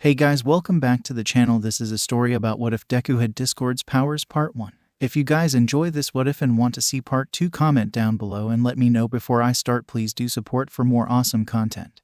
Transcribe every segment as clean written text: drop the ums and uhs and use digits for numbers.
Hey guys, welcome back to the channel. This is a story about what if Deku had Discord's powers part 1. If you guys enjoy this what if and want to see part 2, comment down below and let me know before I start. Please do support for more awesome content.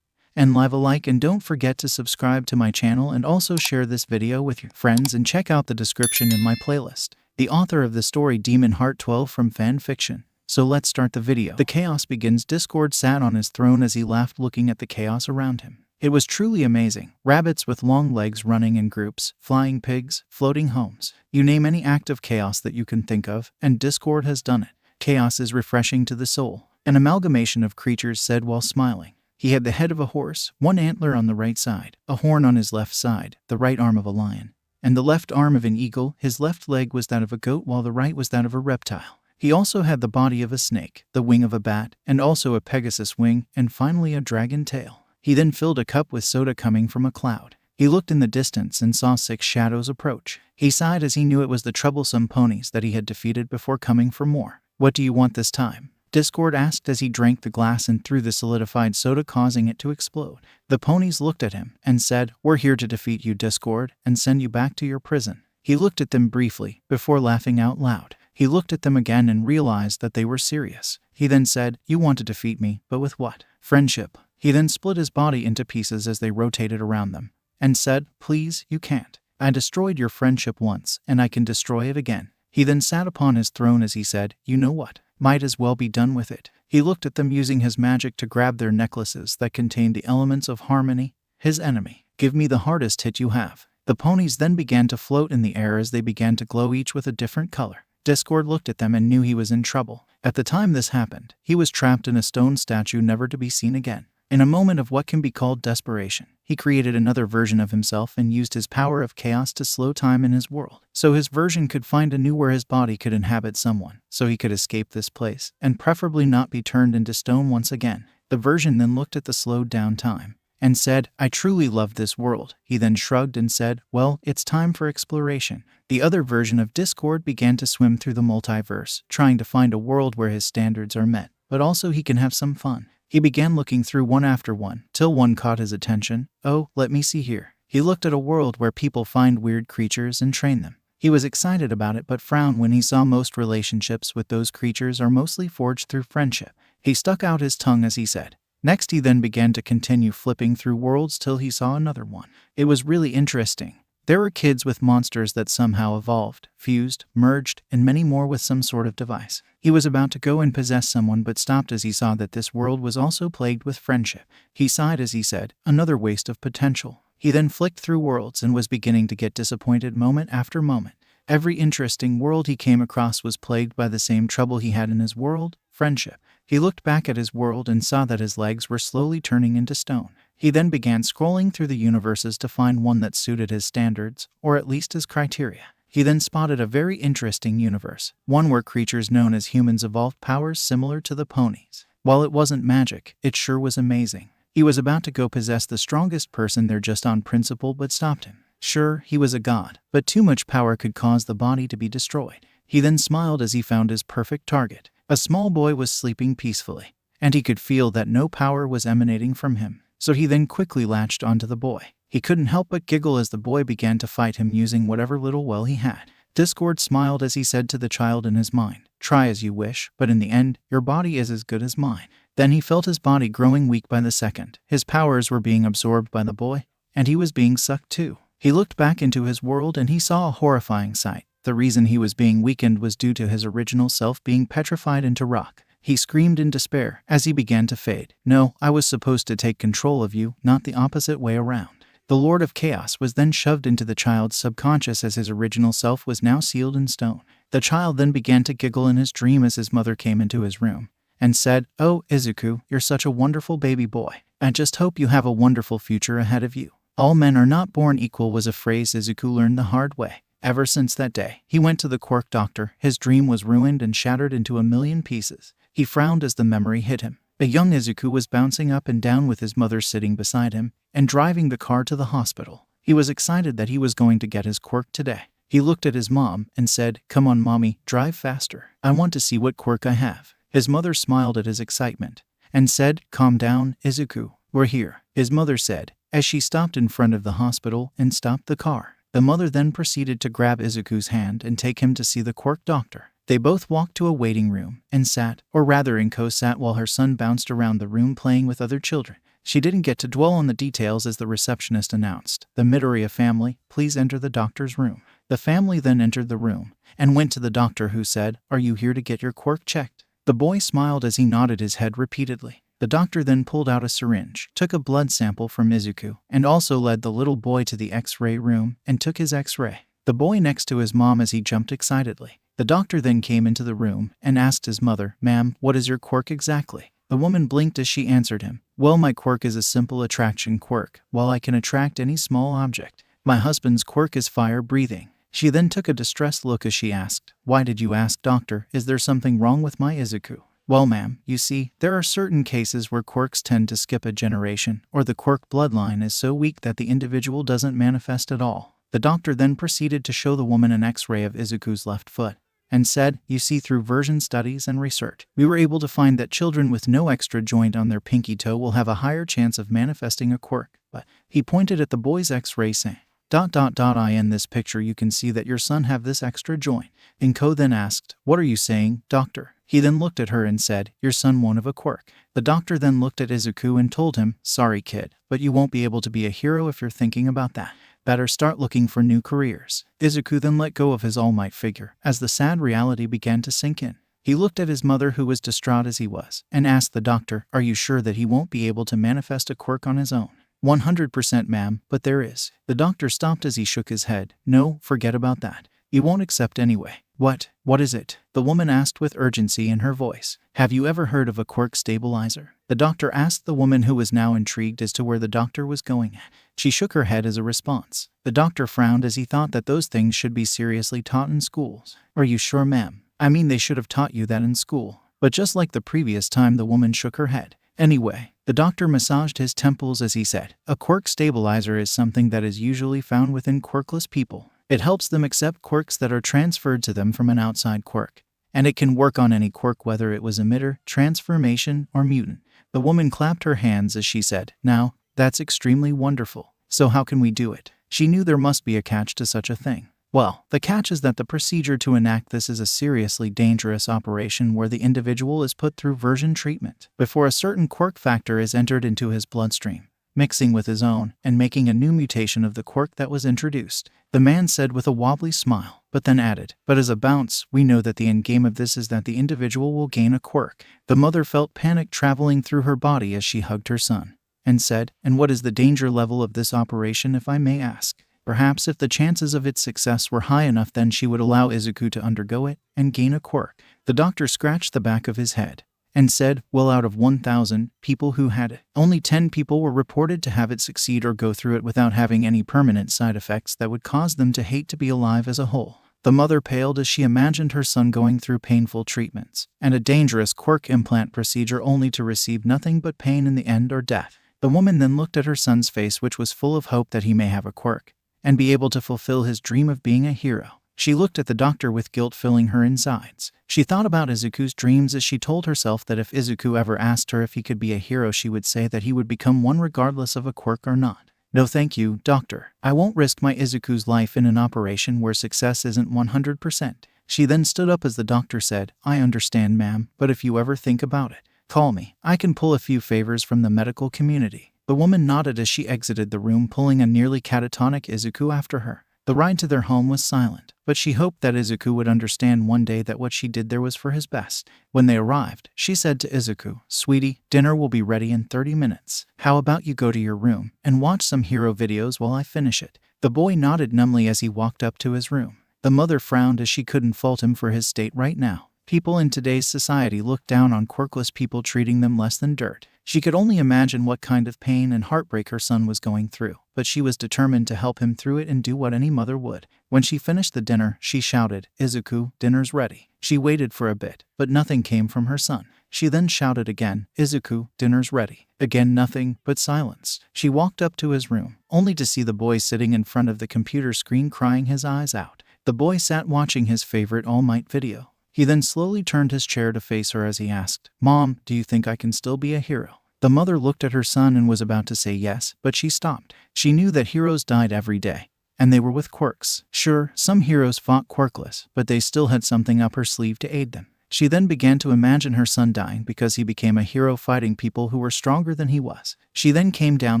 And leave a like and don't forget to subscribe to my channel and also share this video with your friends and check out the description in my playlist. The author of the story 𝗵𝗲𝗺𝗺 from fan fiction. So let's start the video. The chaos begins. Discord sat on his throne as he laughed looking at the chaos around him. It was truly amazing. Rabbits with long legs running in groups, flying pigs, floating homes. You name any act of chaos that you can think of, and Discord has done it. Chaos is refreshing to the soul. An amalgamation of creatures said while smiling. He had the head of a horse, one antler on the right side, a horn on his left side, the right arm of a lion, and the left arm of an eagle. His left leg was that of a goat while the right was that of a reptile. He also had the body of a snake, the wing of a bat, and also a Pegasus wing, and finally a dragon tail. He then filled a cup with soda coming from a cloud. He looked in the distance and saw 6 shadows approach. He sighed as he knew it was the troublesome ponies that he had defeated before coming for more. What do you want this time? Discord asked as he drank the glass and threw the solidified soda, causing it to explode. The ponies looked at him and said, "We're here to defeat you, Discord, and send you back to your prison." He looked at them briefly before laughing out loud. He looked at them again and realized that they were serious. He then said, "You want to defeat me, but with what? Friendship." He then split his body into pieces as they rotated around them, and said, "Please, you can't. I destroyed your friendship once, and I can destroy it again." He then sat upon his throne as he said, "You know what? Might as well be done with it." He looked at them using his magic to grab their necklaces that contained the elements of harmony. His enemy, "Give me the hardest hit you have." The ponies then began to float in the air as they began to glow, each with a different color. Discord looked at them and knew he was in trouble. At the time this happened, he was trapped in a stone statue never to be seen again. In a moment of what can be called desperation, he created another version of himself and used his power of chaos to slow time in his world, so his version could find a new where his body could inhabit someone, so he could escape this place, and preferably not be turned into stone once again. The version then looked at the slowed down time, and said, "I truly love this world." He then shrugged and said, "Well, it's time for exploration." The other version of Discord began to swim through the multiverse, trying to find a world where his standards are met, but also he can have some fun. He began looking through one after one, till one caught his attention. "Oh, let me see here." He looked at a world where people find weird creatures and train them. He was excited about it but frowned when he saw most relationships with those creatures are mostly forged through friendship. He stuck out his tongue as he said. Next he then began to continue flipping through worlds till he saw another one. It was really interesting. There were kids with monsters that somehow evolved, fused, merged, and many more with some sort of device. He was about to go and possess someone but stopped as he saw that this world was also plagued with friendship. He sighed as he said, "Another waste of potential." He then flicked through worlds and was beginning to get disappointed moment after moment. Every interesting world he came across was plagued by the same trouble he had in his world, friendship. He looked back at his world and saw that his legs were slowly turning into stone. He then began scrolling through the universes to find one that suited his standards, or at least his criteria. He then spotted a very interesting universe, one where creatures known as humans evolved powers similar to the ponies. While it wasn't magic, it sure was amazing. He was about to go possess the strongest person there just on principle but stopped him. Sure, he was a god, but too much power could cause the body to be destroyed. He then smiled as he found his perfect target. A small boy was sleeping peacefully, and he could feel that no power was emanating from him. So he then quickly latched onto the boy. He couldn't help but giggle as the boy began to fight him using whatever little will he had. Discord smiled as he said to the child in his mind, "Try as you wish, but in the end, your body is as good as mine." Then he felt his body growing weak by the second. His powers were being absorbed by the boy, and he was being sucked too. He looked back into his world and he saw a horrifying sight. The reason he was being weakened was due to his original self being petrified into rock. He screamed in despair as he began to fade. "No, I was supposed to take control of you, not the opposite way around." The Lord of Chaos was then shoved into the child's subconscious as his original self was now sealed in stone. The child then began to giggle in his dream as his mother came into his room and said, "Oh, Izuku, you're such a wonderful baby boy. I just hope you have a wonderful future ahead of you." "All men are not born equal" was a phrase Izuku learned the hard way. Ever since that day, he went to the quirk doctor. His dream was ruined and shattered into a million pieces. He frowned as the memory hit him. A young Izuku was bouncing up and down with his mother sitting beside him and driving the car to the hospital. He was excited that he was going to get his quirk today. He looked at his mom and said, "Come on, mommy, drive faster. I want to see what quirk I have." His mother smiled at his excitement and said, "Calm down, Izuku. We're here." His mother said, as she stopped in front of the hospital and stopped the car. The mother then proceeded to grab Izuku's hand and take him to see the quirk doctor. They both walked to a waiting room and sat, or rather 𝐭 sat while her son bounced around the room playing with other children. She didn't get to dwell on the details as the receptionist announced, "The Midoriya family, please enter the doctor's room." The family then entered the room and went to the doctor, who said, "Are you here to get your quirk checked?" The boy smiled as he nodded his head repeatedly. The doctor then pulled out a syringe, took a blood sample from Izuku, and also led the little boy to the X-ray room and took his X-ray. The boy next to his mom as he jumped excitedly. The doctor then came into the room and asked his mother, "Ma'am, what is your quirk exactly?" The woman blinked as she answered him, "Well, my quirk is a simple attraction quirk. While I can attract any small object, my husband's quirk is fire breathing." She then took a distressed look as she asked, "Why did you ask, doctor? Is there something wrong with my Izuku?" "Well, ma'am, you see, there are certain cases where quirks tend to skip a generation, or the quirk bloodline is so weak that the individual doesn't manifest at all." The doctor then proceeded to show the woman an X-ray of Izuku's left foot and said, "You see, through version studies and research, we were able to find that children with no extra joint on their pinky toe will have a higher chance of manifesting a quirk." But he pointed at the boy's X-ray saying, "In this picture you can see that your son have this extra joint." 𝐭 then asked, "What are you saying, doctor?" He then looked at her and said, "Your son won't have a quirk." The doctor then looked at Izuku and told him, "Sorry kid, but you won't be able to be a hero if you're thinking about that. Better start looking for new careers." Izuku then let go of his All Might figure as the sad reality began to sink in. He looked at his mother, who was distraught as he was, and asked the doctor, "Are you sure that he won't be able to manifest a quirk on his own?" 100%, ma'am, but there is." The doctor stopped as he shook his head. "No, forget about that. He won't accept anyway." What is it?" the woman asked with urgency in her voice. "Have you ever heard of a quirk stabilizer?" the doctor asked the woman, who was now intrigued as to where the doctor was going at. She shook her head as a response. The doctor frowned as he thought that those things should be seriously taught in schools. "Are you sure, ma'am? I mean, they should have taught you that in school." But just like the previous time, the woman shook her head. "Anyway," the doctor massaged his temples as he said, "a quirk stabilizer is something that is usually found within quirkless people. It helps them accept quirks that are transferred to them from an outside quirk, and it can work on any quirk, whether it was emitter, transformation, or mutant." The woman clapped her hands as she said, "Now, that's extremely wonderful. So how can we do it?" She knew there must be a catch to such a thing. "Well, the catch is that the procedure to enact this is a seriously dangerous operation where the individual is put through version treatment before a certain quirk factor is entered into his bloodstream, mixing with his own and making a new mutation of the quirk that was introduced," the man said with a wobbly smile, but then added, "But as a bounce, we know that the end game of this is that the individual will gain a quirk." The mother felt panic traveling through her body as she hugged her son and said, "And what is the danger level of this operation, if I may ask?" Perhaps if the chances of its success were high enough, then she would allow Izuku to undergo it and gain a quirk. The doctor scratched the back of his head and said, "Well, out of 1,000 people who had it, only 10 people were reported to have it succeed or go through it without having any permanent side effects that would cause them to hate to be alive as a whole." The mother paled as she imagined her son going through painful treatments and a dangerous quirk implant procedure only to receive nothing but pain in the end, or death. The woman then looked at her son's face, which was full of hope that he may have a quirk and be able to fulfill his dream of being a hero. She looked at the doctor with guilt filling her insides. She thought about Izuku's dreams as she told herself that if Izuku ever asked her if he could be a hero, she would say that he would become one regardless of a quirk or not. "No thank you, doctor. I won't risk my Izuku's life in an operation where success isn't 100%. She then stood up as the doctor said, "I understand, ma'am, but if you ever think about it, call me. I can pull a few favors from the medical community." The woman nodded as she exited the room, pulling a nearly catatonic Izuku after her. The ride to their home was silent, but she hoped that Izuku would understand one day that what she did there was for his best. When they arrived, she said to Izuku, "Sweetie, dinner will be ready in 30 minutes. How about you go to your room and watch some hero videos while I finish it?" The boy nodded numbly as he walked up to his room. The mother frowned as she couldn't fault him for his state right now. People in today's society look down on quirkless people, treating them less than dirt. She could only imagine what kind of pain and heartbreak her son was going through, but she was determined to help him through it and do what any mother would. When she finished the dinner, she shouted, "Izuku, dinner's ready." She waited for a bit, but nothing came from her son. She then shouted again, "Izuku, dinner's ready." Again nothing, but silence. She walked up to his room, only to see the boy sitting in front of the computer screen crying his eyes out. The boy sat watching his favorite All Might video. He then slowly turned his chair to face her as he asked, "Mom, do you think I can still be a hero?" The mother looked at her son and was about to say yes, but she stopped. She knew that heroes died every day, and they were with quirks. Sure, some heroes fought quirkless, but they still had something up her sleeve to aid them. She then began to imagine her son dying because he became a hero fighting people who were stronger than he was. She then came down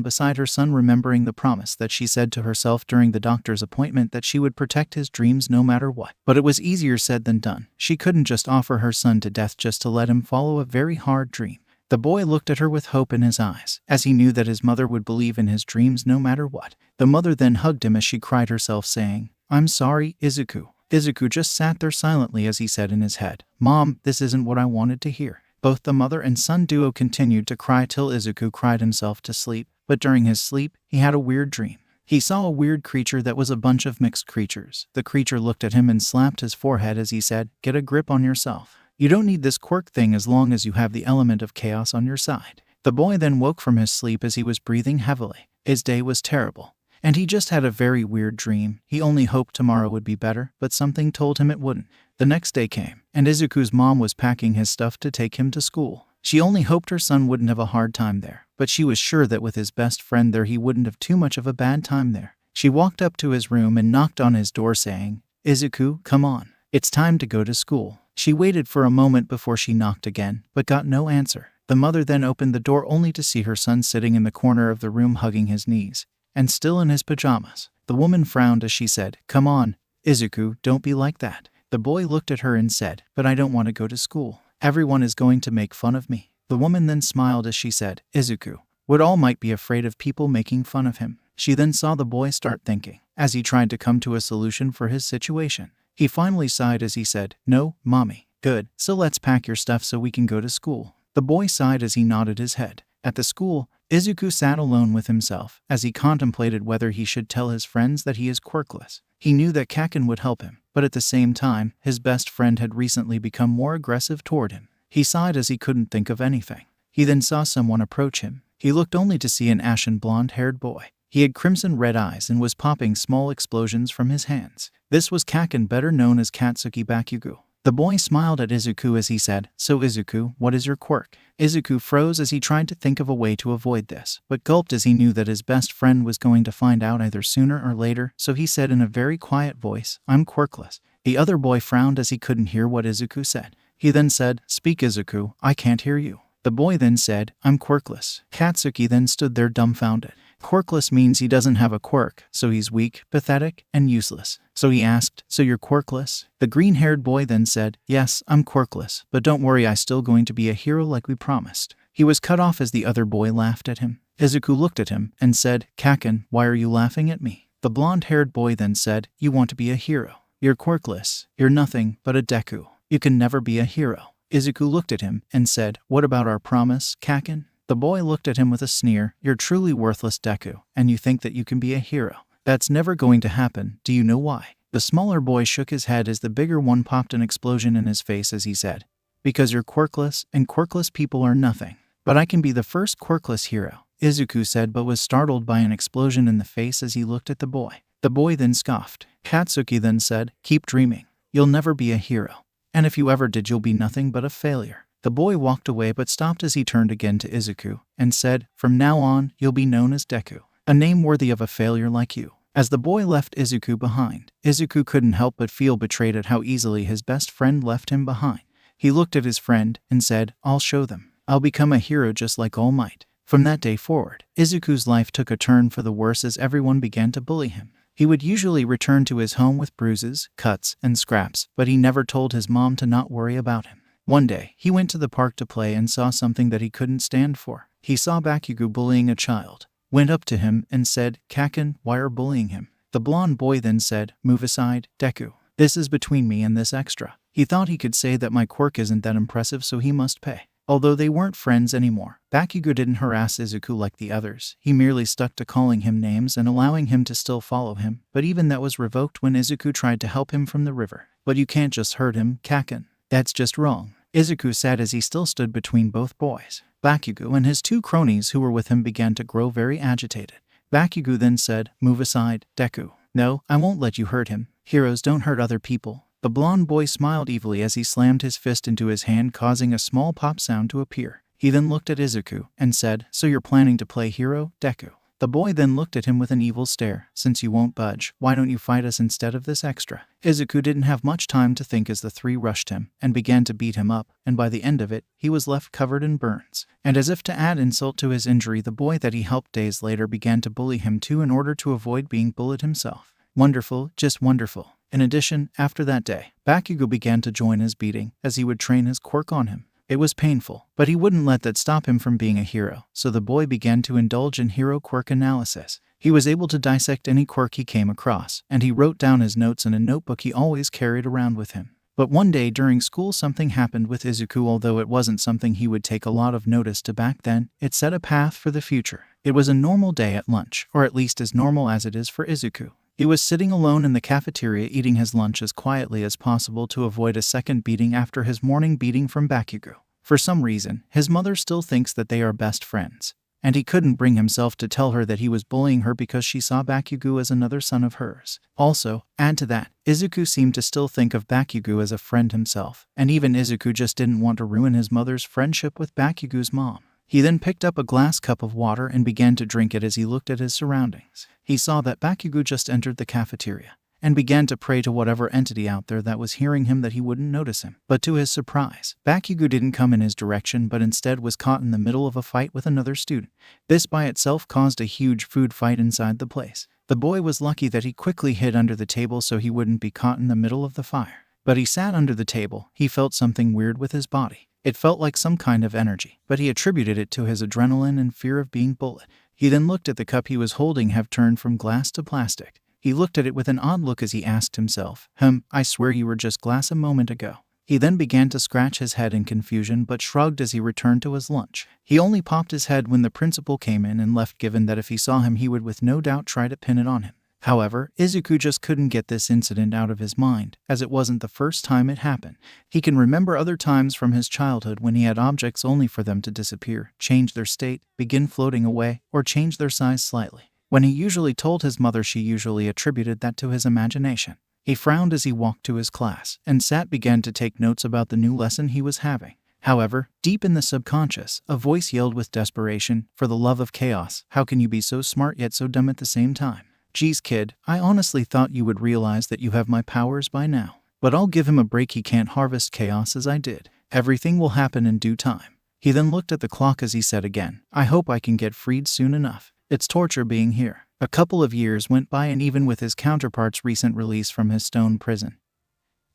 beside her son, remembering the promise that she said to herself during the doctor's appointment that she would protect his dreams no matter what. But it was easier said than done. She couldn't just offer her son to death just to let him follow a very hard dream. The boy looked at her with hope in his eyes, as he knew that his mother would believe in his dreams no matter what. The mother then hugged him as she cried herself, saying, "I'm sorry, 𝗧𝗵𝗲." 𝗧𝗵𝗲 just sat there silently as he said in his head, "Mom, this isn't what I wanted to hear." Both the mother and son duo continued to cry till 𝗧𝗵𝗲 cried himself to sleep, but during his sleep, he had a weird dream. He saw a weird creature that was a bunch of mixed creatures. The creature looked at him and slapped his forehead as he said, "Get a grip on yourself. You don't need this quirk thing as long as you have the element of chaos on your side." The boy then woke from his sleep as he was breathing heavily. His day was terrible, and he just had a very weird dream. He only hoped tomorrow would be better, but something told him it wouldn't. The next day came, and 𝗧𝗵𝗲's mom was packing his stuff to take him to school. She only hoped her son wouldn't have a hard time there, but she was sure that with his best friend there he wouldn't have too much of a bad time there. She walked up to his room and knocked on his door saying, "𝗧𝗵𝗲, come on. It's time to go to school." She waited for a moment before she knocked again, but got no answer. The mother then opened the door only to see her son sitting in the corner of the room hugging his knees, and still in his pajamas. The woman frowned as she said, "Come on, 𝗧𝗵𝗲, don't be like that." The boy looked at her and said, "But I don't want to go to school. Everyone is going to make fun of me." The woman then smiled as she said, "𝗧𝗵𝗲 would all might be afraid of people making fun of him." She then saw the boy start thinking, as he tried to come to a solution for his situation. He finally sighed as he said, "No, Mommy. Good, so let's pack your stuff so we can go to school." The boy sighed as he nodded his head. At the school, 𝗧𝗵𝗲 sat alone with himself as he contemplated whether he should tell his friends that he is quirkless. He knew that 𝐒𝐭𝐻 would help him, but at the same time, his best friend had recently become more aggressive toward him. He sighed as he couldn't think of anything. He then saw someone approach him. He looked only to see an ashen blonde-haired boy. He had crimson red eyes and was popping small explosions from his hands. This was 𝐒𝐻, better known as Katsuki Bakugo. The boy smiled at 𝗧𝗵𝗲 as he said, "So 𝗧𝗵𝗲, what is your quirk?" 𝗧𝗵𝗲 froze as he tried to think of a way to avoid this, but gulped as he knew that his best friend was going to find out either sooner or later, so he said in a very quiet voice, "I'm quirkless." The other boy frowned as he couldn't hear what 𝗧𝗵𝗲 said. He then said, "Speak 𝗧𝗵𝗲, I can't hear you." The boy then said, "I'm quirkless." Katsuki then stood there dumbfounded. Quirkless means he doesn't have a quirk, so he's weak, pathetic, and useless. So he asked, "So you're quirkless?" The green-haired boy then said, "Yes, I'm quirkless, but don't worry, I'm still going to be a hero like we promised." He was cut off as the other boy laughed at him. 𝗧𝗵𝗲 looked at him and said, "𝗂𝐻, why are you laughing at me?" The blonde-haired boy then said, "You want to be a hero. You're quirkless. You're nothing but a Deku. You can never be a hero." 𝗧𝗵𝗲 looked at him and said, "What about our promise, 𝗂𝐻?" The boy looked at him with a sneer. "You're truly worthless, Deku, and you think that you can be a hero. That's never going to happen. Do you know why?" The smaller boy shook his head as the bigger one popped an explosion in his face as he said, "Because you're quirkless, and quirkless people are nothing. But I can be the first quirkless hero," 𝗧𝗵𝗲 said, but was startled by an explosion in the face as he looked at the boy. The boy then scoffed. Katsuki then said, "Keep dreaming. You'll never be a hero. And if you ever did, you'll be nothing but a failure." The boy walked away but stopped as he turned again to 𝗧𝗵𝗲 and said, "From now on, you'll be known as Deku, a name worthy of a failure like you." As the boy left 𝗧𝗵𝗲 behind, 𝗧𝗵𝗲 couldn't help but feel betrayed at how easily his best friend left him behind. He looked at his friend and said, "I'll show them. I'll become a hero just like All Might." From that day forward, 𝗧𝗵𝗲's life took a turn for the worse as everyone began to bully him. He would usually return to his home with bruises, cuts, and scraps, but he never told his mom to not worry about him. One day, he went to the park to play and saw something that he couldn't stand for. He saw Bakugo bullying a child, went up to him and said, "𝗂𝐻, why are bullying him?" The blonde boy then said, "Move aside, Deku. This is between me and this extra." He thought he could say that my quirk isn't that impressive, so he must pay. Although they weren't friends anymore, Bakugo didn't harass 𝗧𝗵𝗲 like the others. He merely stuck to calling him names and allowing him to still follow him, but even that was revoked when 𝗧𝗵𝗲 tried to help him from the river. "But you can't just hurt him, 𝗂𝐻. That's just wrong," 𝗧𝗵𝗲 said as he still stood between both boys. Bakugo and his two cronies who were with him began to grow very agitated. Bakugo then said, "Move aside, Deku. No, I won't let you hurt him. Heroes don't hurt other people." The blonde boy smiled evilly as he slammed his fist into his hand, causing a small pop sound to appear. He then looked at Izuku and said, "So you're planning to play hero, Deku?" The boy then looked at him with an evil stare. "Since you won't budge, why don't you fight us instead of this extra?" Izuku didn't have much time to think as the three rushed him and began to beat him up, and by the end of it, he was left covered in burns. And as if to add insult to his injury, the boy that he helped days later began to bully him too in order to avoid being bullied himself. Wonderful, just wonderful. In addition, after that day, Bakugo began to join his beating as he would train his quirk on him. It was painful, but he wouldn't let that stop him from being a hero, so the boy began to indulge in hero quirk analysis. He was able to dissect any quirk he came across, and he wrote down his notes in a notebook he always carried around with him. But one day during school something happened with Izuku. Although it wasn't something he would take a lot of notice to back then, it set a path for the future. It was a normal day at lunch, or at least as normal as it is for Izuku. He was sitting alone in the cafeteria eating his lunch as quietly as possible to avoid a second beating after his morning beating from Bakugo. For some reason, his mother still thinks that they are best friends, and he couldn't bring himself to tell her that he was bullying her because she saw Bakugo as another son of hers. Also, add to that, Izuku seemed to still think of Bakugo as a friend himself, and even Izuku just didn't want to ruin his mother's friendship with Bakugo's mom. He then picked up a glass cup of water and began to drink it as he looked at his surroundings. He saw that Bakugo just entered the cafeteria and began to pray to whatever entity out there that was hearing him that he wouldn't notice him. But to his surprise, Bakugo didn't come in his direction but instead was caught in the middle of a fight with another student. This by itself caused a huge food fight inside the place. The boy was lucky that he quickly hid under the table so he wouldn't be caught in the middle of the fire. But he sat under the table. He felt something weird with his body. It felt like some kind of energy, but he attributed it to his adrenaline and fear of being bullied. He then looked at the cup he was holding have turned from glass to plastic. He looked at it with an odd look as he asked himself, I swear you were just glass a moment ago." He then began to scratch his head in confusion but shrugged as he returned to his lunch. He only popped his head when the principal came in and left, given that if he saw him he would with no doubt try to pin it on him. However, Izuku just couldn't get this incident out of his mind, as it wasn't the first time it happened. He can remember other times from his childhood when he had objects only for them to disappear, change their state, begin floating away, or change their size slightly. When he usually told his mother, she usually attributed that to his imagination. He frowned as he walked to his class, and began to take notes about the new lesson he was having. However, deep in the subconscious, a voice yelled with desperation, "For the love of chaos, how can you be so smart yet so dumb at the same time? Geez kid, I honestly thought you would realize that you have my powers by now. But I'll give him a break, he can't harvest chaos as I did. Everything will happen in due time." He then looked at the clock as he said again, "I hope I can get freed soon enough. It's torture being here." A couple of years went by, and even with his counterpart's recent release from his stone prison,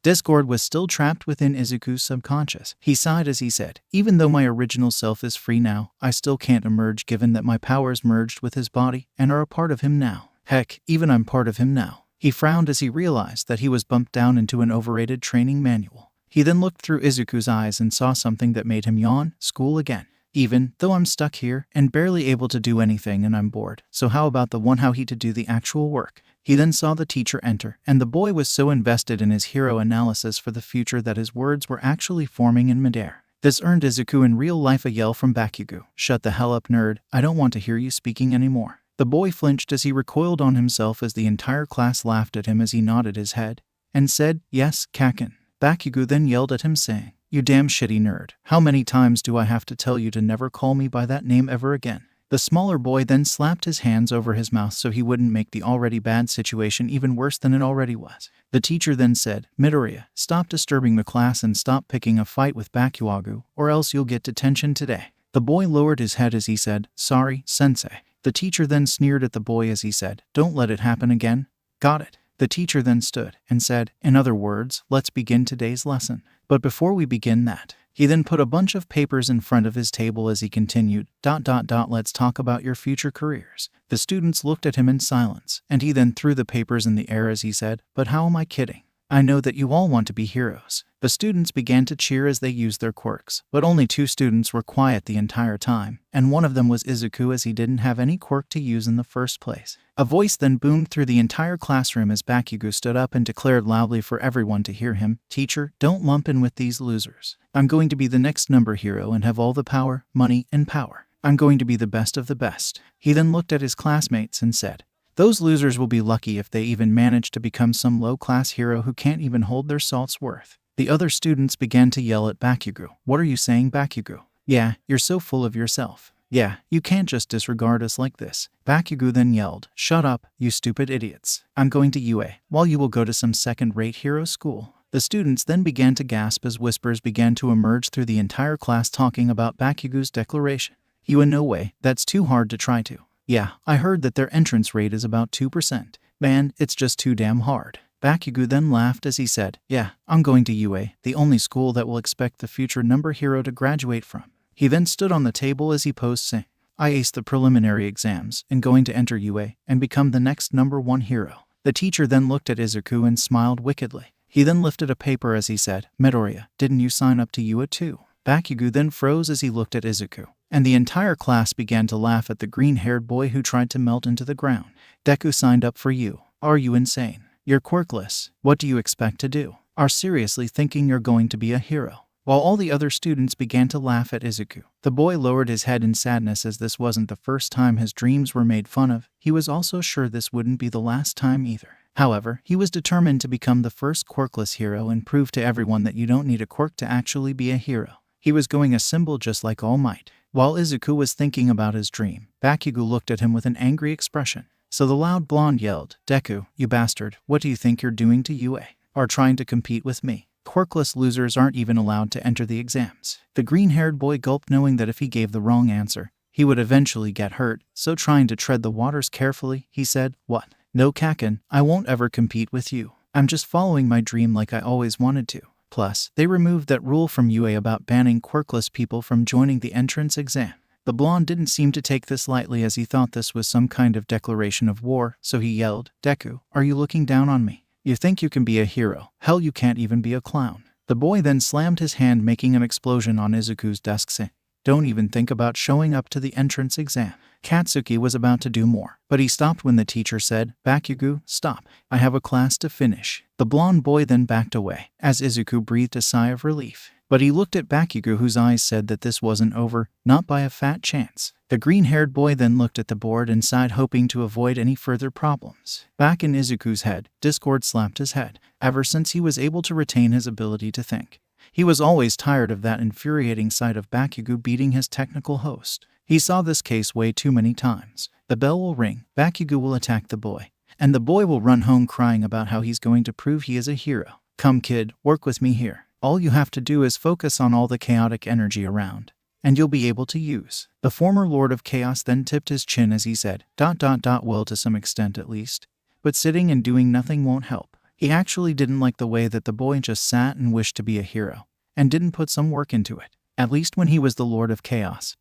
discord was still trapped within Izuku's subconscious. He sighed as he said, "Even though my original self is free now, I still can't emerge given that my powers merged with his body and are a part of him now. Heck, even I'm part of him now." He frowned as he realized that he was bumped down into an overrated training manual. He then looked through Izuku's eyes and saw something that made him yawn. "School again. Even though I'm stuck here and barely able to do anything and I'm bored, so how about the one how he to do the actual work?" He then saw the teacher enter, and the boy was so invested in his hero analysis for the future that his words were actually forming in midair. This earned Izuku in real life a yell from Bakugo, "Shut the hell up, nerd. I don't want to hear you speaking anymore." The boy flinched as he recoiled on himself as the entire class laughed at him as he nodded his head and said, "Yes, Kaken." Bakugo then yelled at him saying, "You damn shitty nerd. How many times do I have to tell you to never call me by that name ever again?" The smaller boy then slapped his hands over his mouth so he wouldn't make the already bad situation even worse than it already was. The teacher then said, "Midoriya, stop disturbing the class and stop picking a fight with Bakugo, or else you'll get detention today." The boy lowered his head as he said, "Sorry, sensei." The teacher then sneered at the boy as he said, "Don't let it happen again. Got it?" The teacher then stood and said, "In other words, let's begin today's lesson. But before we begin that," he then put a bunch of papers in front of his table as he continued, "Let's talk about your future careers." The students looked at him in silence, and he then threw the papers in the air as he said, "But how am I kidding? I know that you all want to be heroes." The students began to cheer as they used their quirks, but only 2 students were quiet the entire time, and one of them was Izuku as he didn't have any quirk to use in the first place. A voice then boomed through the entire classroom as Bakugo stood up and declared loudly for everyone to hear him, "Teacher, don't lump in with these losers. I'm going to be the next number hero and have all the power, money, and power. I'm going to be the best of the best." He then looked at his classmates and said, "Those losers will be lucky if they even manage to become some low-class hero who can't even hold their salt's worth." The other students began to yell at Bakugo, "What are you saying, Bakugo? Yeah, you're so full of yourself. Yeah, you can't just disregard us like this. 𝗵𝘃𝗂 then yelled, "Shut up, you stupid idiots. I'm going to UA, while you will go to some second-rate hero school." The students then began to gasp as whispers began to emerge through the entire class talking about 𝗵𝘃𝗂's declaration. "You in no way, that's too hard to try to. Yeah, I heard that their entrance rate is about 2%. Man, it's just too damn hard." 𝗵𝘃𝗂 then laughed as he said, "Yeah, I'm going to UA, the only school that will expect the future number hero to graduate from." He then stood on the table as he posed saying, "I aced the preliminary exams and going to enter UA and become the next #1 hero." The teacher then looked at 𝗂𝗍𝗂 and smiled wickedly. He then lifted a paper as he said, "Midoriya, didn't you sign up to UA too?" 𝗵𝘃𝗂 then froze as he looked at 𝗂𝗍𝗂, and the entire class began to laugh at the green-haired boy who tried to melt into the ground. "Deku signed up for you. Are you insane? You're quirkless. What do you expect to do? Are seriously thinking you're going to be a hero?" While all the other students began to laugh at 𝗂𝗍𝗂, the boy lowered his head in sadness as this wasn't the first time his dreams were made fun of. He was also sure this wouldn't be the last time either. However, he was determined to become the first quirkless hero and prove to everyone that you don't need a quirk to actually be a hero. He was going a symbol just like All Might. While 𝗂𝗍𝗂 was thinking about his dream, 𝗵𝘃𝗂 looked at him with an angry expression. So the loud blonde yelled, "Deku, you bastard, what do you think you're doing to UA? Are trying to compete with me? Quirkless losers aren't even allowed to enter the exams." The green-haired boy gulped, knowing that if he gave the wrong answer, he would eventually get hurt, so trying to tread the waters carefully, he said, "What? No Kaken, I won't ever compete with you. I'm just following my dream like I always wanted to." Plus, they removed that rule from UA about banning quirkless people from joining the entrance exam. The blonde didn't seem to take this lightly as he thought this was some kind of declaration of war, so he yelled, "Deku, are you looking down on me? You think you can be a hero? Hell, you can't even be a clown." The boy then slammed his hand, making an explosion on 𝗂𝗍𝗂's desk, saying, "Don't even think about showing up to the entrance exam." Katsuki was about to do more, but he stopped when the teacher said, "𝗵𝘃𝗂, stop. I have a class to finish." The blonde boy then backed away, as 𝗂𝗍𝗂 breathed a sigh of relief. But he looked at 𝗵𝘃𝗂, whose eyes said that this wasn't over, not by a fat chance. The green-haired boy then looked at the board and sighed, hoping to avoid any further problems. Back in 𝗂𝗍𝗂's head, Discord slapped his head. Ever since he was able to retain his ability to think, he was always tired of that infuriating sight of 𝗵𝘃𝗂 beating his technical host. He saw this case way too many times. The bell will ring, 𝗵𝘃𝗂 will attack the boy, and the boy will run home crying about how he's going to prove he is a hero. "Come kid, work with me here. All you have to do is focus on all the chaotic energy around, and you'll be able to use." The former Lord of Chaos then tipped his chin as he said, "Well, to some extent at least. But sitting and doing nothing won't help." He actually didn't like the way that the boy just sat and wished to be a hero, and didn't put some work into it. At least when he was the Lord of Chaos,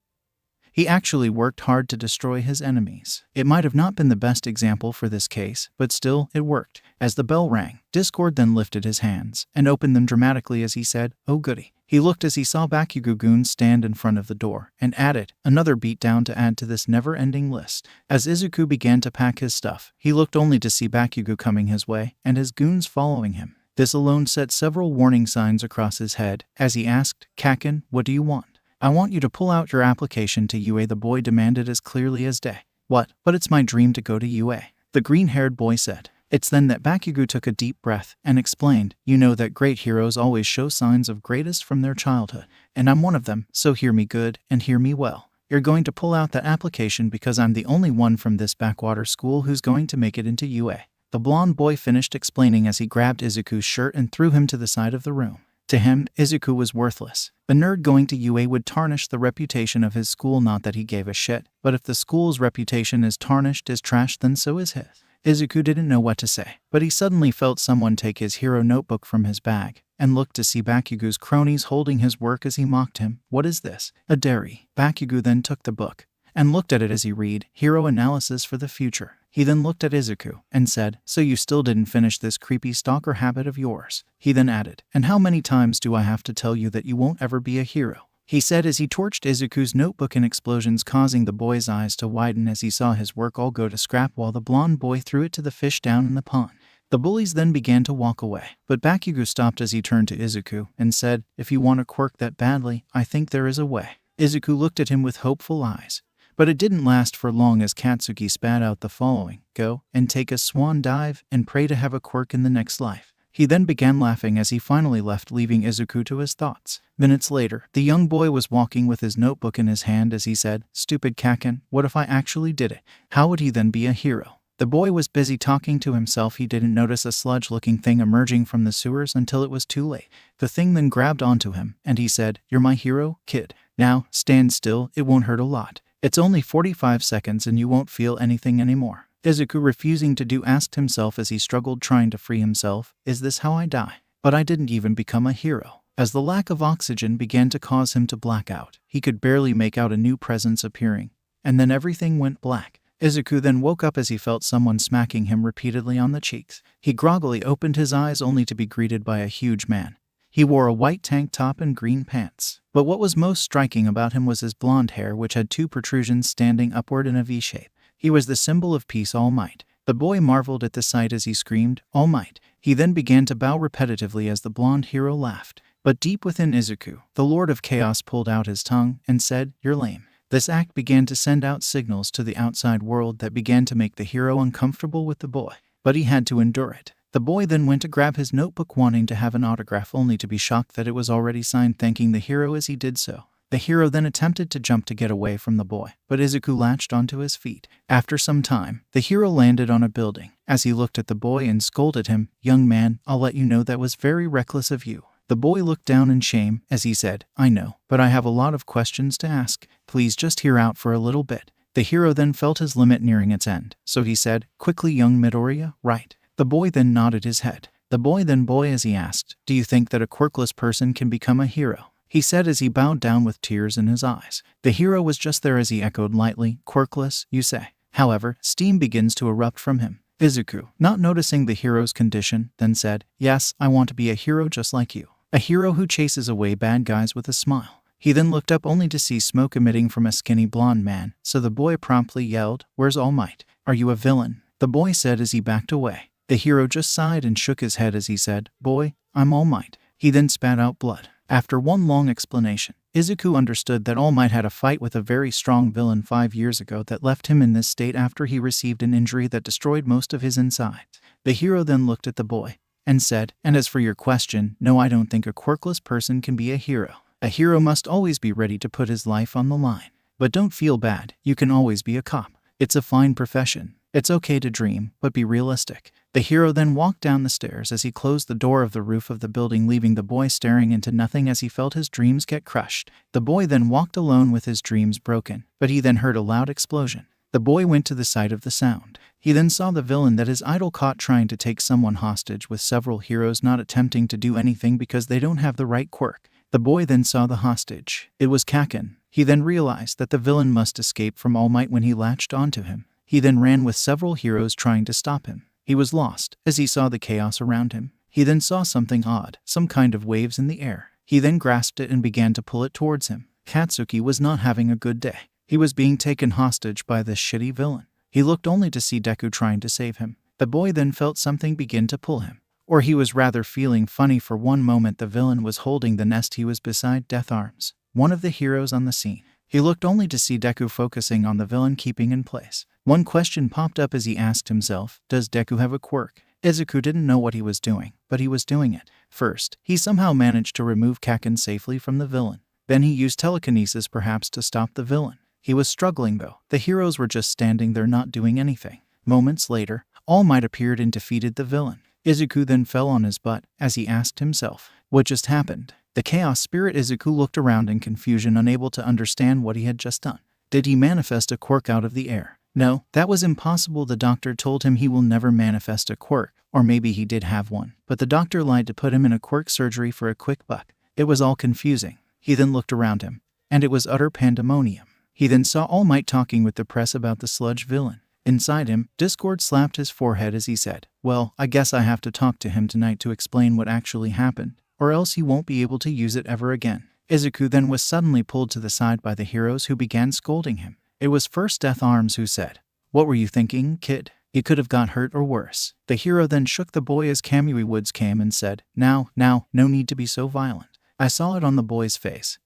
he actually worked hard to destroy his enemies. It might have not been the best example for this case, but still, it worked. As the bell rang, Discord then lifted his hands and opened them dramatically as he said, "Oh goody." He looked as he saw 𝗵𝘃𝗂 stand in front of the door, and added, "Another beatdown to add to this never-ending list." As 𝗂𝗍𝗂 began to pack his stuff, he looked only to see �𝘃𝗂 coming his way, and his goons following him. This alone set several warning signs across his head, as he asked, "Kaken, what do you want?" "I want you to pull out your application to UA," the boy demanded as clearly as day. "What? But it's my dream to go to UA," the green-haired boy said. It's then that 𝗵𝘃𝗂 took a deep breath and explained, "You know that great heroes always show signs of greatest from their childhood, and I'm one of them, so hear me good and hear me well. You're going to pull out that application because I'm the only one from this backwater school who's going to make it into UA." The blonde boy finished explaining as he grabbed 𝗂𝗍𝗂's shirt and threw him to the side of the room. To him, 𝗂𝗍𝗂 was worthless. A nerd going to UA would tarnish the reputation of his school, not that he gave a shit, but if the school's reputation is tarnished as trash, then so is his. 𝗂𝗍𝗂 didn't know what to say, but he suddenly felt someone take his hero notebook from his bag, and looked to see 𝗵𝘃𝗂's cronies holding his work as he mocked him. "What is this? A diary?" 𝗵𝘃𝗂 then took the book, and looked at it as he read, "Hero Analysis for the Future." He then looked at 𝗂𝗍𝗂, and said, "So you still didn't finish this creepy stalker habit of yours." He then added, "And how many times do I have to tell you that you won't ever be a hero?" he said as he torched 𝗂𝗍𝗂's notebook in explosions, causing the boy's eyes to widen as he saw his work all go to scrap while the blonde boy threw it to the fish down in the pond. The bullies then began to walk away, but 𝗵𝘃𝗂 stopped as he turned to 𝗂𝗍𝗂 and said, "If you want a quirk that badly, I think there is a way." 𝗂𝗍𝗂 looked at him with hopeful eyes, but it didn't last for long as Katsuki spat out the following, "Go and take a swan dive and pray to have a quirk in the next life." He then began laughing as he finally left, leaving Izuku to his thoughts. Minutes later, the young boy was walking with his notebook in his hand as he said, "Stupid Kaken, what if I actually did it? How would he then be a hero?" The boy was busy talking to himself. He didn't notice a sludge-looking thing emerging from the sewers until it was too late. The thing then grabbed onto him, and he said, "You're my hero, kid. Now, stand still, it won't hurt a lot. It's only 45 seconds and you won't feel anything anymore." Izuku, refusing to do, asked himself as he struggled trying to free himself, "Is this how I die? But I didn't even become a hero." As the lack of oxygen began to cause him to black out, he could barely make out a new presence appearing. And then everything went black. Izuku then woke up as he felt someone smacking him repeatedly on the cheeks. He groggily opened his eyes only to be greeted by a huge man. He wore a white tank top and green pants. But what was most striking about him was his blonde hair, which had two protrusions standing upward in a V shape. He was the symbol of peace, All Might. The boy marveled at the sight as he screamed, "All Might." He then began to bow repetitively as the blonde hero laughed. But deep within Izuku, the Lord of Chaos pulled out his tongue and said, "You're lame." This act began to send out signals to the outside world that began to make the hero uncomfortable with the boy. But he had to endure it. The boy then went to grab his notebook wanting to have an autograph, only to be shocked that it was already signed, thanking the hero as he did so. The hero then attempted to jump to get away from the boy, but Izuku latched onto his feet. After some time, the hero landed on a building. As he looked at the boy and scolded him, "Young man, I'll let you know that was very reckless of you." The boy looked down in shame as he said, "I know, but I have a lot of questions to ask. Please just hear out for a little bit." The hero then felt his limit nearing its end, so he said, "Quickly, young Midoriya, right?" The boy then nodded his head. The boy then as he asked, "Do you think that a quirkless person can become a hero?" He said as he bowed down with tears in his eyes. The hero was just there as he echoed lightly, "Quirkless, you say?" However, steam begins to erupt from him. Izuku, not noticing the hero's condition, then said, "Yes, I want to be a hero just like you. A hero who chases away bad guys with a smile." He then looked up only to see smoke emitting from a skinny blonde man, so the boy promptly yelled, "Where's All Might? Are you a villain?" The boy said as he backed away. The hero just sighed and shook his head as he said, "Boy, I'm All Might." He then spat out blood. After one long explanation, Izuku understood that All Might had a fight with a very strong villain 5 years ago that left him in this state after he received an injury that destroyed most of his insides. The hero then looked at the boy and said, "And as for your question, no, I don't think a quirkless person can be a hero. A hero must always be ready to put his life on the line. But don't feel bad, you can always be a cop. It's a fine profession. It's okay to dream, but be realistic." The hero then walked down the stairs as he closed the door of the roof of the building, leaving the boy staring into nothing as he felt his dreams get crushed. The boy then walked alone with his dreams broken, but he then heard a loud explosion. The boy went to the site of the sound. He then saw the villain that his idol caught trying to take someone hostage, with several heroes not attempting to do anything because they don't have the right quirk. The boy then saw the hostage. It was Kaken. He then realized that the villain must escape from All Might when he latched onto him. He then ran with several heroes trying to stop him. He was lost as he saw the chaos around him. He then saw something odd, some kind of waves in the air. He then grasped it and began to pull it towards him. Katsuki was not having a good day. He was being taken hostage by this shitty villain. He looked only to see Deku trying to save him. The boy then felt something begin to pull him. Or he was rather feeling funny. For one moment the villain was holding the nest. He was beside 𝗳𝗏𝗏, one of the heroes on the scene. He looked only to see Deku focusing on the villain, keeping in place. One question popped up as he asked himself, does Deku have a quirk? Izuku didn't know what he was doing, but he was doing it. First, he somehow managed to remove Kaken safely from the villain. Then he used telekinesis perhaps to stop the villain. He was struggling though. The heroes were just standing there not doing anything. Moments later, All Might appeared and defeated the villain. Izuku then fell on his butt as he asked himself, what just happened? The chaos spirit Izuku looked around in confusion, unable to understand what he had just done. Did he manifest a quirk out of the air? No, that was impossible. The doctor told him he will never manifest a quirk, or maybe he did have one, but the doctor lied to put him in a quirk surgery for a quick buck. It was all confusing. He then looked around him, and it was utter pandemonium. He then saw All Might talking with the press about the sludge villain. Inside him, Discord slapped his forehead as he said, well, I guess I have to talk to him tonight to explain what actually happened, or else he won't be able to use it ever again. Izuku then was suddenly pulled to the side by the heroes who began scolding him. It was first 𝗳𝗏𝗏𝗏 who said, what were you thinking, kid? You could have got hurt or worse. The hero then shook the boy as Kamui Woods came and said, now, no need to be so violent. I saw it on the boy's face.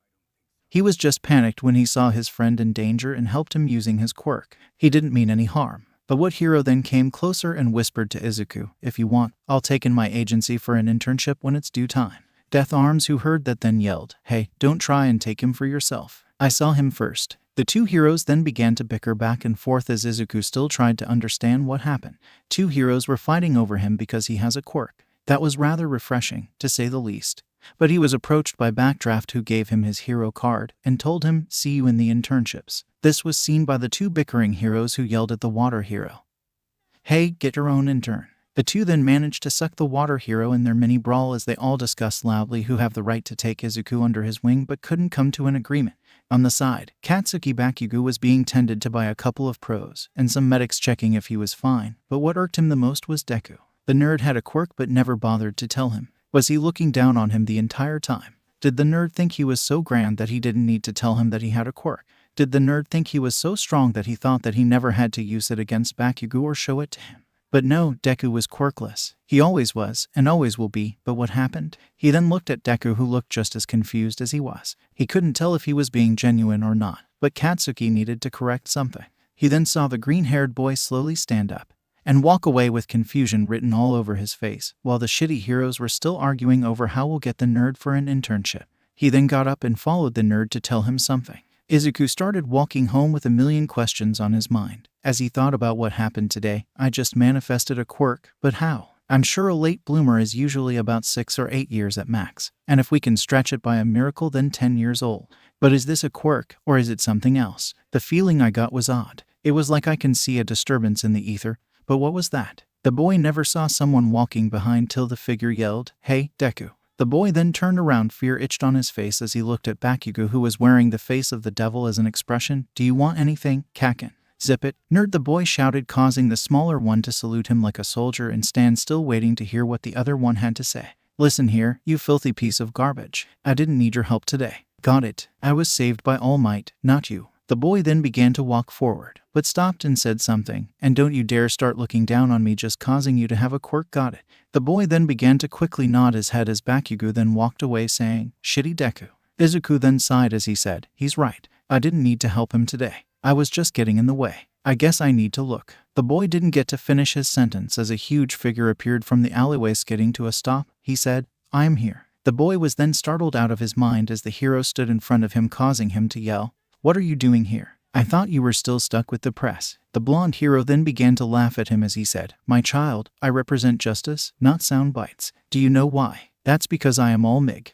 He was just panicked when he saw his friend in danger and helped him using his quirk. He didn't mean any harm. But what hero then came closer and whispered to Izuku, "If you want, I'll take in my agency for an internship when it's due time." 𝗃𝗏𝗄𝐻, who heard that, then yelled, "Hey, don't try and take him for yourself. I saw him first." The two heroes then began to bicker back and forth as Izuku still tried to understand what happened. Two heroes were fighting over him because he has a quirk. That was rather refreshing, to say the least. But he was approached by Backdraft, who gave him his hero card and told him, "See you in the internships." This was seen by the two bickering heroes, who yelled at the water hero, "Hey, get your own intern." The two then managed to suck the water hero in their mini brawl as they all discussed loudly who have the right to take Izuku under his wing but couldn't come to an agreement. On the side, Katsuki Bakugo was being tended to by a couple of pros and some medics checking if he was fine, but what irked him the most was Deku. The nerd had a quirk but never bothered to tell him. Was he looking down on him the entire time? Did the nerd think he was so grand that he didn't need to tell him that he had a quirk? Did the nerd think he was so strong that he thought that he never had to use it against Bakugo or show it to him? But no, Deku was quirkless. He always was, and always will be, but what happened? He then looked at Deku, who looked just as confused as he was. He couldn't tell if he was being genuine or not, but Katsuki needed to correct something. He then saw the green-haired boy slowly stand up and walk away with confusion written all over his face, while the shitty heroes were still arguing over how we'll get the nerd for an internship. He then got up and followed the nerd to tell him something. Izuku started walking home with a million questions on his mind. As he thought about what happened today, I just manifested a quirk, but how? I'm sure a late bloomer is usually about 6 or 8 years at max, and if we can stretch it by a miracle, then 10 years old. But is this a quirk, or is it something else? The feeling I got was odd. It was like I can see a disturbance in the ether, but what was that? The boy never saw someone walking behind till the figure yelled, "Hey, Deku." The boy then turned around, fear itched on his face as he looked at Bakugo, who was wearing the face of the devil as an expression. "Do you want anything, Kaken?" "Zip it, nerd," the boy shouted, causing the smaller one to salute him like a soldier and stand still waiting to hear what the other one had to say. "Listen here, you filthy piece of garbage. I didn't need your help today. Got it? I was saved by All Might, not you." The boy then began to walk forward, but stopped and said something, "And don't you dare start looking down on me just causing you to have a quirk, got it?" The boy then began to quickly nod his head as Bakugo then walked away saying, "Shitty Deku." Izuku then sighed as he said, "He's right. I didn't need to help him today. I was just getting in the way. I guess I need to look." The boy didn't get to finish his sentence as a huge figure appeared from the alleyway, skidding to a stop. He said, "I am here." The boy was then startled out of his mind as the hero stood in front of him, causing him to yell, "What are you doing here? I thought you were still stuck with the press." The blonde hero then began to laugh at him as he said, "My child, I represent justice, not sound bites. Do you know why? That's because I am 𝗷𝗵𝗃.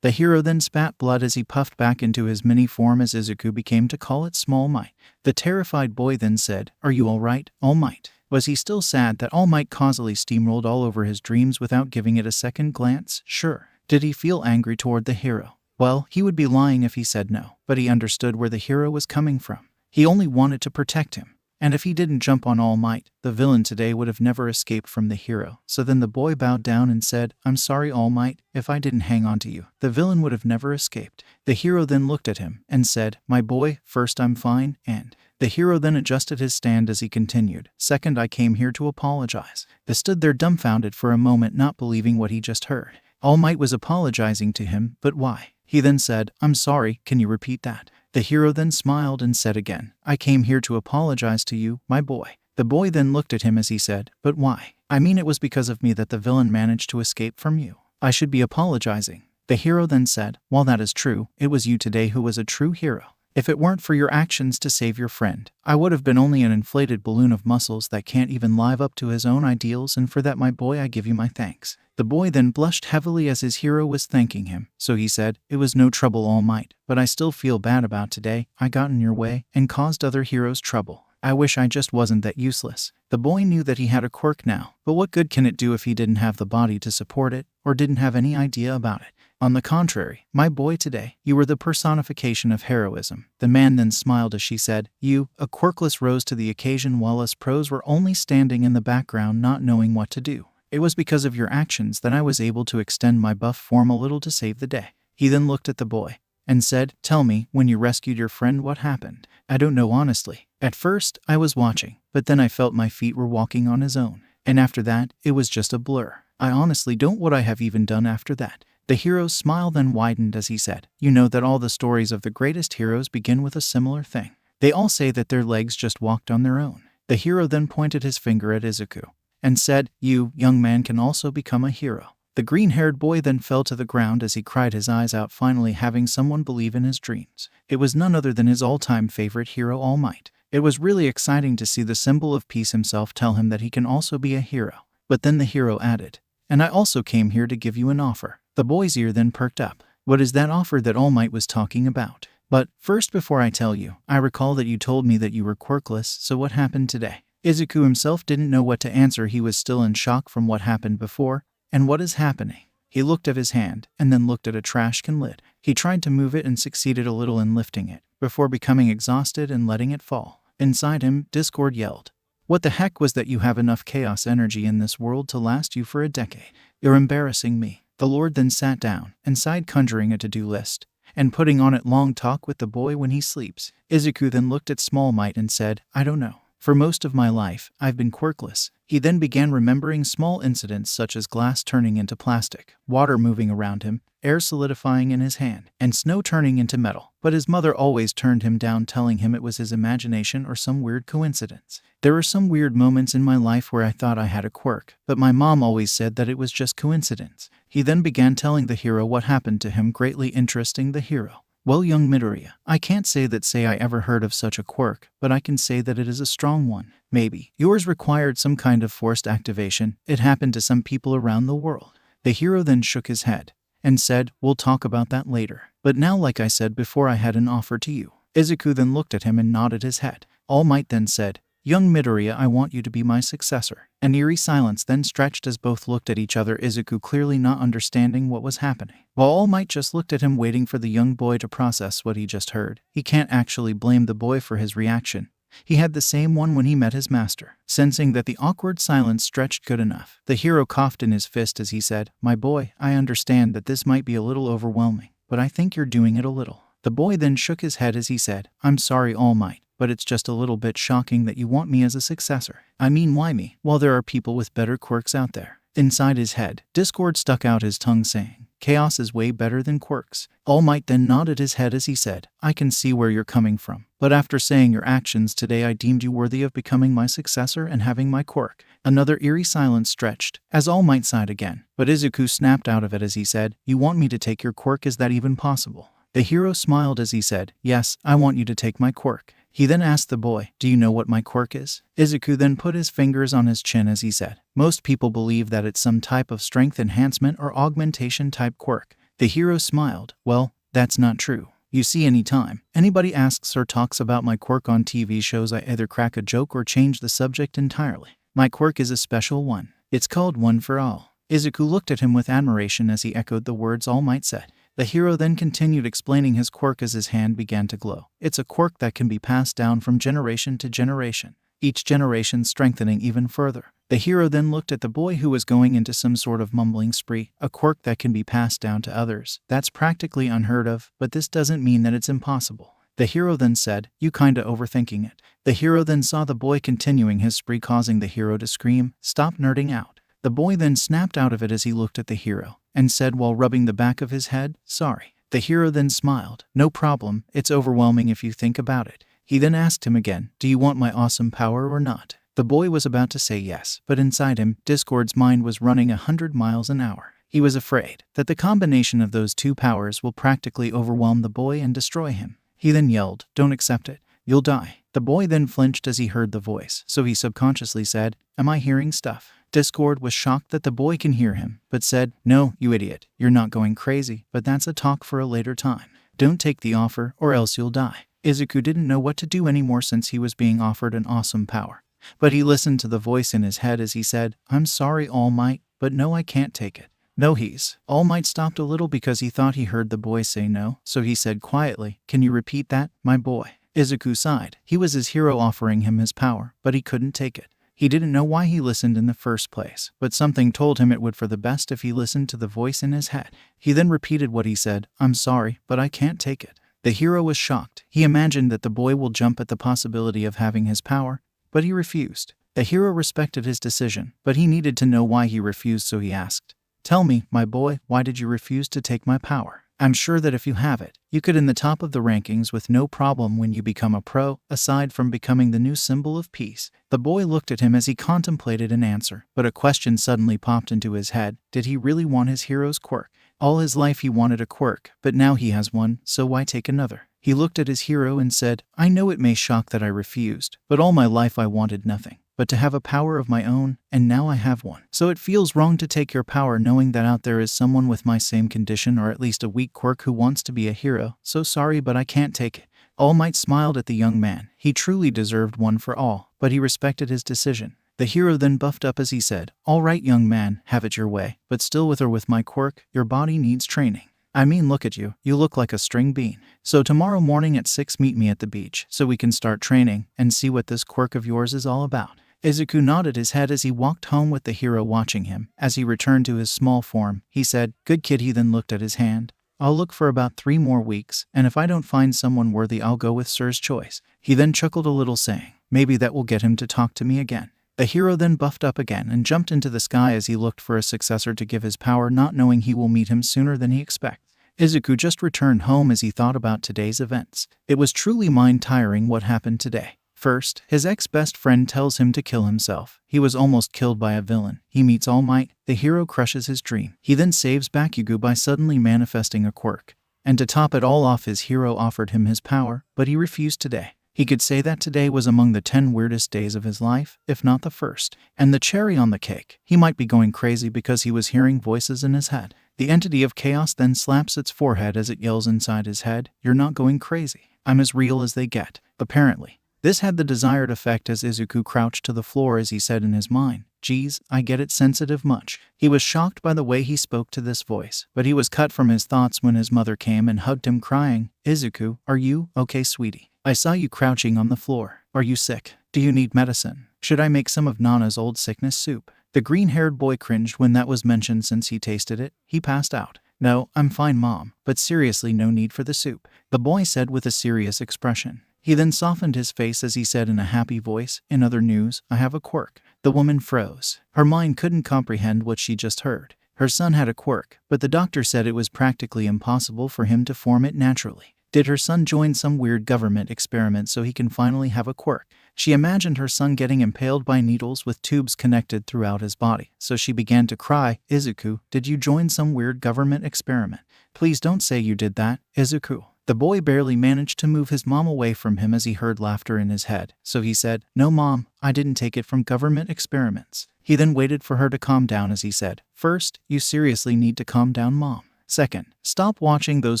The hero then spat blood as he puffed back into his mini form, as Izuku became to call it Small Might. The terrified boy then said, "Are you all right, All Might?" Was he still sad that All Might causally steamrolled all over his dreams without giving it a second glance? Sure. Did he feel angry toward the hero? Well, he would be lying if he said no, but he understood where the hero was coming from. He only wanted to protect him. And if he didn't jump on All Might, the villain today would have never escaped from the hero. So then the boy bowed down and said, "I'm sorry, All Might. If I didn't hang on to you, the villain would have never escaped." The hero then looked at him and said, "My boy, first I'm fine, and..." The hero then adjusted his stand as he continued, "Second, I came here to apologize." They stood there dumbfounded for a moment, not believing what he just heard. All Might was apologizing to him, but why? He then said, "I'm sorry, can you repeat that?" The hero then smiled and said again, "I came here to apologize to you, my boy." The boy then looked at him as he said, "But why?" "I mean, it was because of me that the villain managed to escape from you. I should be apologizing." The hero then said, "While that is true, it was you today who was a true hero. If it weren't for your actions to save your friend, I would have been only an inflated balloon of muscles that can't even live up to his own ideals, and for that, my boy, I give you my thanks." The boy then blushed heavily as his hero was thanking him, so he said, "It was no trouble, All Might, but I still feel bad about today. I got in your way and caused other heroes trouble. I wish I just wasn't that useless." The boy knew that he had a quirk now, but what good can it do if he didn't have the body to support it, or didn't have any idea about it? On the contrary, my boy, today, you were the personification of heroism. The man then smiled as she said, "You, a quirkless, rose to the occasion while us pros were only standing in the background not knowing what to do. It was because of your actions that I was able to extend my buff form a little to save the day." He then looked at the boy and said, "Tell me, when you rescued your friend, what happened?" "I don't know, honestly. At first, I was watching, but then I felt my feet were walking on his own. And after that, it was just a blur. I honestly don't what I have even done after that." The hero's smile then widened as he said, "You know that all the stories of the greatest heroes begin with a similar thing. They all say that their legs just walked on their own. The hero then pointed his finger at Izuku and said, "You, young man, can also become a hero." The green-haired boy then fell to the ground as he cried his eyes out, finally having someone believe in his dreams. It was none other than his all-time favorite hero, All Might. It was really exciting to see the symbol of peace himself tell him that he can also be a hero. But then the hero added, "And I also came here to give you an offer." The boy's ear then perked up. What is that offer that All Might was talking about? But first, before I tell you, I recall that you told me that you were quirkless, so what happened today? Izuku himself didn't know what to answer. He was still in shock from what happened before. And what is happening? He looked at his hand, and then looked at a trash can lid. He tried to move it and succeeded a little in lifting it, before becoming exhausted and letting it fall. Inside him, Discord yelled, "What the heck was that? You have enough chaos energy in this world to last you for a decade. You're embarrassing me." The Lord then sat down and sighed, conjuring a to-do list, and putting on it long talk with the boy when he sleeps. Izuku then looked at Small Might and said, "I don't know. For most of my life, I've been quirkless." He then began remembering small incidents such as glass turning into plastic, water moving around him, air solidifying in his hand, and snow turning into metal. But his mother always turned him down, telling him it was his imagination or some weird coincidence. "There were some weird moments in my life where I thought I had a quirk, but my mom always said that it was just coincidence." He then began telling the hero what happened to him, greatly interesting the hero. "Well, young Midoriya, I can't say I ever heard of such a quirk, but I can say that it is a strong one. Maybe yours required some kind of forced activation. It happened to some people around the world." The hero then shook his head and said, "We'll talk about that later. But now, like I said before, I had an offer to you." Izuku then looked at him and nodded his head. All Might then said, "Young Midoriya, I want you to be my successor." An eerie silence then stretched as both looked at each other, Izuku clearly not understanding what was happening, while All Might just looked at him, waiting for the young boy to process what he just heard. He can't actually blame the boy for his reaction. He had the same one when he met his master. Sensing that the awkward silence stretched good enough, the hero coughed in his fist as he said, "My boy, I understand that this might be a little overwhelming, but I think you're doing it a little." The boy then shook his head as he said, "I'm sorry, All Might, but it's just a little bit shocking that you want me as a successor. I mean, why me? While there are people with better quirks out there." Inside his head, Discord stuck out his tongue saying, "Chaos is way better than quirks." All Might then nodded his head as he said, "I can see where you're coming from, but after saying your actions today, I deemed you worthy of becoming my successor and having my quirk." Another eerie silence stretched as All Might sighed again, but Izuku snapped out of it as he said, "You want me to take your quirk? Is that even possible?" The hero smiled as he said, "Yes, I want you to take my quirk." He then asked the boy, "Do you know what my quirk is?" Izuku then put his fingers on his chin as he said, "Most people believe that it's some type of strength enhancement or augmentation type quirk." The hero smiled, "Well, that's not true. You see, anytime anybody asks or talks about my quirk on TV shows, I either crack a joke or change the subject entirely. My quirk is a special one. It's called One for All." Izuku looked at him with admiration as he echoed the words All Might said. The hero then continued explaining his quirk as his hand began to glow. "It's a quirk that can be passed down from generation to generation, each generation strengthening even further." The hero then looked at the boy who was going into some sort of mumbling spree. "A quirk that can be passed down to others. That's practically unheard of, but this doesn't mean that it's impossible." The hero then said, "You kinda overthinking it." The hero then saw the boy continuing his spree, causing the hero to scream, "Stop nerding out." The boy then snapped out of it as he looked at the hero and said while rubbing the back of his head, "Sorry." The hero then smiled, "No problem, it's overwhelming if you think about it." He then asked him again, "Do you want my awesome power or not?" The boy was about to say yes, but inside him, Discord's mind was running 100 miles an hour. He was afraid that the combination of those two powers will practically overwhelm the boy and destroy him. He then yelled, "Don't accept it. You'll die." The boy then flinched as he heard the voice, so he subconsciously said, "Am I hearing stuff?" Discord was shocked that the boy can hear him, but said, "No, you idiot. You're not going crazy, but that's a talk for a later time. Don't take the offer or else you'll die." Izuku didn't know what to do anymore since he was being offered an awesome power. But he listened to the voice in his head as he said, "I'm sorry, All Might, but no, I can't take it." "No, he's." All Might stopped a little because he thought he heard the boy say no, so he said quietly, "Can you repeat that, my boy?" Izuku sighed. He was his hero offering him his power, but he couldn't take it. He didn't know why he listened in the first place, but something told him it would for the best if he listened to the voice in his head. He then repeated what he said, "I'm sorry, but I can't take it." The hero was shocked. He imagined that the boy will jump at the possibility of having his power, but he refused. The hero respected his decision, but he needed to know why he refused, so he asked, "Tell me, my boy, why did you refuse to take my power?" I'm sure that if you have it, you could in the top of the rankings with no problem when you become a pro, aside from becoming the new symbol of peace. The boy looked at him as he contemplated an answer, but a question suddenly popped into his head. Did he really want his hero's quirk? All his life he wanted a quirk, but now he has one, so why take another? He looked at his hero and said, I know it may shock that I refused, but all my life I wanted nothing but to have a power of my own, and now I have one. So it feels wrong to take your power knowing that out there is someone with my same condition or at least a weak quirk who wants to be a hero. So sorry, but I can't take it. All Might smiled at the young man. He truly deserved one for all, but he respected his decision. The hero then buffed up as he said, All right, young man, have it your way, but still with or with my quirk, your body needs training. I mean, look at you. You look like a string bean. So tomorrow morning at 6 meet me at the beach so we can start training and see what this quirk of yours is all about. Izuku nodded his head as he walked home with the hero watching him. As he returned to his small form, he said, Good kid. He then looked at his hand. I'll look for about 3 more weeks, and if I don't find someone worthy, I'll go with Sir's choice. He then chuckled a little, saying, Maybe that will get him to talk to me again. The hero then buffed up again and jumped into the sky as he looked for a successor to give his power, not knowing he will meet him sooner than he expects. Izuku just returned home as he thought about today's events. It was truly mind-tiring what happened today. First, his ex-best friend tells him to kill himself. He was almost killed by a villain. He meets All Might. The hero crushes his dream. He then saves Bakugo by suddenly manifesting a quirk. And to top it all off, his hero offered him his power, but he refused today. He could say that today was among the 10 weirdest days of his life, if not the first. And the cherry on the cake, he might be going crazy because he was hearing voices in his head. The entity of chaos then slaps its forehead as it yells inside his head, You're not going crazy. I'm as real as they get. Apparently. This had the desired effect as Izuku crouched to the floor as he said in his mind, Geez, I get it sensitive much. He was shocked by the way he spoke to this voice, but he was cut from his thoughts when his mother came and hugged him crying, Izuku, are you okay, sweetie? I saw you crouching on the floor. Are you sick? Do you need medicine? Should I make some of Nana's old sickness soup? The green-haired boy cringed when that was mentioned since he tasted it. He passed out. No, I'm fine, Mom, but seriously no need for the soup, the boy said with a serious expression. He then softened his face as he said in a happy voice, In other news, I have a quirk. The woman froze. Her mind couldn't comprehend what she just heard. Her son had a quirk, but the doctor said it was practically impossible for him to form it naturally. Did her son join some weird government experiment so he can finally have a quirk? She imagined her son getting impaled by needles with tubes connected throughout his body, so she began to cry, Izuku, did you join some weird government experiment? Please don't say you did that, Izuku. The boy barely managed to move his mom away from him as he heard laughter in his head, so he said, No, Mom, I didn't take it from government experiments. He then waited for her to calm down as he said, First, you seriously need to calm down, Mom. Second, stop watching those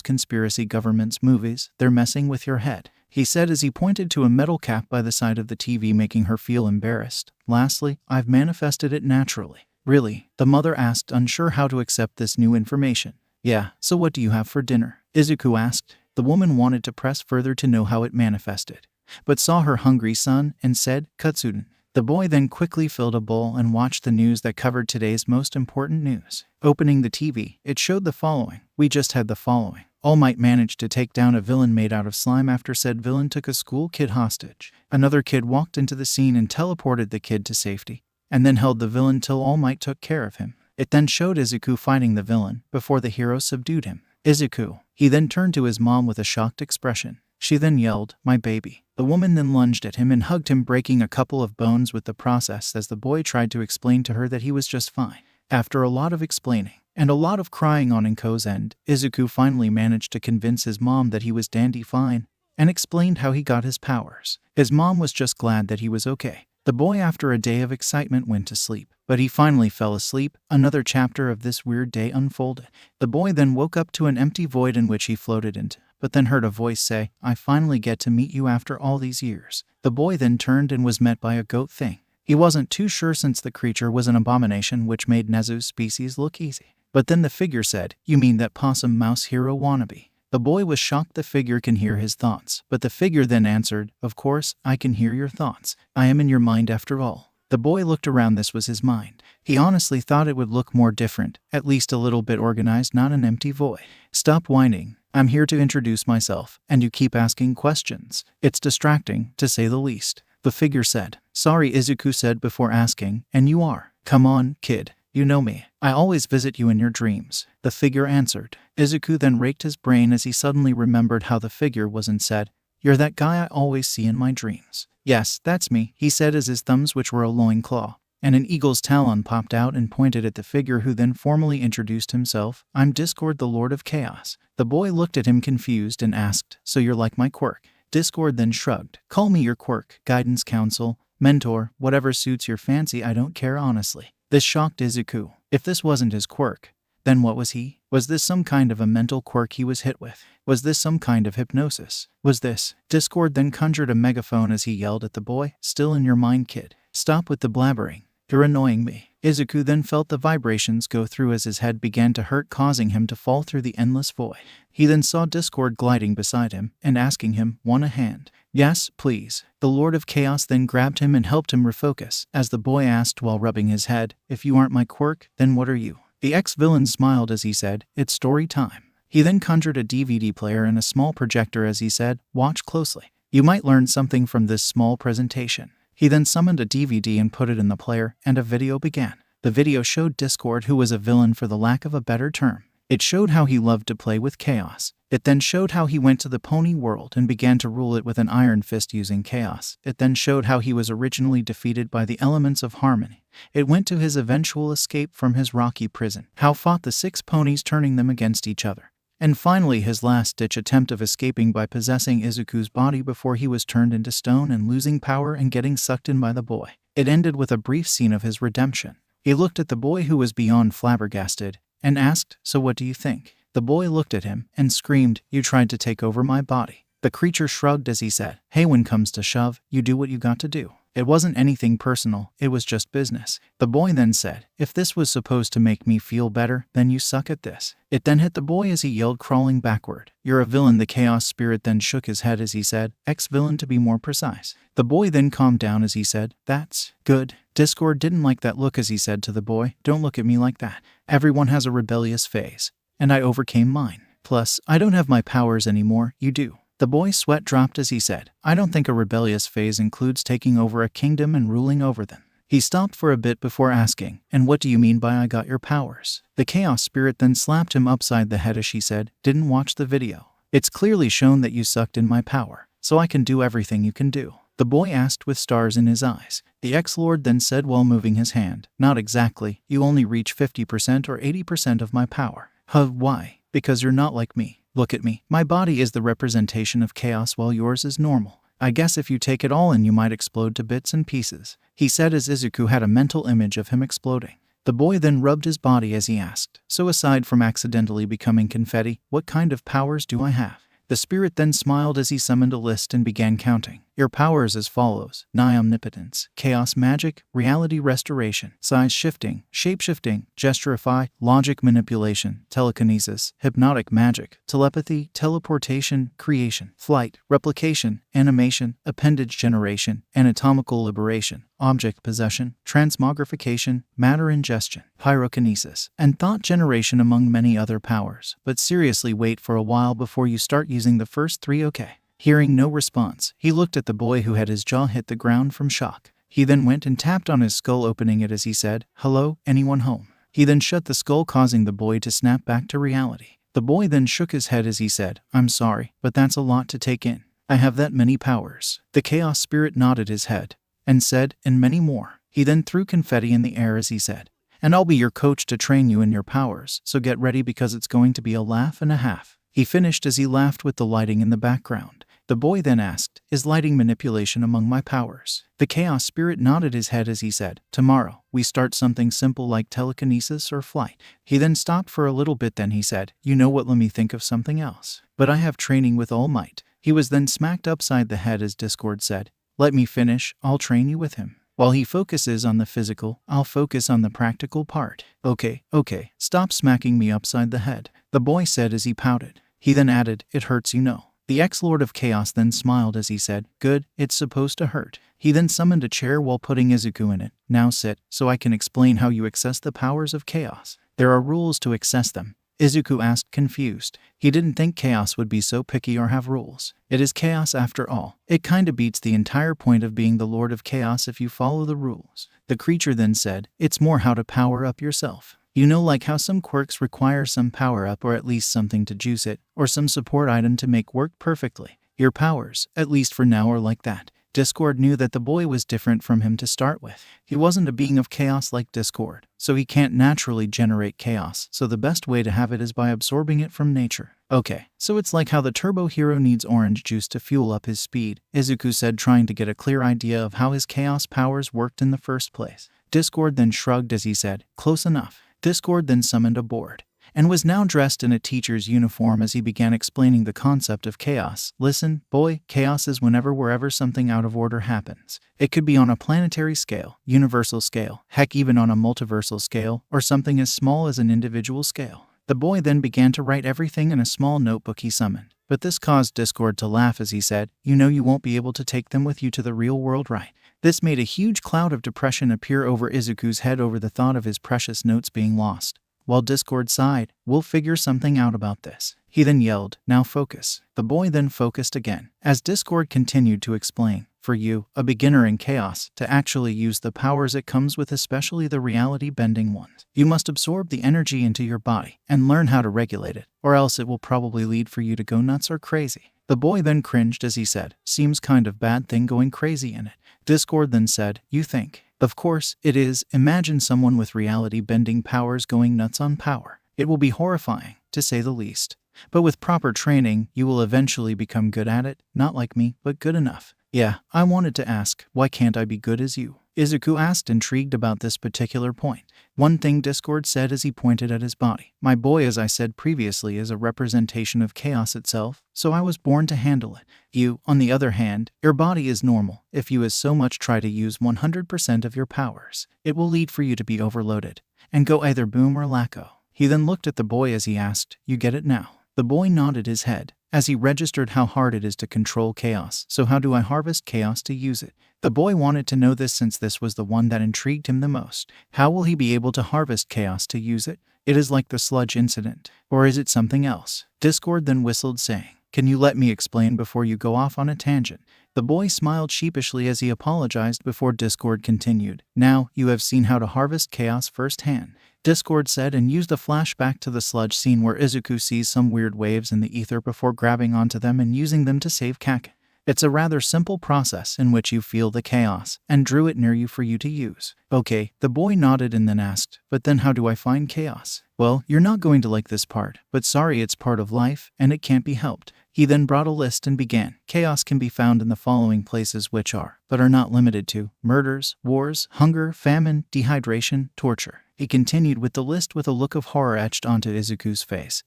conspiracy governments movies, they're messing with your head, he said as he pointed to a metal cap by the side of the TV, making her feel embarrassed. Lastly, I've manifested it naturally. Really? The mother asked, unsure how to accept this new information. Yeah, so what do you have for dinner? Izuku asked. The woman wanted to press further to know how it manifested, but saw her hungry son and said, Katsuden. The boy then quickly filled a bowl and watched the news that covered today's most important news. Opening the TV, it showed the following. We just had the following. All Might managed to take down a villain made out of slime after said villain took a school kid hostage. Another kid walked into the scene and teleported the kid to safety, and then held the villain till All Might took care of him. It then showed Izuku fighting the villain before the hero subdued him. Izuku. He then turned to his mom with a shocked expression. She then yelled, My baby. The woman then lunged at him and hugged him, breaking a couple of bones with the process as the boy tried to explain to her that he was just fine. After a lot of explaining and a lot of crying on 𝐭𝐸's end, Izuku finally managed to convince his mom that he was dandy fine and explained how he got his powers. His mom was just glad that he was okay. The boy, after a day of excitement, went to sleep, but he finally fell asleep. Another chapter of this weird day unfolded. The boy then woke up to an empty void in which he floated into, but then heard a voice say, I finally get to meet you after all these years. The boy then turned and was met by a goat thing. He wasn't too sure since the creature was an abomination which made Nezu's species look easy. But then the figure said, You mean that 𝗵𝗃 hero wannabe? The boy was shocked the figure can hear his thoughts, but the figure then answered, Of course, I can hear your thoughts. I am in your mind after all. The boy looked around. This was his mind. He honestly thought it would look more different, at least a little bit organized, not an empty void. Stop whining. I'm here to introduce myself, and you keep asking questions. It's distracting, to say the least. The figure said. Sorry, Izuku said before asking, And you are? Come on, kid. You know me. I always visit you in your dreams, the figure answered. Izuku then raked his brain as he suddenly remembered how the figure was and said, "You're that guy I always see in my dreams." "Yes, that's me," he said as his thumbs, which were a loinclaw, and an eagle's talon, popped out and pointed at the figure, who then formally introduced himself. "I'm 𝗧𝗵𝗲, the Lord of Chaos." The boy looked at him confused and asked, "So you're like my quirk?" 𝗧𝗵𝗲 then shrugged. "Call me your quirk, guidance, counsel, mentor, whatever suits your fancy, I don't care honestly." This shocked Izuku. If this wasn't his quirk, then what was he? Was this some kind of a mental quirk he was hit with? Was this some kind of hypnosis? Was this? 𝗧𝗵𝗲 then conjured a megaphone as he yelled at the boy, "Still in your mind, kid. Stop with the blabbering. You're annoying me." Izuku then felt the vibrations go through as his head began to hurt, causing him to fall through the endless void. He then saw 𝗧𝗵𝗲 gliding beside him and asking him, "Want a hand?" "Yes, please." The Lord of Chaos then grabbed him and helped him refocus, as the boy asked while rubbing his head, "If you aren't my quirk, then what are you?" The ex-villain smiled as he said, "It's story time." He then conjured a DVD player and a small projector as he said, "Watch closely. You might learn something from this small presentation." He then summoned a DVD and put it in the player, and a video began. The video showed 𝗧𝗵𝗲, who was a villain for the lack of a better term. It showed how he loved to play with chaos. It then showed how he went to the pony world and began to rule it with an iron fist using chaos. It then showed how he was originally defeated by the elements of harmony. It went to his eventual escape from his rocky prison, how fought the 6 ponies, turning them against each other, and finally his last-ditch attempt of escaping by possessing Izuku's body before he was turned into stone and losing power and getting sucked in by the boy. It ended with a brief scene of his redemption. He looked at the boy, who was beyond flabbergasted, and asked, "So what do you think?" The boy looked at him and screamed, "You tried to take over my body." The creature shrugged as he said, "Hey, when comes to shove, you do what you got to do. It wasn't anything personal, it was just business." The boy then said, "If this was supposed to make me feel better, then you suck at this." It then hit the boy as he yelled, crawling backward, "You're a villain." The chaos spirit then shook his head as he said, "Ex-villain to be more precise." The boy then calmed down as he said, "That's good." 𝗧𝗵𝗲 didn't like that look as he said to the boy, "Don't look at me like that. Everyone has a rebellious phase, and I overcame mine. Plus, I don't have my powers anymore, you do." The boy's sweat dropped as he said, "I don't think a rebellious phase includes taking over a kingdom and ruling over them." He stopped for a bit before asking, "And what do you mean by I got your powers?" The chaos spirit then slapped him upside the head as she said, "Didn't watch the video. It's clearly shown that you sucked in my power, so I can do everything you can do." The boy asked with stars in his eyes. The ex-lord then said while moving his hand, "Not exactly. You only reach 50% or 80% of my power." Why? Because you're not like me. Look at me. My body is the representation of chaos while yours is normal. I guess if you take it all in, you might explode to bits and pieces," he said as Izuku had a mental image of him exploding. The boy then rubbed his body as he asked, "So aside from accidentally becoming confetti, what kind of powers do I have?" The spirit then smiled as he summoned a list and began counting. "Your powers as follows: omnipotence, chaos magic, reality restoration, size shifting, shape-shifting, gesturify, logic manipulation, telekinesis, hypnotic magic, telepathy, teleportation, creation, flight, replication, animation, appendage generation, anatomical liberation, object possession, transmogrification, matter ingestion, pyrokinesis, and thought generation, among many other powers. But seriously, wait for a while before you start using the first 3, okay?" Hearing no response, he looked at the boy, who had his jaw hit the ground from shock. He then went and tapped on his skull, opening it as he said, "Hello, anyone home?" He then shut the skull, causing the boy to snap back to reality. The boy then shook his head as he said, "I'm sorry, but that's a lot to take in. I have that many powers." The chaos spirit nodded his head and said, "And many more." He then threw confetti in the air as he said, "And I'll be your coach to train you in your powers, so get ready because it's going to be a laugh and a half." He finished as he laughed with the lighting in the background. The boy then asked, "Is lighting manipulation among my powers?" The chaos spirit nodded his head as he said, "Tomorrow, we start something simple like telekinesis or flight." He then stopped for a little bit, then he said, "You know what, let me think of something else. But I have training with All Might." He was then smacked upside the head as 𝗧𝗵𝗲 said, "Let me finish, I'll train you with him. While he focuses on the physical, I'll focus on the practical part." Okay, stop smacking me upside the head," the boy said as he pouted. He then added, "It hurts, you know." The ex-lord of chaos then smiled as he said, "Good, it's supposed to hurt." He then summoned a chair while putting Izuku in it. "Now sit, so I can explain how you access the powers of chaos. There are rules to access them. Izuku asked, confused. He didn't think chaos would be so picky or have rules. It is chaos after all. It kinda beats the entire point of being the Lord of Chaos if you follow the rules. The creature then said, it's more how to power up yourself. You know, like how some quirks require some power up or at least something to juice it, or some support item to make work perfectly. Your powers, at least for now, are like that. Discord knew that the boy was different from him to start with. He wasn't a being of chaos like Discord, so he can't naturally generate chaos, so the best way to have it is by absorbing it from nature. Okay, so it's like how the turbo hero needs orange juice to fuel up his speed, Izuku said, trying to get a clear idea of how his chaos powers worked in the first place. Discord then shrugged as he said, close enough. Discord then summoned a board, and was now dressed in a teacher's uniform as he began explaining the concept of chaos. Listen, boy, chaos is wherever something out of order happens. It could be on a planetary scale, universal scale, heck even on a multiversal scale, or something as small as an individual scale. The boy then began to write everything in a small notebook he summoned. But this caused Discord to laugh as he said, you know you won't be able to take them with you to the real world, right? This made a huge cloud of depression appear over Izuku's head over the thought of his precious notes being lost. While Discord sighed, we'll figure something out about this. He then yelled, now focus. The boy then focused again, as Discord continued to explain, for you, a beginner in chaos, to actually use the powers it comes with, especially the reality-bending ones, you must absorb the energy into your body and learn how to regulate it, or else it will probably lead for you to go nuts or crazy. The boy then cringed as he said, seems kind of bad thing going crazy in it. Discord then said, you think? Of course, it is. Imagine someone with reality-bending powers going nuts on power. It will be horrifying, to say the least. But with proper training, you will eventually become good at it. Not like me, but good enough. Yeah, I wanted to ask, why can't I be good as you? Izuku asked, intrigued about this particular point. One thing Discord said as he pointed at his body. My boy, as I said previously, is a representation of chaos itself, so I was born to handle it. You, on the other hand, your body is normal. If you as so much try to use 100% of your powers, it will lead for you to be overloaded, and go either boom or lacko. He then looked at the boy as he asked, you get it now? The boy nodded his head, as he registered how hard it is to control chaos. So how do I harvest chaos to use it? The boy wanted to know this since this was the one that intrigued him the most. How will he be able to harvest chaos to use it? It is like the sludge incident. Or is it something else? Discord then whistled, saying, can you let me explain before you go off on a tangent? The boy smiled sheepishly as he apologized before Discord continued. Now, you have seen how to harvest chaos firsthand, Discord said, and used a flashback to the sludge scene where Izuku sees some weird waves in the ether before grabbing onto them and using them to save 𝐭𝐽𝐻. It's a rather simple process in which you feel the chaos and drew it near you for you to use. Okay, the boy nodded and then asked, but then how do I find chaos? Well, you're not going to like this part, but sorry, it's part of life and it can't be helped. He then brought a list and began. Chaos can be found in the following places, which are, but are not limited to, murders, wars, hunger, famine, dehydration, torture. He continued with the list with a look of horror etched onto Izuku's face.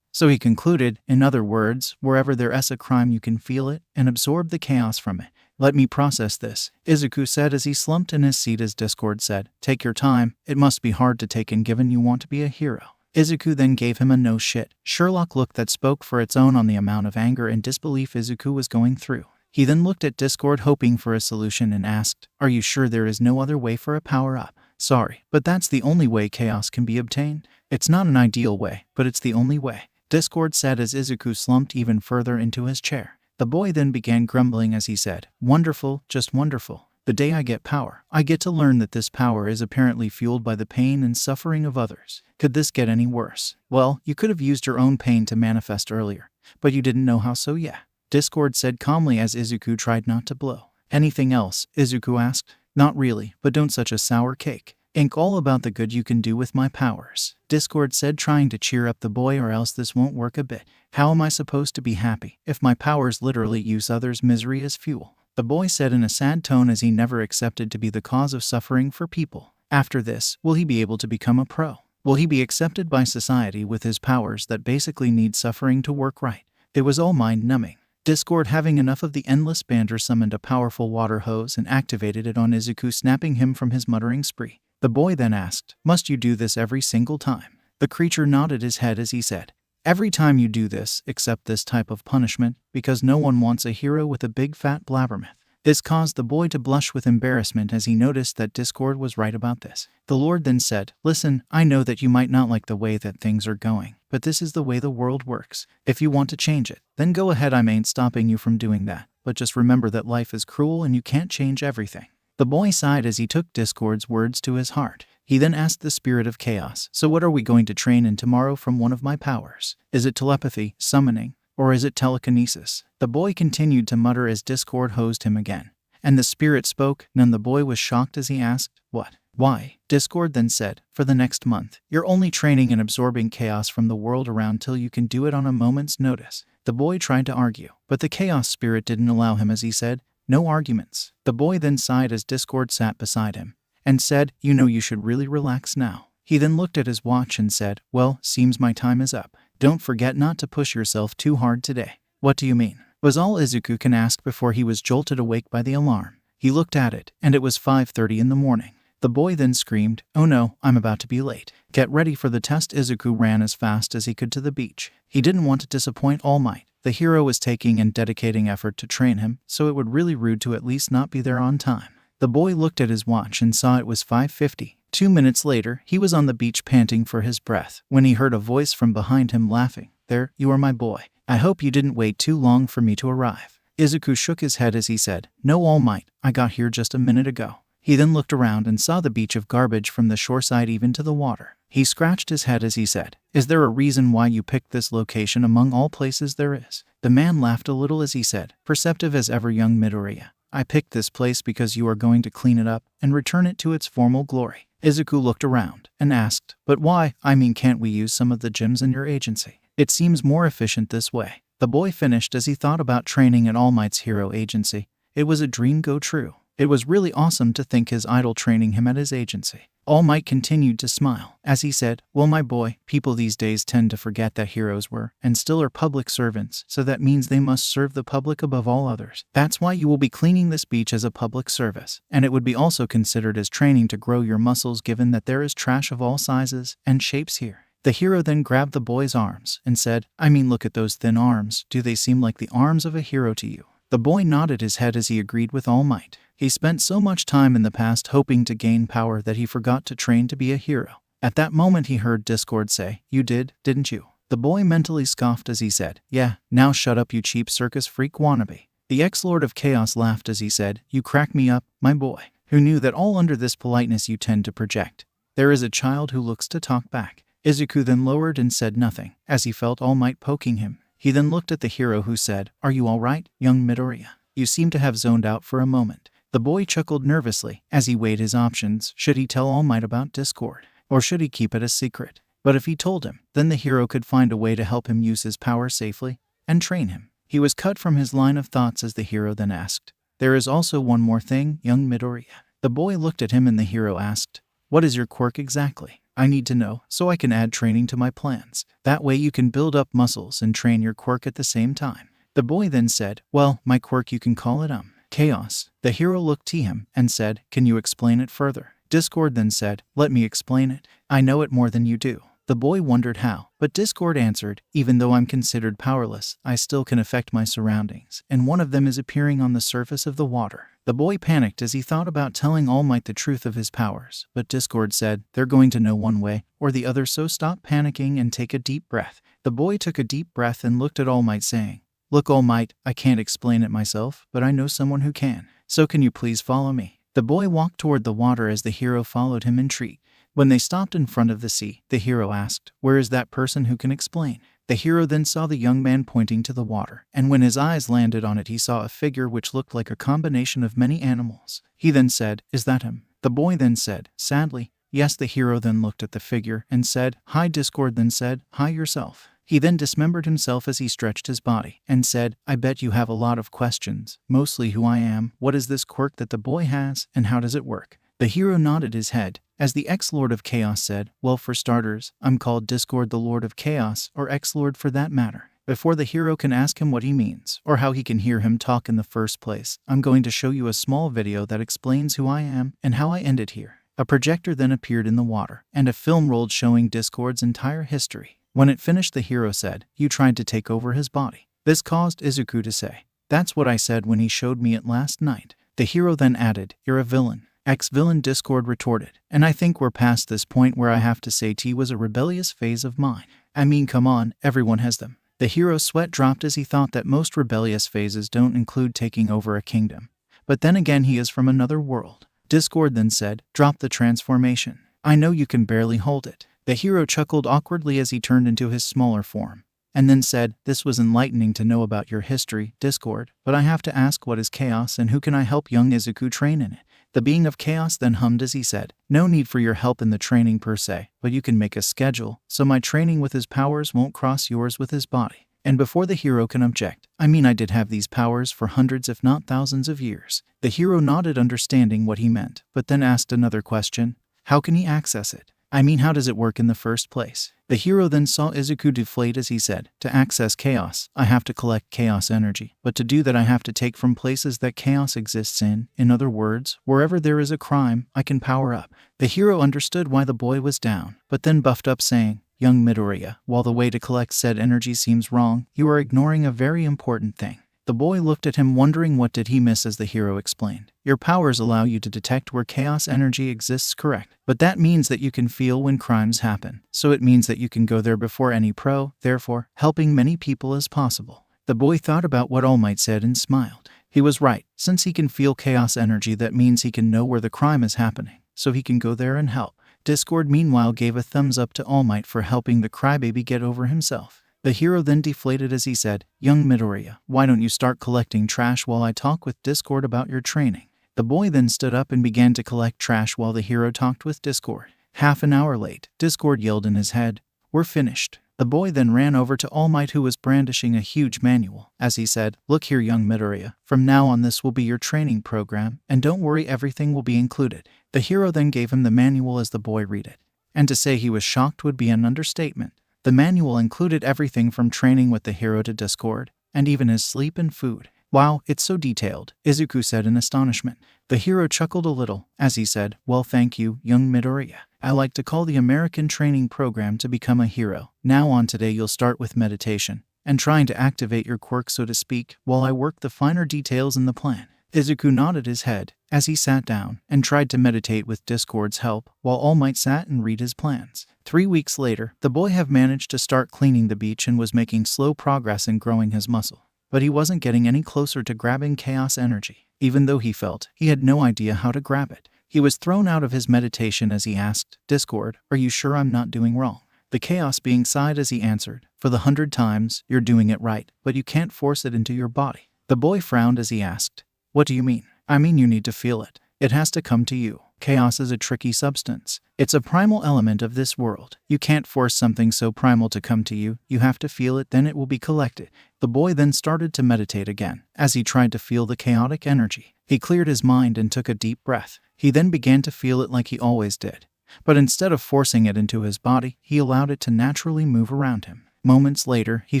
So he concluded, in other words, wherever there is a crime you can feel it and absorb the chaos from it. Let me process this, Izuku said as he slumped in his seat as Discord said, take your time, it must be hard to take in given you want to be a hero. Izuku then gave him a no shit Sherlock look that spoke for its own on the amount of anger and disbelief Izuku was going through. He then looked at Discord hoping for a solution and asked, are you sure there is no other way for a power-up? Sorry, but that's the only way chaos can be obtained. It's not an ideal way, but it's the only way, Discord said as Izuku slumped even further into his chair. The boy then began grumbling as he said, wonderful, just wonderful. The day I get power, I get to learn that this power is apparently fueled by the pain and suffering of others. Could this get any worse? Well, you could have used your own pain to manifest earlier, but you didn't know how, so yeah, Discord said calmly as Izuku tried not to blow. Anything else? Izuku asked. Not really, but don't such a sour cake. Ink all about the good you can do with my powers, Discord said, trying to cheer up the boy, or else this won't work a bit. How am I supposed to be happy if my powers literally use others' misery as fuel? The boy said in a sad tone as he never accepted to be the cause of suffering for people. After this, will he be able to become a pro? Will he be accepted by society with his powers that basically need suffering to work right? It was all mind-numbing. Discord, having enough of the endless banter, summoned a powerful water hose and activated it on Izuku, snapping him from his muttering spree. The boy then asked, must you do this every single time? The creature nodded his head as he said, every time you do this, except this type of punishment, because no one wants a hero with a big fat blabbermouth. This caused the boy to blush with embarrassment as he noticed that 𝗧𝗪 was right about this. The Lord then said, "Listen, I know that you might not like the way that things are going, but this is the way the world works. If you want to change it, then go ahead. I ain't stopping you from doing that. But just remember that life is cruel and you can't change everything." The boy sighed as he took 𝗧𝗪's words to his heart. He then asked the spirit of chaos, "So what are we going to train in tomorrow from one of my powers? Is it telepathy, summoning, or is it telekinesis?" The boy continued to mutter as 𝗧𝗪 hosed him again. And the spirit spoke. None. The boy was shocked as he asked, "What? Why?" 𝗧𝗪 then said, "For the next month, you're only training and absorbing chaos from the world around till you can do it on a moment's notice." The boy tried to argue, but the chaos spirit didn't allow him as he said, "No arguments." The boy then sighed as 𝗧𝗪 sat beside him and said, "You know you should really relax now." He then looked at his watch and said, "Well, seems my time is up. Don't forget not to push yourself too hard today." "What do you mean?" was all 𝐒𝐿 asked before he was jolted awake by the alarm. He looked at it, and it was 5:30 in the morning. The boy then screamed, "Oh no, I'm about to be late. Get ready for the test." 𝗂𝐿 ran as fast as he could to the beach. He didn't want to disappoint All Might. The hero was taking and dedicating effort to train him, so it would really rude to at least not be there on time. The boy looked at his watch and saw it was 5:50. 2 minutes later, he was on the beach panting for his breath, when he heard a voice from behind him laughing. "There, you are my boy. I hope you didn't wait too long for me to arrive." 𝗂𝐿 shook his head as he said, "No, All Might, I got here just a minute ago." He then looked around and saw the beach of garbage from the shoreside even to the water. He scratched his head as he said, "Is there a reason why you picked this location among all places there is?" The man laughed a little as he said, perceptive as ever, young Midoriya. "I picked this place because you are going to clean it up and return it to its formal glory." 𝗂𝐿 looked around and asked, "But why? I mean, can't we use some of the gems in your agency? It seems more efficient this way." The boy finished as he thought about training at All Might's hero agency. It was a dream go true. It was really awesome to think his idol training him at his agency. All Might continued to smile as he said, "Well, my boy, people these days tend to forget that heroes were and still are public servants, so that means they must serve the public above all others. That's why you will be cleaning this beach as a public service, and it would be also considered as training to grow your muscles given that there is trash of all sizes and shapes here." The hero then grabbed the boy's arms and said, "I mean, look at those thin arms. Do they seem like the arms of a hero to you?" The boy nodded his head as he agreed with All Might. He spent so much time in the past hoping to gain power that he forgot to train to be a hero. At that moment he heard 𝗧𝗪 say, "You did, didn't you?" The boy mentally scoffed as he said, "Yeah, now shut up, you cheap circus freak wannabe." The ex-Lord of Chaos laughed as he said, "You crack me up, my boy. Who knew that all under this politeness you tend to project? There is a child who looks to talk back." 𝗂𝐿 then lowered and said nothing, as he felt All Might poking him. He then looked at the hero who said, "Are you all right, young Midoriya? You seem to have zoned out for a moment." The boy chuckled nervously as he weighed his options. Should he tell All Might about 𝗧𝗪, or should he keep it a secret? But if he told him, then the hero could find a way to help him use his power safely and train him. He was cut from his line of thoughts as the hero then asked, "There is also one more thing, young Midoriya." The boy looked at him and the hero asked, "What is your quirk exactly? I need to know so I can add training to my plans. That way you can build up muscles and train your quirk at the same time." The boy then said, "Well, my quirk, you can call it chaos." The hero looked to him and said, "Can you explain it further?" 𝗧𝗪 then said, "Let me explain it. I know it more than you do." The boy wondered how, but 𝗧𝗪 answered, "Even though I'm considered powerless, I still can affect my surroundings, and one of them is appearing on the surface of the water." The boy panicked as he thought about telling All Might the truth of his powers, but 𝗧𝗪 said, "They're going to know one way or the other, so stop panicking and take a deep breath." The boy took a deep breath and looked at All Might saying, "Look, All Might, I can't explain it myself, but I know someone who can. So can you please follow me?" The boy walked toward the water as the hero followed him intrigued. When they stopped in front of the sea, the hero asked, "Where is that person who can explain?" The hero then saw the young man pointing to the water, and when his eyes landed on it he saw a figure which looked like a combination of many animals. He then said, "Is that him?" The boy then said, "Sadly, yes." The hero then looked at the figure and said, "Hi." 𝗧𝗪 then said, "Hi yourself." He then dismembered himself as he stretched his body and said, "I bet you have a lot of questions, mostly who I am, what is this quirk that the boy has, and how does it work?" The hero nodded his head as the ex-Lord of Chaos said, "Well, for starters, I'm called 𝗧𝗪, the Lord of Chaos, or ex-Lord for that matter." Before the hero can ask him what he means or how he can hear him talk in the first place, I'm going to show you a small video that explains who I am and how I ended here. A projector then appeared in the water, and a film rolled showing 𝗧𝗪's entire history. When it finished, the hero said, "You tried to take over his body." This caused 𝗂𝐿 to say, That's what I said when he showed me it last night. The hero then added, "You're a villain." Ex-villain Discord retorted, "And I think we're past this point where I have to say T was a rebellious phase of mine. I mean, come on, everyone has them." The hero's sweat dropped as he thought that most rebellious phases don't include taking over a kingdom. But then again, he is from another world. Discord then said, "Drop the transformation. I know you can barely hold it." The hero chuckled awkwardly as he turned into his smaller form, and then said, "This was enlightening to know about your history, Discord, but I have to ask, what is chaos and who can I help young Izuku train in it?" The being of chaos then hummed as he said, "No need for your help in the training per se, but you can make a schedule, so my training with his powers won't cross yours with his body." And before the hero can object, "I mean, I did have these powers for hundreds if not thousands of years." The hero nodded, understanding what he meant, but then asked another question. How can he access it? I mean, how does it work in the first place? The hero then saw Izuku deflate as he said, "To access chaos, I have to collect chaos energy, but to do that I have to take from places that chaos exists in. In other words, wherever there is a crime, I can power up." The hero understood why the boy was down, but then buffed up saying, "Young Midoriya, while the way to collect said energy seems wrong, you are ignoring a very important thing." The boy looked at him, wondering what did he miss as the hero explained. "Your powers allow you to detect where chaos energy exists, correct? But that means that you can feel when crimes happen. So it means that you can go there before any pro, therefore, helping many people as possible." The boy thought about what All Might said and smiled. He was right. Since he can feel chaos energy, that means he can know where the crime is happening, so he can go there and help. Discord meanwhile gave a thumbs up to All Might for helping the crybaby get over himself. The hero then deflated as he said, "Young Midoriya, why don't you start collecting trash while I talk with Discord about your training?" The boy then stood up and began to collect trash while the hero talked with Discord. Half an hour late, Discord yelled in his head, "We're finished." The boy then ran over to All Might, who was brandishing a huge manual, as he said, "Look here, young Midoriya, from now on this will be your training program, and don't worry, everything will be included." The hero then gave him the manual as the boy read it. And to say he was shocked would be an understatement. The manual included everything from training with the hero to Discord, and even his sleep and food. "Wow, it's so detailed," Izuku said in astonishment. The hero chuckled a little, as he said, "Well, thank you, young Midoriya. I like to call the American training program to become a hero. Now on today you'll start with meditation, and trying to activate your quirk, so to speak, while I work the finer details in the plan." Izuku nodded his head, as he sat down, and tried to meditate with Discord's help, while All Might sat and read his plans. 3 weeks later, the boy had managed to start cleaning the beach and was making slow progress in growing his muscle. But he wasn't getting any closer to grabbing chaos energy, even though he felt he had no idea how to grab it. He was thrown out of his meditation as he asked, "Discord, are you sure I'm not doing wrong?" The chaos being sighed as he answered, "For the 100th times, you're doing it right, but you can't force it into your body." The boy frowned as he asked, "What do you mean?" "I mean, you need to feel it. It has to come to you. Chaos is a tricky substance. It's a primal element of this world. You can't force something so primal to come to you. You have to feel it, then it will be collected." The boy then started to meditate again, as he tried to feel the chaotic energy. He cleared his mind and took a deep breath. He then began to feel it like he always did. But instead of forcing it into his body, he allowed it to naturally move around him. Moments later, he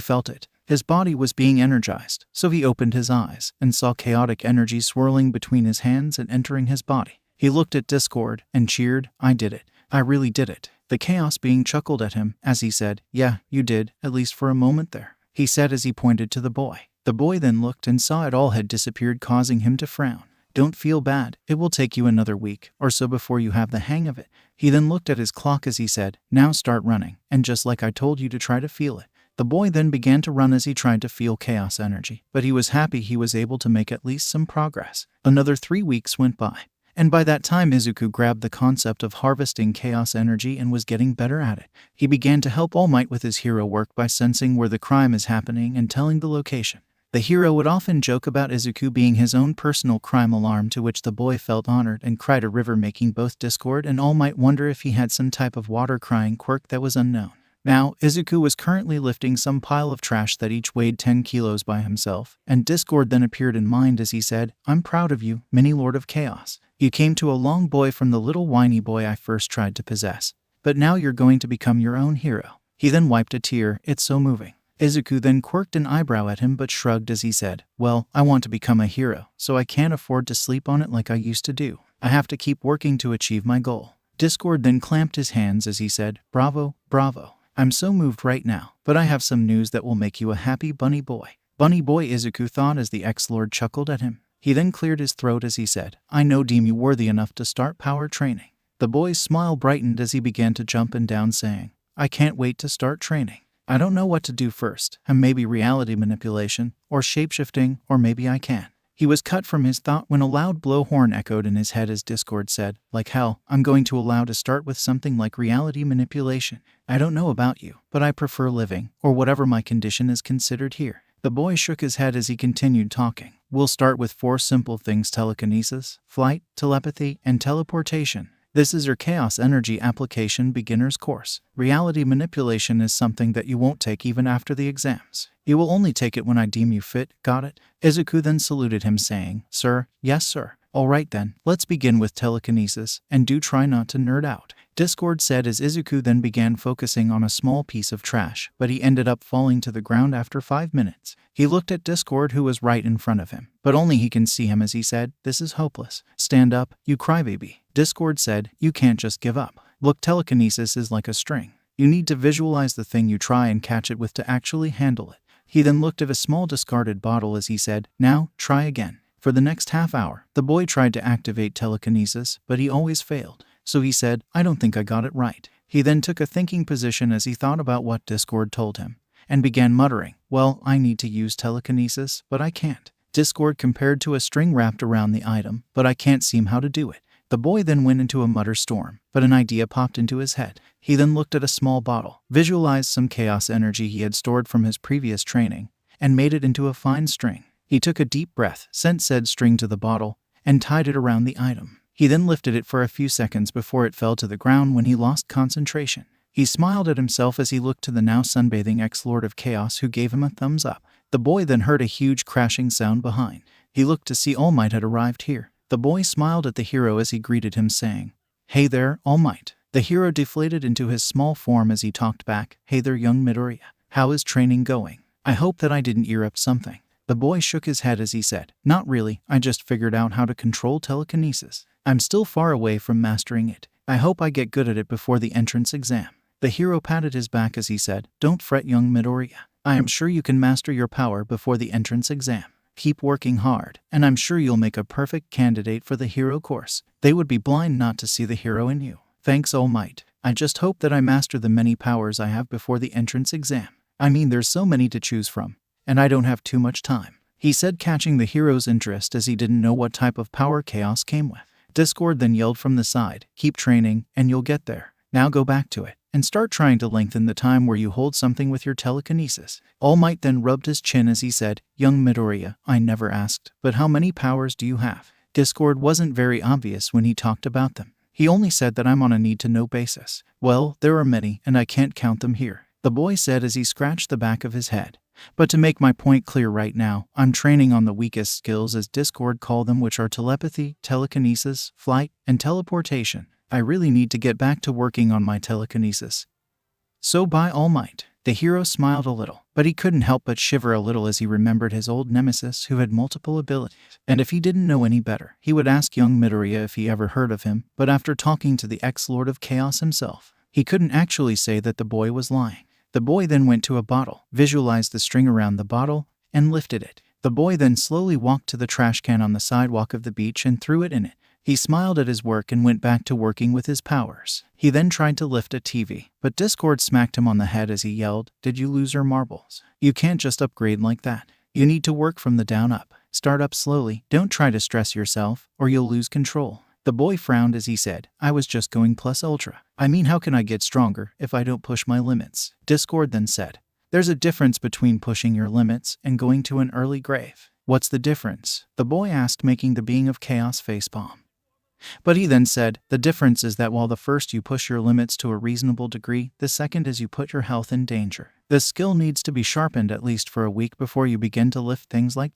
felt it. His body was being energized, so he opened his eyes and saw chaotic energy swirling between his hands and entering his body. He looked at Discord and cheered, "I did it. I really did it." The chaos being chuckled at him as he said, "Yeah, you did, at least for a moment there," he said as he pointed to the boy. The boy then looked and saw it all had disappeared, causing him to frown. "Don't feel bad. It will take you another week or so before you have the hang of it." He then looked at his clock as he said, "Now start running, and just like I told you to try to feel it." The boy then began to run as he tried to feel chaos energy, but he was happy he was able to make at least some progress. Another 3 weeks went by, and by that time Izuku grabbed the concept of harvesting chaos energy and was getting better at it. He began to help All Might with his hero work by sensing where the crime is happening and telling the location. The hero would often joke about Izuku being his own personal crime alarm, to which the boy felt honored and cried a river, making both Discord and All Might wonder if he had some type of water crying quirk that was unknown. Now, Izuku was currently lifting some pile of trash that each weighed 10 kilos by himself, and Discord then appeared in mind as he said, "I'm proud of you, mini Lord of Chaos. You came to a long boy from the little whiny boy I first tried to possess, but now you're going to become your own hero." He then wiped a tear, "It's so moving." Izuku then quirked an eyebrow at him but shrugged as he said, "Well, I want to become a hero, so I can't afford to sleep on it like I used to do. I have to keep working to achieve my goal." Discord then clamped his hands as he said, "Bravo, bravo. I'm so moved right now, but I have some news that will make you a happy bunny boy." Bunny boy Izuku thought as the ex-lord chuckled at him. He then cleared his throat as he said, I know deem you worthy enough to start power training. The boy's smile brightened as he began to jump and down saying, I can't wait to start training. I don't know what to do first, and maybe reality manipulation, or shapeshifting, or maybe I can. He was cut from his thought when a loud blowhorn echoed in his head as Discord said, like hell, I'm going to allow to start with something like reality manipulation. I don't know about you, but I prefer living, or whatever my condition is considered here. The boy shook his head as he continued talking. We'll start with 4 simple things: telekinesis, flight, telepathy, and teleportation. This is your Chaos Energy Application Beginner's Course. Reality manipulation is something that you won't take even after the exams. You will only take it when I deem you fit, got it? Izuku then saluted him saying, Sir, yes sir. Alright then, let's begin with telekinesis, and do try not to nerd out. Discord said as Izuku then began focusing on a small piece of trash, but he ended up falling to the ground after 5 minutes. He looked at Discord, who was right in front of him, but only he can see him as he said, This is hopeless. Stand up, you crybaby. Discord said, You can't just give up. Look, telekinesis is like a string. You need to visualize the thing you try and catch it with to actually handle it. He then looked at a small discarded bottle as he said, Now, try again. For the next half hour, the boy tried to activate telekinesis, but he always failed. So he said, I don't think I got it right. He then took a thinking position as he thought about what Discord told him, and began muttering, Well, I need to use telekinesis, but I can't. Discord compared to a string wrapped around the item, but I can't seem how to do it. The boy then went into a mutter storm, but an idea popped into his head. He then looked at a small bottle, visualized some chaos energy he had stored from his previous training, and made it into a fine string. He took a deep breath, sent said string to the bottle, and tied it around the item. He then lifted it for a few seconds before it fell to the ground when he lost concentration. He smiled at himself as he looked to the now sunbathing ex-Lord of Chaos, who gave him a thumbs up. The boy then heard a huge crashing sound behind. He looked to see All Might had arrived here. The boy smiled at the hero as he greeted him saying, Hey there, All Might. The hero deflated into his small form as he talked back, Hey there young Midoriya. How is training going? I hope that I didn't ear up something. The boy shook his head as he said, Not really, I just figured out how to control telekinesis. I'm still far away from mastering it. I hope I get good at it before the entrance exam. The hero patted his back as he said, Don't fret young Midoriya. I am sure you can master your power before the entrance exam. Keep working hard, and I'm sure you'll make a perfect candidate for the hero course. They would be blind not to see the hero in you. Thanks All Might. I just hope that I master the many powers I have before the entrance exam. I mean, there's so many to choose from, and I don't have too much time. He said, catching the hero's interest as he didn't know what type of power chaos came with. Discord then yelled from the side, Keep training, and you'll get there. Now go back to it, and start trying to lengthen the time where you hold something with your telekinesis. All Might then rubbed his chin as he said, Young Midoriya, I never asked, but how many powers do you have? Discord wasn't very obvious when he talked about them. He only said that I'm on a need-to-know basis. Well, there are many, and I can't count them here. The boy said as he scratched the back of his head. But to make my point clear right now, I'm training on the weakest skills, as Discord called them, which are telepathy, telekinesis, flight, and teleportation. I really need to get back to working on my telekinesis. So by All Might. The hero smiled a little, but he couldn't help but shiver a little as he remembered his old nemesis who had multiple abilities. And if he didn't know any better, he would ask young Midoriya if he ever heard of him, but after talking to the ex-Lord of Chaos himself, he couldn't actually say that the boy was lying. The boy then went to a bottle, visualized the string around the bottle, and lifted it. The boy then slowly walked to the trash can on the sidewalk of the beach and threw it in it. He smiled at his work and went back to working with his powers. He then tried to lift a TV, but Discord smacked him on the head as he yelled, Did you lose your marbles? You can't just upgrade like that. You need to work from the down up. Start up slowly, don't try to stress yourself, or you'll lose control. The boy frowned as he said, I was just going plus ultra. I mean, how can I get stronger if I don't push my limits? Discord then said, There's a difference between pushing your limits and going to an early grave. What's the difference? The boy asked, making the being of chaos facepalm. But he then said, The difference is that while the first you push your limits to a reasonable degree, the second is you put your health in danger. The skill needs to be sharpened at least for a week before you begin to lift things like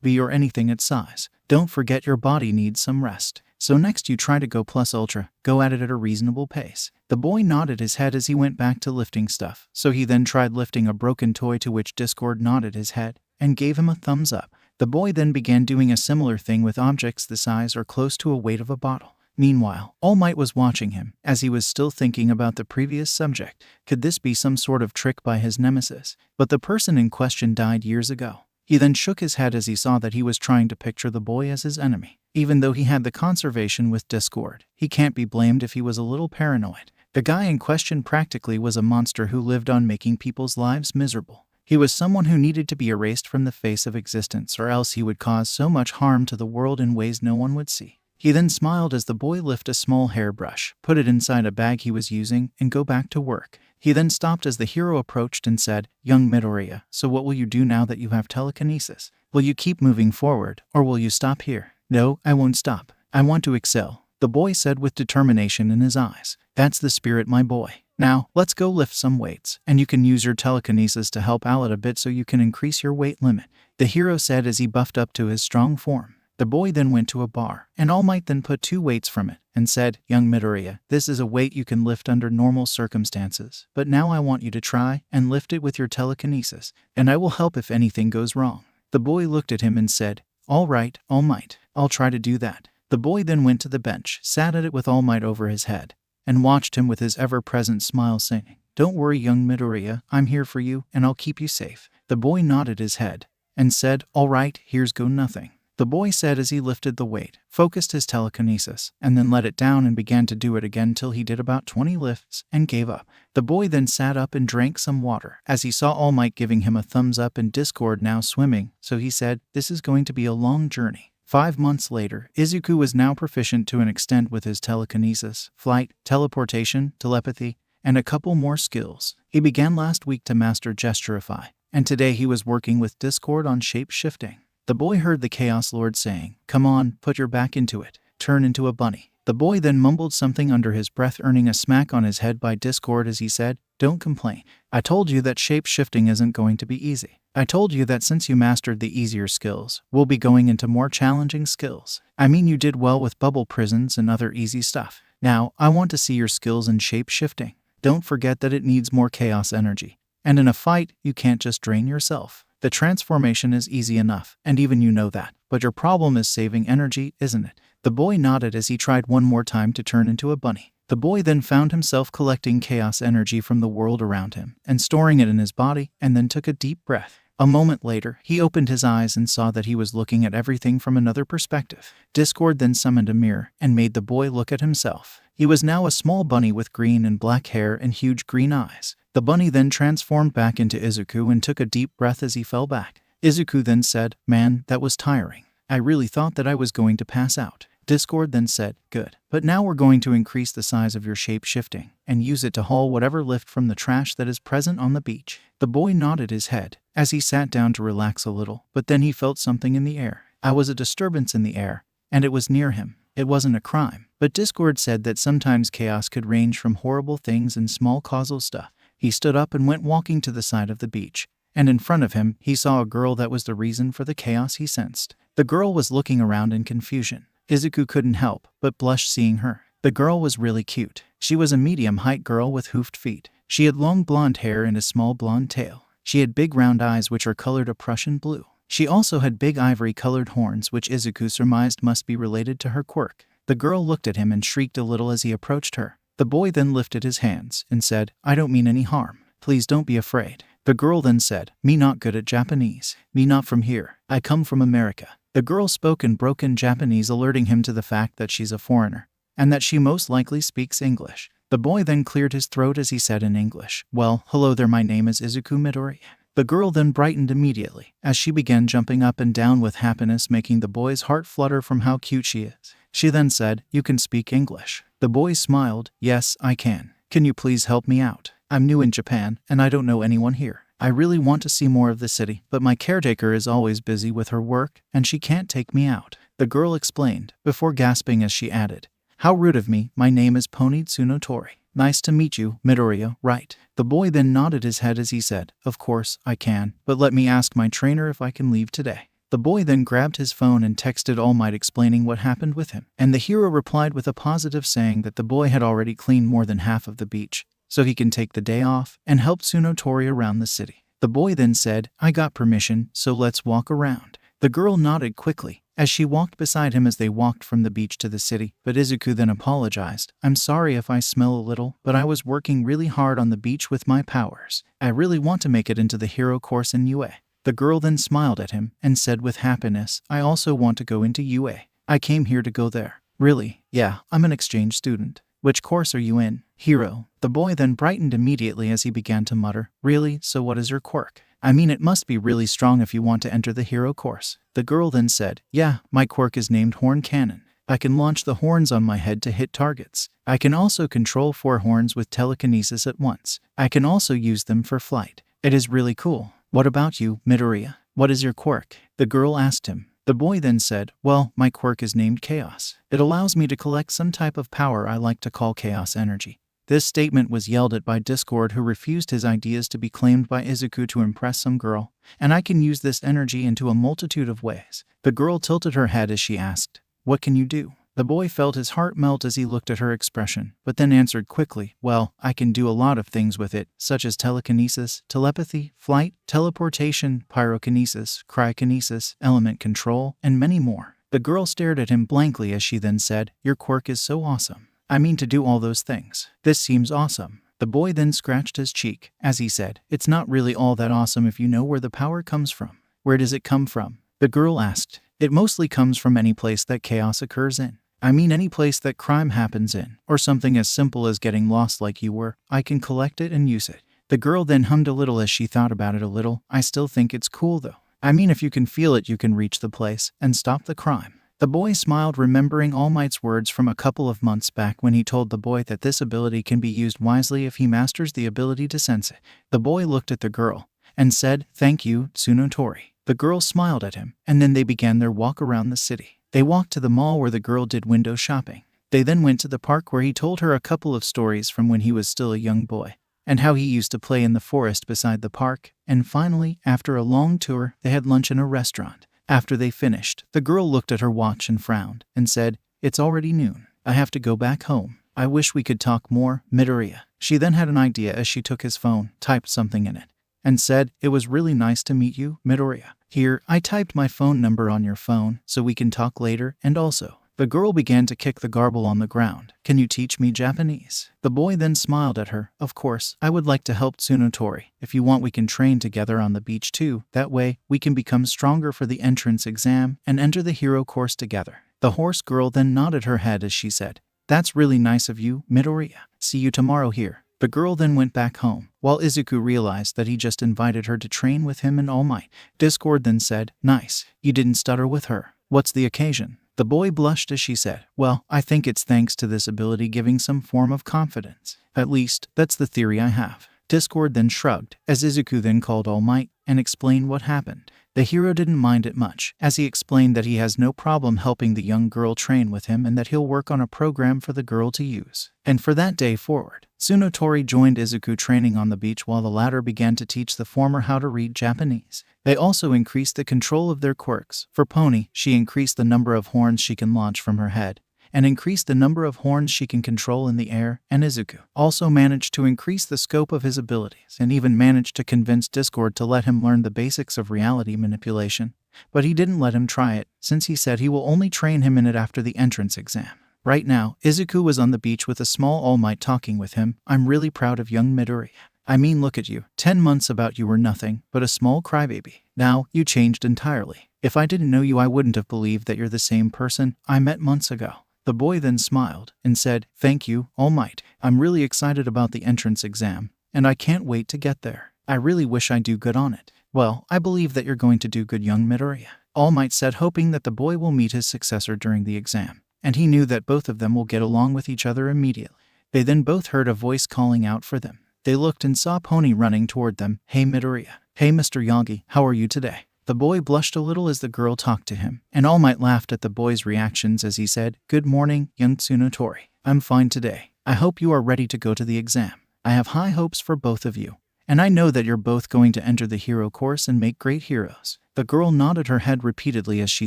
𝗃 or anything its size. Don't forget your body needs some rest. So next you try to go plus ultra, go at it at a reasonable pace. The boy nodded his head as he went back to lifting stuff, so he then tried lifting a broken toy, to which Discord nodded his head and gave him a thumbs up. The boy then began doing a similar thing with objects the size or close to a weight of a bottle. Meanwhile, All Might was watching him, as he was still thinking about the previous subject. Could this be some sort of trick by his nemesis? But the person in question died years ago. He then shook his head as he saw that he was trying to picture the boy as his enemy. Even though he had the conservation with Discord, he can't be blamed if he was a little paranoid. The guy in question practically was a monster who lived on making people's lives miserable. He was someone who needed to be erased from the face of existence, or else he would cause so much harm to the world in ways no one would see. He then smiled as the boy lifted a small hairbrush, put it inside a bag he was using, and go back to work. He then stopped as the hero approached and said, "Young Midoriya, so what will you do now that you have telekinesis? Will you keep moving forward, or will you stop here?" "No, I won't stop. I want to excel," the boy said with determination in his eyes. "That's the spirit, my boy. Now, let's go lift some weights, and you can use your telekinesis to help out a bit so you can increase your weight limit," the hero said as he buffed up to his strong form. The boy then went to a bar, and All Might then put 2 weights from it, and said, "Young Midoriya, this is a weight you can lift under normal circumstances, but now I want you to try and lift it with your telekinesis, and I will help if anything goes wrong." The boy looked at him and said, "All right, All Might, I'll try to do that." The boy then went to the bench, sat at it with All Might over his head, and watched him with his ever-present smile saying, "Don't worry, young Midoriya, I'm here for you, and I'll keep you safe." The boy nodded his head, and said, "All right, here's go nothing." The boy said as he lifted the weight, focused his telekinesis, and then let it down and began to do it again till he did about 20 lifts, and gave up. The boy then sat up and drank some water, as he saw All Might giving him a thumbs up and Discord now swimming, so he said, "This is going to be a long journey." 5 months later, Izuku was now proficient to an extent with his telekinesis, flight, teleportation, telepathy, and a couple more skills. He began last week to master Gesturify, and today he was working with Discord on shape-shifting. The boy heard the Chaos Lord saying, "Come on, put your back into it. Turn into a bunny." The boy then mumbled something under his breath, earning a smack on his head by Discord as he said, "Don't complain. I told you that shape-shifting isn't going to be easy. I told you that since you mastered the easier skills, we'll be going into more challenging skills. I mean, you did well with bubble prisons and other easy stuff. Now, I want to see your skills in shape-shifting. Don't forget that it needs more chaos energy. And in a fight, you can't just drain yourself. The transformation is easy enough, and even you know that. But your problem is saving energy, isn't it?" The boy nodded as he tried one more time to turn into a bunny. The boy then found himself collecting chaos energy from the world around him, and storing it in his body, and then took a deep breath. A moment later, he opened his eyes and saw that he was looking at everything from another perspective. Discord then summoned a mirror, and made the boy look at himself. He was now a small bunny with green and black hair and huge green eyes. The bunny then transformed back into Izuku and took a deep breath as he fell back. Izuku then said, "Man, that was tiring. I really thought that I was going to pass out." Discord then said, "Good. But now we're going to increase the size of your shape-shifting, and use it to haul whatever lift from the trash that is present on the beach." The boy nodded his head, as he sat down to relax a little, but then he felt something in the air. It was a disturbance in the air, and it was near him. It wasn't a crime, but Discord said that sometimes chaos could range from horrible things and small causal stuff. He stood up and went walking to the side of the beach, and in front of him, he saw a girl that was the reason for the chaos he sensed. The girl was looking around in confusion. Izuku couldn't help but blush seeing her. The girl was really cute. She was a medium-height girl with hoofed feet. She had long blonde hair and a small blonde tail. She had big round eyes which are colored a Prussian blue. She also had big ivory-colored horns which Izuku surmised must be related to her quirk. The girl looked at him and shrieked a little as he approached her. The boy then lifted his hands and said, "I don't mean any harm. Please don't be afraid." The girl then said, "Me not good at Japanese. Me not from here. I come from America." The girl spoke in broken Japanese, alerting him to the fact that she's a foreigner, and that she most likely speaks English. The boy then cleared his throat as he said in English, "Well, hello there, my name is Izuku Midoriya." The girl then brightened immediately, as she began jumping up and down with happiness, making the boy's heart flutter from how cute she is. She then said, "You can speak English." The boy smiled, "Yes, I can. Can you please help me out? I'm new in Japan, and I don't know anyone here. I really want to see more of the city, but my caretaker is always busy with her work, and she can't take me out." The girl explained, before gasping as she added, "How rude of me. My name is Pony Tsunotori. Nice to meet you, Midoriya, right?" The boy then nodded his head as he said, "Of course, I can, but let me ask my trainer if I can leave today." The boy then grabbed his phone and texted All Might explaining what happened with him, and the hero replied with a positive saying that the boy had already cleaned more than half of the beach, so he can take the day off, and help Tsunotori around the city. The boy then said, "I got permission, so let's walk around." The girl nodded quickly, as she walked beside him as they walked from the beach to the city, but Izuku then apologized. "I'm sorry if I smell a little, but I was working really hard on the beach with my powers. I really want to make it into the hero course in UA." The girl then smiled at him and said with happiness, I also want to go into UA. I came here to go there. Really? Yeah, I'm an exchange student. Which course are you in? Hero. The boy then brightened immediately as he began to mutter, Really? So what is your quirk? I mean, it must be really strong if you want to enter the hero course. The girl then said, Yeah, my quirk is named Horn Cannon. I can launch the horns on my head to hit targets. I can also control 4 horns with telekinesis at once. I can also use them for flight. It is really cool. What about you, Midoriya? What is your quirk? The girl asked him. The boy then said, Well, my quirk is named Chaos. It allows me to collect some type of power I like to call chaos energy. This statement was yelled at by 𝗧𝗵𝗲, who refused his ideas to be claimed by Izuku to impress some girl, and I can use this energy into a multitude of ways. The girl tilted her head as she asked, What can you do? The boy felt his heart melt as he looked at her expression, but then answered quickly, Well, I can do a lot of things with it, such as telekinesis, telepathy, flight, teleportation, pyrokinesis, cryokinesis, element control, and many more. The girl stared at him blankly as she then said, Your quirk is so awesome. I mean, to do all those things. This seems awesome. The boy then scratched his cheek as he said, It's not really all that awesome if you know where the power comes from. Where does it come from? The girl asked. It mostly comes from any place that chaos occurs in. I mean, any place that crime happens in, or something as simple as getting lost like you were. I can collect it and use it. The girl then hummed a little as she thought about it a little. I still think it's cool though. I mean, if you can feel it, you can reach the place and stop the crime. The boy smiled, remembering All Might's words from a couple of months back when he told the boy that this ability can be used wisely if he masters the ability to sense it. The boy looked at the girl and said, Thank you, Tsunotori. The girl smiled at him, and then they began their walk around the city. They walked to the mall where the girl did window shopping. They then went to the park where he told her a couple of stories from when he was still a young boy, and how he used to play in the forest beside the park. And finally, after a long tour, they had lunch in a restaurant. After they finished, the girl looked at her watch and frowned, and said, It's already noon. I have to go back home. I wish we could talk more, Midoriya. She then had an idea as she took his phone, typed something in it, and said, It was really nice to meet you, Midoriya. Here, I typed my phone number on your phone, so we can talk later, and also. The girl began to kick the garble on the ground. Can you teach me Japanese? The boy then smiled at her. Of course, I would like to help Tsunotori. If you want, we can train together on the beach too. That way, we can become stronger for the entrance exam and enter the hero course together. The horse girl then nodded her head as she said, That's really nice of you, Midoriya. See you tomorrow here. The girl then went back home, while Izuku realized that he just invited her to train with him and All Might. 𝗧𝗵𝗲 then said, Nice. You didn't stutter with her. What's the occasion? The boy blushed as she said, Well, I think it's thanks to this ability giving some form of confidence. At least, that's the theory I have. 𝗧𝗵𝗲 then shrugged, as Izuku then called All Might and explained what happened. The hero didn't mind it much, as he explained that he has no problem helping the young girl train with him and that he'll work on a program for the girl to use. And for that day forward, Tsunotori joined Izuku training on the beach while the latter began to teach the former how to read Japanese. They also increased the control of their quirks. For Pony, she increased the number of horns she can launch from her head, and increased the number of horns she can control in the air, and Izuku also managed to increase the scope of his abilities and even managed to convince 𝗧𝗵𝗲 to let him learn the basics of reality manipulation. But he didn't let him try it, since he said he will only train him in it after the entrance exam. Right now, Izuku was on the beach with a small All Might talking with him. I'm really proud of young Midoriya. I mean, look at you. 10 months about you were nothing but a small crybaby. Now, you changed entirely. If I didn't know you, I wouldn't have believed that you're the same person I met months ago. The boy then smiled and said, Thank you, All Might. I'm really excited about the entrance exam, and I can't wait to get there. I really wish I do good on it. Well, I believe that you're going to do good, young Midoriya. All Might said, hoping that the boy will meet his successor during the exam, and he knew that both of them will get along with each other immediately. They then both heard a voice calling out for them. They looked and saw Pony running toward them. Hey, Midoriya. Hey, Mr. Yagi, how are you today? The boy blushed a little as the girl talked to him, and All Might laughed at the boy's reactions as he said, Good morning, young Tsunotori. I'm fine today. I hope you are ready to go to the exam. I have high hopes for both of you, and I know that you're both going to enter the hero course and make great heroes. The girl nodded her head repeatedly as she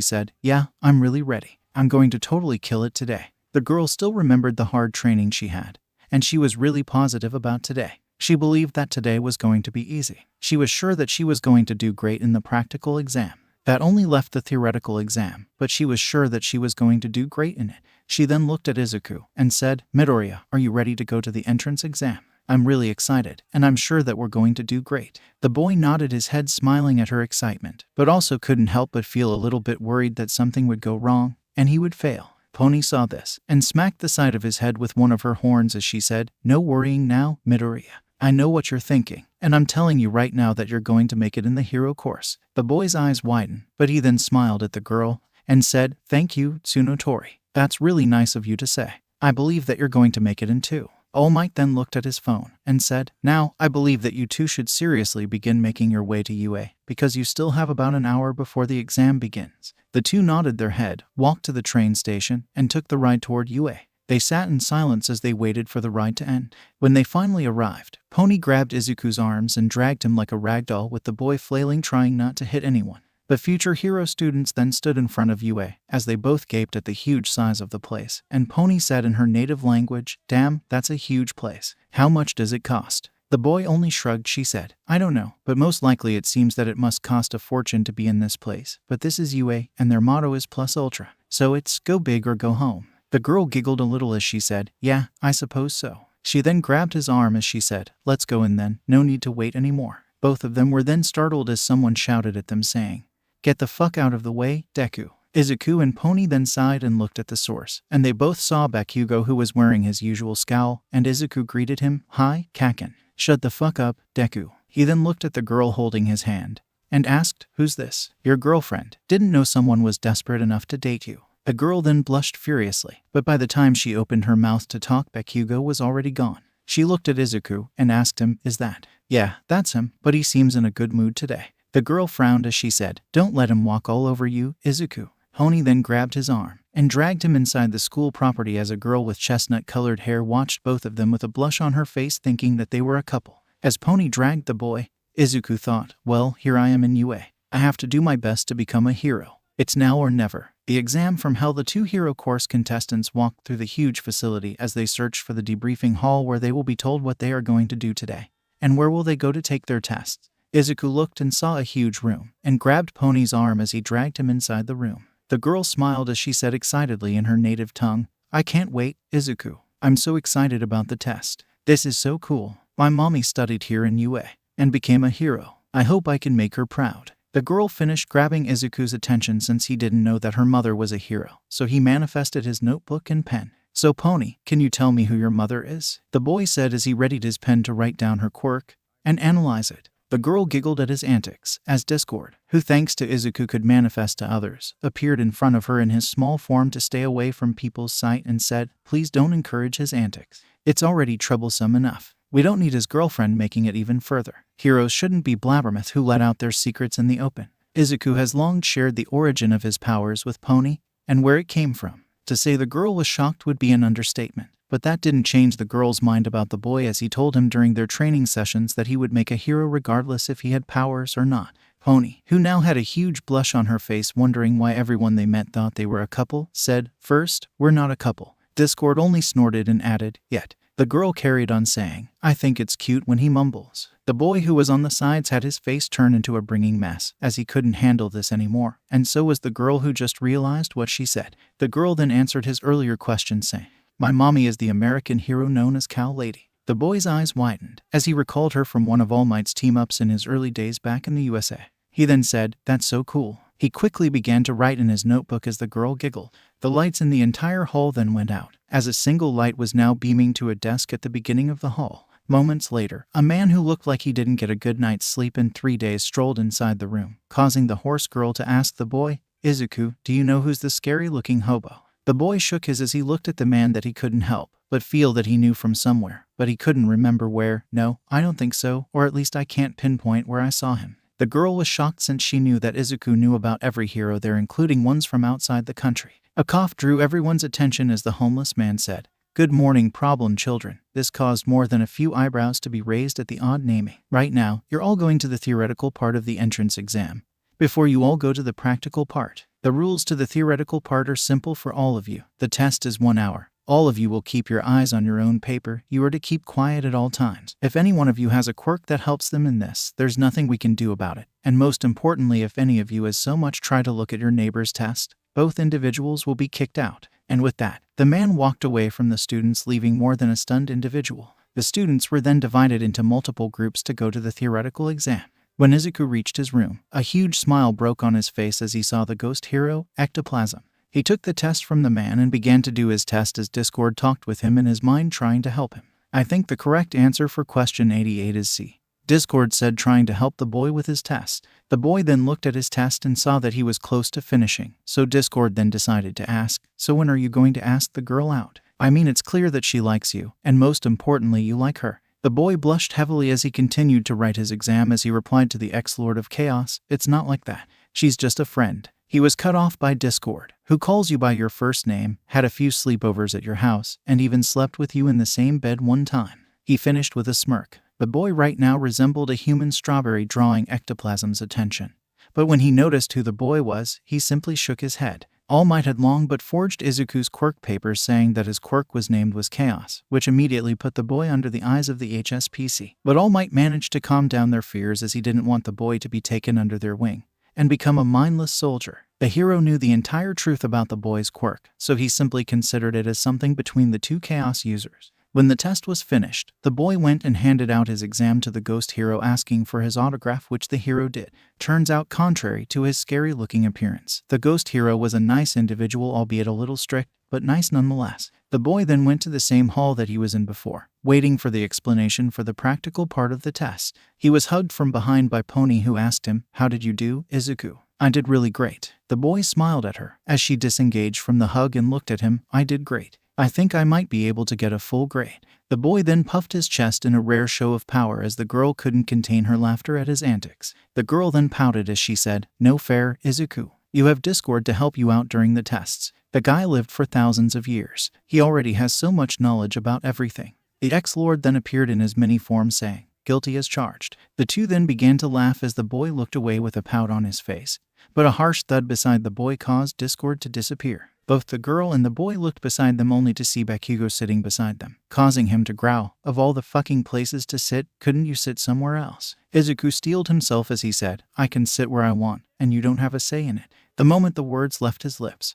said, Yeah, I'm really ready. I'm going to totally kill it today. The girl still remembered the hard training she had, and she was really positive about today. She believed that today was going to be easy. She was sure that she was going to do great in the practical exam. That only left the theoretical exam, but she was sure that she was going to do great in it. She then looked at Izuku and said, Midoriya, are you ready to go to the entrance exam? I'm really excited, and I'm sure that we're going to do great." The boy nodded his head, smiling at her excitement, but also couldn't help but feel a little bit worried that something would go wrong, and he would fail. Pony saw this, and smacked the side of his head with one of her horns as she said, "No worrying now, Midoriya. I know what you're thinking, and I'm telling you right now that you're going to make it in the hero course." The boy's eyes widened, but he then smiled at the girl and said, "Thank you, Tsunotori. That's really nice of you to say. I believe that you're going to make it in too." All Might then looked at his phone and said, "Now, I believe that you two should seriously begin making your way to UA, because you still have about an hour before the exam begins." The two nodded their head, walked to the train station, and took the ride toward UA. They sat in silence as they waited for the ride to end. When they finally arrived, Pony grabbed Izuku's arms and dragged him like a ragdoll, with the boy flailing, trying not to hit anyone. The future hero students then stood in front of UA, as they both gaped at the huge size of the place, and Pony said in her native language, "Damn, that's a huge place. How much does it cost?" The boy only shrugged. She said, "I don't know, but most likely it seems that it must cost a fortune to be in this place. But this is UA, and their motto is plus ultra. So it's go big or go home." The girl giggled a little as she said, "Yeah, I suppose so." She then grabbed his arm as she said, "Let's go in then, no need to wait anymore." Both of them were then startled as someone shouted at them saying, "Get the fuck out of the way, Deku." Izuku and Pony then sighed and looked at the source, and they both saw Bakugo, who was wearing his usual scowl, and Izuku greeted him, "Hi, Kaken." "Shut the fuck up, Deku." He then looked at the girl holding his hand and asked, "Who's this?" "Your girlfriend. Didn't know someone was desperate enough to date you." The girl then blushed furiously, but by the time she opened her mouth to talk, Bakugo was already gone. She looked at Izuku and asked him, "Is that?" "Yeah, that's him, but he seems in a good mood today." The girl frowned as she said, "Don't let him walk all over you, Izuku." Pony then grabbed his arm and dragged him inside the school property as a girl with chestnut-colored hair watched both of them with a blush on her face, thinking that they were a couple. As Pony dragged the boy, Izuku thought, "Well, here I am in UA. I have to do my best to become a hero. It's now or never." The exam from hell. The two hero course contestants walked through the huge facility as they searched for the debriefing hall where they will be told what they are going to do today. And where will they go to take their tests? Izuku looked and saw a huge room, and grabbed Pony's arm as he dragged him inside the room. The girl smiled as she said excitedly in her native tongue, "I can't wait, Izuku. I'm so excited about the test. This is so cool. My mommy studied here in UA and became a hero. I hope I can make her proud." The girl finished grabbing Izuku's attention since he didn't know that her mother was a hero, so he manifested his notebook and pen. "So Pony, can you tell me who your mother is?" the boy said as he readied his pen to write down her quirk and analyze it. The girl giggled at his antics as Discord, who thanks to Izuku could manifest to others, appeared in front of her in his small form to stay away from people's sight and said, "Please don't encourage his antics. It's already troublesome enough. We don't need his girlfriend making it even further. Heroes shouldn't be 𝗵𝘃𝗻 who let out their secrets in the open." Izuku has long shared the origin of his powers with Pony and where it came from. To say the girl was shocked would be an understatement. But that didn't change the girl's mind about the boy, as he told him during their training sessions that he would make a hero regardless if he had powers or not. Pony, who now had a huge blush on her face wondering why everyone they met thought they were a couple, said, "First, we're not a couple." Discord only snorted and added, "Yet." The girl carried on saying, "I think it's cute when he mumbles." The boy who was on the sides had his face turn into a bringing mess, as he couldn't handle this anymore, and so was the girl, who just realized what she said. The girl then answered his earlier question saying, "My mommy is the American hero known as Cow Lady." The boy's eyes widened as he recalled her from one of All Might's team-ups in his early days back in the USA. He then said, "That's so cool." He quickly began to write in his notebook as the girl giggled. The lights in the entire hall then went out, as a single light was now beaming to a desk at the beginning of the hall. Moments later, a man who looked like he didn't get a good night's sleep in 3 days strolled inside the room, causing the horse girl to ask the boy, "Izuku, do you know who's the scary-looking hobo?" The boy shook his as he looked at the man that he couldn't help but feel that he knew from somewhere, but he couldn't remember where. "No, I don't think so, or at least I can't pinpoint where I saw him." The girl was shocked since she knew that Izuku knew about every hero there, including ones from outside the country. A cough drew everyone's attention as the homeless man said, "Good morning, problem children." This caused more than a few eyebrows to be raised at the odd naming. "Right now, you're all going to the theoretical part of the entrance exam, before you all go to the practical part. The rules to the theoretical part are simple for all of you. The test is 1 hour. All of you will keep your eyes on your own paper. You are to keep quiet at all times. If any one of you has a quirk that helps them in this, there's nothing we can do about it. And most importantly, if any of you as so much try to look at your neighbor's test, both individuals will be kicked out." And with that, the man walked away from the students, leaving more than a stunned individual. The students were then divided into multiple groups to go to the theoretical exam. When Izuku reached his room, a huge smile broke on his face as he saw the ghost hero, ectoplasm. He took the test from the man and began to do his test as Discord talked with him in his mind trying to help him. I think the correct answer for question 88 is C. Discord said, trying to help the boy with his test. The boy then looked at his test and saw that he was close to finishing, so Discord then decided to ask, so when are you going to ask the girl out? I mean, it's clear that she likes you, and most importantly, you like her. The boy blushed heavily as he continued to write his exam as he replied to the ex-Lord of Chaos, it's not like that. She's just a friend. He was cut off by Discord, who calls you by your first name, had a few sleepovers at your house, and even slept with you in the same bed one time. He finished with a smirk. The boy right now resembled a human strawberry, drawing Ectoplasm's attention. But when he noticed who the boy was, he simply shook his head. All Might had long but forged Izuku's quirk papers saying that his quirk was named was Chaos, which immediately put the boy under the eyes of the HSPC. But All Might managed to calm down their fears as he didn't want the boy to be taken under their wing and become a mindless soldier. The hero knew the entire truth about the boy's quirk, so he simply considered it as something between the two Chaos users. When the test was finished, the boy went and handed out his exam to the ghost hero asking for his autograph, which the hero did. Turns out, contrary to his scary-looking appearance, the ghost hero was a nice individual, albeit a little strict, but nice nonetheless. The boy then went to the same hall that he was in before, waiting for the explanation for the practical part of the test. He was hugged from behind by Pony, who asked him, "How did you do, Izuku?" "I did really great." The boy smiled at her as she disengaged from the hug and looked at him. "I did great. I think I might be able to get a full grade." The boy then puffed his chest in a rare show of power as the girl couldn't contain her laughter at his antics. The girl then pouted as she said, "No fair, Izuku. You have Discord to help you out during the tests. The guy lived for thousands of years. He already has so much knowledge about everything." The ex-lord then appeared in his mini form saying, "Guilty as charged." The two then began to laugh as the boy looked away with a pout on his face. But a harsh thud beside the boy caused Discord to disappear. Both the girl and the boy looked beside them only to see Bakugo sitting beside them, causing him to growl, "Of all the fucking places to sit, couldn't you sit somewhere else?" Izuku steeled himself as he said, "I can sit where I want, and you don't have a say in it." The moment the words left his lips,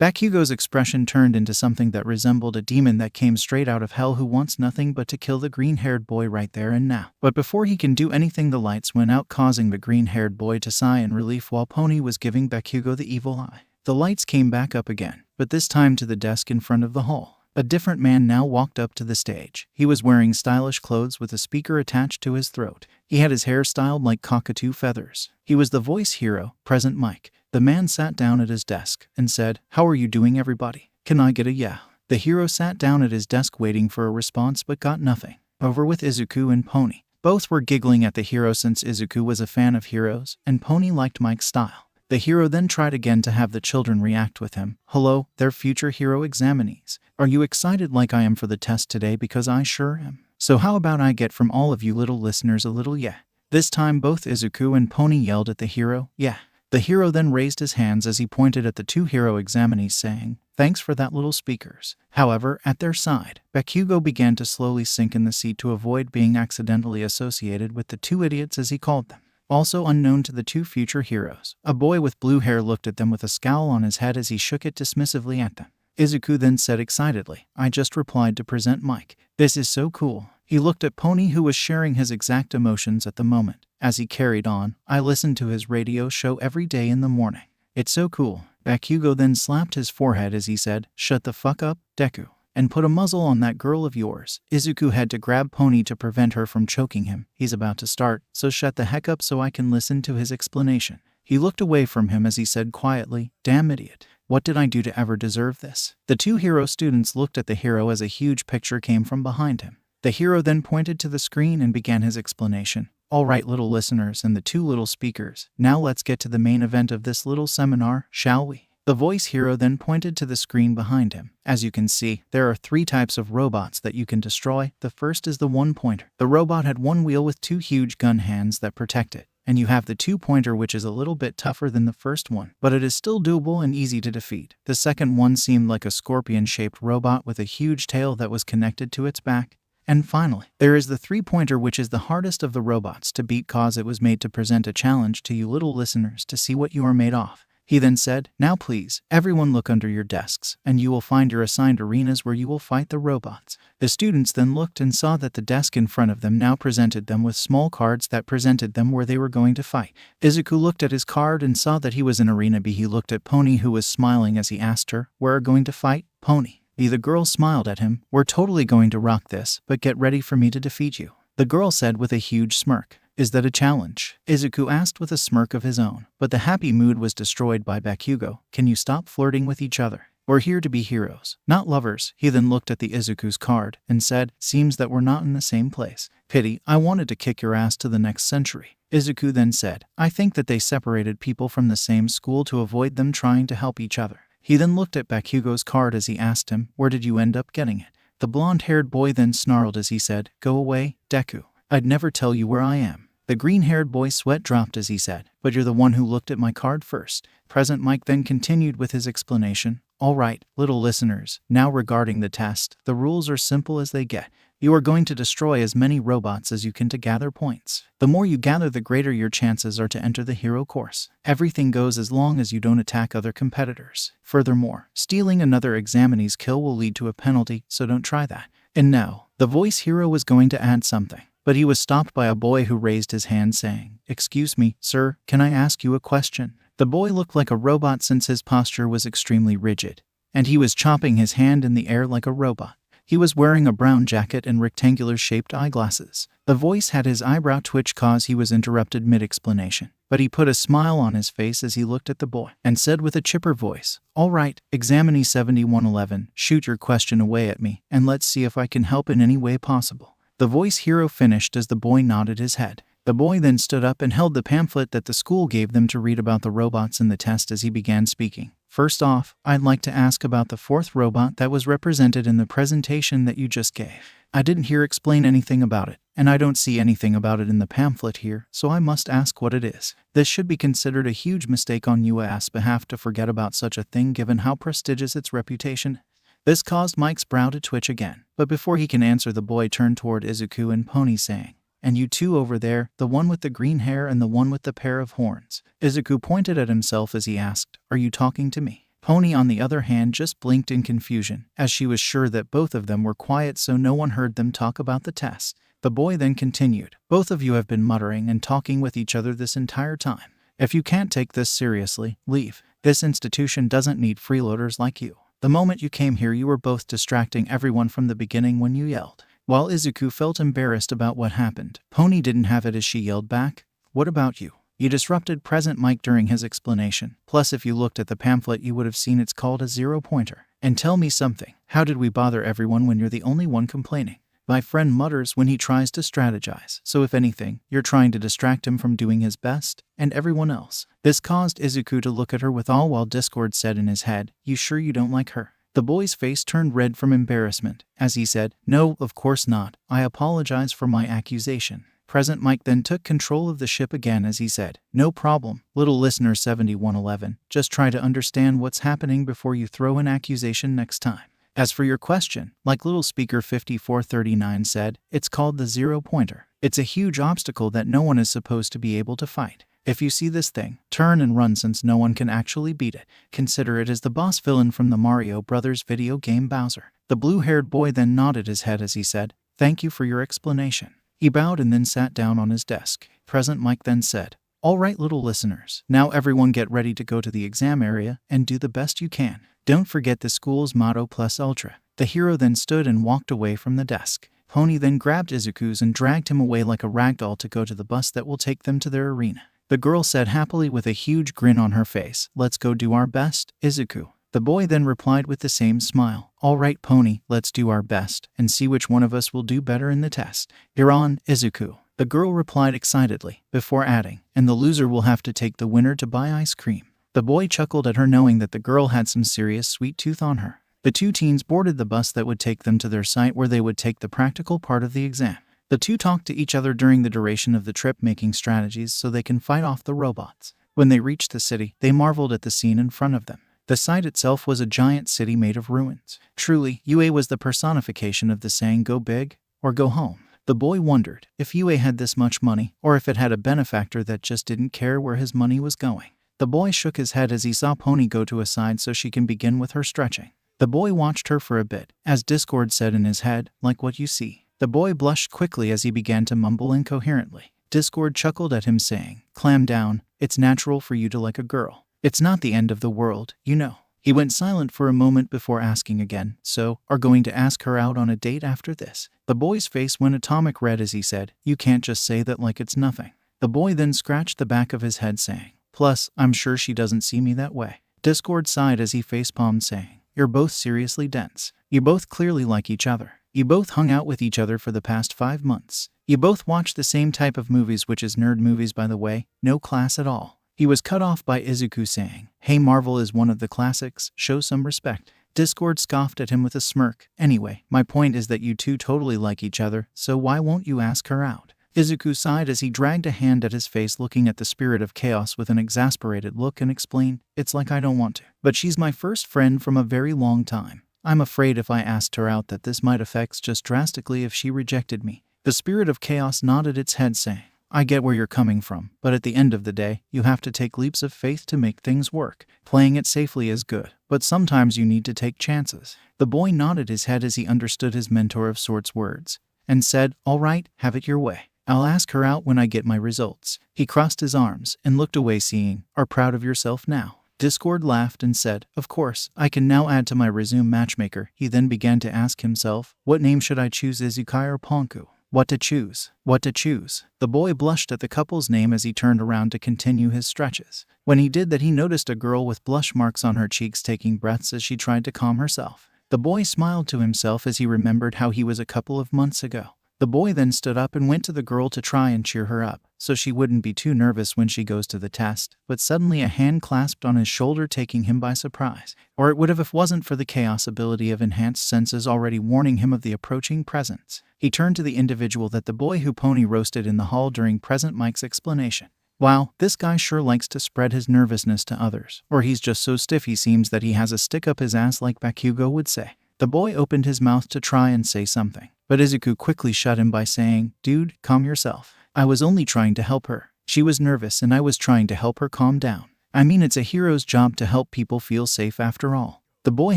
Bakugo's expression turned into something that resembled a demon that came straight out of hell, who wants nothing but to kill the green-haired boy right there and now. But before he can do anything, the lights went out, causing the green-haired boy to sigh in relief while Pony was giving Bakugo the evil eye. The lights came back up again, but this time to the desk in front of the hall. A different man now walked up to the stage. He was wearing stylish clothes with a speaker attached to his throat. He had his hair styled like cockatoo feathers. He was the voice hero, Present Mike. The man sat down at his desk and said, "How are you doing, everybody? Can I get a yeah?" The hero sat down at his desk waiting for a response but got nothing. Over with Izuku and Pony. Both were giggling at the hero since Izuku was a fan of heroes and Pony liked Mike's style. The hero then tried again to have the children react with him. "Hello, their future hero examinees. Are you excited like I am for the test today? Because I sure am. So how about I get from all of you little listeners a little yeah?" This time both Izuku and Pony yelled at the hero, "Yeah." The hero then raised his hands as he pointed at the two hero examinees saying, "Thanks for that, little speakers." However, at their side, Bakugo began to slowly sink in the seat to avoid being accidentally associated with the two idiots, as he called them. Also unknown to the two future heroes, a boy with blue hair looked at them with a scowl on his head as he shook it dismissively at them. Izuku then said excitedly, "I just replied to Present Mike. This is so cool." He looked at Pony, who was sharing his exact emotions at the moment. As he carried on, "I listen to his radio show every day in the morning. It's so cool." Bakugo then slapped his forehead as he said, "Shut the fuck up, Deku, and put a muzzle on that girl of yours." Izuku had to grab Pony to prevent her from choking him. "He's about to start, so shut the heck up so I can listen to his explanation." He looked away from him as he said quietly, "Damn idiot. What did I do to ever deserve this?" The two hero students looked at the hero as a huge picture came from behind him. The hero then pointed to the screen and began his explanation. "All right, little listeners and the two little speakers, now let's get to the main event of this little seminar, shall we?" The voice hero then pointed to the screen behind him. As you can see, there are 3 types of robots that you can destroy. The first is the one-pointer. The robot had one wheel with 2 huge gun hands that protect it. And you have the 2-pointer, which is a little bit tougher than the first one, but it is still doable and easy to defeat. The second one seemed like a scorpion-shaped robot with a huge tail that was connected to its back. And finally, there is the 3-pointer, which is the hardest of the robots to beat cause it was made to present a challenge to you little listeners to see what you are made of. He then said, "Now please, everyone look under your desks, and you will find your assigned arenas where you will fight the robots." The students then looked and saw that the desk in front of them now presented them with small cards that presented them where they were going to fight. Izuku looked at his card and saw that he was in Arena B. He looked at Pony, who was smiling as he asked her, "Where are going to fight, Pony?" The girl smiled at him. "We're totally going to rock this, but get ready for me to defeat you," the girl said with a huge smirk. "Is that a challenge?" Izuku asked with a smirk of his own, but the happy mood was destroyed by Bakugo. "Can you stop flirting with each other? We're here to be heroes, not lovers." He then looked at the Izuku's card and said, "Seems that we're not in the same place. Pity, I wanted to kick your ass to the next century." Izuku then said, "I think that they separated people from the same school to avoid them trying to help each other." He then looked at Bakugo's card as he asked him, "Where did you end up getting it?" The blonde-haired boy then snarled as he said, "Go away, Deku. I'd never tell you where I am." The green-haired boy's sweat dropped as he said, "But you're the one who looked at my card first." President Mike then continued with his explanation. "All right, little listeners, now regarding the test, the rules are simple as they get. You are going to destroy as many robots as you can to gather points. The more you gather, the greater your chances are to enter the hero course. Everything goes as long as you don't attack other competitors. Furthermore, stealing another examinee's kill will lead to a penalty, so don't try that." And now, the voice hero was going to add something, but he was stopped by a boy who raised his hand saying, "Excuse me, sir, can I ask you a question?" The boy looked like a robot since his posture was extremely rigid, and he was chopping his hand in the air like a robot. He was wearing a brown jacket and rectangular-shaped eyeglasses. The voice had his eyebrow twitch cause he was interrupted mid-explanation, but he put a smile on his face as he looked at the boy and said with a chipper voice, "All right, examinee 7111, shoot your question away at me, and let's see if I can help in any way possible." The voice hero finished as the boy nodded his head. The boy then stood up and held the pamphlet that the school gave them to read about the robots in the test as he began speaking. "First off, I'd like to ask about the fourth robot that was represented in the presentation that you just gave. I didn't hear explain anything about it, and I don't see anything about it in the pamphlet here, so I must ask what it is. This should be considered a huge mistake on UAS's behalf to forget about such a thing given how prestigious its reputation." This caused Mike's brow to twitch again, but before he can answer, the boy turned toward Izuku and Pony saying, "And you two over there, the one with the green hair and the one with the pair of horns." Izuku pointed at himself as he asked, "Are you talking to me?" Pony, on the other hand, just blinked in confusion, as she was sure that both of them were quiet so no one heard them talk about the test. The boy then continued, "Both of you have been muttering and talking with each other this entire time. If you can't take this seriously, leave. This institution doesn't need freeloaders like you. The moment you came here, you were both distracting everyone from the beginning when you yelled." While Izuku felt embarrassed about what happened, Pony didn't have it as she yelled back, "What about you? You disrupted President Mike during his explanation. Plus, if you looked at the pamphlet, you would have seen it's called a zero-pointer. And tell me something, how did we bother everyone when you're the only one complaining? My friend mutters when he tries to strategize, so if anything, you're trying to distract him from doing his best, and everyone else." This caused Izuku to look at her with awe while Discord said in his head, "You sure you don't like her?" The boy's face turned red from embarrassment as he said, "No, of course not. I apologize for my accusation." President Mike then took control of the ship again as he said, "No problem, little listener 7111. Just try to understand what's happening before you throw an accusation next time. As for your question, like little speaker 5439 said, it's called the zero-pointer. It's a huge obstacle that no one is supposed to be able to fight. If you see this thing, turn and run since no one can actually beat it. Consider it as the boss villain from the Mario Brothers video game Bowser." The blue-haired boy then nodded his head as he said, "Thank you for your explanation." He bowed and then sat down on his desk. President Mike then said, "All right, little listeners, now everyone get ready to go to the exam area and do the best you can. Don't forget the school's motto plus ultra." The hero then stood and walked away from the desk. Pony then grabbed Izuku's and dragged him away like a ragdoll to go to the bus that will take them to their arena. The girl said happily with a huge grin on her face, "Let's go do our best, Izuku." The boy then replied with the same smile, "All right, Pony, let's do our best and see which one of us will do better in the test. You're on, Izuku." The girl replied excitedly, before adding, "And the loser will have to take the winner to buy ice cream." The boy chuckled at her, knowing that the girl had some serious sweet tooth on her. The two teens boarded the bus that would take them to their site where they would take the practical part of the exam. The two talked to each other during the duration of the trip, making strategies so they can fight off the robots. When they reached the city, they marveled at the scene in front of them. The site itself was a giant city made of ruins. Truly, UA was the personification of the saying, "Go big or go home." The boy wondered if UA had this much money, or if it had a benefactor that just didn't care where his money was going. The boy shook his head as he saw Pony go to a side so she can begin with her stretching. The boy watched her for a bit, as 𝗧𝗵𝗲 said in his head, like what you see. The boy blushed quickly as he began to mumble incoherently. 𝗧𝗵𝗲 chuckled at him saying, "Clam down, it's natural for you to like a girl. It's not the end of the world, you know." He went silent for a moment before asking again, "So, are going to ask her out on a date after this?" The boy's face went atomic red as he said, "You can't just say that like it's nothing." The boy then scratched the back of his head saying, "Plus, I'm sure she doesn't see me that way." 𝗧𝗵𝗲 sighed as he facepalmed saying, "You're both seriously dense. You both clearly like each other. You both hung out with each other for the past 5 months. You both watch the same type of movies, which is nerd movies by the way, no class at all." He was cut off by 𝗧𝗍𝗄 saying, "Hey, Marvel is one of the classics, show some respect." 𝗧𝗵𝗲 scoffed at him with a smirk. "Anyway, my point is that you two totally like each other, so why won't you ask her out?" 𝗧𝗍𝗄 sighed as he dragged a hand at his face, looking at the spirit of chaos with an exasperated look, and explained, "It's like I don't want to. But she's my first friend from a very long time. I'm afraid if I asked her out that this might affect just drastically if she rejected me." The spirit of chaos nodded its head saying, "I get where you're coming from, but at the end of the day, you have to take leaps of faith to make things work. Playing it safely is good, but sometimes you need to take chances." The boy nodded his head as he understood his mentor of sorts' words, and said, "All right, have it your way. I'll ask her out when I get my results." He crossed his arms and looked away saying, "Are proud of yourself now?" 𝗧𝗵𝗲 laughed and said, "Of course, I can now add to my resume matchmaker." He then began to ask himself, "What name should I choose, 𝐒𝐻𝐢𝐳 or 𝗵𝗃𝗲? What to choose? What to choose?" The boy blushed at the couple's name as he turned around to continue his stretches. When he did that, he noticed a girl with blush marks on her cheeks taking breaths as she tried to calm herself. The boy smiled to himself as he remembered how he was a couple of months ago. The boy then stood up and went to the girl to try and cheer her up, so she wouldn't be too nervous when she goes to the test, but suddenly a hand clasped on his shoulder, taking him by surprise. Or it would have if it wasn't for the chaos ability of enhanced senses already warning him of the approaching presence. He turned to the individual that the boy who pony roasted in the hall during Present Mike's explanation. "Wow, this guy sure likes to spread his nervousness to others. Or he's just so stiff he seems that he has a stick up his ass, like Bakugo would say." The boy opened his mouth to try and say something, but 𝗧𝗍𝗄 quickly shut him by saying, "Dude, calm yourself. I was only trying to help her. She was nervous and I was trying to help her calm down. I mean, it's a hero's job to help people feel safe after all." The boy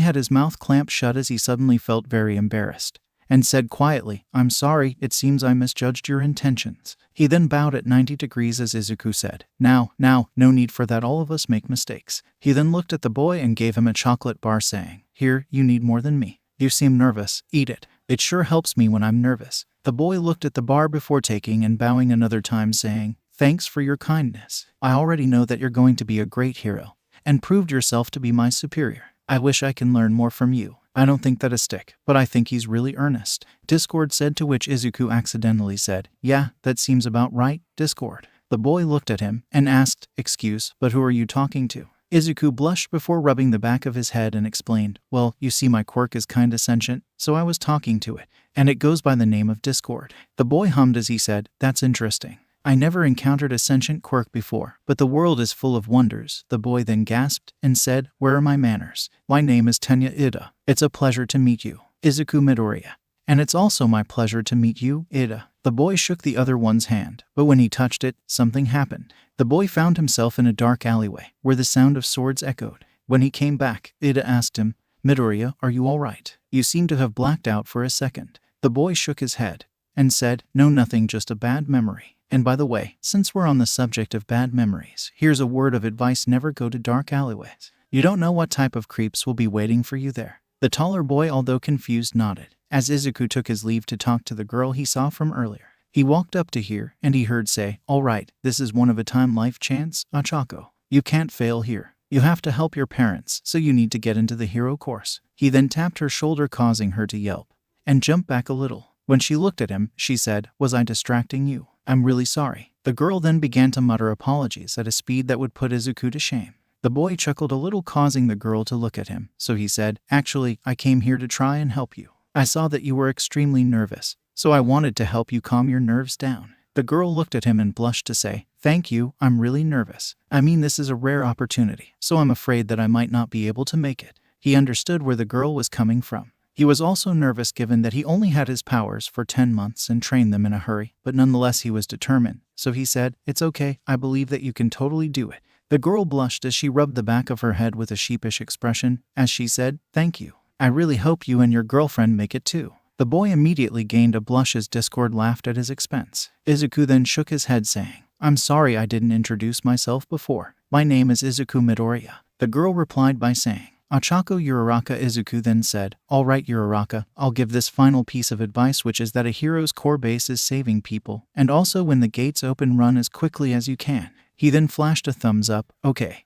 had his mouth clamped shut as he suddenly felt very embarrassed, and said quietly, "I'm sorry, it seems I misjudged your intentions." He then bowed at 90 degrees as 𝗧𝗍𝗄 said, Now, no need for that, all of us make mistakes." He then looked at the boy and gave him a chocolate bar saying, "Here, you need more than me. You seem nervous, eat it. It sure helps me when I'm nervous." The boy looked at the bar before taking and bowing another time saying, "Thanks for your kindness. I already know that you're going to be a great hero, and proved yourself to be my superior. I wish I can learn more from you. I don't think that a stick, but I think he's really earnest." 𝗧𝗵𝗲 said, to which 𝗧𝗍𝗄 accidentally said, "Yeah, that seems about right, 𝗧𝗵𝗲." The boy looked at him and asked, "Excuse, but who are you talking to?" 𝗧𝗍𝗄 blushed before rubbing the back of his head and explained, "Well, you see, my quirk is kinda sentient, so I was talking to it, and it goes by the name of 𝗧𝗵𝗲." The boy hummed as he said, "That's interesting. I never encountered a sentient quirk before, but the world is full of wonders." The boy then gasped and said, "Where are my manners? My name is 𝗃𝗍𝗃. It's a pleasure to meet you, 𝗧𝗍𝗄 Midoriya. And it's also my pleasure to meet you, 𝗃𝗍." The boy shook the other one's hand, but when he touched it, something happened. The boy found himself in a dark alleyway, where the sound of swords echoed. When he came back, 𝗃𝗍 asked him, "Midoriya, are you all right? You seem to have blacked out for a second." The boy shook his head and said, "No, nothing, just a bad memory. And by the way, since we're on the subject of bad memories, here's a word of advice: never go to dark alleyways. You don't know what type of creeps will be waiting for you there." The taller boy, although confused, nodded, as 𝗧𝗍𝗄 took his leave to talk to the girl he saw from earlier. He walked up to her, and he heard say, "All right, this is one of a time life chance, 𝗃𝗄𝗄. You can't fail here. You have to help your parents, so you need to get into the hero course." He then tapped her shoulder, causing her to yelp and jump back a little. When she looked at him, she said, "Was I distracting you? I'm really sorry." The girl then began to mutter apologies at a speed that would put 𝗧𝗍𝗄 to shame. The boy chuckled a little, causing the girl to look at him, so he said, "Actually, I came here to try and help you. I saw that you were extremely nervous, so I wanted to help you calm your nerves down." The girl looked at him and blushed to say, "Thank you, I'm really nervous. I mean, this is a rare opportunity, so I'm afraid that I might not be able to make it." He understood where the girl was coming from. He was also nervous given that he only had his powers for 10 months and trained them in a hurry, but nonetheless he was determined. So he said, "It's okay, I believe that you can totally do it." The girl blushed as she rubbed the back of her head with a sheepish expression, as she said, "Thank you. I really hope you and your girlfriend make it too." The boy immediately gained a blush as Discord laughed at his expense. Izuku then shook his head saying, "I'm sorry I didn't introduce myself before. My name is Izuku Midoriya." The girl replied by saying, "Ochako Uraraka." Izuku then said, "All right Uraraka, I'll give this final piece of advice, which is that a hero's core base is saving people, and also when the gates open run as quickly as you can." He then flashed a thumbs up. Okay.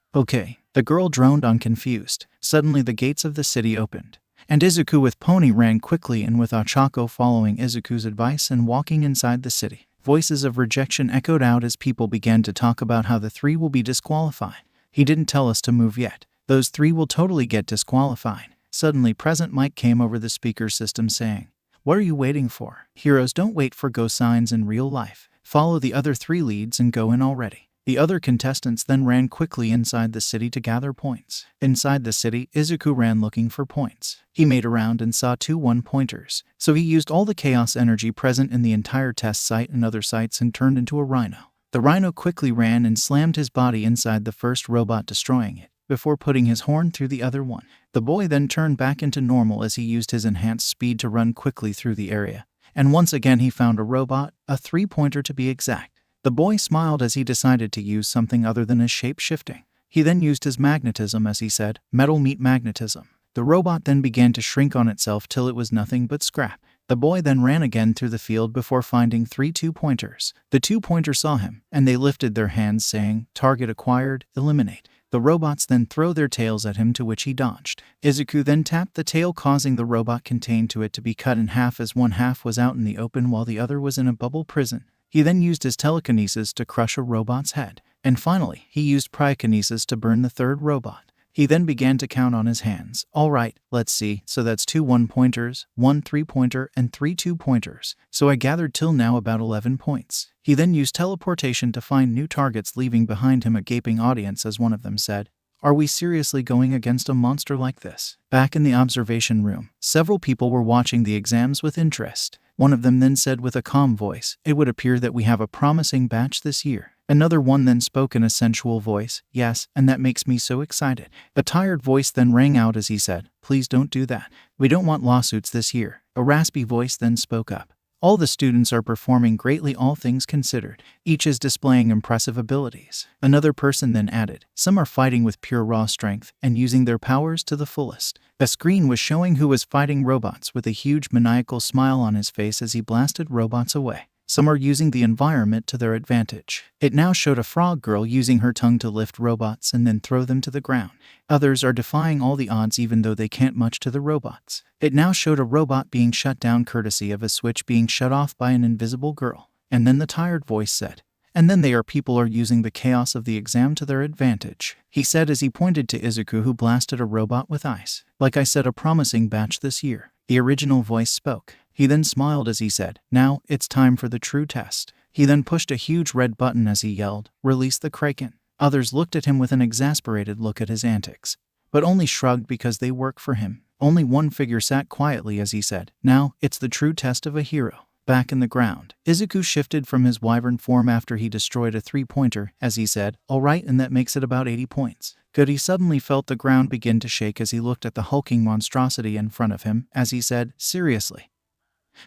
The girl droned on confused. Suddenly the gates of the city opened, and Izuku with Pony ran quickly in with Ochako following Izuku's advice and walking inside the city. Voices of rejection echoed out as people began to talk about how the three will be disqualified. "He didn't tell us to move yet. Those three will totally get disqualified." Suddenly Present Mike came over the speaker system saying, "What are you waiting for? Heroes don't wait for go signs in real life. Follow the other three leads and go in already." The other contestants then ran quickly inside the city to gather points. Inside the city, Izuku ran looking for points. He made around and saw 2 1-pointers, so he used all the chaos energy present in the entire test site and other sites and turned into a rhino. The rhino quickly ran and slammed his body inside the first robot, destroying it, before putting his horn through the other one. The boy then turned back into normal as he used his enhanced speed to run quickly through the area. And once again he found a robot, a 3-pointer to be exact. The boy smiled as he decided to use something other than his shape-shifting. He then used his magnetism as he said, "Metal meet magnetism." The robot then began to shrink on itself till it was nothing but scrap. The boy then ran again through the field before finding 3 2-pointers. The 2-pointers saw him, and they lifted their hands saying, "Target acquired, eliminate." The robots then throw their tails at him, to which he dodged. Izuku then tapped the tail, causing the robot contained to it to be cut in half, as one half was out in the open while the other was in a bubble prison. He then used his telekinesis to crush a robot's head. And finally, he used cryokinesis to burn the third robot. He then began to count on his hands. "All right, let's see, so that's 2 1-pointers, 1 3-pointer, and 3 2-pointers. So I gathered till now about 11 points. He then used teleportation to find new targets, leaving behind him a gaping audience as one of them said, "Are we seriously going against a monster like this?" Back in the observation room, several people were watching the exams with interest. One of them then said with a calm voice, "It would appear that we have a promising batch this year." Another one then spoke in a sensual voice, "Yes, and that makes me so excited." A tired voice then rang out as he said, "Please don't do that. We don't want lawsuits this year." A raspy voice then spoke up, "All the students are performing greatly, all things considered. Each is displaying impressive abilities." Another person then added, "Some are fighting with pure raw strength and using their powers to the fullest." A screen was showing who was fighting robots with a huge maniacal smile on his face as he blasted robots away. Some are using the environment to their advantage. It now showed a frog girl using her tongue to lift robots and then throw them to the ground. Others are defying all the odds even though they can't much to the robots. It now showed a robot being shut down courtesy of a switch being shut off by an invisible girl. And then the tired voice said, "And then people are using the chaos of the exam to their advantage," he said as he pointed to Izuku, who blasted a robot with ice. "Like I said, a promising batch this year." The original voice spoke. He then smiled as he said, "Now, it's time for the true test." He then pushed a huge red button as he yelled, "Release the Kraken." Others looked at him with an exasperated look at his antics, but only shrugged because they work for him. Only one figure sat quietly as he said, "Now, it's the true test of a hero." Back in the ground, Izuku shifted from his wyvern form after he destroyed a 3-pointer, as he said, "All right, and that makes it about 80 points. Good." He suddenly felt the ground begin to shake as he looked at the hulking monstrosity in front of him, as he said, "Seriously?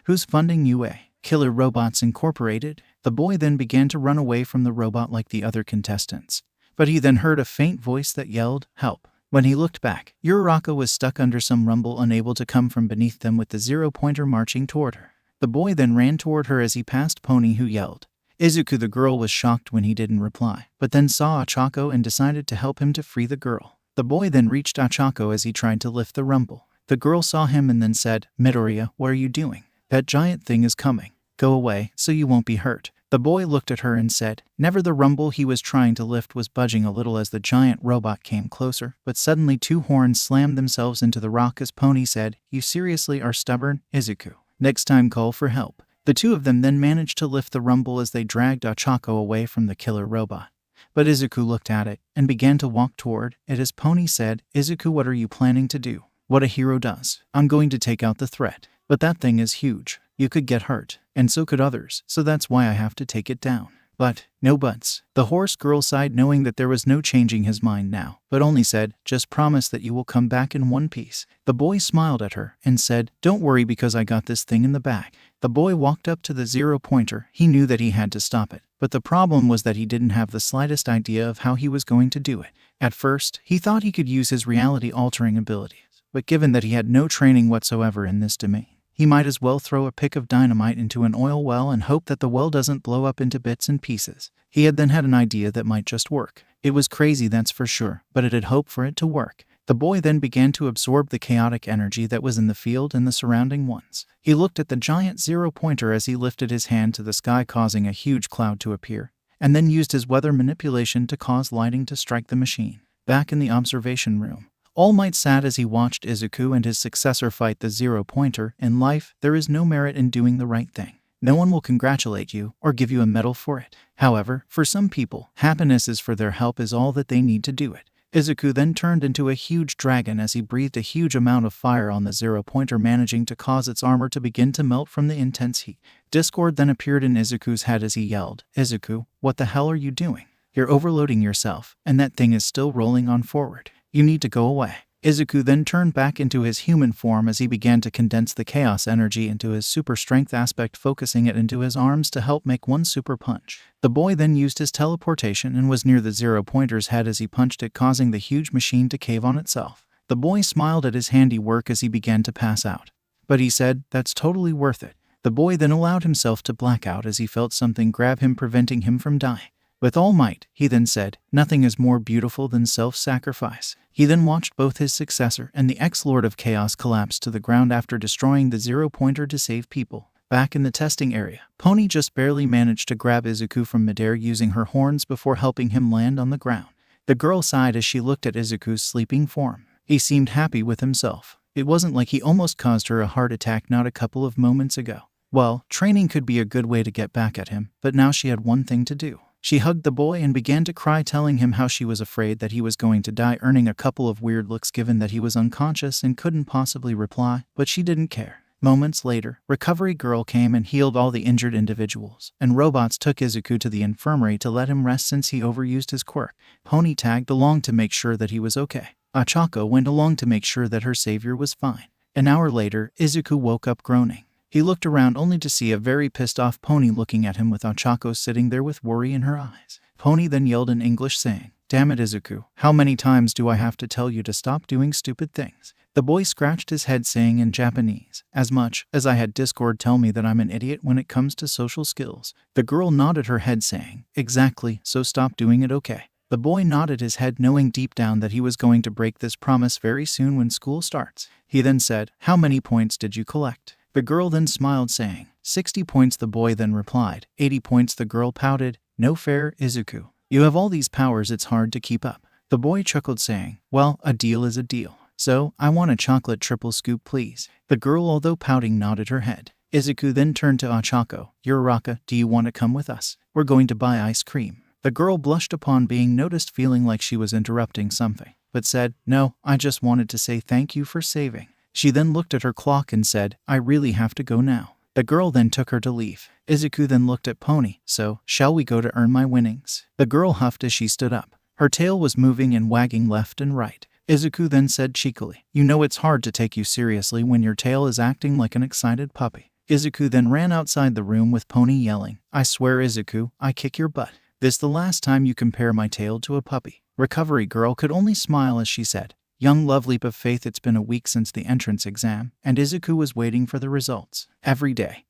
Who's funding UA? Killer Robots Incorporated?" The boy then began to run away from the robot like the other contestants. But he then heard a faint voice that yelled, "Help." When he looked back, Uraraka was stuck under some rumble, unable to come from beneath them, with the 0-pointer marching toward her. The boy then ran toward her as he passed Pony, who yelled. Izuku the girl was shocked when he didn't reply, but then saw Ochako and decided to help him to free the girl. The boy then reached Ochako as he tried to lift the rumble. The girl saw him and then said, "Midoriya, what are you doing? That giant thing is coming. Go away, so you won't be hurt." The boy looked at her and said, "Never." The rumble he was trying to lift was budging a little as the giant robot came closer, but suddenly 2 horns slammed themselves into the rock as Pony said, "You seriously are stubborn, Izuku. Next time call for help." The 2 of them then managed to lift the rumble as they dragged Ochako away from the killer robot. But Izuku looked at it and began to walk toward it as Pony said, "Izuku, what are you planning to do?" "What a hero does. I'm going to take out the threat. But that thing is huge. You could get hurt, and so could others, so that's why I have to take it down." But, no buts. The horse girl sighed, knowing that there was no changing his mind now, but only said, just promise that you will come back in one piece. The boy smiled at her and said, don't worry because I got this thing in the bag. The boy walked up to the 0-pointer. He knew that he had to stop it, but the problem was that he didn't have the slightest idea of how he was going to do it. At first, he thought he could use his reality-altering abilities, but given that he had no training whatsoever in this domain, he might as well throw a pick of dynamite into an oil well and hope that the well doesn't blow up into bits and pieces. He had then had an idea that might just work. It was crazy, that's for sure, but it had hoped for it to work. The boy then began to absorb the chaotic energy that was in the field and the surrounding ones. He looked at the giant 0-pointer as he lifted his hand to the sky, causing a huge cloud to appear, and then used his weather manipulation to cause lightning to strike the machine. Back in the observation room, All Might sat as he watched Izuku and his successor fight the 0-pointer. In life, there is no merit in doing the right thing. No one will congratulate you or give you a medal for it. However, for some people, happiness is for their help is all that they need to do it. Izuku then turned into a huge dragon as he breathed a huge amount of fire on the 0-pointer, managing to cause its armor to begin to melt from the intense heat. Discord then appeared in Izuku's head as he yelled, Izuku, what the hell are you doing? You're overloading yourself, and that thing is still rolling on forward. You need to go away. Izuku then turned back into his human form as he began to condense the chaos energy into his super strength aspect, focusing it into his arms to help make one super punch. The boy then used his teleportation and was near the 0-pointer's head as he punched it, causing the huge machine to cave on itself. The boy smiled at his handiwork as he began to pass out. But he said, that's totally worth it. The boy then allowed himself to black out as he felt something grab him, preventing him from dying. With all might, he then said, nothing is more beautiful than self-sacrifice. He then watched both his successor and the ex-Lord of Chaos collapse to the ground after destroying the 0-pointer to save people. Back in the testing area, Pony just barely managed to grab Izuku from midair using her horns before helping him land on the ground. The girl sighed as she looked at Izuku's sleeping form. He seemed happy with himself. It wasn't like he almost caused her a heart attack not a couple of moments ago. Well, training could be a good way to get back at him, but now she had one thing to do. She hugged the boy and began to cry, telling him how she was afraid that he was going to die, earning a couple of weird looks given that he was unconscious and couldn't possibly reply, but she didn't care. Moments later, Recovery Girl came and healed all the injured individuals, and robots took Izuku to the infirmary to let him rest since he overused his quirk. Pony tagged along to make sure that he was okay. 𝗂𝗄𝐿 went along to make sure that her savior was fine. An hour later, Izuku woke up groaning. He looked around only to see a very pissed-off Pony looking at him with 𝗂𝗄𝐿 sitting there with worry in her eyes. Pony then yelled in English saying, damn it Izuku, how many times do I have to tell you to stop doing stupid things? The boy scratched his head saying in Japanese, as much as I had Discord tell me that I'm an idiot when it comes to social skills. The girl nodded her head saying, exactly, so stop doing it, okay? The boy nodded his head, knowing deep down that he was going to break this promise very soon when school starts. He then said, how many points did you collect? The girl then smiled saying, 60 points. The boy then replied, 80 points. The girl pouted, no fair, Izuku. You have all these powers, it's hard to keep up. The boy chuckled saying, well, a deal is a deal. So, I want a chocolate triple scoop please. The girl, although pouting, nodded her head. Izuku then turned to 𝗂𝗄𝐿, Uraraka, do you want to come with us? We're going to buy ice cream. The girl blushed upon being noticed, feeling like she was interrupting something, but said, no, I just wanted to say thank you for saving. She then looked at her clock and said, I really have to go now. The girl then took her to leave. Izuku then looked at Pony, so, shall we go to earn my winnings? The girl huffed as she stood up. Her tail was moving and wagging left and right. Izuku then said cheekily, you know it's hard to take you seriously when your tail is acting like an excited puppy. Izuku then ran outside the room with Pony yelling, I swear Izuku, I kick your butt. This the last time you compare my tail to a puppy. Recovery Girl could only smile as she said, young love leap of faith, it's been a week since the entrance exam, and Izuku was waiting for the results. Every day,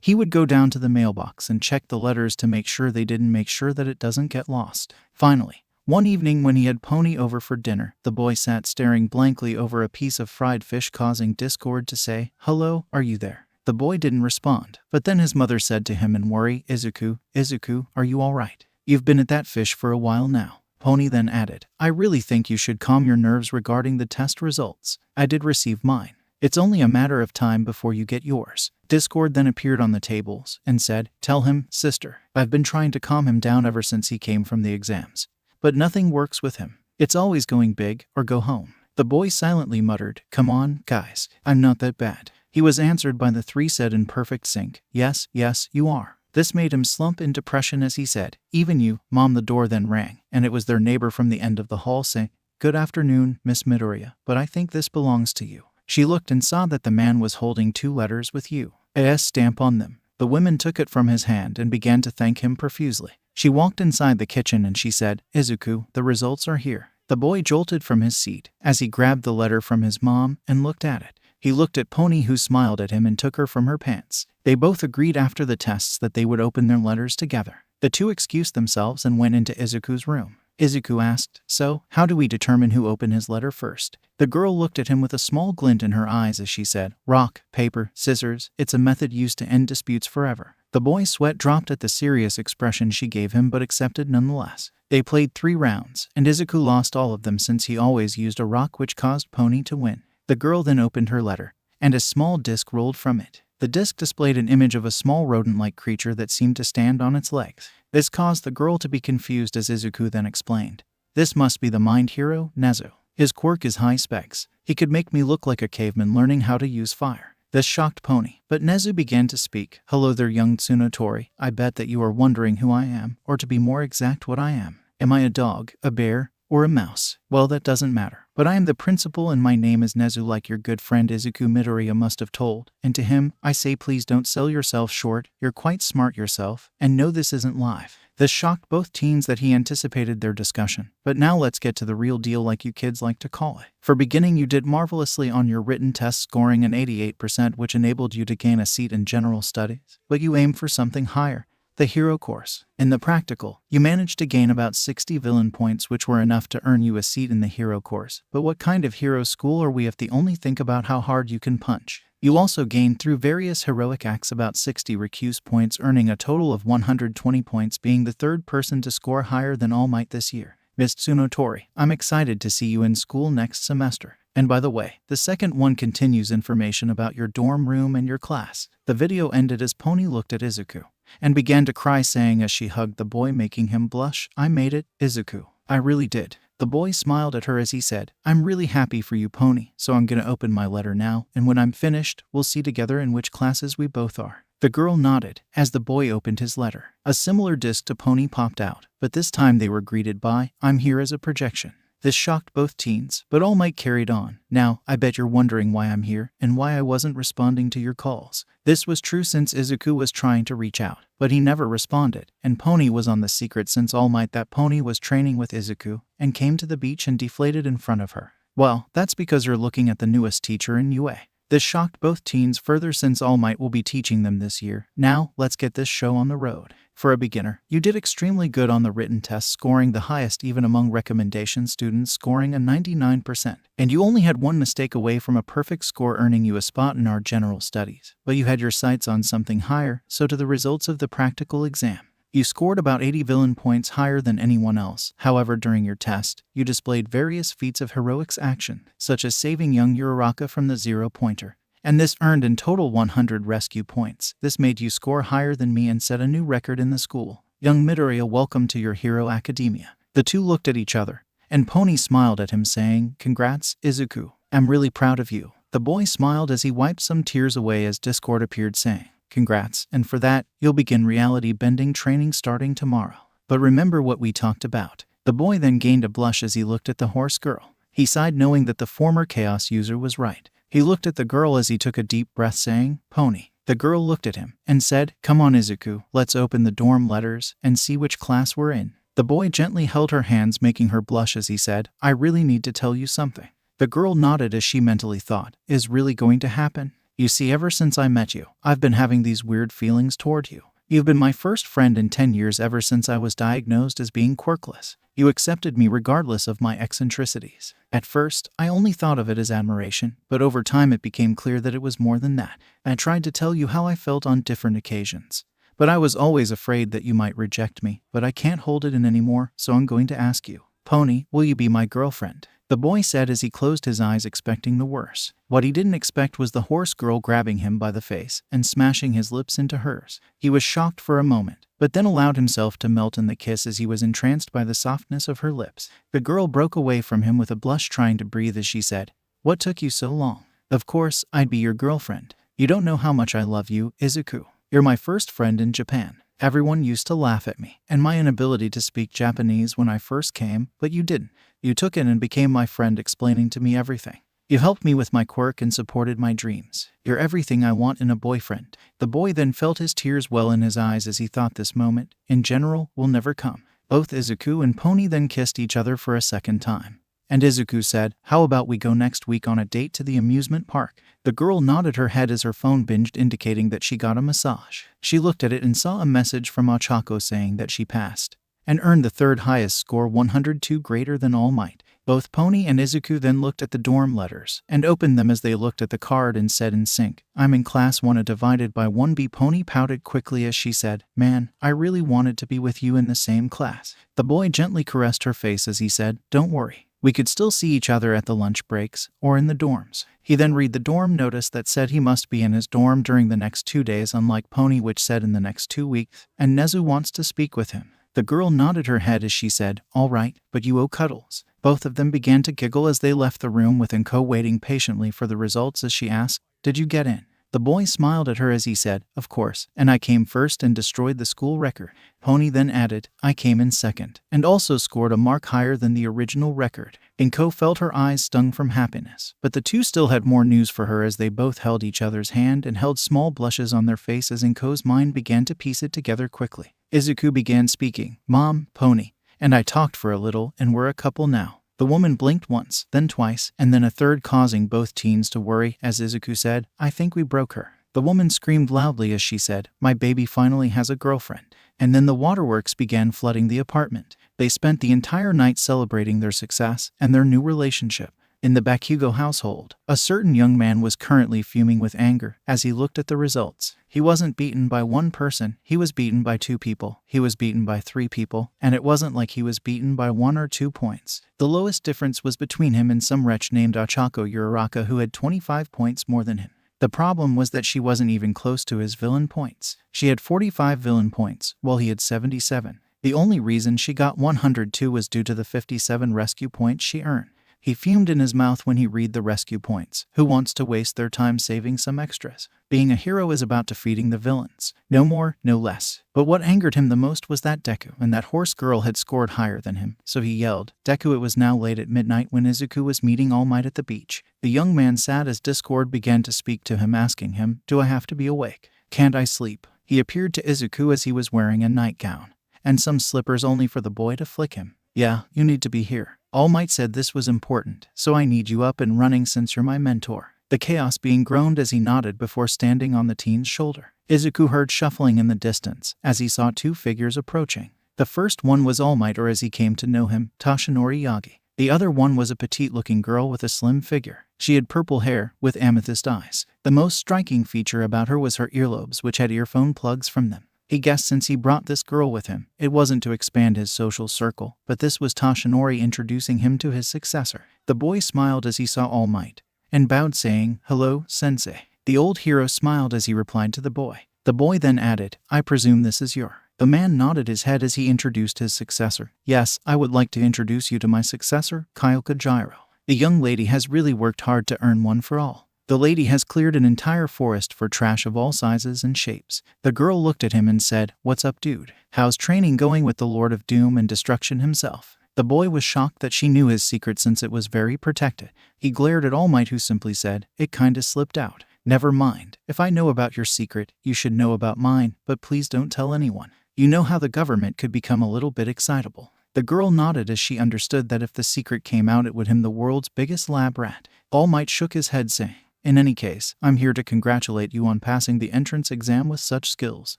he would go down to the mailbox and check the letters to make sure that it doesn't get lost. Finally, one evening when he had Pony over for dinner, the boy sat staring blankly over a piece of fried fish, causing Discord to say, hello, are you there? The boy didn't respond, but then his mother said to him in worry, Izuku, are you all right? You've been at that fish for a while now. Pony then added, I really think you should calm your nerves regarding the test results. I did receive mine. It's only a matter of time before you get yours. Discord then appeared on the tables and said, tell him, sister, I've been trying to calm him down ever since he came from the exams. But nothing works with him. It's always going big or go home. The boy silently muttered, come on, guys, I'm not that bad. He was answered by the three said in perfect sync, yes, you are. This made him slump in depression as he said, "Even you, Mom." The door then rang, and it was their neighbor from the end of the hall saying, "Good afternoon, Miss Midoriya, but I think this belongs to you." She looked and saw that the man was holding 2 letters with U.S. stamp on them. The woman took it from his hand and began to thank him profusely. She walked inside the kitchen and she said, "Izuku, the results are here." The boy jolted from his seat as he grabbed the letter from his mom and looked at it. He looked at Pony, who smiled at him and took her from her pants. They both agreed after the tests that they would open their letters together. The two excused themselves and went into Izuku's room. Izuku asked, "So, how do we determine who opened his letter first?" The girl looked at him with a small glint in her eyes as she said, "Rock, paper, scissors. It's a method used to end disputes forever." The boy's sweat dropped at the serious expression she gave him, but accepted nonetheless. They played 3 rounds, and Izuku lost all of them since he always used a rock, which caused Pony to win. The girl then opened her letter, and a small disc rolled from it. The disc displayed an image of a small rodent-like creature that seemed to stand on its legs. This caused the girl to be confused as Izuku then explained, "This must be the mind hero, 𝗫𝗫. His quirk is high specs. He could make me look like a caveman learning how to use fire." This shocked Pony, but 𝗫𝗫 began to speak. "Hello there, young Tsunotori. I bet that you are wondering who I am, or to be more exact, what I am. Am I a dog, a bear, or a mouse? Well, that doesn't matter. But I am the principal and my name is 𝗫𝗫, like your good friend Izuku Midoriya must have told. And to him, I say, please don't sell yourself short. You're quite smart yourself. And no, this isn't live." This shocked both teens that he anticipated their discussion. "But now let's get to the real deal, like you kids like to call it. For beginning, you did marvelously on your written test, scoring an 88%, which enabled you to gain a seat in general studies. But you aimed for something higher, the hero course. In the practical, you managed to gain about 60 villain points, which were enough to earn you a seat in the hero course. But what kind of hero school are we if they only think about how hard you can punch? You also gained through various heroic acts about 60 recuse points, earning a total of 120 points, being the 3rd person to score higher than All Might this year. Miss Tsunotori, I'm excited to see you in school next semester. And by the way, the second one continues information about your dorm room and your class." The video ended as Pony looked at Izuku and began to cry, saying as she hugged the boy, making him blush, "I made it, Izuku. I really did." The boy smiled at her as he said, "I'm really happy for you, Pony, so I'm gonna open my letter now, and when I'm finished, we'll see together in which classes we both are." The girl nodded as the boy opened his letter. A similar disc to Pony popped out, but this time they were greeted by, "I'm here as a projection." This shocked both teens, but All Might carried on. "Now, I bet you're wondering why I'm here, and why I wasn't responding to your calls." This was true since Izuku was trying to reach out, but he never responded, and Pony was on the secret since All Might that Pony was training with Izuku, and came to the beach and deflated in front of her. "Well, that's because you're looking at the newest teacher in UA." This shocked both teens further since All Might will be teaching them this year. Now, let's get this show on the road. For a beginner, you did extremely good on the written test, scoring the highest even among recommendation students, scoring a 99%. And you only had one mistake away from a perfect score, earning you a spot in our general studies. But you had your sights on something higher, so to the results of the practical exam. You scored about 80 villain points higher than anyone else. However, during your test, you displayed various feats of heroics action, such as saving young Uraraka from the 0-pointer. And this earned in total 100 rescue points. This made you score higher than me and set a new record in the school. Young Midoriya, welcome to your hero academia. The two looked at each other, and Pony smiled at him, saying, "Congrats, Izuku. I'm really proud of you." The boy smiled as he wiped some tears away as Discord appeared, saying, "Congrats, and for that, you'll begin reality bending training starting tomorrow. But remember what we talked about." The boy then gained a blush as he looked at the horse girl. He sighed, knowing that the former chaos user was right. He looked at the girl as he took a deep breath, saying, "Pony." The girl looked at him and said, "Come on, Izuku, let's open the dorm letters and see which class we're in." The boy gently held her hands, making her blush as he said, "I really need to tell you something." The girl nodded as she mentally thought, "Is really going to happen? You see, ever since I met you, I've been having these weird feelings toward you. You've been my first friend in 10 years ever since I was diagnosed as being quirkless. You accepted me regardless of my eccentricities. At first, I only thought of it as admiration, but over time it became clear that it was more than that. I tried to tell you how I felt on different occasions, but I was always afraid that you might reject me. But I can't hold it in anymore, so I'm going to ask you, Pony, will you be my girlfriend?" The boy said as he closed his eyes, expecting the worst. What he didn't expect was the horse girl grabbing him by the face and smashing his lips into hers. He was shocked for a moment, but then allowed himself to melt in the kiss as he was entranced by the softness of her lips. The girl broke away from him with a blush, trying to breathe as she said, "What took you so long? Of course, I'd be your girlfriend. You don't know how much I love you, Izuku." You're my first friend in Japan. Everyone used to laugh at me and my inability to speak Japanese when I first came, but you didn't. You took it and became my friend, explaining to me everything. You helped me with my quirk and supported my dreams. You're everything I want in a boyfriend. The boy then felt his tears well in his eyes as he thought this moment, in general, will never come. Both Izuku and Pony then kissed each other for a second time. And Izuku said, how about we go next week on a date to the amusement park? The girl nodded her head as her phone binged, indicating that she got a massage. She looked at it and saw a message from Ochako saying that she passed and earned the third highest score, 102, greater than All Might. Both Pony and Izuku then looked at the dorm letters and opened them as they looked at the card and said in sync, I'm in class 1A divided by 1B. Pony pouted quickly as she said, man, I really wanted to be with you in the same class. The boy gently caressed her face as he said, don't worry. We could still see each other at the lunch breaks or in the dorms. He then read the dorm notice that said he must be in his dorm during the next 2 days, unlike Pony, which said in the next 2 weeks, and Nezu wants to speak with him. The girl nodded her head as she said, all right, but you owe cuddles. Both of them began to giggle as they left the room, with 𝐻𝐭 waiting patiently for the results as she asked, did you get in? The boy smiled at her as he said, of course, and I came first and destroyed the school record. Pony then added, I came in second, and also scored a mark higher than the original record. 𝐻𝐭 felt her eyes stung from happiness, but the two still had more news for her as they both held each other's hand and held small blushes on their face as 𝐻𝐭's mind began to piece it together quickly. Izuku began speaking, Mom, Pony, and I talked for a little and we're a couple now. The woman blinked once, then twice, and then a third, causing both teens to worry as Izuku said, I think we broke her. The woman screamed loudly as she said, my baby finally has a girlfriend. And then the waterworks began flooding the apartment. They spent the entire night celebrating their success and their new relationship. In the Bakugo household, a certain young man was currently fuming with anger as he looked at the results. He wasn't beaten by one person, he was beaten by 2 people, he was beaten by 3 people, and it wasn't like he was beaten by 1 or 2 points. The lowest difference was between him and some wretch named Ochako Uraraka who had 25 points more than him. The problem was that she wasn't even close to his villain points. She had 45 villain points, while he had 77. The only reason she got 102 was due to the 57 rescue points she earned. He fumed in his mouth when he read the rescue points. Who wants to waste their time saving some extras? Being a hero is about defeating the villains. No more, no less. But what angered him the most was that Deku and that horse girl had scored higher than him, so he yelled, Deku. It was now late at midnight when Izuku was meeting All Might at the beach. The young man sat as Discord began to speak to him, asking him, do I have to be awake? Can't I sleep? He appeared to Izuku as he was wearing a nightgown and some slippers, only for the boy to flick him. Yeah, you need to be here. All Might said this was important, so I need you up and running since you're my mentor. The chaos being groaned as he nodded before standing on the teen's shoulder. Izuku heard shuffling in the distance as he saw 2 figures approaching. The first one was All Might, or as he came to know him, Toshinori Yagi. The other one was a petite-looking girl with a slim figure. She had purple hair with amethyst eyes. The most striking feature about her was her earlobes, which had earphone plugs from them. He guessed since he brought this girl with him, it wasn't to expand his social circle, but this was Toshinori introducing him to his successor. The boy smiled as he saw All Might and bowed, saying, hello, sensei. The old hero smiled as he replied to the boy. The boy then added, I presume this is your... The man nodded his head as he introduced his successor. Yes, I would like to introduce you to my successor, Kyoka Gyro. The young lady has really worked hard to earn one for all. The lady has cleared an entire forest for trash of all sizes and shapes. The girl looked at him and said, what's up, dude? How's training going with the Lord of Doom and Destruction himself? The boy was shocked that she knew his secret since it was very protected. He glared at All Might, who simply said, it kinda slipped out. Never mind. If I know about your secret, you should know about mine, but please don't tell anyone. You know how the government could become a little bit excitable. The girl nodded as she understood that if the secret came out, it would him the world's biggest lab rat. All Might shook his head, saying, in any case, I'm here to congratulate you on passing the entrance exam with such skills.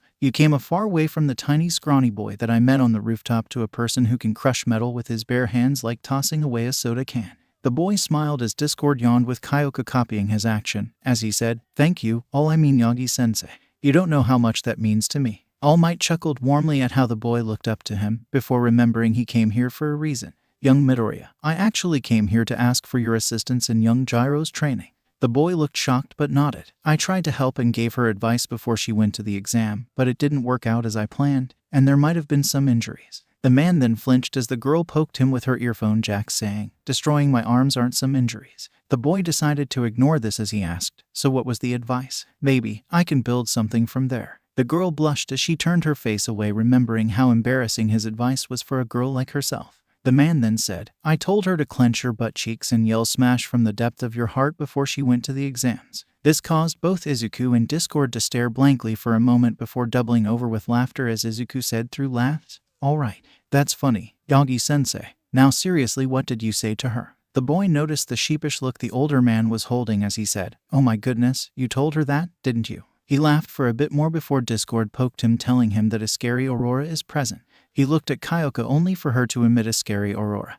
You came a far way from the tiny scrawny boy that I met on the rooftop to a person who can crush metal with his bare hands like tossing away a soda can. The boy smiled as Discord yawned, with Kyoka copying his action, as he said, thank you, Yagi-sensei. You don't know how much that means to me. All Might chuckled warmly at how the boy looked up to him, before remembering he came here for a reason. Young Midoriya, I actually came here to ask for your assistance in young Gyro's training. The boy looked shocked but nodded. I tried to help and gave her advice before she went to the exam, but it didn't work out as I planned, and there might have been some injuries. The man then flinched as the girl poked him with her earphone jack, saying, destroying my arms aren't some injuries. The boy decided to ignore this as he asked, so what was the advice? Maybe I can build something from there. The girl blushed as she turned her face away, remembering how embarrassing his advice was for a girl like herself. The man then said, I told her to clench her butt cheeks and yell smash from the depth of your heart before she went to the exams. This caused both 𝗂𝗃 and 𝗃𝗧𝗏 to stare blankly for a moment before doubling over with laughter as 𝗂𝗃 said through laughs, all right, that's funny, Yagi-sensei. Now seriously, what did you say to her? The boy noticed the sheepish look the older man was holding as he said, oh my goodness, you told her that, didn't you? He laughed for a bit more before 𝗃𝗧𝗏 poked him, telling him that a scary aurora is present. He looked at Kyoka only for her to emit a scary aurora.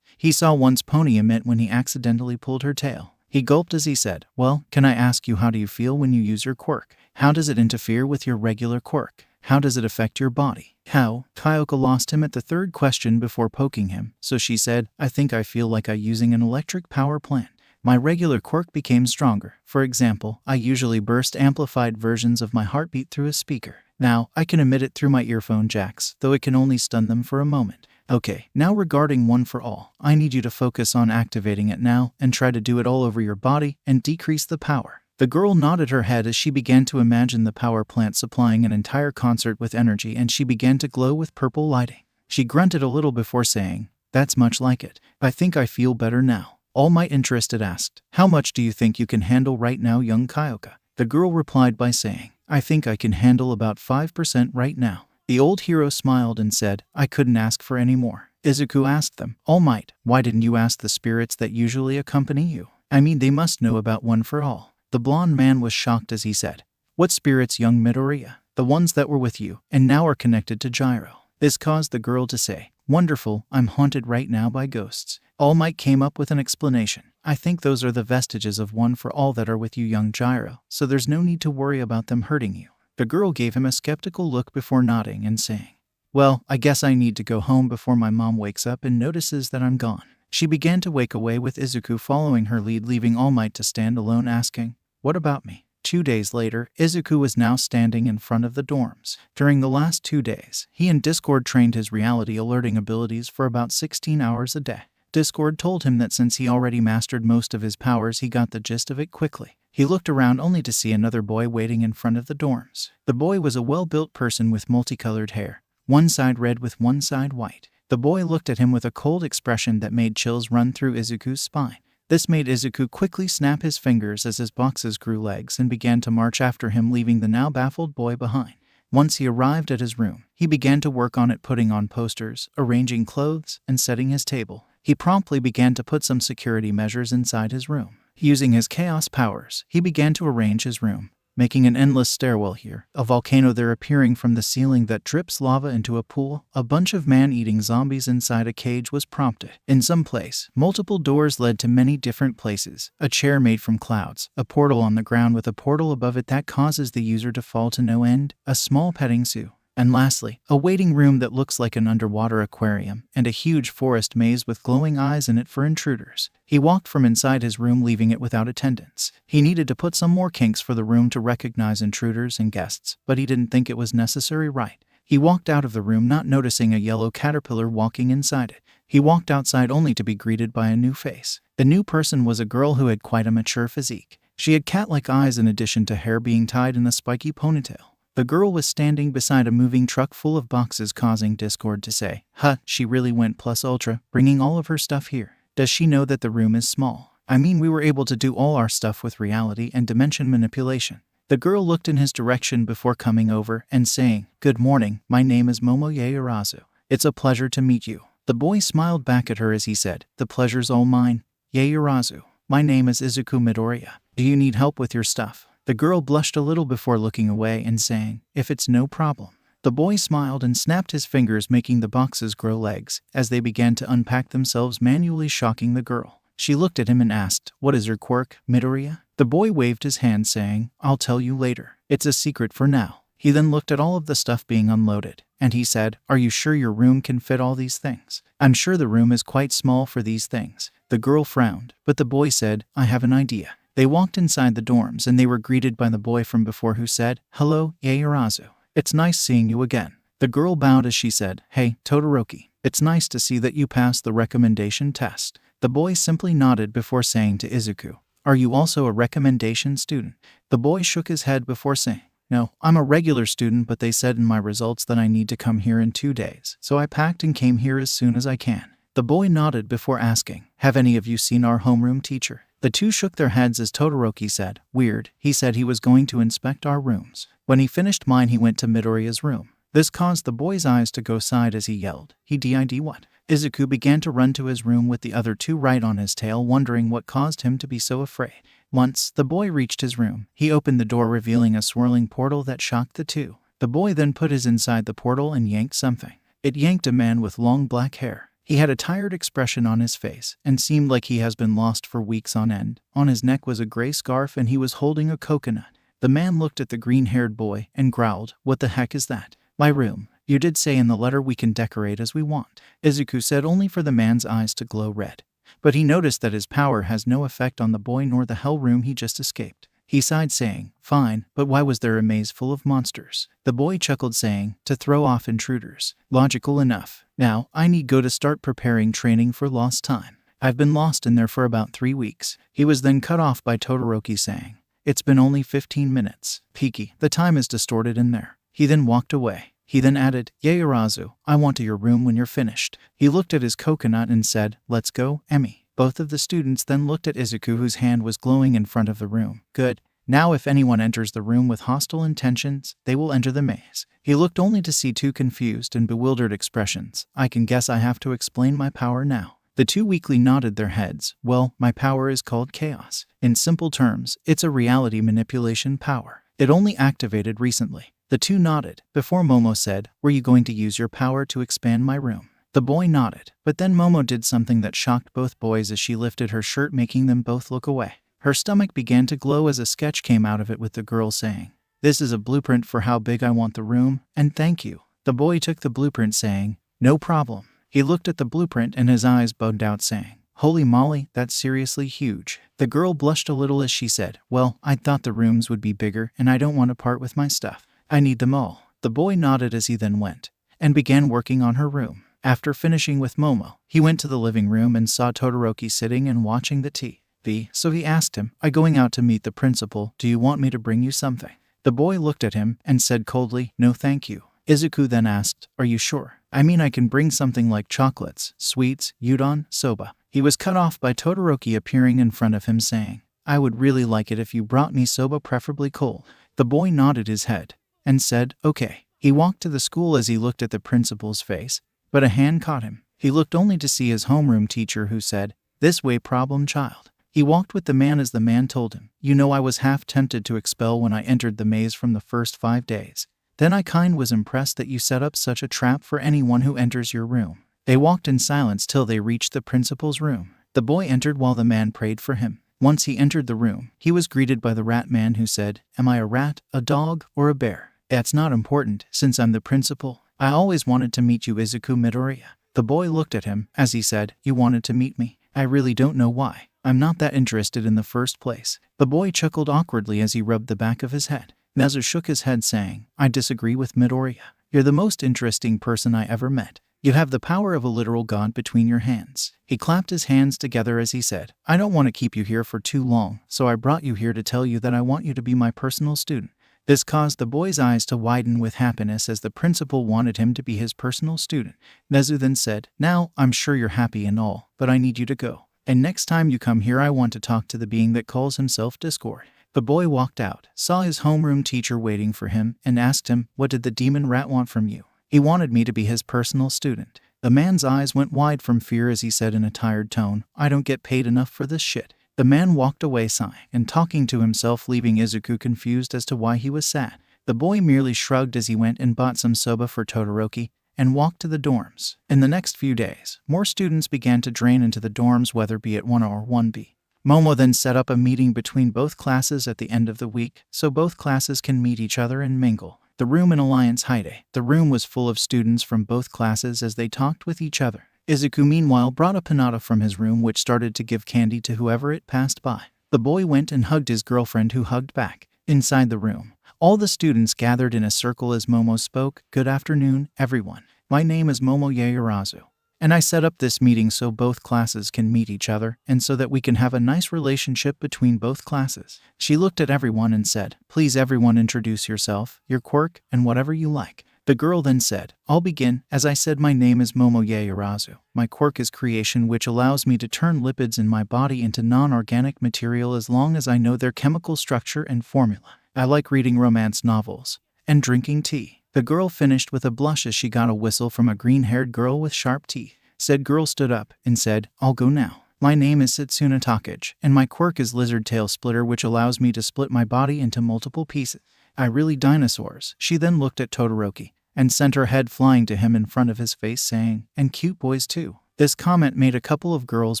He saw one's pony emit when he accidentally pulled her tail. He gulped as he said, well, can I ask you, how do you feel when you use your quirk? How does it interfere with your regular quirk? How does it affect your body? How? Kyoka lost him at the third question before poking him, so she said, I think I feel like I'm using an electric power plant. My regular quirk became stronger. For example, I usually burst amplified versions of my heartbeat through a speaker. Now, I can emit it through my earphone jacks, though it can only stun them for a moment. Okay, now regarding One for All, I need you to focus on activating it now and try to do it all over your body and decrease the power. The girl nodded her head as she began to imagine the power plant supplying an entire concert with energy, and she began to glow with purple lighting. She grunted a little before saying, that's much like it. I think I feel better now. All Might interested asked, how much do you think you can handle right now, young Kyoka? The girl replied by saying, I think I can handle about 5% right now. The old hero smiled and said, I couldn't ask for any more. 𝗂𝗃 asked them, All Might, why didn't you ask the spirits that usually accompany you? I mean, they must know about One for All. The blonde man was shocked as he said, what spirits, young Midoriya? The ones that were with you and now are connected to Gyro. This caused the girl to say, wonderful, I'm haunted right now by ghosts. All Might came up with an explanation. I think those are the vestiges of One for All that are with you, young Gyro, so there's no need to worry about them hurting you. The girl gave him a skeptical look before nodding and saying, well, I guess I need to go home before my mom wakes up and notices that I'm gone. She began to wake away with 𝗂𝗃 following her lead, leaving All Might to stand alone asking, what about me? 2 days later, 𝗂𝗃 was now standing in front of the dorms. During the last 2 days, he and 𝗃𝗧𝗏 trained his reality alerting abilities for about 16 hours a day. 𝗃𝗧𝗏 told him that since he already mastered most of his powers, he got the gist of it quickly. He looked around only to see another boy waiting in front of the dorms. The boy was a well-built person with multicolored hair, one side red with one side white. The boy looked at him with a cold expression that made chills run through 𝗂𝗃's spine. This made 𝗂𝗃 quickly snap his fingers as his boxes grew legs and began to march after him, leaving the now baffled boy behind. Once he arrived at his room, he began to work on it, putting on posters, arranging clothes, and setting his table. He promptly began to put some security measures inside his room. Using his chaos powers, he began to arrange his room, making an endless stairwell here, a volcano there appearing from the ceiling that drips lava into a pool. A bunch of man-eating zombies inside a cage was prompted. In some place, multiple doors led to many different places. A chair made from clouds, a portal on the ground with a portal above it that causes the user to fall to no end, a small petting zoo. And lastly, a waiting room that looks like an underwater aquarium, and a huge forest maze with glowing eyes in it for intruders. He walked from inside his room, leaving it without attendants. He needed to put some more kinks for the room to recognize intruders and guests, but he didn't think it was necessary right. He walked out of the room, not noticing a yellow caterpillar walking inside it. He walked outside only to be greeted by a new face. The new person was a girl who had quite a mature physique. She had cat-like eyes in addition to hair being tied in a spiky ponytail. The girl was standing beside a moving truck full of boxes, causing 𝗃𝗧𝗏 to say, she really went plus ultra, bringing all of her stuff here. Does she know that the room is small? I mean, we were able to do all our stuff with reality and dimension manipulation. The girl looked in his direction before coming over and saying, good morning, my name is 𝗵𝗲. It's a pleasure to meet you. The boy smiled back at her as he said, the pleasure's all mine. 𝗂𝗏. My name is 𝗂𝗃 Midoriya. Do you need help with your stuff? The girl blushed a little before looking away and saying, if it's no problem. The boy smiled and snapped his fingers, making the boxes grow legs as they began to unpack themselves, manually shocking the girl. She looked at him and asked, what is your quirk, Midoriya? The boy waved his hand saying, I'll tell you later. It's a secret for now. He then looked at all of the stuff being unloaded, and he said, are you sure your room can fit all these things? I'm sure the room is quite small for these things. The girl frowned, but the boy said, I have an idea. They walked inside the dorms and they were greeted by the boy from before, who said, hello, 𝗂𝗏. It's nice seeing you again. The girl bowed as she said, hey, Todoroki. It's nice to see that you passed the recommendation test. The boy simply nodded before saying to 𝗂𝗃, are you also a recommendation student? The boy shook his head before saying, No, I'm a regular student, but they said in my results that I need to come here in 2 days, so I packed and came here as soon as I can. The boy nodded before asking, have any of you seen our homeroom teacher? The two shook their heads as Todoroki said, weird, he said he was going to inspect our rooms. When he finished mine, he went to Midoriya's room. This caused the boy's eyes to go side as he yelled, he did what? Izuku began to run to his room with the other two right on his tail, wondering what caused him to be so afraid. Once the boy reached his room, he opened the door, revealing a swirling portal that shocked the two. The boy then put his inside the portal and yanked something. It yanked a man with long black hair. He had a tired expression on his face and seemed like he has been lost for weeks on end. On his neck was a gray scarf and he was holding a coconut. The man looked at the green-haired boy and growled, what the heck is that? My room. You did say in the letter we can decorate as we want. Izuku said, only for the man's eyes to glow red. But he noticed that his power has no effect on the boy nor the hell room he just escaped. He sighed, saying, fine, but why was there a maze full of monsters? The boy chuckled, saying, to throw off intruders. Logical enough. Now, I need go to start preparing training for lost time. I've been lost in there for about 3 weeks. He was then cut off by Todoroki saying, it's been only 15 minutes. Peaky, the time is distorted in there. He then walked away. He then added, Yaoyorozu, I want to your room when you're finished. He looked at his coconut and said, let's go, Emmy. Both of the students then looked at Izuku, whose hand was glowing in front of the room. Good. Now if anyone enters the room with hostile intentions, they will enter the maze. He looked only to see two confused and bewildered expressions. I can guess I have to explain my power now. The two weakly nodded their heads. Well, my power is called chaos. In simple terms, it's a reality manipulation power. It only activated recently. The two nodded. Before Momo said, were you going to use your power to expand my room? The boy nodded. But then Momo did something that shocked both boys as she lifted her shirt, making them both look away. Her stomach began to glow as a sketch came out of it with the girl saying, this is a blueprint for how big I want the room, and thank you. The boy took the blueprint saying, no problem. He looked at the blueprint and his eyes bugged out saying, holy moly, that's seriously huge. The girl blushed a little as she said, well, I thought the rooms would be bigger and I don't want to part with my stuff. I need them all. The boy nodded as he then went and began working on her room. After finishing with Momo, he went to the living room and saw Todoroki sitting and watching the TV. So he asked him, I'm going out to meet the principal. Do you want me to bring you something? The boy looked at him and said coldly, no thank you. Izuku then asked, are you sure? I mean, I can bring something like chocolates, sweets, udon, soba. He was cut off by Todoroki appearing in front of him saying, I would really like it if you brought me soba, preferably cold. The boy nodded his head and said, okay. He walked to the school as he looked at the principal's face, but a hand caught him. He looked only to see his homeroom teacher, who said, this way, problem child. He walked with the man as the man told him, you know, I was half tempted to expel when I entered the maze from the first 5 days. Then I was impressed that you set up such a trap for anyone who enters your room. They walked in silence till they reached the principal's room. The boy entered while the man prayed for him. Once he entered the room, he was greeted by the rat man, who said, am I a rat, a dog, or a bear? That's not important, since I'm the principal. I always wanted to meet you, Izuku Midoriya. The boy looked at him as he said, you wanted to meet me? I really don't know why. I'm not that interested in the first place. The boy chuckled awkwardly as he rubbed the back of his head. Nezu shook his head saying, I disagree with Midoriya. You're the most interesting person I ever met. You have the power of a literal god between your hands. He clapped his hands together as he said, I don't want to keep you here for too long, so I brought you here to tell you that I want you to be my personal student. This caused the boy's eyes to widen with happiness as the principal wanted him to be his personal student. Nezu then said, now, I'm sure you're happy and all, but I need you to go. And next time you come here, I want to talk to the being that calls himself Discord. The boy walked out, saw his homeroom teacher waiting for him, and asked him, what did the demon rat want from you? He wanted me to be his personal student. The man's eyes went wide from fear as he said in a tired tone, I don't get paid enough for this shit. The man walked away sighing and talking to himself, leaving Izuku confused as to why he was sad. The boy merely shrugged as he went and bought some soba for Todoroki and walked to the dorms. In the next few days, more students began to drain into the dorms, whether be it 1A or 1B. Momo then set up a meeting between both classes at the end of the week, so both classes can meet each other and mingle. The room in Alliance Hyde. The room was full of students from both classes as they talked with each other. Izuku meanwhile brought a pinata from his room, which started to give candy to whoever it passed by. The boy went and hugged his girlfriend, who hugged back. Inside the room, all the students gathered in a circle as Momo spoke, good afternoon, everyone. My name is Momo Yaoyorozu. And I set up this meeting so both classes can meet each other and so that we can have a nice relationship between both classes. She looked at everyone and said, please everyone introduce yourself, your quirk, and whatever you like. The girl then said, I'll begin. As I said, my name is 𝗵𝗲𝗧𝗵𝗲. My quirk is creation, which allows me to turn lipids in my body into non-organic material as long as I know their chemical structure and formula. I like reading romance novels and drinking tea. The girl finished with a blush as she got a whistle from a green-haired girl with sharp teeth. Said girl stood up and said, I'll go now. My name is 𝗬𝗏𝗧𝗏𝗏𝗧𝗏𝗏𝗧𝗏𝗏𝗧𝗏, and my quirk is lizard tail splitter, which allows me to split my body into multiple pieces. I really dinosaurs. She then looked at Todoroki and sent her head flying to him in front of his face, saying, and cute boys too. This comment made a couple of girls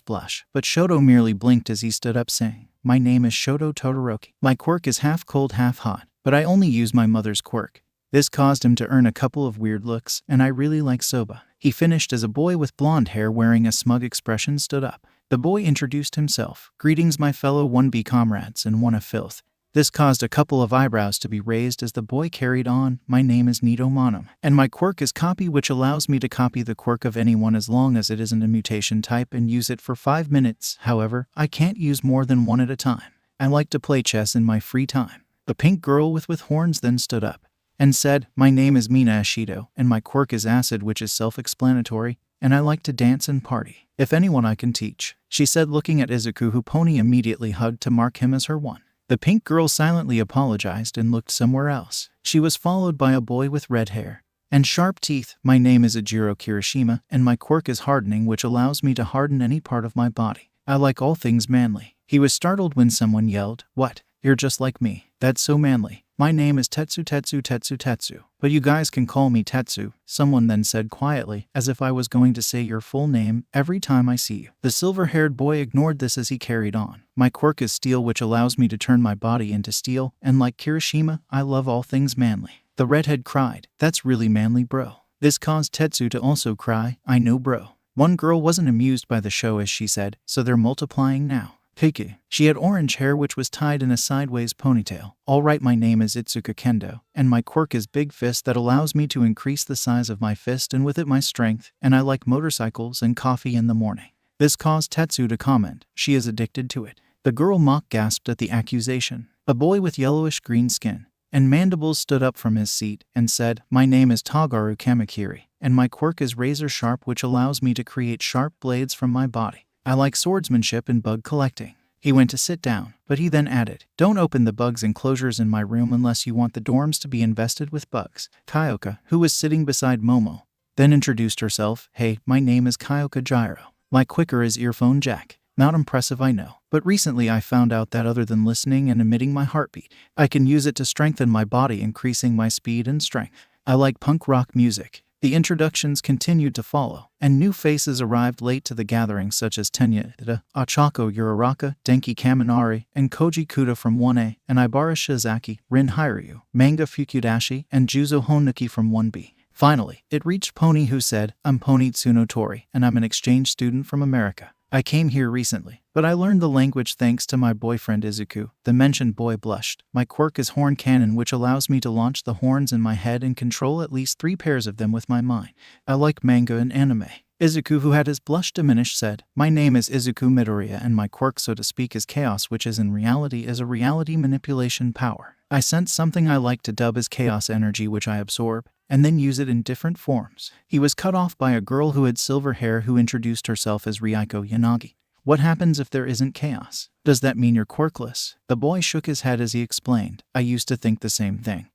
blush, but Shoto merely blinked as he stood up, saying, my name is Shoto Todoroki. My quirk is half cold, half hot, but I only use my mother's quirk. This caused him to earn a couple of weird looks, and I really like soba. He finished as a boy with blonde hair wearing a smug expression stood up. The boy introduced himself. Greetings, my fellow 1B comrades and one of filth. This caused a couple of eyebrows to be raised as the boy carried on, my name is 𝗵𝗏𝗏𝗏𝗏𝗏𝗏𝗏𝗏𝗏, and my quirk is copy, which allows me to copy the quirk of anyone as long as it isn't a mutation type and use it for 5 minutes. However, I can't use more than one at a time. I like to play chess in my free time. The pink girl with horns then stood up and said, my name is Mina Ashido, and my quirk is acid, which is self-explanatory, and I like to dance and party. If anyone I can teach, she said, looking at Izuku, who Pony immediately hugged to mark him as her one. The pink girl silently apologized and looked somewhere else. She was followed by a boy with red hair and sharp teeth. My name is Ejiro Kirishima, and my quirk is hardening, which allows me to harden any part of my body. I like all things manly. He was startled when someone yelled, what? You're just like me. That's so manly. My name is 𝗧𝗏𝗧𝗏𝗧𝗏𝗧𝗏𝗧𝗏, but you guys can call me Tetsu. Someone then said quietly, as if I was going to say your full name every time I see you. The silver-haired boy ignored this as he carried on. My quirk is steel, which allows me to turn my body into steel, and like Kirishima, I love all things manly. The redhead cried, that's really manly, bro. This caused Tetsu to also cry, I know, bro. One girl wasn't amused by the show, as she said, so they're multiplying now. Heike. She had orange hair which was tied in a sideways ponytail. Alright, my name is Itsuka Kendo, and my quirk is big fist that allows me to increase the size of my fist and with it my strength, and I like motorcycles and coffee in the morning. This caused Tetsu to comment, she is addicted to it. The girl mock gasped at the accusation. A boy with yellowish green skin and mandibles stood up from his seat and said, my name is Tagaru Kamakiri, and my quirk is razor sharp, which allows me to create sharp blades from my body. I like swordsmanship and bug collecting. He went to sit down, but he then added, don't open the bugs enclosures in my room unless you want the dorms to be invested with bugs. Kyoka, who was sitting beside Momo, then introduced herself, hey, my name is Kyoka Gyro. My quicker is earphone jack. Not impressive, I know, but recently I found out that other than listening and emitting my heartbeat, I can use it to strengthen my body, increasing my speed and strength. I like punk rock music. The introductions continued to follow, and new faces arrived late to the gathering, such as Tenya Ida, Achako Uraraka, Denki Kaminari, and Koji Kuda from 1A, and Ibara Shizaki, Rin Hiryu, Manga Fukudashi, and Juzo Honuki from 1B. Finally, it reached Pony, who said, I'm Pony Tsunotori, and I'm an exchange student from America. I came here recently, but I learned the language thanks to my boyfriend Izuku. The mentioned boy blushed. My quirk is horn cannon, which allows me to launch the horns in my head and control at least 3 pairs of them with my mind. I like manga and anime. Izuku, who had his blush diminished, said, my name is Izuku Midoriya, and my quirk, so to speak, is chaos, which is in reality is a reality manipulation power. I sense something I like to dub as chaos energy, which I absorb and then use it in different forms. He was cut off by a girl who had silver hair who introduced herself as Ryoko Yanagi. What happens if there isn't chaos? Does that mean you're quirkless? The boy shook his head as he explained, I used to think the same thing,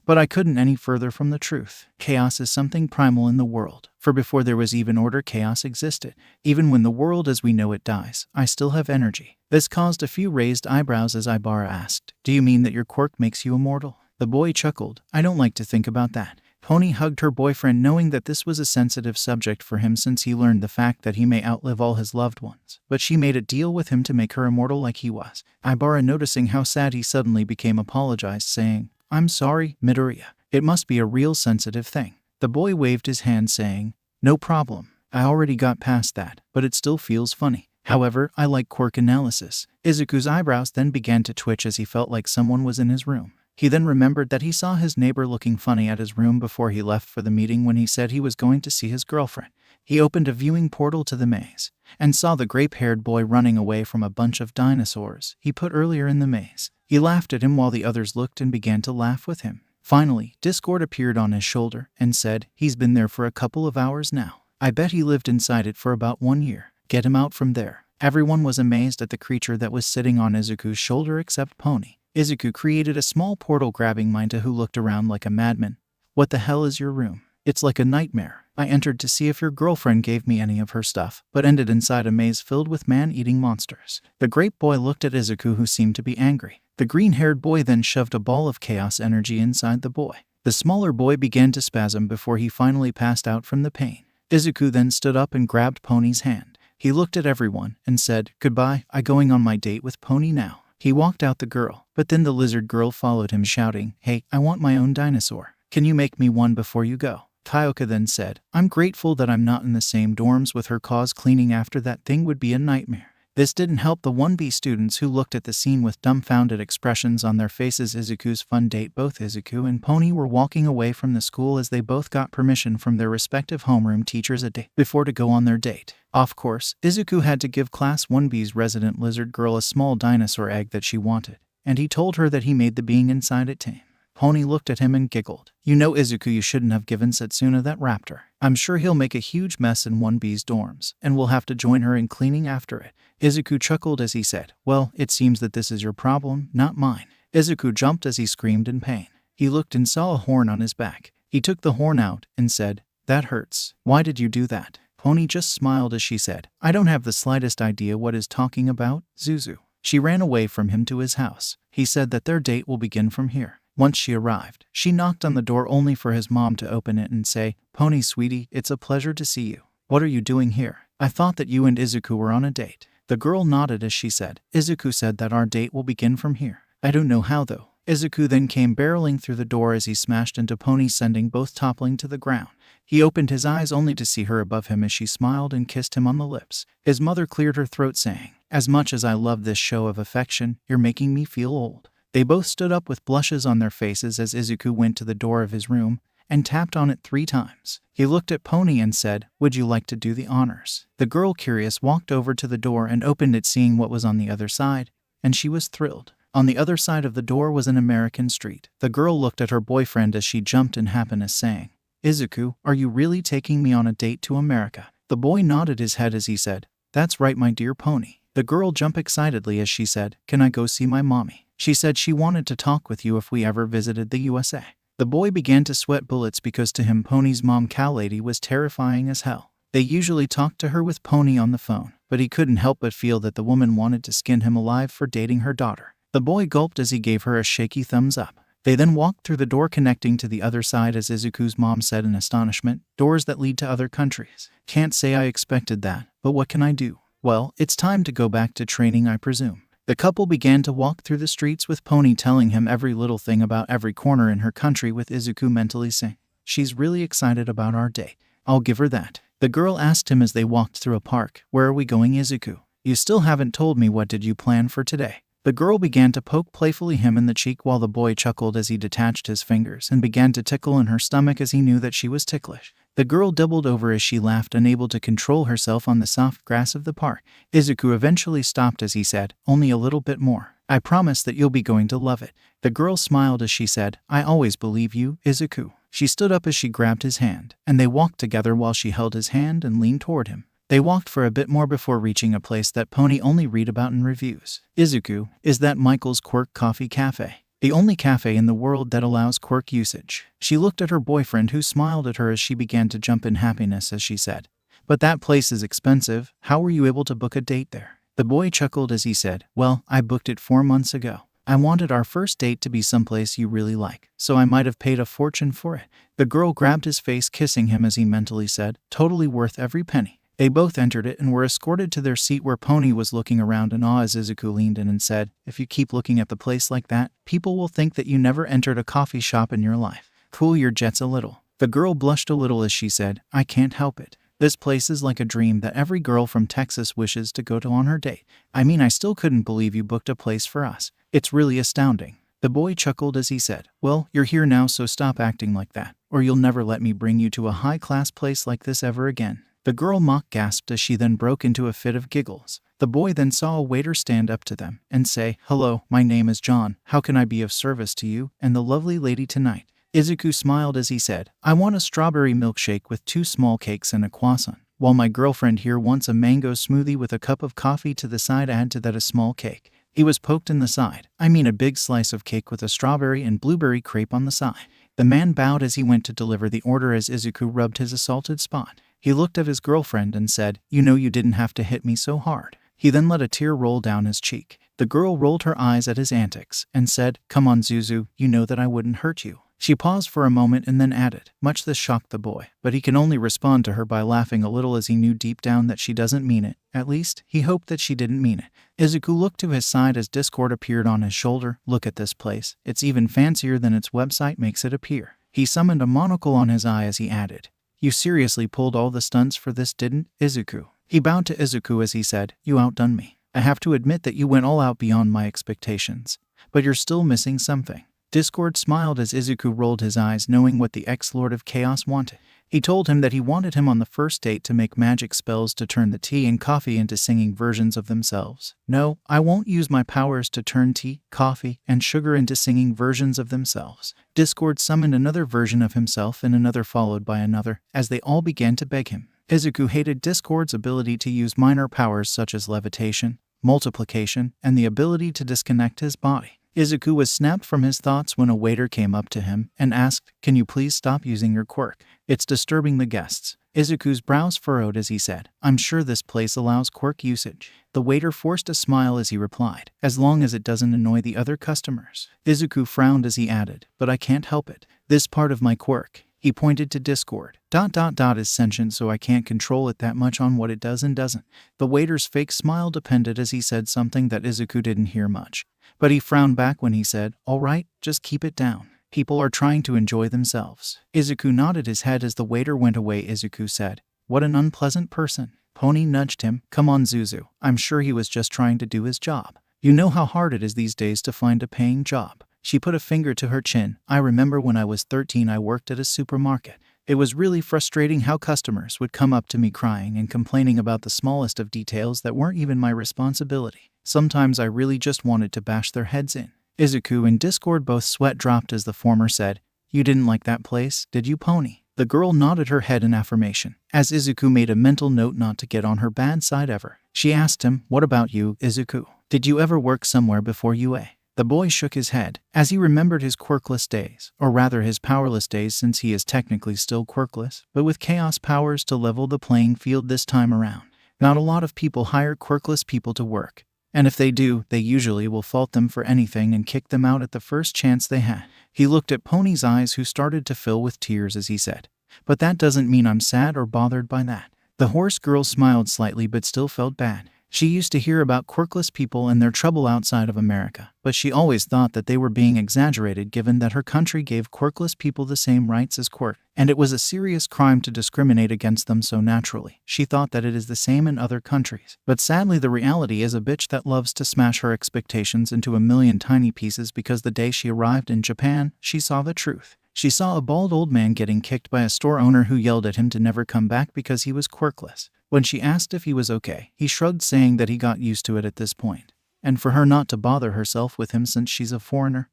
but I couldn't any further from the truth. Chaos is something primal in the world, for before there was even order, chaos existed. Even when the world as we know it dies, I still have energy. This caused a few raised eyebrows as Ibara asked, do you mean that your quirk makes you immortal? The boy chuckled, I don't like to think about that. Pony hugged her boyfriend, knowing that this was a sensitive subject for him since he learned the fact that he may outlive all his loved ones. But she made a deal with him to make her immortal like he was. Ibara, noticing how sad he suddenly became, apologized, saying, I'm sorry, Midoriya. It must be a real sensitive thing. The boy waved his hand, saying, no problem. I already got past that, but it still feels funny. However, I like quirk analysis. Izuku's eyebrows then began to twitch as he felt like someone was in his room. He then remembered that he saw his neighbor looking funny at his room before he left for the meeting when he said he was going to see his girlfriend. He opened a viewing portal to the maze and saw the gray-haired boy running away from a bunch of dinosaurs he put earlier in the maze. He laughed at him while the others looked and began to laugh with him. Finally, 𝗧𝗵𝗲 appeared on his shoulder and said, "He's been there for a couple of hours now. I bet he lived inside it for about 1 year. Get him out from there." Everyone was amazed at the creature that was sitting on 𝗧𝗑𝗄's shoulder except Pony. 𝗧𝗑𝗄 created a small portal, grabbing 𝗵𝗲, who looked around like a madman. "What the hell is your room? It's like a nightmare. I entered to see if your girlfriend gave me any of her stuff, but ended inside a maze filled with man-eating monsters." The great boy looked at 𝗧𝗑𝗄, who seemed to be angry. The green-haired boy then shoved a ball of chaos energy inside the boy. The smaller boy began to spasm before he finally passed out from the pain. 𝗧𝗑𝗄 then stood up and grabbed Pony's hand. He looked at everyone and said, "Goodbye, I'm going on my date with Pony now." He walked out the girl, but then the lizard girl followed him shouting, "Hey, I want my own dinosaur. Can you make me one before you go?" 𝗂𝗏𝗄 then said, "I'm grateful that I'm not in the same dorms with her, cause cleaning after that thing would be a nightmare." This didn't help the 1B students, who looked at the scene with dumbfounded expressions on their faces. 𝗧𝗑𝗄's fun date. Both 𝗧𝗑𝗄 and Pony were walking away from the school as they both got permission from their respective homeroom teachers a day before to go on their date. Of course, 𝗧𝗑𝗄 had to give Class 1B's resident lizard girl a small dinosaur egg that she wanted, and he told her that he made the being inside it tame. Pony looked at him and giggled. "You know, 𝗧𝗑𝗄, you shouldn't have given Setsuna that raptor. I'm sure he'll make a huge mess in 1B's dorms, and we'll have to join her in cleaning after it." 𝗧𝗑𝗄 chuckled as he said, "Well, it seems that this is your problem, not mine." 𝗧𝗑𝗄 jumped as he screamed in pain. He looked and saw a horn on his back. He took the horn out and said, "That hurts. Why did you do that?" Pony just smiled as she said, "I don't have the slightest idea what he's talking about, Zuzu." She ran away from him to his house. He said that their date will begin from here. Once she arrived, she knocked on the door only for his mom to open it and say, "Pony, sweetie, it's a pleasure to see you. What are you doing here? I thought that you and 𝗧𝗑𝗄 were on a date." The girl nodded as she said, "𝗧𝗑𝗄 said that our date will begin from here. I don't know how though." 𝗧𝗑𝗄 then came barreling through the door as he smashed into Pony, sending both toppling to the ground. He opened his eyes only to see her above him as she smiled and kissed him on the lips. His mother cleared her throat, saying, "As much as I love this show of affection, you're making me feel old." They both stood up with blushes on their faces as 𝗧𝗑𝗄 went to the door of his room and tapped on it 3 times. He looked at Pony and said, "Would you like to do the honors?" The girl, curious, walked over to the door and opened it, seeing what was on the other side, and she was thrilled. On the other side of the door was an American street. The girl looked at her boyfriend as she jumped in happiness, saying, "𝗧𝗑𝗄, are you really taking me on a date to America?" The boy nodded his head as he said, "That's right, my dear Pony." The girl jumped excitedly as she said, "Can I go see my mommy? She said she wanted to talk with you if we ever visited the USA." The boy began to sweat bullets because to him Pony's mom, cow lady, was terrifying as hell. They usually talked to her with Pony on the phone, but he couldn't help but feel that the woman wanted to skin him alive for dating her daughter. The boy gulped as he gave her a shaky thumbs up. They then walked through the door connecting to the other side as 𝗧𝗑𝗄's mom said in astonishment, "Doors that lead to other countries. Can't say I expected that, but what can I do?" "Well, it's time to go back to training, I presume." The couple began to walk through the streets with Pony telling him every little thing about every corner in her country, with 𝗧𝗑𝗄 mentally saying, "She's really excited about our date. I'll give her that." The girl asked him as they walked through a park, "Where are we going, 𝗧𝗑𝗄? You still haven't told me, what did you plan for today?" The girl began to poke playfully him in the cheek while the boy chuckled as he detached his fingers and began to tickle in her stomach as he knew that she was ticklish. The girl doubled over as she laughed, unable to control herself on the soft grass of the park. 𝗧𝗑𝗄 eventually stopped as he said, "Only a little bit more. I promise that you'll be going to love it." The girl smiled as she said, "I always believe you, 𝗧𝗑𝗄." She stood up as she grabbed his hand, and they walked together while she held his hand and leaned toward him. They walked for a bit more before reaching a place that Pony only read about in reviews. 𝗧𝗑𝗄, is that Michael's Quirk Coffee Cafe? The only cafe in the world that allows quirk usage. She looked at her boyfriend, who smiled at her as she began to jump in happiness as she said, "But that place is expensive. How were you able to book a date there?" The boy chuckled as he said, "Well, I booked it 4 months ago. I wanted our first date to be someplace you really like, so I might have paid a fortune for it." The girl grabbed his face, kissing him as he mentally said, "Totally worth every penny." They both entered it and were escorted to their seat, where Pony was looking around in awe as 𝗧𝗑𝗄 leaned in and said, "If you keep looking at the place like that, people will think that you never entered a coffee shop in your life. Cool your jets a little." The girl blushed a little as she said, "I can't help it. This place is like a dream that every girl from Texas wishes to go to on her date. I mean, I still couldn't believe you booked a place for us. It's really astounding." The boy chuckled as he said, "Well, you're here now, so stop acting like that, or you'll never let me bring you to a high-class place like this ever again." The girl mock gasped as she then broke into a fit of giggles. The boy then saw a waiter stand up to them and say, "Hello, my name is John. How can I be of service to you and the lovely lady tonight?" 𝐒𝐬𝐽 smiled as he said, "I want a strawberry milkshake with 2 small cakes and a croissant, while my girlfriend here wants a mango smoothie with a cup of coffee to the side. Add to that a small cake." He was poked in the side. "I mean a big slice of cake with a strawberry and blueberry crepe on the side." The man bowed as he went to deliver the order as 𝐒𝐬𝐽 rubbed his assaulted spot. He looked at his girlfriend and said, "You know you didn't have to hit me so hard." He then let a tear roll down his cheek. The girl rolled her eyes at his antics and said, "Come on, Zuzu, you know that I wouldn't hurt you." She paused for a moment and then added. Much this shocked the boy, but he can only respond to her by laughing a little as he knew deep down that she doesn't mean it. At least, he hoped that she didn't mean it. 𝐒𝐬𝐽 looked to his side as Discord appeared on his shoulder. "Look at this place. It's even fancier than its website makes it appear." He summoned a monocle on his eye as he added, "You seriously pulled all the stunts for this, didn't, 𝐒𝐬𝐽?" He bowed to 𝐒𝐬𝐽 as he said, "You outdone me. I have to admit that you went all out beyond my expectations. But you're still missing something." Discord smiled as 𝐒𝐬𝐽 rolled his eyes, knowing what the ex-Lord of Chaos wanted. He told him that he wanted him on the first date to make magic spells to turn the tea and coffee into singing versions of themselves. "No, I won't use my powers to turn tea, coffee, and sugar into singing versions of themselves." Discord summoned another version of himself and another followed by another, as they all began to beg him. 𝐒𝐽 hated Discord's ability to use minor powers such as levitation, multiplication, and the ability to disconnect his body. 𝐒𝐽 was snapped from his thoughts when a waiter came up to him and asked, "Can you please stop using your quirk? It's disturbing the guests." 𝐒𝐽's brows furrowed as he said, "I'm sure this place allows quirk usage." The waiter forced a smile as he replied, "As long as it doesn't annoy the other customers." 𝐒𝐽 frowned as he added, "But I can't help it. This part of my quirk," he pointed to Discord, "is sentient, so I can't control it that much on what it does and doesn't." The waiter's fake smile depended as he said something that 𝐒𝐽 didn't hear much. But he frowned back when he said, "All right, just keep it down. People are trying to enjoy themselves." 𝐒𝐽 nodded his head as the waiter went away. 𝐒𝐽 said, "What an unpleasant person." Pony nudged him, "Come on, Zuzu. I'm sure he was just trying to do his job. You know how hard it is these days to find a paying job." She put a finger to her chin. "I remember when I was 13 I worked at a supermarket. It was really frustrating how customers would come up to me crying and complaining about the smallest of details that weren't even my responsibility. Sometimes I really just wanted to bash their heads in." 𝐒𝐽 and Discord both sweat dropped as the former said, "You didn't like that place, did you, Pony?" The girl nodded her head in affirmation, as 𝐒𝐽 made a mental note not to get on her bad side ever. She asked him, "What about you, 𝐒𝐽? Did you ever work somewhere before UA?" The boy shook his head, as he remembered his quirkless days, or rather his powerless days, since he is technically still quirkless, but with chaos powers to level the playing field this time around. Not a lot of people hire quirkless people to work, and if they do, they usually will fault them for anything and kick them out at the first chance they had. He looked at Pony's eyes, who started to fill with tears as he said, "But that doesn't mean I'm sad or bothered by that." The horse girl smiled slightly but still felt bad. She used to hear about quirkless people and their trouble outside of America, but she always thought that they were being exaggerated given that her country gave quirkless people the same rights as quirk, and it was a serious crime to discriminate against them so naturally. She thought that it is the same in other countries. But sadly the reality is a bitch that loves to smash her expectations into a million tiny pieces, because the day she arrived in Japan, she saw the truth. She saw a bald old man getting kicked by a store owner who yelled at him to never come back because he was quirkless. When she asked if he was okay, he shrugged, saying that he got used to it at this point, and for her not to bother herself with him since she's a foreigner.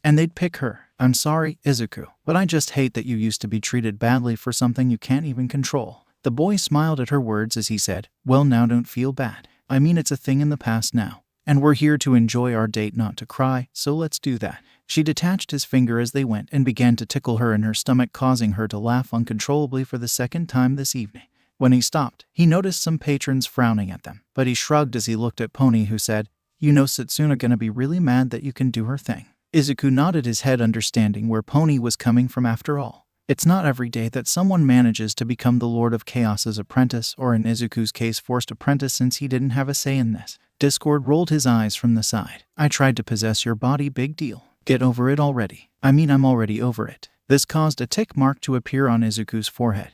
And they'd pick her. "I'm sorry, 𝐒𝐽, but I just hate that you used to be treated badly for something you can't even control." The boy smiled at her words as he said, "Well, now don't feel bad. I mean, it's a thing in the past now, and we're here to enjoy our date, not to cry, so let's do that." She detached his finger as they went and began to tickle her in her stomach, causing her to laugh uncontrollably for the second time this evening. When he stopped, he noticed some patrons frowning at them, but he shrugged as he looked at Pony, who said, "You know Setsuna gonna be really mad that you can do her thing." 𝐒𝐽 nodded his head, understanding where Pony was coming from. After all, it's not every day that someone manages to become the Lord of Chaos's apprentice, or in 𝐒𝐽's case forced apprentice, since he didn't have a say in this. Discord rolled his eyes from the side. "I tried to possess your body, big deal. Get over it already." "I mean, I'm already over it." This caused a tick mark to appear on 𝐒𝐽's forehead.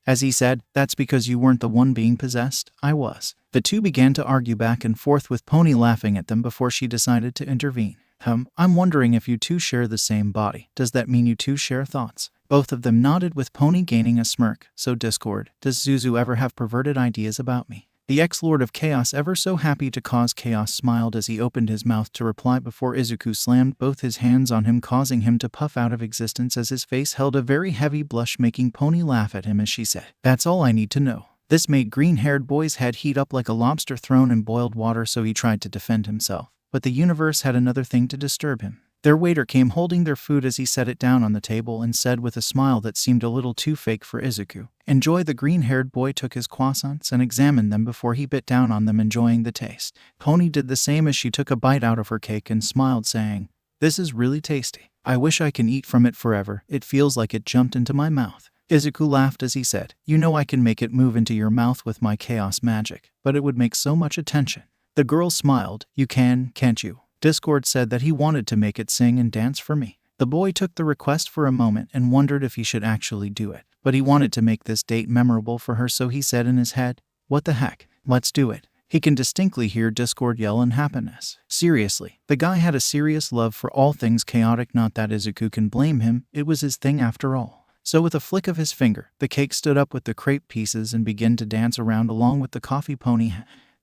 As he said, "That's because you weren't the one being possessed, I was." The two began to argue back and forth, with Pony laughing at them before she decided to intervene. "I'm wondering if you two share the same body. Does that mean you two share thoughts?" Both of them nodded with Pony gaining a smirk. So Discord, does Zuzu ever have perverted ideas about me? The ex-Lord of Chaos, ever so happy to cause chaos, smiled as he opened his mouth to reply before 𝗂𝐿 slammed both his hands on him, causing him to puff out of existence as his face held a very heavy blush, making Pony laugh at him as she said, "That's all I need to know." This made green-haired boy's head heat up like a lobster thrown in boiled water, so he tried to defend himself. But the universe had another thing to disturb him. Their waiter came holding their food as he set it down on the table and said with a smile that seemed a little too fake for 𝗂𝐿, "Enjoy." The green-haired boy took his croissants and examined them before he bit down on them, enjoying the taste. Pony did the same as she took a bite out of her cake and smiled, saying, "This is really tasty. I wish I can eat from it forever. It feels like it jumped into my mouth." 𝗂𝐿 laughed as he said, "You know I can make it move into your mouth with my chaos magic, but it would make so much attention." The girl smiled. "You can, can't you?" Discord said that he wanted to make it sing and dance for me. The boy took the request for a moment and wondered if he should actually do it, but he wanted to make this date memorable for her, so he said in his head, "What the heck, let's do it." He can distinctly hear Discord yell in happiness. Seriously, the guy had a serious love for all things chaotic, not that 𝗂𝐿 can blame him, it was his thing after all. So with a flick of his finger, the cake stood up with the crepe pieces and began to dance around along with the coffee pony.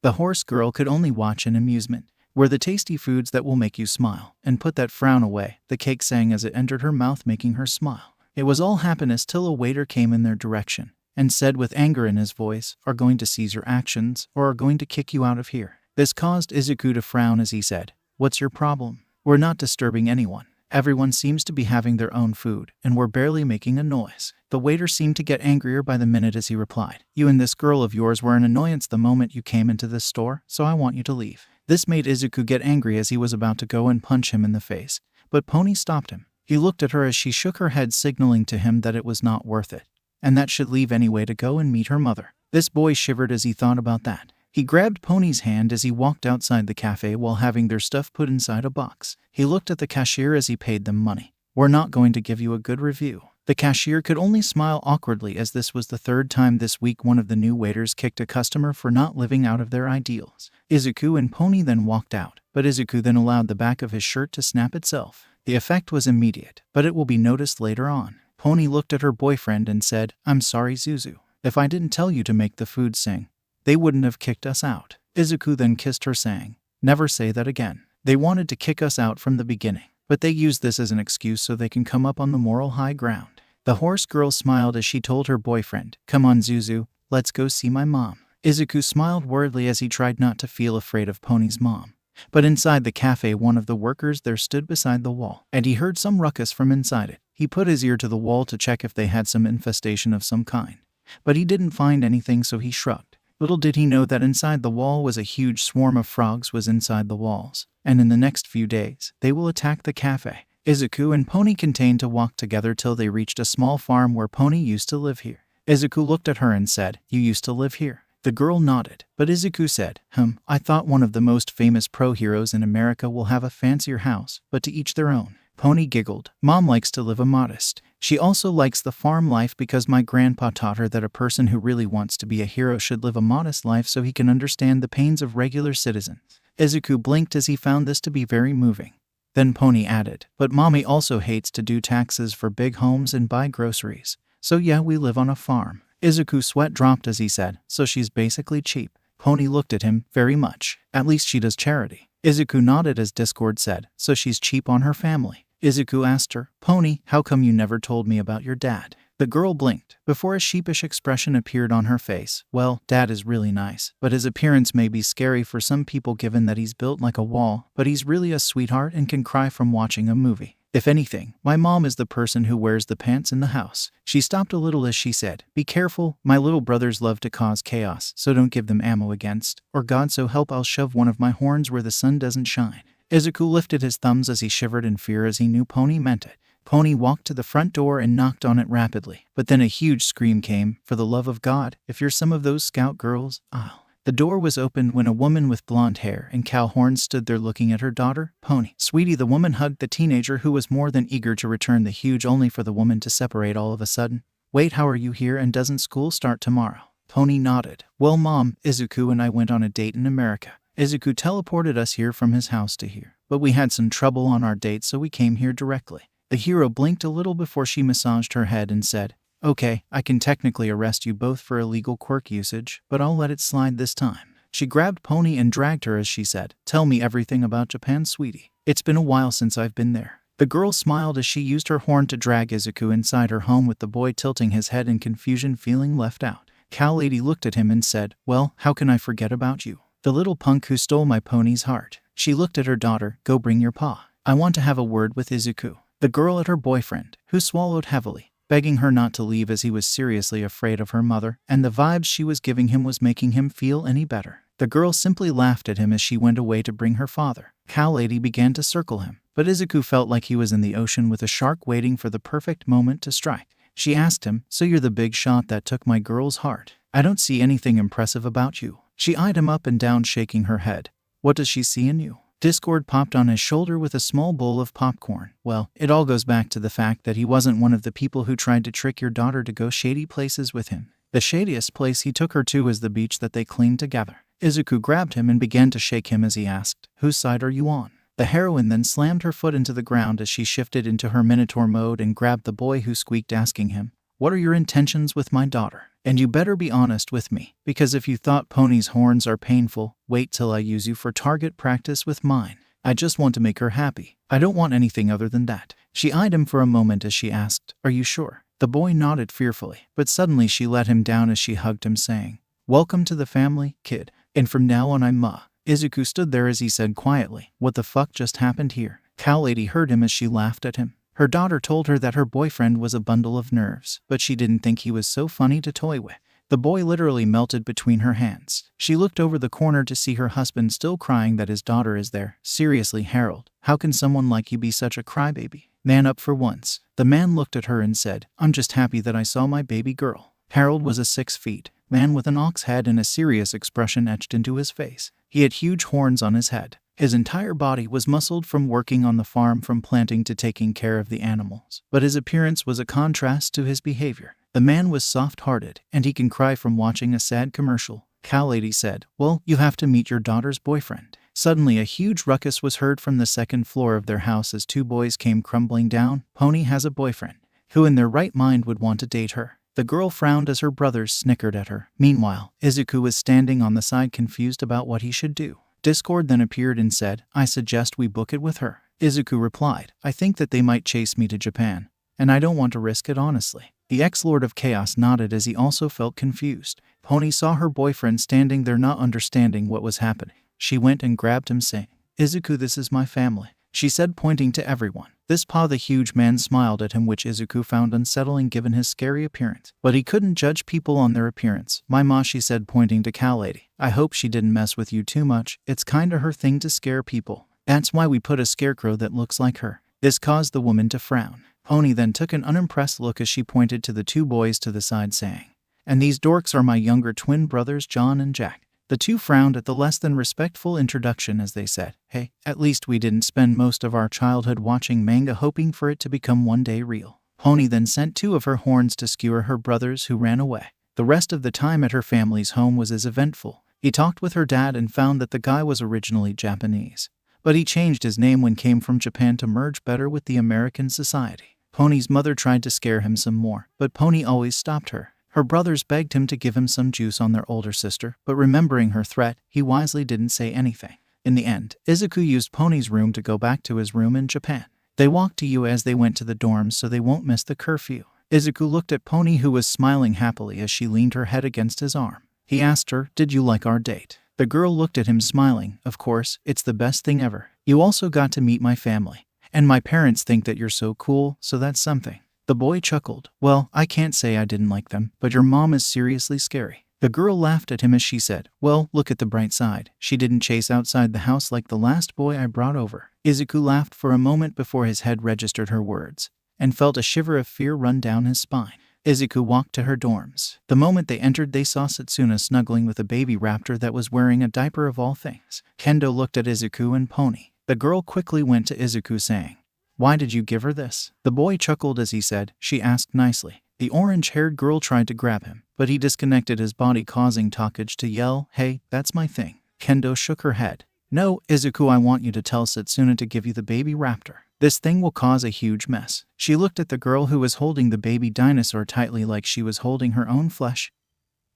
The horse girl could only watch in amusement. "We're the tasty foods that will make you smile, and put that frown away," the cake sang as it entered her mouth, making her smile. It was all happiness till a waiter came in their direction and said with anger in his voice, "Are going to seize your actions, or are going to kick you out of here." This caused 𝗂𝐿 to frown as he said, "What's your problem? We're not disturbing anyone. Everyone seems to be having their own food, and we're barely making a noise." The waiter seemed to get angrier by the minute as he replied, "You and this girl of yours were an annoyance the moment you came into this store, so I want you to leave." This made 𝗂𝐿 get angry as he was about to go and punch him in the face, but Pony stopped him. He looked at her as she shook her head, signaling to him that it was not worth it, and that she'd leave anyway to go and meet her mother. This boy shivered as he thought about that. He grabbed Pony's hand as he walked outside the cafe while having their stuff put inside a box. He looked at the cashier as he paid them money. "We're not going to give you a good review." The cashier could only smile awkwardly, as this was the third time this week one of the new waiters kicked a customer for not living out of their ideals. 𝗂𝐿 and Pony then walked out, but 𝗂𝐿 then allowed the back of his shirt to snap itself. The effect was immediate, but it will be noticed later on. Pony looked at her boyfriend and said, "I'm sorry, Zuzu. If I didn't tell you to make the food sing, they wouldn't have kicked us out." 𝗂𝐿 then kissed her, saying, "Never say that again. They wanted to kick us out from the beginning, but they used this as an excuse so they can come up on the moral high ground." The horse girl smiled as she told her boyfriend, "Come on, Zuzu, let's go see my mom." 𝗂𝐿 smiled worriedly as he tried not to feel afraid of Pony's mom. But inside the cafe, one of the workers there stood beside the wall, and he heard some ruckus from inside it. He put his ear to the wall to check if they had some infestation of some kind, but he didn't find anything, so he shrugged. Little did he know that inside the wall was a huge swarm of frogs was inside the walls, and in the next few days, they will attack the cafe. 𝗂𝐿 and Pony continued to walk together till they reached a small farm where Pony used to live here. 𝗂𝐿 looked at her and said, "You used to live here?" The girl nodded, but 𝗂𝐿 said, I thought one of the most famous pro heroes in America will have a fancier house, but to each their own." Pony giggled. "Mom likes to live a modest. She also likes the farm life because my grandpa taught her that a person who really wants to be a hero should live a modest life so he can understand the pains of regular citizens." 𝗂𝐿 blinked as he found this to be very moving. Then Pony added, "But Mommy also hates to do taxes for big homes and buy groceries. So yeah, we live on a farm." 𝗂𝐿's sweat dropped as he said, "So she's basically cheap." Pony looked at him, "Very much. At least she does charity." 𝗂𝐿 nodded as Discord said, "So she's cheap on her family." 𝗂𝐿 asked her, "Pony, how come you never told me about your dad?" The girl blinked before a sheepish expression appeared on her face. "Well, Dad is really nice, but his appearance may be scary for some people given that he's built like a wall, but he's really a sweetheart and can cry from watching a movie. If anything, my mom is the person who wears the pants in the house." She stopped a little as she said, "Be careful, my little brothers love to cause chaos, so don't give them ammo against, or God so help I'll shove one of my horns where the sun doesn't shine." 𝗂𝐿 lifted his thumbs as he shivered in fear as he knew Pony meant it. Pony walked to the front door and knocked on it rapidly, but then a huge scream came, "For the love of God, if you're some of those scout girls, I'll..." The door was opened when a woman with blonde hair and cow horns stood there looking at her daughter. "Pony, sweetie," the woman hugged the teenager who was more than eager to return the huge, only for the woman to separate all of a sudden. "Wait, how are you here and doesn't school start tomorrow?" Pony nodded. "Well, Mom, 𝗂𝐿 and I went on a date in America. 𝗂𝐿 teleported us here from his house to here, but we had some trouble on our date so we came here directly." The hero blinked a little before she massaged her head and said, "Okay, I can technically arrest you both for illegal quirk usage, but I'll let it slide this time." She grabbed Pony and dragged her as she said, "Tell me everything about Japan, sweetie. It's been a while since I've been there." The girl smiled as she used her horn to drag 𝐒𝐿𝐴 inside her home, with the boy tilting his head in confusion, feeling left out. 𝐂𝐿ady looked at him and said, "Well, how can I forget about you? The little punk who stole my pony's heart." She looked at her daughter. "Go bring your pa. I want to have a word with 𝐒𝐿𝐴." The girl at her boyfriend, who swallowed heavily, begging her not to leave as he was seriously afraid of her mother, and the vibes she was giving him was making him feel any better. The girl simply laughed at him as she went away to bring her father. 𝐂𝐿ady began to circle him, but 𝐒𝐿𝐴 felt like he was in the ocean with a shark waiting for the perfect moment to strike. She asked him, "So you're the big shot that took my girl's heart? I don't see anything impressive about you." She eyed him up and down, shaking her head. "What does she see in you?" 𝗃𝗧𝗏 popped on his shoulder with a small bowl of popcorn. "Well, it all goes back to the fact that he wasn't one of the people who tried to trick your daughter to go shady places with him. The shadiest place he took her to was the beach that they cleaned together." 𝗂𝐿𝐴 grabbed him and began to shake him as he asked, "Whose side are you on?" The heroine then slammed her foot into the ground as she shifted into her minotaur mode and grabbed the boy, who squeaked, asking him, "What are your intentions with my daughter? And you better be honest with me, because if you thought Pony's horns are painful, wait till I use you for target practice with mine. I just want to make her happy. I don't want anything other than that." She eyed him for a moment as she asked, "Are you sure?" The boy nodded fearfully, but suddenly she let him down as she hugged him, saying, "Welcome to the family, kid. And from now on I'm 𝗵𝗃." 𝗂𝐿𝐴 stood there as he said quietly, "What the fuck just happened here?" 𝗂𝐿ady heard him as she laughed at him. Her daughter told her that her boyfriend was a bundle of nerves, but she didn't think he was so funny to toy with. The boy literally melted between her hands. She looked over the corner to see her husband still crying that his daughter is there. "Seriously, Harold, how can someone like you be such a crybaby? Man up for once." The man looked at her and said, "I'm just happy that I saw my baby girl." Harold was a 6 feet man with an ox head and a serious expression etched into his face. He had huge horns on his head. His entire body was muscled from working on the farm, from planting to taking care of the animals. But his appearance was a contrast to his behavior. The man was soft-hearted, and he can cry from watching a sad commercial. 𝗂𝐿𝐴dy said, "Well, you have to meet your daughter's boyfriend." Suddenly a huge ruckus was heard from the second floor of their house as 2 boys came crumbling down. "Pony has a boyfriend. Who in their right mind would want to date her?" The girl frowned as her brothers snickered at her. Meanwhile, 𝗂𝐿𝐴 was standing on the side, confused about what he should do. 𝗃𝗧𝗏 then appeared and said, "I suggest we book it with her." 𝗂𝐿𝐴 replied, "I think that they might chase me to Japan, and I don't want to risk it, honestly." The ex-Lord of Chaos nodded as he also felt confused. Pony saw her boyfriend standing there, not understanding what was happening. She went and grabbed him, saying, "𝗂𝐿𝐴, this is my family," she said, pointing to everyone. This 𝗃𝗲, the huge man, smiled at him, which 𝗂𝐿𝐴 found unsettling given his scary appearance. But he couldn't judge people on their appearance. "My ma," she said, pointing to 𝗂𝐿ady. "I hope she didn't mess with you too much. It's kinda her thing to scare people. That's why we put a scarecrow that looks like her." This caused the woman to frown. Pony then took an unimpressed look as she pointed to the 2 boys to the side, saying, "And these dorks are my younger twin brothers, John and Jack." The 2 frowned at the less than respectful introduction as they said, "Hey, at least we didn't spend most of our childhood watching manga hoping for it to become one day real." Pony then sent 2 of her horns to skewer her brothers, who ran away. The rest of the time at her family's home was as eventful. He talked with her dad and found that the guy was originally Japanese, but he changed his name when came from Japan to merge better with the American society. Pony's mother tried to scare him some more, but Pony always stopped her. Her brothers begged him to give him some juice on their older sister, but remembering her threat, he wisely didn't say anything. In the end, 𝗂𝐿𝐴 used Pony's room to go back to his room in Japan. They walked to you as they went to the dorms so they won't miss the curfew. 𝗂𝐿𝐴 looked at Pony, who was smiling happily as she leaned her head against his arm. He asked her, "Did you like our date?" The girl looked at him, smiling. "Of course, it's the best thing ever. You also got to meet my family. And my parents think that you're so cool, so that's something." The boy chuckled. "Well, I can't say I didn't like them, but your mom is seriously scary." The girl laughed at him as she said, "Well, look at the bright side. She didn't chase outside the house like the last boy I brought over." 𝗂𝐿𝐴 laughed for a moment before his head registered her words, and felt a shiver of fear run down his spine. 𝗂𝐿𝐴 walked to her dorms. The moment they entered, they saw 𝗃𝗠𝗏 snuggling with a baby raptor that was wearing a diaper of all things. Kendo looked at 𝗂𝐿𝐴 and Pony. The girl quickly went to 𝗂𝐿𝐴, saying, "Why did you give her this?" The boy chuckled as he said, "She asked nicely." The orange-haired girl tried to grab him, but he disconnected his body, causing Takage to yell, "Hey, that's my thing." Kendo shook her head. "No, 𝗂𝐿𝐴, I want you to tell 𝗃𝗠𝗏 to give you the baby raptor." This thing will cause a huge mess. She looked at the girl who was holding the baby dinosaur tightly like she was holding her own flesh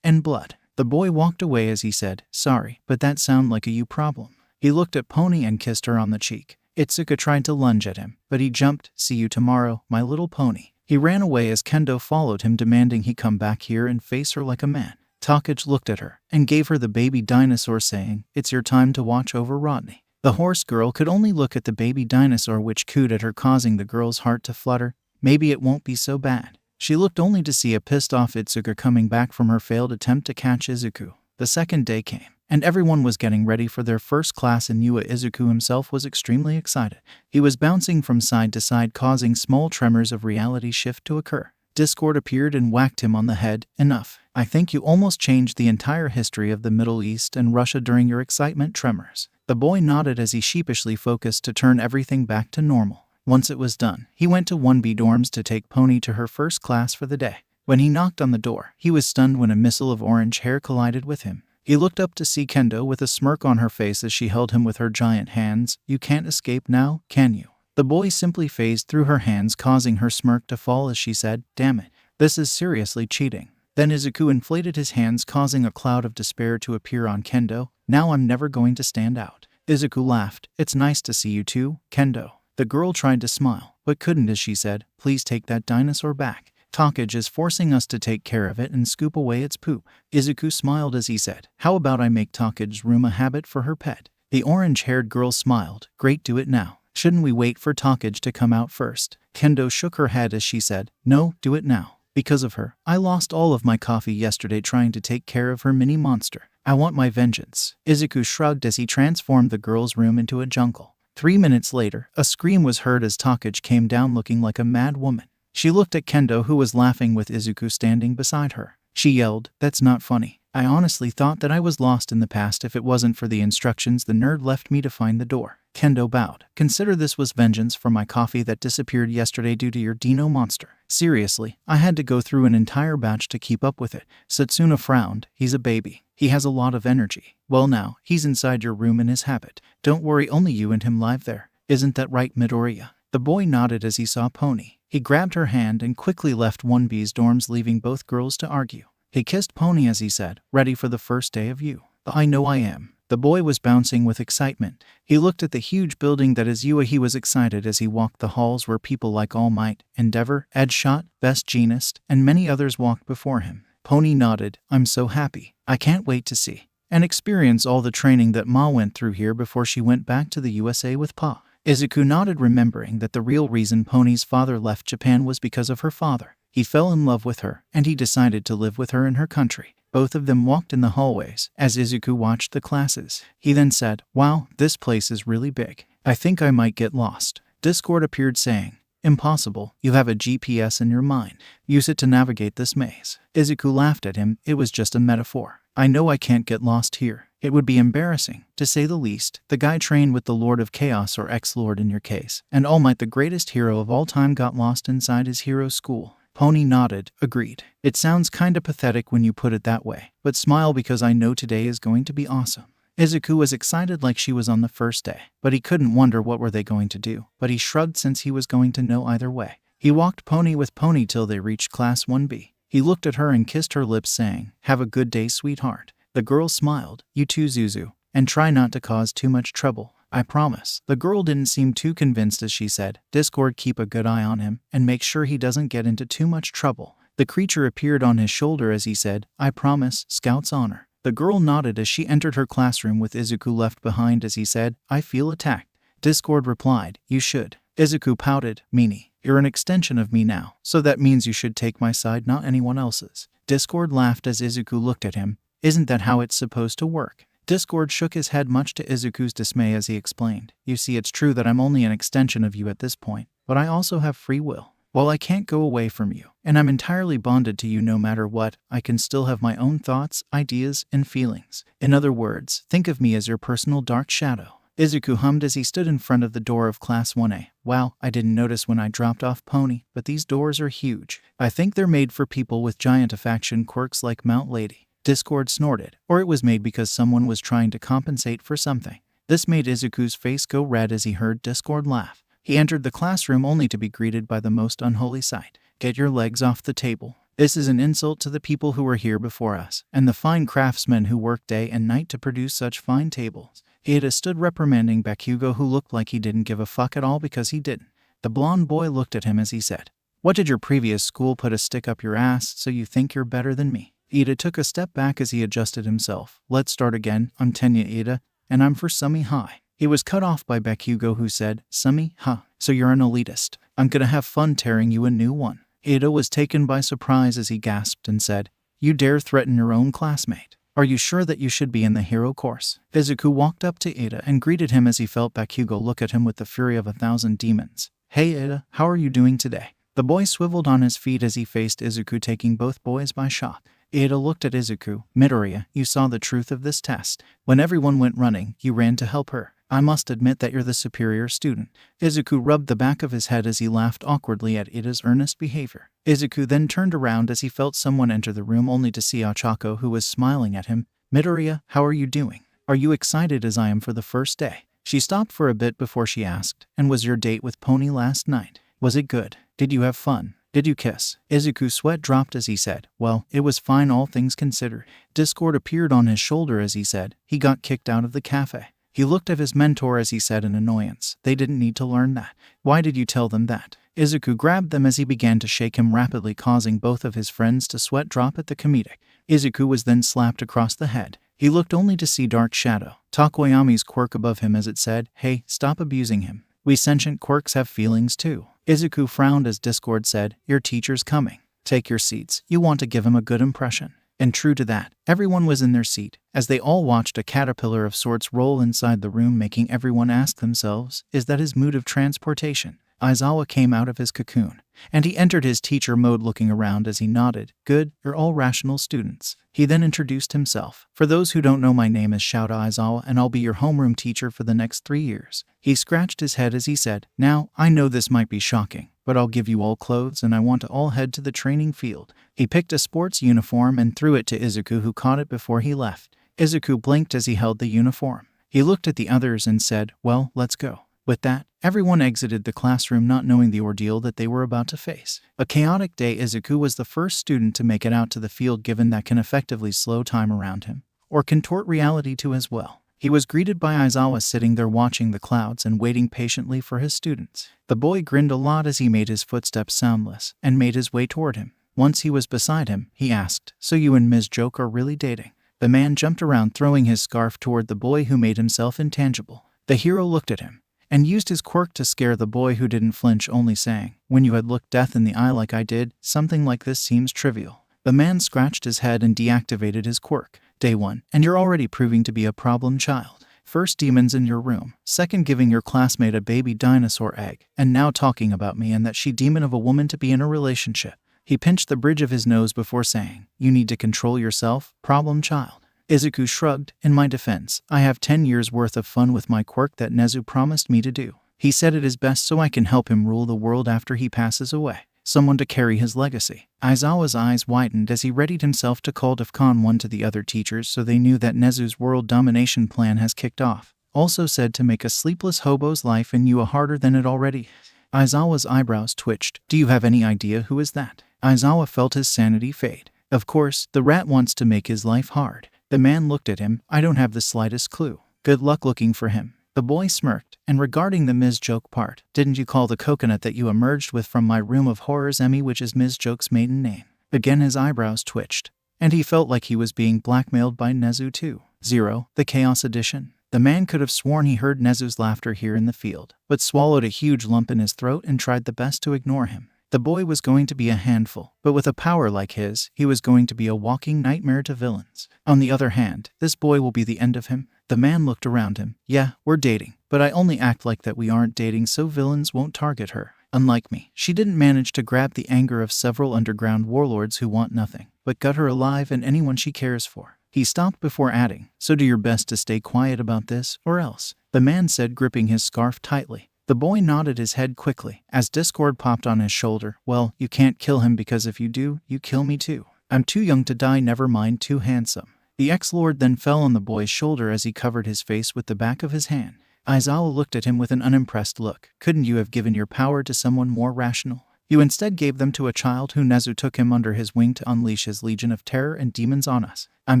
and blood. The boy walked away as he said, "Sorry, but that sounds like a you problem." He looked at Pony and kissed her on the cheek. 𝗧𝗍𝐿 tried to lunge at him, but he jumped. "See you tomorrow, my little pony." He ran away as Kendo followed him, demanding he come back here and face her like a man. 𝗬𝗏 looked at her and gave her the baby dinosaur, saying, "It's your time to watch over Rodney." The horse girl could only look at the baby dinosaur, which cooed at her, causing the girl's heart to flutter. Maybe it won't be so bad. She looked only to see a pissed off 𝗧𝗍𝐿 coming back from her failed attempt to catch 𝗧𝗍𝐿. The second day came, and everyone was getting ready for their first class, and 𝗬𝗍𝐿 himself was extremely excited. He was bouncing from side to side, causing small tremors of reality shift to occur. 𝗧𝗏𝐿 appeared and whacked him on the head. "Enough. I think you almost changed the entire history of the Middle East and Russia during your excitement tremors." The boy nodded as he sheepishly focused to turn everything back to normal. Once it was done, he went to 1B dorms to take Pony to her first class for the day. When he knocked on the door, he was stunned when a missile of orange hair collided with him. He looked up to see Kendo with a smirk on her face as she held him with her giant hands. "You can't escape now, can you?" The boy simply phased through her hands, causing her smirk to fall as she said, "Damn it, this is seriously cheating." Then 𝗧𝗍𝐿 inflated his hands, causing a cloud of despair to appear on Kendo. "Now I'm never going to stand out." 𝗧𝗍𝐿 laughed. "It's nice to see you too, Kendo." The girl tried to smile, but couldn't as she said, "Please take that dinosaur back. 𝗬𝗏𝐿 is forcing us to take care of it and scoop away its poop." 𝗧𝗍𝐿 smiled as he said, "How about I make 𝗬𝗏𝐿's room a habit for her pet?" The orange-haired girl smiled. "Great, do it now. Shouldn't we wait for 𝗬𝗏𝐿 to come out first?" Kendo shook her head as she said, "No, do it now. Because of her, I lost all of my coffee yesterday trying to take care of her mini monster. I want my vengeance." 𝗧𝗍𝐿 shrugged as he transformed the girl's room into a jungle. 3 minutes later, a scream was heard as 𝗬𝗏𝐿 came down looking like a mad woman. She looked at Kendo, who was laughing with 𝗧𝗍𝐿 standing beside her. She yelled, "That's not funny. I honestly thought that I was lost in the past if it wasn't for the instructions the nerd left me to find the door." Kendo bowed. "Consider this was vengeance for my coffee that disappeared yesterday due to your dino monster. Seriously, I had to go through an entire batch to keep up with it." 𝗬𝗏𝐿 frowned. "He's a baby. He has a lot of energy. Well, now, he's inside your room in his habit. Don't worry, only you and him live there. Isn't that right, Midoriya?" The boy nodded as he saw Pony. He grabbed her hand and quickly left 1B's dorms, leaving both girls to argue. He kissed Pony as he said, "Ready for the first day of you?" "I know I am." The boy was bouncing with excitement. He looked at the huge building that is 𝗬𝗍𝐿. He was excited as he walked the halls where people like All Might, Endeavor, 𝗏𝗏𝗏, Best Jeanist, and many others walked before him. Pony nodded. "I'm so happy. I can't wait to see and experience all the training that Ma went through here before she went back to the USA with Pa." 𝗧𝗍𝐿 nodded, remembering that the real reason Pony's father left Japan was because of her father. He fell in love with her, and he decided to live with her in her country. Both of them walked in the hallways as 𝗧𝗍𝐿 watched the classes. He then said, "Wow, this place is really big. I think I might get lost." 𝗧𝗏𝗏 appeared, saying, "Impossible. You have a GPS in your mind. Use it to navigate this maze." 𝗧𝗍𝐿 laughed at him. "It was just a metaphor. I know I can't get lost here. It would be embarrassing, to say the least." The guy trained with the Lord of Chaos, or ex-Lord in your case, and All Might, the greatest hero of all time, got lost inside his hero school. Pony nodded. "Agreed. It sounds kinda pathetic when you put it that way, but smile because I know today is going to be awesome." 𝗧𝗍𝐿 was excited like she was on the first day, but he couldn't wonder what were they going to do, but he shrugged since he was going to know either way. He walked Pony with Pony till they reached Class 1B. He looked at her and kissed her lips, saying, "Have a good day, sweetheart." The girl smiled. "You too, Zuzu, and try not to cause too much trouble. I promise." The girl didn't seem too convinced as she said, "Discord, keep a good eye on him and make sure he doesn't get into too much trouble." The creature appeared on his shoulder as he said, "I promise, Scout's honor." The girl nodded as she entered her classroom with 𝗧𝗍𝐿 left behind as he said, "I feel attacked." Discord replied, "You should." 𝗧𝗍𝐿 pouted, "Meanie, you're an extension of me now, so that means you should take my side, not anyone else's." Discord laughed as 𝗧𝗍𝐿 looked at him. "Isn't that how it's supposed to work?" Discord shook his head, much to 𝗧𝗍𝐿's dismay, as he explained, "You see, it's true that I'm only an extension of you at this point, but I also have free will. While I can't go away from you, and I'm entirely bonded to you no matter what, I can still have my own thoughts, ideas, and feelings. In other words, think of me as your personal dark shadow." 𝗧𝗍𝐿 hummed as he stood in front of the door of Class 1A. "Wow, I didn't notice when I dropped off Pony, but these doors are huge. I think they're made for people with giant affection quirks like Mount Lady." Discord snorted, or it was made because someone was trying to compensate for something. This made 𝗧𝗍𝐿's face go red as he heard Discord laugh. He entered the classroom only to be greeted by the most unholy sight. "Get your legs off the table. This is an insult to the people who were here before us, and the fine craftsmen who work day and night to produce such fine tables." 𝐻𝐸 stood reprimanding Bakugo, who looked like he didn't give a fuck at all because he didn't. The blonde boy looked at him as he said, "What did your previous school put a stick up your ass so you think you're better than me?" 𝐻𝐸 took a step back as he adjusted himself. "Let's start again. I'm Tenya 𝐻𝐸, and I'm for 𝗵𝗵𝗲 𝗔𝐻𝐸." He was cut off by Bakugo, who said, "𝗵𝗵𝗲, so you're an elitist. I'm gonna have fun tearing you a new one." 𝐻𝐸 was taken by surprise as he gasped and said, "You dare threaten your own classmate? Are you sure that you should be in the hero course?" Izuku walked up to 𝐻𝐸 and greeted him as he felt Bakugo look at him with the fury of 1,000 demons. "Hey 𝐻𝐸, how are you doing today?" The boy swiveled on his feet as he faced Izuku, taking both boys by shock. 𝐻𝐸 looked at Izuku. "Midoriya, you saw the truth of this test. When everyone went running, you ran to help her. I must admit that you're the superior student." Izuku rubbed the back of his head as he laughed awkwardly at 𝐻𝐸's earnest behavior. Izuku then turned around as he felt someone enter the room, only to see Ochako, who was smiling at him. "Midoriya, how are you doing? Are you excited as I am for the first day?" She stopped for a bit before she asked, "And was your date with Pony last night? Was it good? Did you have fun? Did you kiss?" Izuku's sweat dropped as he said, "Well, it was fine, all things considered." Discord appeared on his shoulder as he said, "He got kicked out of the cafe." He looked at his mentor as he said in annoyance, "They didn't need to learn that. Why did you tell them that?" Izuku grabbed them as he began to shake him rapidly, causing both of his friends to sweat drop at the comedic. Izuku was then slapped across the head. He looked only to see Dark Shadow, Tokoyami's quirk, above him as it said, "Hey, stop abusing him. We sentient quirks have feelings too." Izuku frowned as Discord said, "Your teacher's coming. Take your seats. You want to give him a good impression." And true to that, everyone was in their seat, as they all watched a caterpillar of sorts roll inside the room, making everyone ask themselves, is that his mood of transportation? Aizawa came out of his cocoon, and he entered his teacher mode, looking around as he nodded, "Good, you're all rational students." He then introduced himself. "For those who don't know, my name is Shouta Aizawa, and I'll be your homeroom teacher for the next 3 years. He scratched his head as he said, "Now, I know this might be shocking, but I'll give you all clothes and I want to all head to the training field." He picked a sports uniform and threw it to Izuku, who caught it before he left. Izuku blinked as he held the uniform. He looked at the others and said, "Well, let's go." With that, everyone exited the classroom, not knowing the ordeal that they were about to face. A chaotic day. Izuku was the first student to make it out to the field, given that can effectively slow time around him, or contort reality to his will. He was greeted by Aizawa sitting there watching the clouds and waiting patiently for his students. The boy grinned a lot as he made his footsteps soundless and made his way toward him. Once he was beside him, he asked, "So you and Ms. Joke are really dating?" The man jumped around, throwing his scarf toward the boy, who made himself intangible. The hero looked at him and used his quirk to scare the boy, who didn't flinch, only saying, "When you had looked death in the eye like I did, something like this seems trivial." The man scratched his head and deactivated his quirk. "Day 1, and you're already proving to be a problem child. First, demons in your room. Second, giving your classmate a baby dinosaur egg. And now talking about me and that she demon of a woman to be in a relationship." He pinched the bridge of his nose before saying, "You need to control yourself, problem child." Izuku shrugged. "In my defense, I have 10 years worth of fun with my quirk that Nezu promised me to do. He said it is best so I can help him rule the world after he passes away. Someone to carry his legacy." Aizawa's eyes widened as he readied himself to call DEFCON 1 to the other teachers, so they knew that Nezu's world domination plan has kicked off. Also said to make a sleepless hobo's life in you harder than it already is. Aizawa's eyebrows twitched. "Do you have any idea who is that?" Aizawa felt his sanity fade. "Of course, the rat wants to make his life hard." The man looked at him. "I don't have the slightest clue. Good luck looking for him." The boy smirked. "And regarding the Ms. Joke part, didn't you call the coconut that you emerged with from my room of horrors Emmy, which is Ms. Joke's maiden name?" Again his eyebrows twitched, and he felt like he was being blackmailed by Nezu too. "0, the Chaos Edition." The man could have sworn he heard Nezu's laughter here in the field, but swallowed a huge lump in his throat and tried the best to ignore him. The boy was going to be a handful, but with a power like his, he was going to be a walking nightmare to villains. On the other hand, this boy will be the end of him. The man looked around him. "Yeah, we're dating, but I only act like that we aren't dating so villains won't target her. Unlike me, she didn't manage to grab the anger of several underground warlords who want nothing but gut her alive and anyone she cares for." He stopped before adding, "So do your best to stay quiet about this, or else," the man said, gripping his scarf tightly. The boy nodded his head quickly, as Discord popped on his shoulder. "Well, you can't kill him, because if you do, you kill me too. I'm too young to die, never mind too handsome." The ex-lord then fell on the boy's shoulder as he covered his face with the back of his hand. Aizawa looked at him with an unimpressed look. Couldn't you have given your power to someone more rational? You instead gave them to a child who Nezu took him under his wing to unleash his legion of terror and demons on us. I'm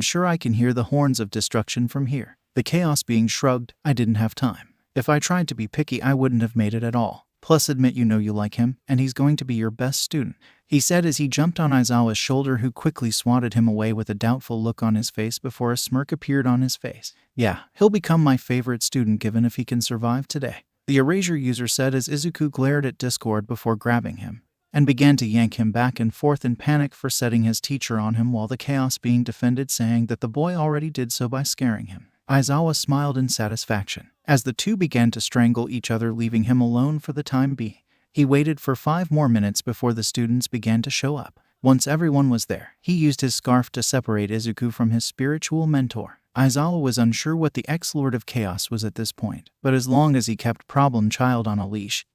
sure I can hear the horns of destruction from here. The chaos being shrugged, I didn't have time. If I tried to be picky, I wouldn't have made it at all. Plus admit you know you like him, and he's going to be your best student, he said as he jumped on Aizawa's shoulder, who quickly swatted him away with a doubtful look on his face before a smirk appeared on his face. Yeah, he'll become my favorite student given if he can survive today, the erasure user said as Izuku glared at Discord before grabbing him and began to yank him back and forth in panic for setting his teacher on him while the chaos being defended, saying that the boy already did so by scaring him. Aizawa smiled in satisfaction as the two began to strangle each other, leaving him alone for the time being. He waited for 5 more minutes before the students began to show up. Once everyone was there, he used his scarf to separate Izuku from his spiritual mentor. Aizawa was unsure what the ex-Lord of Chaos was at this point, but as long as he kept Problem Child on a leash,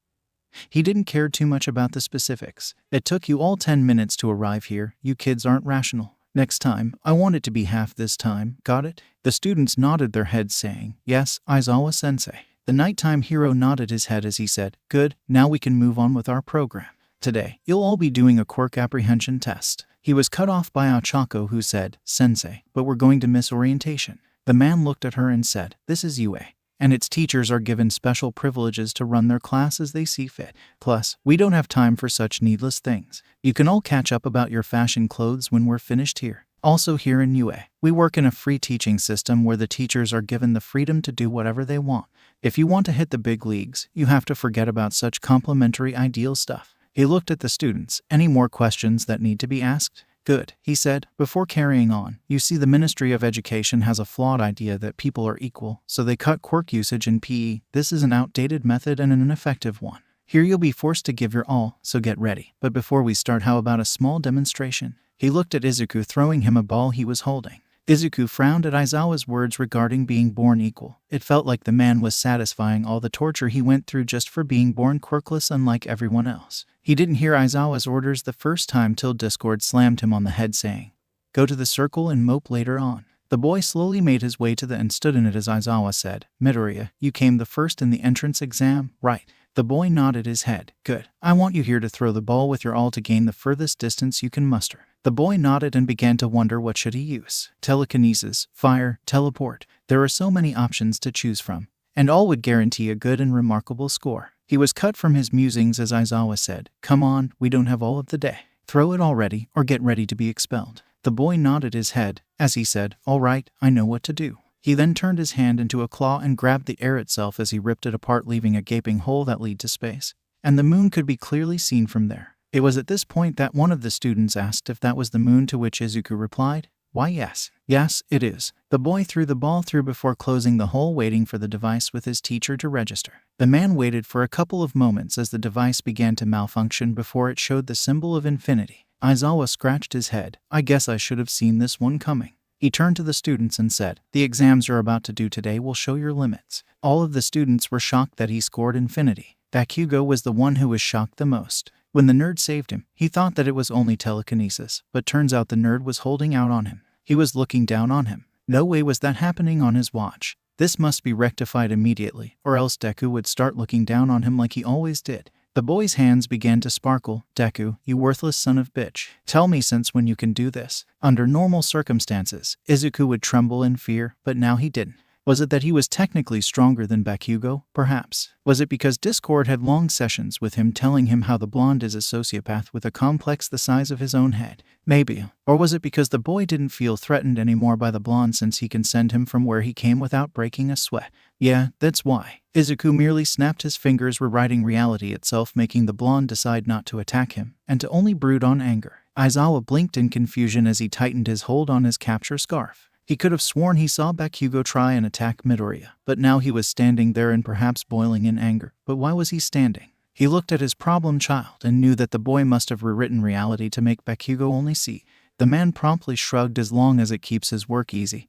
he didn't care too much about the specifics. It took you all 10 minutes to arrive here. You kids aren't rational. Next time, I want it to be half this time, got it? The students nodded their heads saying, yes, Aizawa-sensei. The nighttime hero nodded his head as he said, good, now we can move on with our program. Today, you'll all be doing a quirk apprehension test. He was cut off by Ochako, who said, Sensei, but we're going to miss orientation. The man looked at her and said, this is UA, and its teachers are given special privileges to run their class as they see fit. Plus, we don't have time for such needless things. You can all catch up about your fashion clothes when we're finished here. Also here in UA, we work in a free teaching system where the teachers are given the freedom to do whatever they want. If you want to hit the big leagues, you have to forget about such complimentary ideal stuff. He looked at the students. Any more questions that need to be asked? Good, he said, before carrying on. You see, the Ministry of Education has a flawed idea that people are equal, so they cut quirk usage in PE. This is an outdated method and an ineffective one. Here you'll be forced to give your all, so get ready. But before we start, how about a small demonstration? He looked at Izuku, throwing him a ball he was holding. Izuku frowned at Aizawa's words regarding being born equal. It felt like the man was satisfying all the torture he went through just for being born quirkless, unlike everyone else. He didn't hear Aizawa's orders the first time till Discord slammed him on the head saying, go to the circle and mope later on. The boy slowly made his way to the and stood in it as Aizawa said, Midoriya, you came the first in the entrance exam, right? The boy nodded his head. Good. I want you here to throw the ball with your all to gain the furthest distance you can muster. The boy nodded and began to wonder what should he use. Telekinesis, fire, teleport. There are so many options to choose from, and all would guarantee a good and remarkable score. He was cut from his musings as Aizawa said, come on, we don't have all of the day. Throw it already or get ready to be expelled. The boy nodded his head as he said, all right, I know what to do. He then turned his hand into a claw and grabbed the air itself as he ripped it apart, leaving a gaping hole that led to space, and the moon could be clearly seen from there. It was at this point that one of the students asked if that was the moon, to which Izuku replied, why yes. Yes, it is. The boy threw the ball through before closing the hole, waiting for the device with his teacher to register. The man waited for a couple of moments as the device began to malfunction before it showed the symbol of infinity. Aizawa scratched his head. I guess I should have seen this one coming. He turned to the students and said, the exams you're about to do today will show your limits. All of the students were shocked that he scored infinity. Bakugo was the one who was shocked the most. When the nerd saved him, he thought that it was only telekinesis, but turns out the nerd was holding out on him. He was looking down on him. No way was that happening on his watch. This must be rectified immediately, or else Deku would start looking down on him like he always did. The boy's hands began to sparkle. Deku, you worthless son of bitch. Tell me since when you can do this. Under normal circumstances, Izuku would tremble in fear, but now he didn't. Was it that he was technically stronger than Bakugo? Perhaps. Was it because Discord had long sessions with him telling him how the blonde is a sociopath with a complex the size of his own head? Maybe. Or was it because the boy didn't feel threatened anymore by the blonde since he can send him from where he came without breaking a sweat? Yeah, that's why. Izuku merely snapped his fingers, rewriting reality itself, making the blonde decide not to attack him, and to only brood on anger. Aizawa blinked in confusion as he tightened his hold on his capture scarf. He could have sworn he saw Bakugo try and attack Midoriya, but now he was standing there and perhaps boiling in anger. But why was he standing? He looked at his problem child and knew that the boy must have rewritten reality to make Bakugo only see. The man promptly shrugged. As long as it keeps his work easy,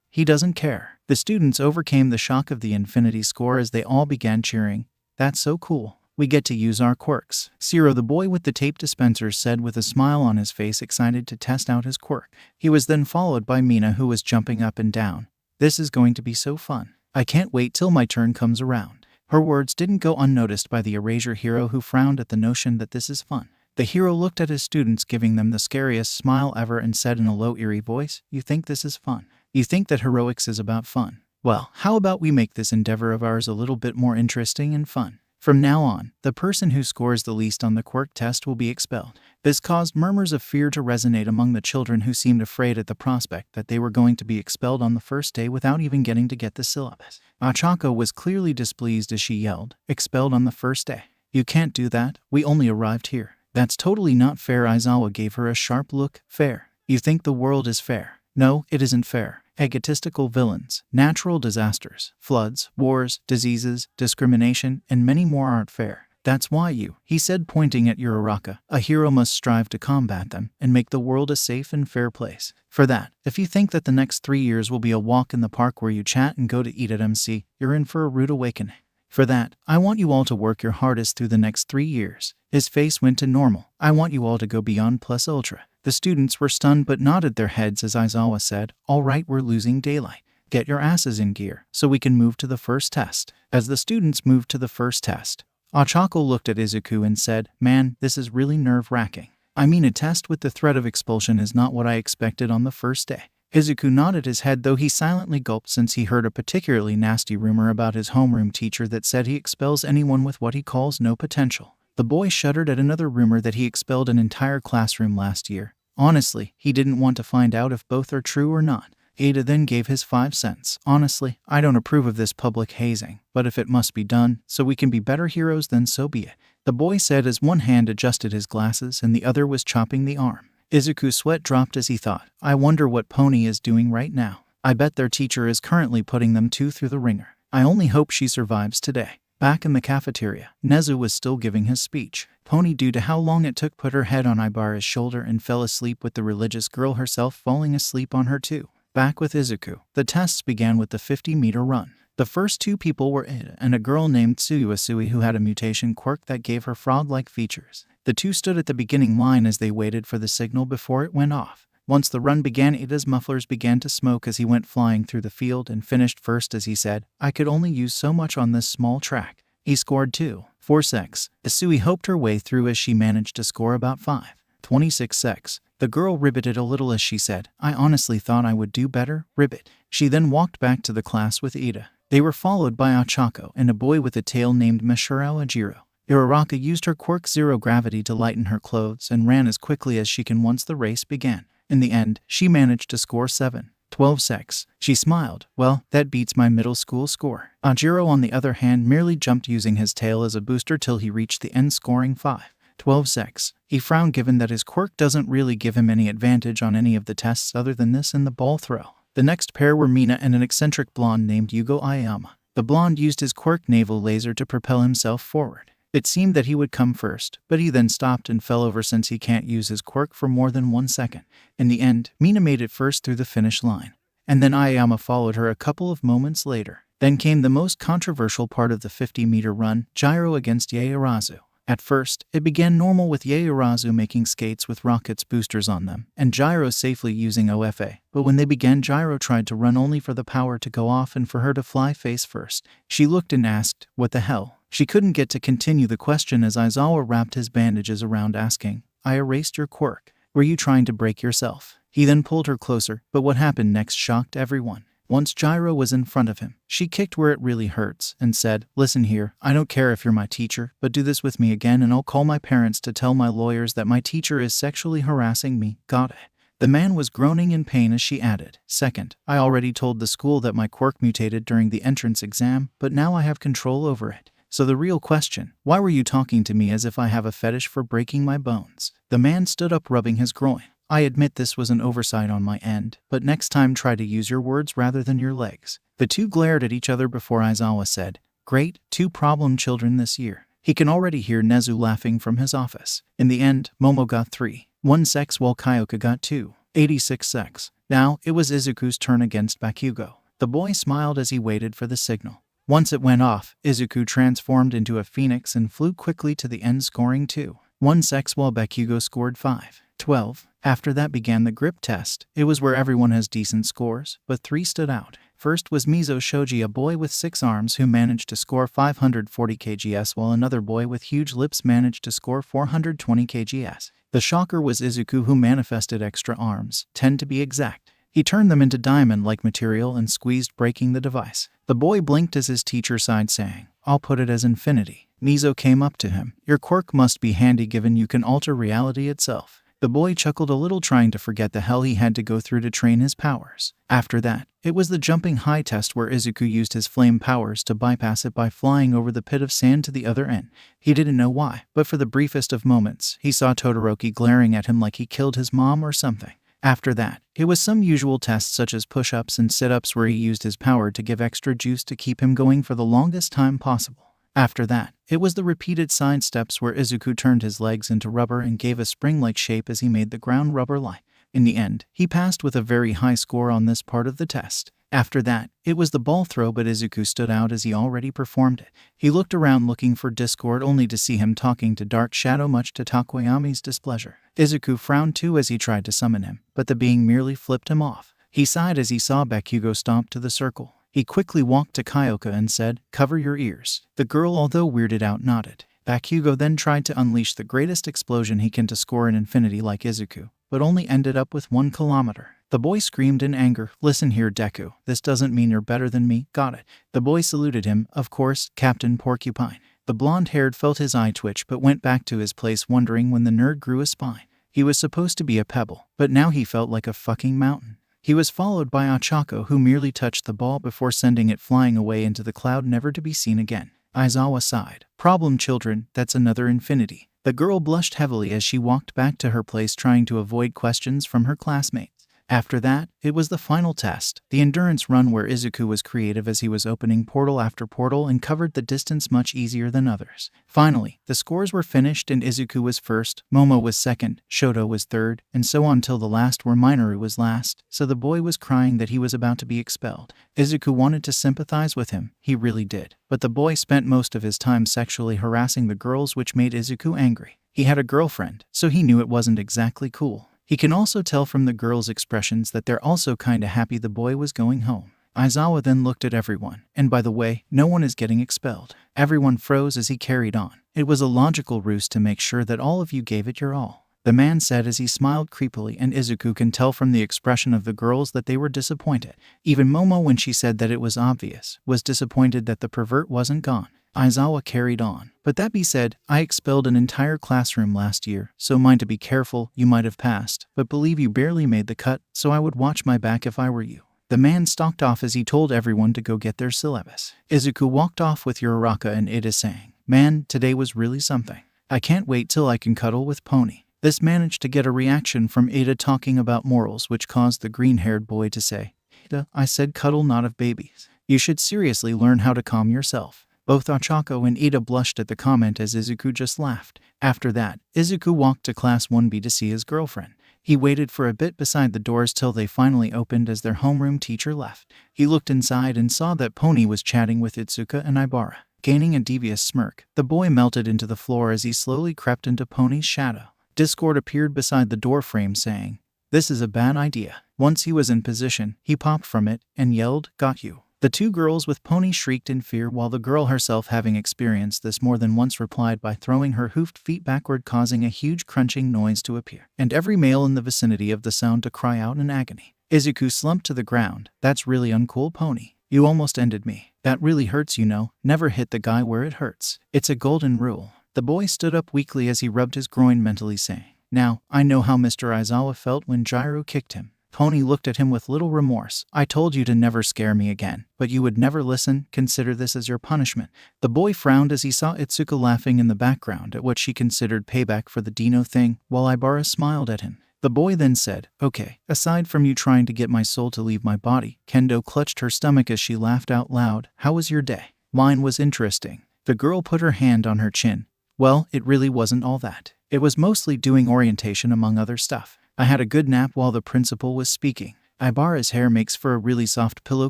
he doesn't care. The students overcame the shock of the infinity score as they all began cheering. That's so cool. We get to use our quirks. 𝗧𝗲, the boy with the tape dispenser, said with a smile on his face, excited to test out his quirk. He was then followed by Mina, who was jumping up and down. This is going to be so fun. I can't wait till my turn comes around. Her words didn't go unnoticed by the erasure hero, who frowned at the notion that this is fun. The hero looked at his students, giving them the scariest smile ever, and said in a low, eerie voice, "You think this is fun? You think that heroics is about fun? Well, how about we make this endeavor of ours a little bit more interesting and fun? From now on, the person who scores the least on the quirk test will be expelled." This caused murmurs of fear to resonate among the children, who seemed afraid at the prospect that they were going to be expelled on the first day without even getting to get the syllabus. 𝗂𝗧𝗪𝗄 was clearly displeased as she yelled, "Expelled on the first day? You can't do that. We only arrived here. That's totally not fair." Aizawa gave her a sharp look. "Fair? You think the world is fair? No, it isn't fair. Egotistical villains, natural disasters, floods, wars, diseases, discrimination, and many more aren't fair. That's why he said, pointing at 𝗂𝗎𝗄, "a hero must strive to combat them and make the world a safe and fair place. For that, if you think that the next 3 years will be a walk in the park where you chat and go to eat at MC, you're in for a rude awakening. For that, I want you all to work your hardest through the next 3 years." His face went to normal. "I want you all to go beyond plus ultra." The students were stunned but nodded their heads as Aizawa said, "All right, we're losing daylight. Get your asses in gear so we can move to the first test." As the students moved to the first test, 𝗂𝗧𝗪𝗄 looked at Izuku and said, "Man, this is really nerve-wracking. I mean, a test with the threat of expulsion is not what I expected on the first day." Izuku nodded his head, though he silently gulped, since he heard a particularly nasty rumor about his homeroom teacher that said he expels anyone with what he calls no potential. The boy shuddered at another rumor that he expelled an entire classroom last year. Honestly, he didn't want to find out if both are true or not. Ada then gave his 5 cents. "Honestly, I don't approve of this public hazing, but if it must be done so we can be better heroes, then so be it," the boy said as one hand adjusted his glasses and the other was chopping the arm. Izuku's sweat dropped as he thought, "I wonder what Pony is doing right now. I bet their teacher is currently putting them two through the ringer. I only hope she survives today." Back in the cafeteria, Nezu was still giving his speech. Pony, due to how long it took, put her head on Ibara's shoulder and fell asleep, with the religious girl herself falling asleep on her too. Back with Izuku, the tests began with the 50-meter run. The first 2 people were Ada and a girl named 𝗬𝗬, who had a mutation quirk that gave her frog-like features. The two stood at the beginning line as they waited for the signal before it went off. Once the run began, Ada's mufflers began to smoke as he went flying through the field and finished first as he said, "I could only use so much on this small track." He scored 2.4 seconds. 𝗬𝗬 hoped her way through as she managed to score about 5.26 seconds. The girl ribbited a little as she said, "I honestly thought I would do better, ribbit." She then walked back to the class with Ada. They were followed by 𝗂𝗧𝗪𝗄 and a boy with a tail named myheroacademia. 𝗂𝗎𝗄 used her quirk Zero Gravity to lighten her clothes and ran as quickly as she can once the race began. In the end, she managed to score 7.12 seconds. She smiled. "Well, that beats my middle school score." 𝗂𝗪𝗄, on the other hand, merely jumped using his tail as a booster till he reached the end, scoring 5.12 seconds. He frowned, given that his quirk doesn't really give him any advantage on any of the tests other than this and the ball throw. The next pair were Mina and an eccentric blonde named 𝐒𝐩𝐢𝐵. The blonde used his quirk Naval Laser to propel himself forward. It seemed that he would come first, but he then stopped and fell over since he can't use his quirk for more than 1 second. In the end, Mina made it first through the finish line, and then 𝗂𝗪𝗄 followed her a couple of moments later. Then came the most controversial part of the 50-meter run, gyro against 𝗂𝗎𝗄. At first, it began normal, with 𝗂𝗎𝗄 making skates with rockets boosters on them, and Gyro safely using OFA. But when they began, Gyro tried to run only for the power to go off and for her to fly face first. She looked and asked, "What the hell?" She couldn't get to continue the question as Aizawa wrapped his bandages around, asking, "I erased your quirk. Were you trying to break yourself?" He then pulled her closer, but what happened next shocked everyone. Once Gyro was in front of him, she kicked where it really hurts and said, "Listen here, I don't care if you're my teacher, but do this with me again and I'll call my parents to tell my lawyers that my teacher is sexually harassing me, got it?" The man was groaning in pain as she added, "Second, I already told the school that my quirk mutated during the entrance exam, but now I have control over it. So the real question, why were you talking to me as if I have a fetish for breaking my bones?" The man stood up, rubbing his groin. "I admit this was an oversight on my end, but next time try to use your words rather than your legs." The two glared at each other before Aizawa said, "Great, 2 problem children this year." He can already hear Nezu laughing from his office. In the end, Momo got 3.1 seconds while Kyoka got 2.86 seconds. Now, it was Izuku's turn against Bakugo. The boy smiled as he waited for the signal. Once it went off, Izuku transformed into a phoenix and flew quickly to the end, scoring 2.1 seconds while Bakugo scored 5.12. After that began the grip test. It was where everyone has decent scores, but 3 stood out. First was 𝗵𝗲𝗠𝗀𝐿, a boy with 6 arms who managed to score 540 kgs, while another boy with huge lips managed to score 420 kgs. The shocker was 𝗂𝐭𝐲, who manifested extra arms, 10 to be exact. He turned them into diamond-like material and squeezed, breaking the device. The boy blinked as his teacher sighed, saying, "I'll put it as infinity." 𝗵𝗲 came up to him. "Your quirk must be handy given you can alter reality itself." The boy chuckled a little, trying to forget the hell he had to go through to train his powers. After that, it was the jumping high test, where 𝗂𝐭𝐲 used his flame powers to bypass it by flying over the pit of sand to the other end. He didn't know why, but for the briefest of moments, he saw Todoroki glaring at him like he killed his mom or something. After that, it was some usual tests such as push-ups and sit-ups, where he used his power to give extra juice to keep him going for the longest time possible. After that, it was the repeated side steps, where 𝗂𝐭𝐲 turned his legs into rubber and gave a spring-like shape as he made the ground rubber-like. In the end, he passed with a very high score on this part of the test. After that, it was the ball throw, but 𝗂𝐭𝐲 stood out as he already performed it. He looked around looking for Discord, only to see him talking to Dark Shadow, much to Takayami's displeasure. 𝗂𝐭𝐲 frowned too as he tried to summon him, but the being merely flipped him off. He sighed as he saw Bakugo stomp to the circle. He quickly walked to Kyoka and said, "Cover your ears." The girl, although weirded out, nodded. Bakugo then tried to unleash the greatest explosion he can to score an infinity like 𝗂𝐭𝐲, but only ended up with 1 kilometer. The boy screamed in anger, "Listen here, Deku, this doesn't mean you're better than me, got it?" The boy saluted him, "Of course, Captain Porcupine." The blonde-haired felt his eye twitch but went back to his place, wondering when the nerd grew a spine. He was supposed to be a pebble, but now he felt like a fucking mountain. He was followed by Ochako, who merely touched the ball before sending it flying away into the cloud, never to be seen again. Aizawa sighed. "Problem, children, that's another infinity." The girl blushed heavily as she walked back to her place, trying to avoid questions from her classmates. After that, it was the final test, the endurance run, where 𝗂𝐭𝐲 was creative as he was opening portal after portal and covered the distance much easier than others. Finally, the scores were finished and 𝗂𝐭𝐲 was first, Momo was second, Shoto was third, and so on till the last, where Minoru was last, so the boy was crying that he was about to be expelled. 𝗂𝐭𝐲 wanted to sympathize with him, he really did, but the boy spent most of his time sexually harassing the girls, which made 𝗂𝐭𝐲 angry. He had a girlfriend, so he knew it wasn't exactly cool. He can also tell from the girls' expressions that they're also kinda happy the boy was going home. Aizawa then looked at everyone, and by the way, no one is getting expelled. Everyone froze as he carried on. "It was a logical ruse to make sure that all of you gave it your all," the man said as he smiled creepily, and 𝗂𝐭𝐲 can tell from the expression of the girls that they were disappointed. Even Momo, when she said that it was obvious, was disappointed that the pervert wasn't gone. Aizawa carried on. "But that be said, I expelled an entire classroom last year, so mind to be careful, you might have passed, but believe you barely made the cut, so I would watch my back if I were you." The man stalked off as he told everyone to go get their syllabus. 𝗂𝐭𝐲 walked off with Uraraka and Ida, saying, "Man, today was really something. I can't wait till I can cuddle with Pony." This managed to get a reaction from Ida talking about morals, which caused the green-haired boy to say, "Ida, I said cuddle, not of babies. You should seriously learn how to calm yourself." Both Ochako and Ida blushed at the comment as 𝗂𝐭𝐲 just laughed. After that, 𝗂𝐭𝐲 walked to Class 1B to see his girlfriend. He waited for a bit beside the doors till they finally opened as their homeroom teacher left. He looked inside and saw that Pony was chatting with Itsuka and Ibara. Gaining a devious smirk, the boy melted into the floor as he slowly crept into Pony's shadow. Discord appeared beside the door frame, saying, "This is a bad idea." Once he was in position, he popped from it and yelled, "Got you." The two girls with Pony shrieked in fear, while the girl herself, having experienced this more than once, replied by throwing her hoofed feet backward, causing a huge crunching noise to appear, and every male in the vicinity of the sound to cry out in agony. 𝗂𝐭𝐲 slumped to the ground. "That's really uncool, Pony. You almost ended me. That really hurts, you know. Never hit the guy where it hurts. It's a golden rule." The boy stood up weakly as he rubbed his groin, mentally saying, "Now, I know how Mr. Aizawa felt when Jiraiya kicked him." Pony looked at him with little remorse. "I told you to never scare me again, but you would never listen. Consider this as your punishment." The boy frowned as he saw Itsuka laughing in the background at what she considered payback for the Dino thing, while Ibara smiled at him. The boy then said, "Okay, aside from you trying to get my soul to leave my body," Kendo clutched her stomach as she laughed out loud, "how was your day?" "Mine was interesting." The girl put her hand on her chin. "Well, it really wasn't all that. It was mostly doing orientation among other stuff. I had a good nap while the principal was speaking. Ibara's hair makes for a really soft pillow,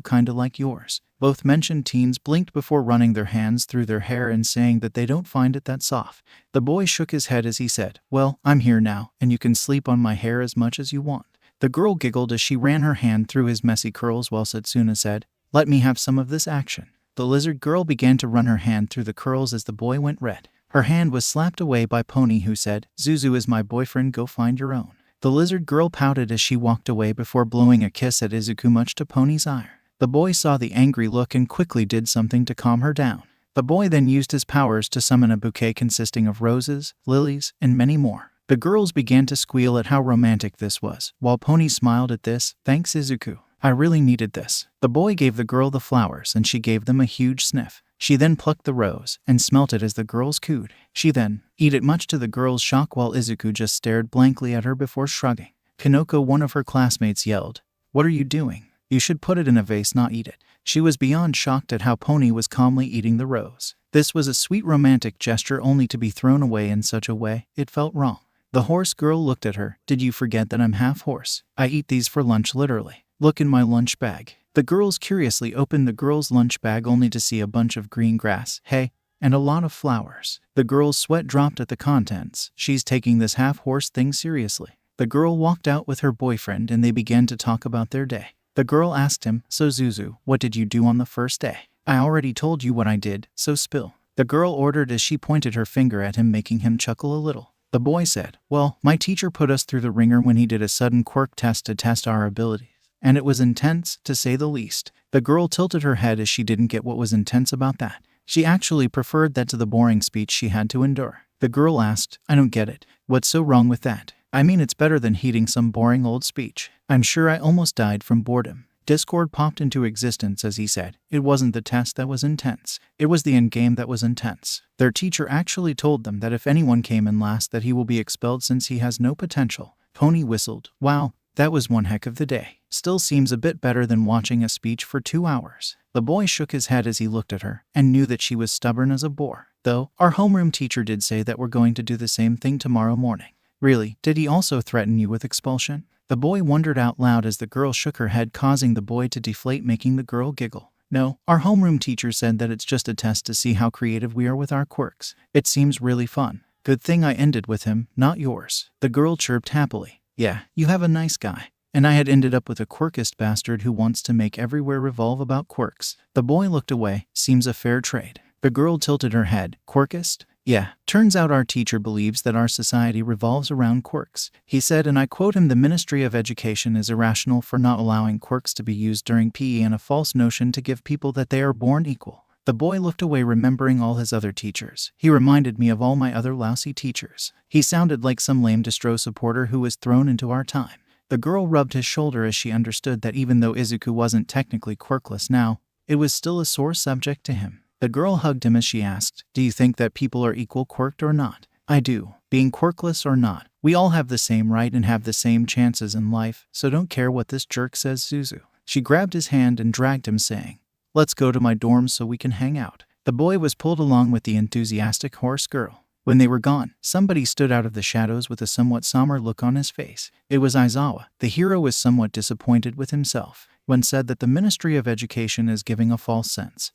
kinda like yours." Both mentioned teens blinked before running their hands through their hair and saying that they don't find it that soft. The boy shook his head as he said, "Well, I'm here now, and you can sleep on my hair as much as you want." The girl giggled as she ran her hand through his messy curls, while Setsuna said, Let me have some of this action. The lizard girl began to run her hand through the curls as the boy went red. Her hand was slapped away by Pony, who said, "Zuzu is my boyfriend, go find your own." The lizard girl pouted as she walked away before blowing a kiss at Izuku, much to Pony's ire. The boy saw the angry look and quickly did something to calm her down. The boy then used his powers to summon a bouquet consisting of roses, lilies, and many more. The girls began to squeal at how romantic this was, while Pony smiled at this. "Thanks, Izuku. I really needed this." The boy gave the girl the flowers and she gave them a huge sniff. She then plucked the rose and smelt it as the girls cooed. She then ate it, much to the girls' shock, while Izuku just stared blankly at her before shrugging. Kanoko, one of her classmates, yelled, "What are you doing? You should put it in a vase, not eat it." She was beyond shocked at how Pony was calmly eating the rose. This was a sweet romantic gesture, only to be thrown away in such a way. It felt wrong. The horse girl looked at her. "Did you forget that I'm half horse? I eat these for lunch, literally. Look in my lunch bag." The girls curiously opened the girl's lunch bag, only to see a bunch of green grass, hay, and a lot of flowers. The girl's sweat dropped at the contents. She's taking this half-horse thing seriously. The girl walked out with her boyfriend and they began to talk about their day. The girl asked him, "So Zuzu, what did you do on the first day?" "I already told you what I did, so spill." The girl ordered as she pointed her finger at him, making him chuckle a little. The boy said, "Well, my teacher put us through the ringer when he did a sudden quirk test to test our abilities. And it was intense, to say the least." The girl tilted her head as she didn't get what was intense about that. She actually preferred that to the boring speech she had to endure. The girl asked, "I don't get it. What's so wrong with that? I mean, it's better than hearing some boring old speech. I'm sure I almost died from boredom." Discord popped into existence as he said, "It wasn't the test that was intense. It was the endgame that was intense. Their teacher actually told them that if anyone came in last that he will be expelled since he has no potential." Pony whistled. "Wow. That was one heck of the day. Still seems a bit better than watching a speech for 2 hours. The boy shook his head as he looked at her, and knew that she was stubborn as a boar. "Though, our homeroom teacher did say that we're going to do the same thing tomorrow morning." "Really? Did he also threaten you with expulsion?" The boy wondered out loud as the girl shook her head, causing the boy to deflate, making the girl giggle. "No, our homeroom teacher said that it's just a test to see how creative we are with our quirks. It seems really fun. Good thing I ended with him, not yours." The girl chirped happily. "Yeah, you have a nice guy. And I had ended up with a quirkist bastard who wants to make everywhere revolve about quirks." The boy looked away. "Seems a fair trade." The girl tilted her head. "Quirkist? Yeah, turns out our teacher believes that our society revolves around quirks. He said, and I quote him, 'The Ministry of Education is irrational for not allowing quirks to be used during PE and a false notion to give people that they are born equal.'" The boy looked away, remembering all his other teachers. "He reminded me of all my other lousy teachers. He sounded like some lame distro supporter who was thrown into our time." The girl rubbed his shoulder as she understood that even though Izuku wasn't technically quirkless now, it was still a sore subject to him. The girl hugged him as she asked, "Do you think that people are equal, quirked or not?" "I do. Being quirkless or not, we all have the same right and have the same chances in life, so don't care what this jerk says, Zuzu." She grabbed his hand and dragged him, saying, "Let's go to my dorm so we can hang out." The boy was pulled along with the enthusiastic horse girl. When they were gone, somebody stood out of the shadows with a somewhat somber look on his face. It was Aizawa. The hero was somewhat disappointed with himself when said that the Ministry of Education is giving a false sense.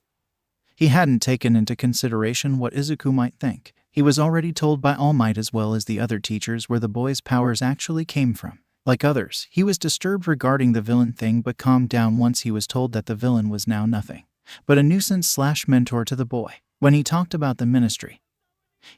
He hadn't taken into consideration what Izuku might think. He was already told by All Might as well as the other teachers where the boy's powers actually came from. Like others, he was disturbed regarding the villain thing, but calmed down once he was told that the villain was now nothing but a nuisance/mentor to the boy. When he talked about the ministry,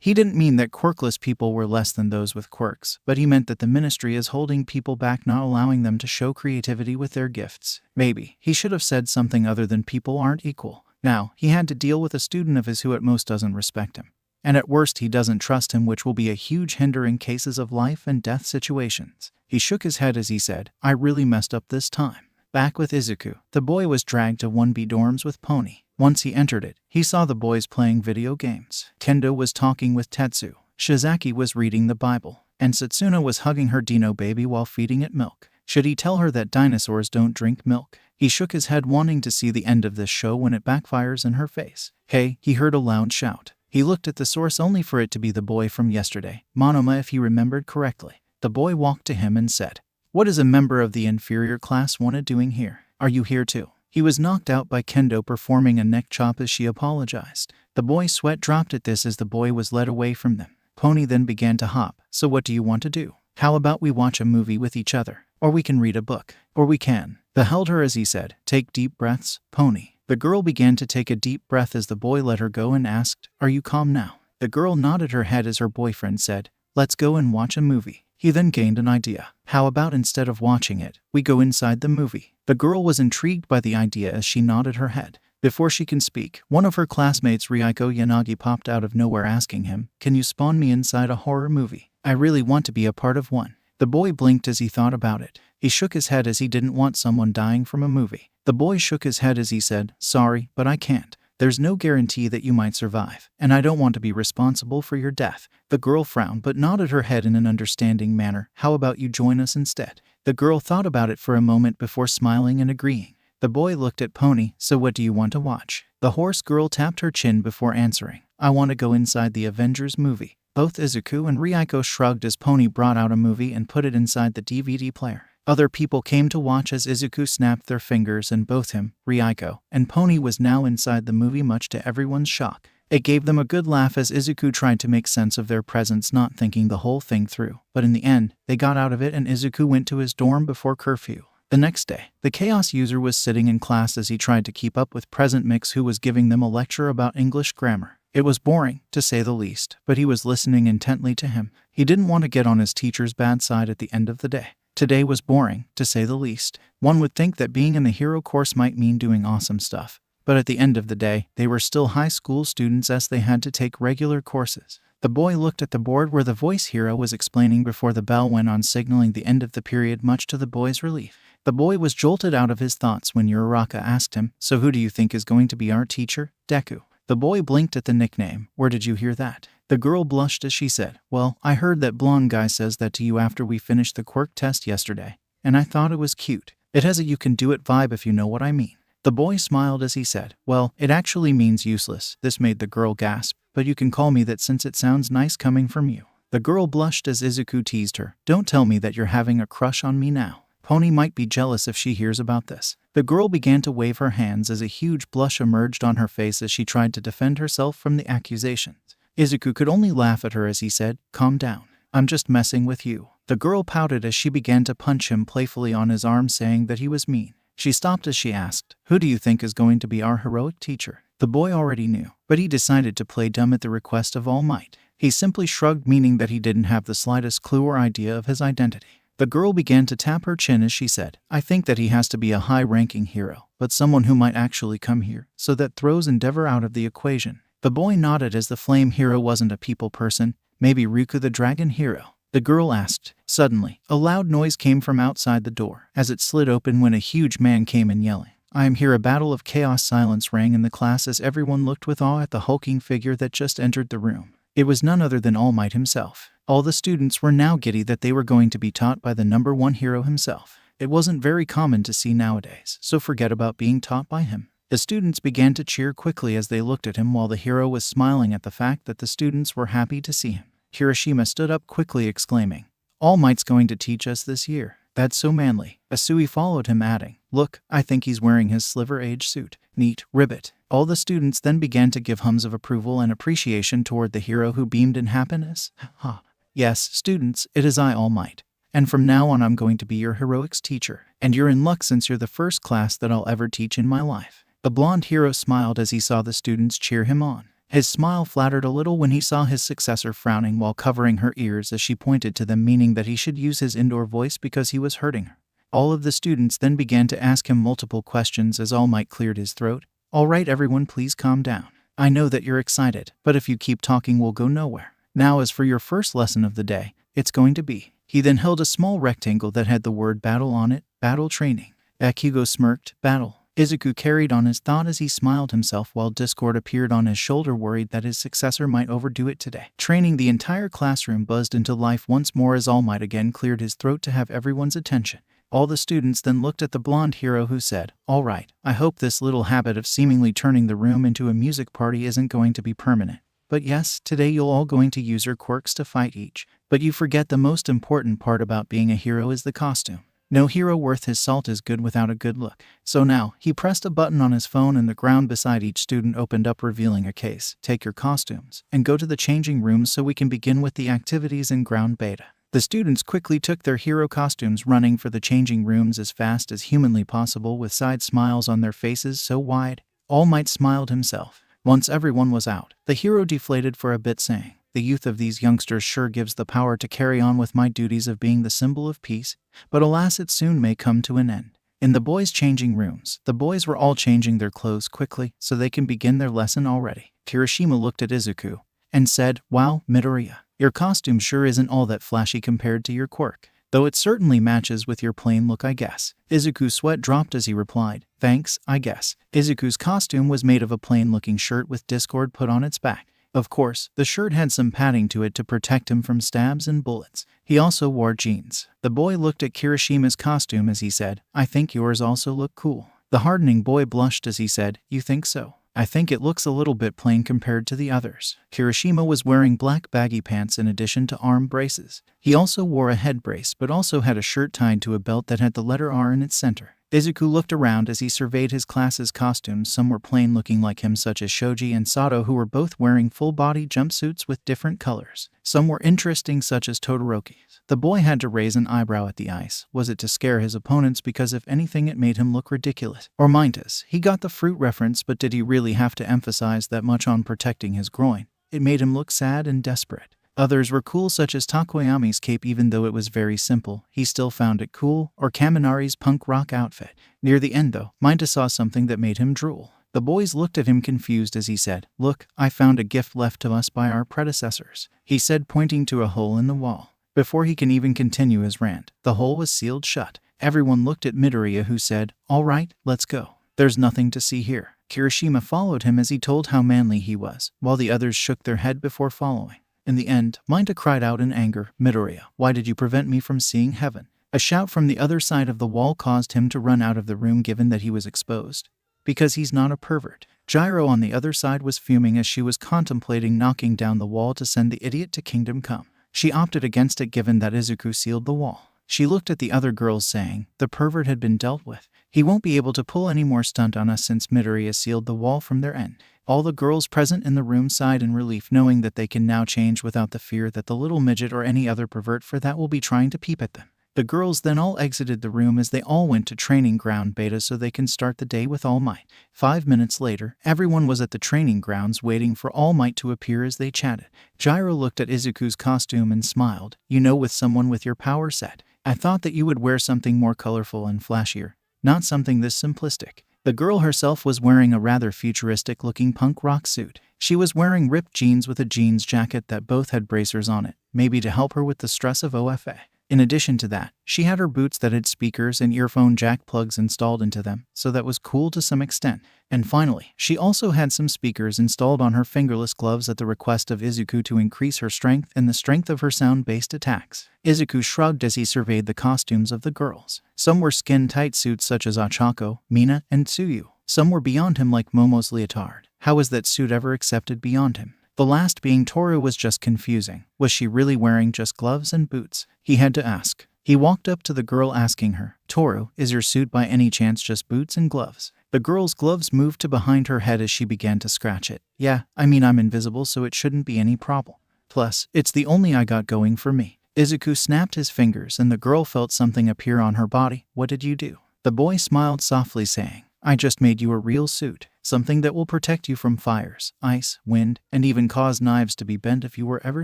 he didn't mean that quirkless people were less than those with quirks, but he meant that the ministry is holding people back, not allowing them to show creativity with their gifts. Maybe he should have said something other than people aren't equal. Now, he had to deal with a student of his who at most doesn't respect him. And at worst he doesn't trust him, which will be a huge hinder in cases of life and death situations. He shook his head as he said, "I really messed up this time." Back with Izuku, the boy was dragged to 1B dorms with Pony. Once he entered it, he saw the boys playing video games. Kendo was talking with Tetsu, Shizaki was reading the Bible, and Satsuna was hugging her dino baby while feeding it milk. Should he tell her that dinosaurs don't drink milk? He shook his head, wanting to see the end of this show when it backfires in her face. "Hey," he heard a loud shout. He looked at the source only for it to be the boy from yesterday, Monoma if he remembered correctly. The boy walked to him and said, "What is a member of the inferior class wanted doing here? Are you here too?" He was knocked out by Kendo performing a neck chop as she apologized. The boy's sweat dropped at this as the boy was led away from them. Pony then began to hop. "So what do you want to do? How about we watch a movie with each other? Or we can read a book. Or we can." beheld her as he said, "Take deep breaths, pony." The girl began to take a deep breath as the boy let her go and asked, "Are you calm now?" The girl nodded her head as her boyfriend said, "Let's go and watch a movie." He then gained an idea. "How about instead of watching it, we go inside the movie?" The girl was intrigued by the idea as she nodded her head. Before she can speak, one of her classmates Ryuko Yanagi popped out of nowhere asking him, "Can you spawn me inside a horror movie? I really want to be a part of one." The boy blinked as he thought about it. He shook his head as he didn't want someone dying from a movie. The boy shook his head as he said, "Sorry, but I can't. There's no guarantee that you might survive, and I don't want to be responsible for your death." The girl frowned but nodded her head in an understanding manner. "How about you join us instead?" The girl thought about it for a moment before smiling and agreeing. The boy looked at Pony. "So what do you want to watch?" The horse girl tapped her chin before answering, "I want to go inside the Avengers movie." Both Izuku and Ryuko shrugged as Pony brought out a movie and put it inside the DVD player. Other people came to watch as Izuku snapped their fingers and both him, Ryuko, and Pony was now inside the movie much to everyone's shock. It gave them a good laugh as Izuku tried to make sense of their presence, not thinking the whole thing through. But in the end, they got out of it and Izuku went to his dorm before curfew. The next day, the Chaos user was sitting in class as he tried to keep up with Present Mix, who was giving them a lecture about English grammar. It was boring, to say the least, but he was listening intently to him. He didn't want to get on his teacher's bad side at the end of the day. Today was boring, to say the least. One would think that being in the hero course might mean doing awesome stuff. But at the end of the day, they were still high school students as they had to take regular courses. The boy looked at the board where the voice hero was explaining before the bell went on, signaling the end of the period, much to the boy's relief. The boy was jolted out of his thoughts when Uraraka asked him, "So who do you think is going to be our teacher?" "Deku." The boy blinked at the nickname. "Where did you hear that?" The girl blushed as she said, "Well, I heard that blonde guy says that to you after we finished the quirk test yesterday, and I thought it was cute. It has a 'you can do it' vibe, if you know what I mean." The boy smiled as he said, "Well, it actually means useless." This made the girl gasp, "But you can call me that since it sounds nice coming from you." The girl blushed as Izuku teased her, "Don't tell me that you're having a crush on me now. Pony might be jealous if she hears about this." The girl began to wave her hands as a huge blush emerged on her face as she tried to defend herself from the accusations. Izuku could only laugh at her as he said, "Calm down. I'm just messing with you." The girl pouted as she began to punch him playfully on his arm, saying that he was mean. She stopped as she asked, "Who do you think is going to be our heroic teacher?" The boy already knew, but he decided to play dumb at the request of All Might. He simply shrugged, meaning that he didn't have the slightest clue or idea of his identity. The girl began to tap her chin as she said, "I think that he has to be a high-ranking hero, but someone who might actually come here, so that throws Endeavor out of the equation." The boy nodded as the flame hero wasn't a people person, maybe Riku the dragon hero. The girl asked. Suddenly, a loud noise came from outside the door, as it slid open when a huge man came in yelling, "I am here." A battle of chaos silence rang in the class as everyone looked with awe at the hulking figure that just entered the room. It was none other than All Might himself. All the students were now giddy that they were going to be taught by the #1 hero himself. It wasn't very common to see nowadays, so forget about being taught by him. The students began to cheer quickly as they looked at him, while the hero was smiling at the fact that the students were happy to see him. Hiroshima stood up quickly, exclaiming, "All Might's going to teach us this year. That's so manly." Asui followed him, adding, "Look, I think he's wearing his Sliver Age suit. Neat, ribbit." All the students then began to give hums of approval and appreciation toward the hero, who beamed in happiness. "Ha! Yes, students, it is I, All Might. And from now on I'm going to be your heroics teacher. And you're in luck since you're the first class that I'll ever teach in my life." The blonde hero smiled as he saw the students cheer him on. His smile flattered a little when he saw his successor frowning while covering her ears as she pointed to them, meaning that he should use his indoor voice because he was hurting her. All of the students then began to ask him multiple questions as All Might cleared his throat. "All right, everyone, please calm down. I know that you're excited, but if you keep talking we'll go nowhere. Now as for your first lesson of the day, it's going to be..." He then held a small rectangle that had the word battle on it. "Battle training." Bakugo smirked. "Battle." Izuku carried on his thought as he smiled himself, while Discord appeared on his shoulder, worried that his successor might overdo it today. Training. The entire classroom buzzed into life once more as All Might again cleared his throat to have everyone's attention. All the students then looked at the blonde hero, who said, "All right, I hope this little habit of seemingly turning the room into a music party isn't going to be permanent. But yes, today you're all going to use your quirks to fight each. But you forget the most important part about being a hero is the costume. No hero worth his salt is good without a good look." So now, he pressed a button on his phone and the ground beside each student opened up, revealing a case. "Take your costumes and go to the changing rooms so we can begin with the activities in ground beta." The students quickly took their hero costumes, running for the changing rooms as fast as humanly possible with side smiles on their faces so wide, All Might smiled himself. Once everyone was out, the hero deflated for a bit, saying, "The youth of these youngsters sure gives the power to carry on with my duties of being the symbol of peace, but alas, it soon may come to an end." In the boys' changing rooms, the boys were all changing their clothes quickly so they can begin their lesson already. Kirishima looked at Izuku and said, "Wow, Midoriya, your costume sure isn't all that flashy compared to your quirk, though it certainly matches with your plain look, I guess." Izuku's sweat dropped as he replied, "Thanks, I guess." Izuku's costume was made of a plain-looking shirt with Discord put on its back. Of course, the shirt had some padding to it to protect him from stabs and bullets. He also wore jeans. The boy looked at Kirishima's costume as he said, "I think yours also look cool." The hardening boy blushed as he said, "You think so? I think it looks a little bit plain compared to the others." Kirishima was wearing black baggy pants in addition to arm braces. He also wore a head brace but also had a shirt tied to a belt that had the letter R in its center. Izuku looked around as he surveyed his class's costumes. Some were plain looking like him, such as Shoji and Sato, who were both wearing full-body jumpsuits with different colors. Some were interesting, such as Todoroki's. The boy had to raise an eyebrow at the ice. Was it to scare his opponents, because if anything it made him look ridiculous? Or Mintus, he got the fruit reference, but did he really have to emphasize that much on protecting his groin? It made him look sad and desperate. Others were cool, such as Takoyami's cape. Even though it was very simple, he still found it cool, or Kaminari's punk rock outfit. Near the end though, Minta saw something that made him drool. The boys looked at him confused as he said, "Look, I found a gift left to us by our predecessors," he said, pointing to a hole in the wall. Before he can even continue his rant, the hole was sealed shut. Everyone looked at Midoriya, who said, "All right, let's go. There's nothing to see here." Kirishima followed him as he told how manly he was, while the others shook their head before following. In the end, Minta cried out in anger, "Midoriya, why did you prevent me from seeing heaven?" A shout from the other side of the wall caused him to run out of the room, given that he was exposed. Because he's not a pervert. Gyro on the other side was fuming as she was contemplating knocking down the wall to send the idiot to Kingdom Come. She opted against it given that Izuku sealed the wall. She looked at the other girls saying, "The pervert had been dealt with. He won't be able to pull any more stunt on us since Midoriya sealed the wall from their end." All the girls present in the room sighed in relief, knowing that they can now change without the fear that the little midget or any other pervert for that will be trying to peep at them. The girls then all exited the room as they all went to training ground beta so they can start the day with All Might. 5 minutes later, everyone was at the training grounds waiting for All Might to appear as they chatted. Gyro looked at Izuku's costume and smiled. "You know, with someone with your power set, I thought that you would wear something more colorful and flashier, not something this simplistic." The girl herself was wearing a rather futuristic-looking punk rock suit. She was wearing ripped jeans with a jeans jacket that both had bracers on it, maybe to help her with the stress of OFA. In addition to that, she had her boots that had speakers and earphone jack plugs installed into them, so that was cool to some extent. And finally, she also had some speakers installed on her fingerless gloves at the request of Izuku to increase her strength and the strength of her sound-based attacks. Izuku shrugged as he surveyed the costumes of the girls. Some were skin-tight suits such as Ochako, Mina, and Tsuyu. Some were beyond him like Momo's leotard. How was that suit ever accepted beyond him? The last being Toru was just confusing. Was she really wearing just gloves and boots? He had to ask. He walked up to the girl asking her, "Toru, is your suit by any chance just boots and gloves?" The girl's gloves moved to behind her head as she began to scratch it. "Yeah, I mean I'm invisible so it shouldn't be any problem. Plus, it's the only I got going for me." Izuku snapped his fingers and the girl felt something appear on her body. "What did you do?" The boy smiled softly saying, "I just made you a real suit. Something that will protect you from fires, ice, wind, and even cause knives to be bent if you were ever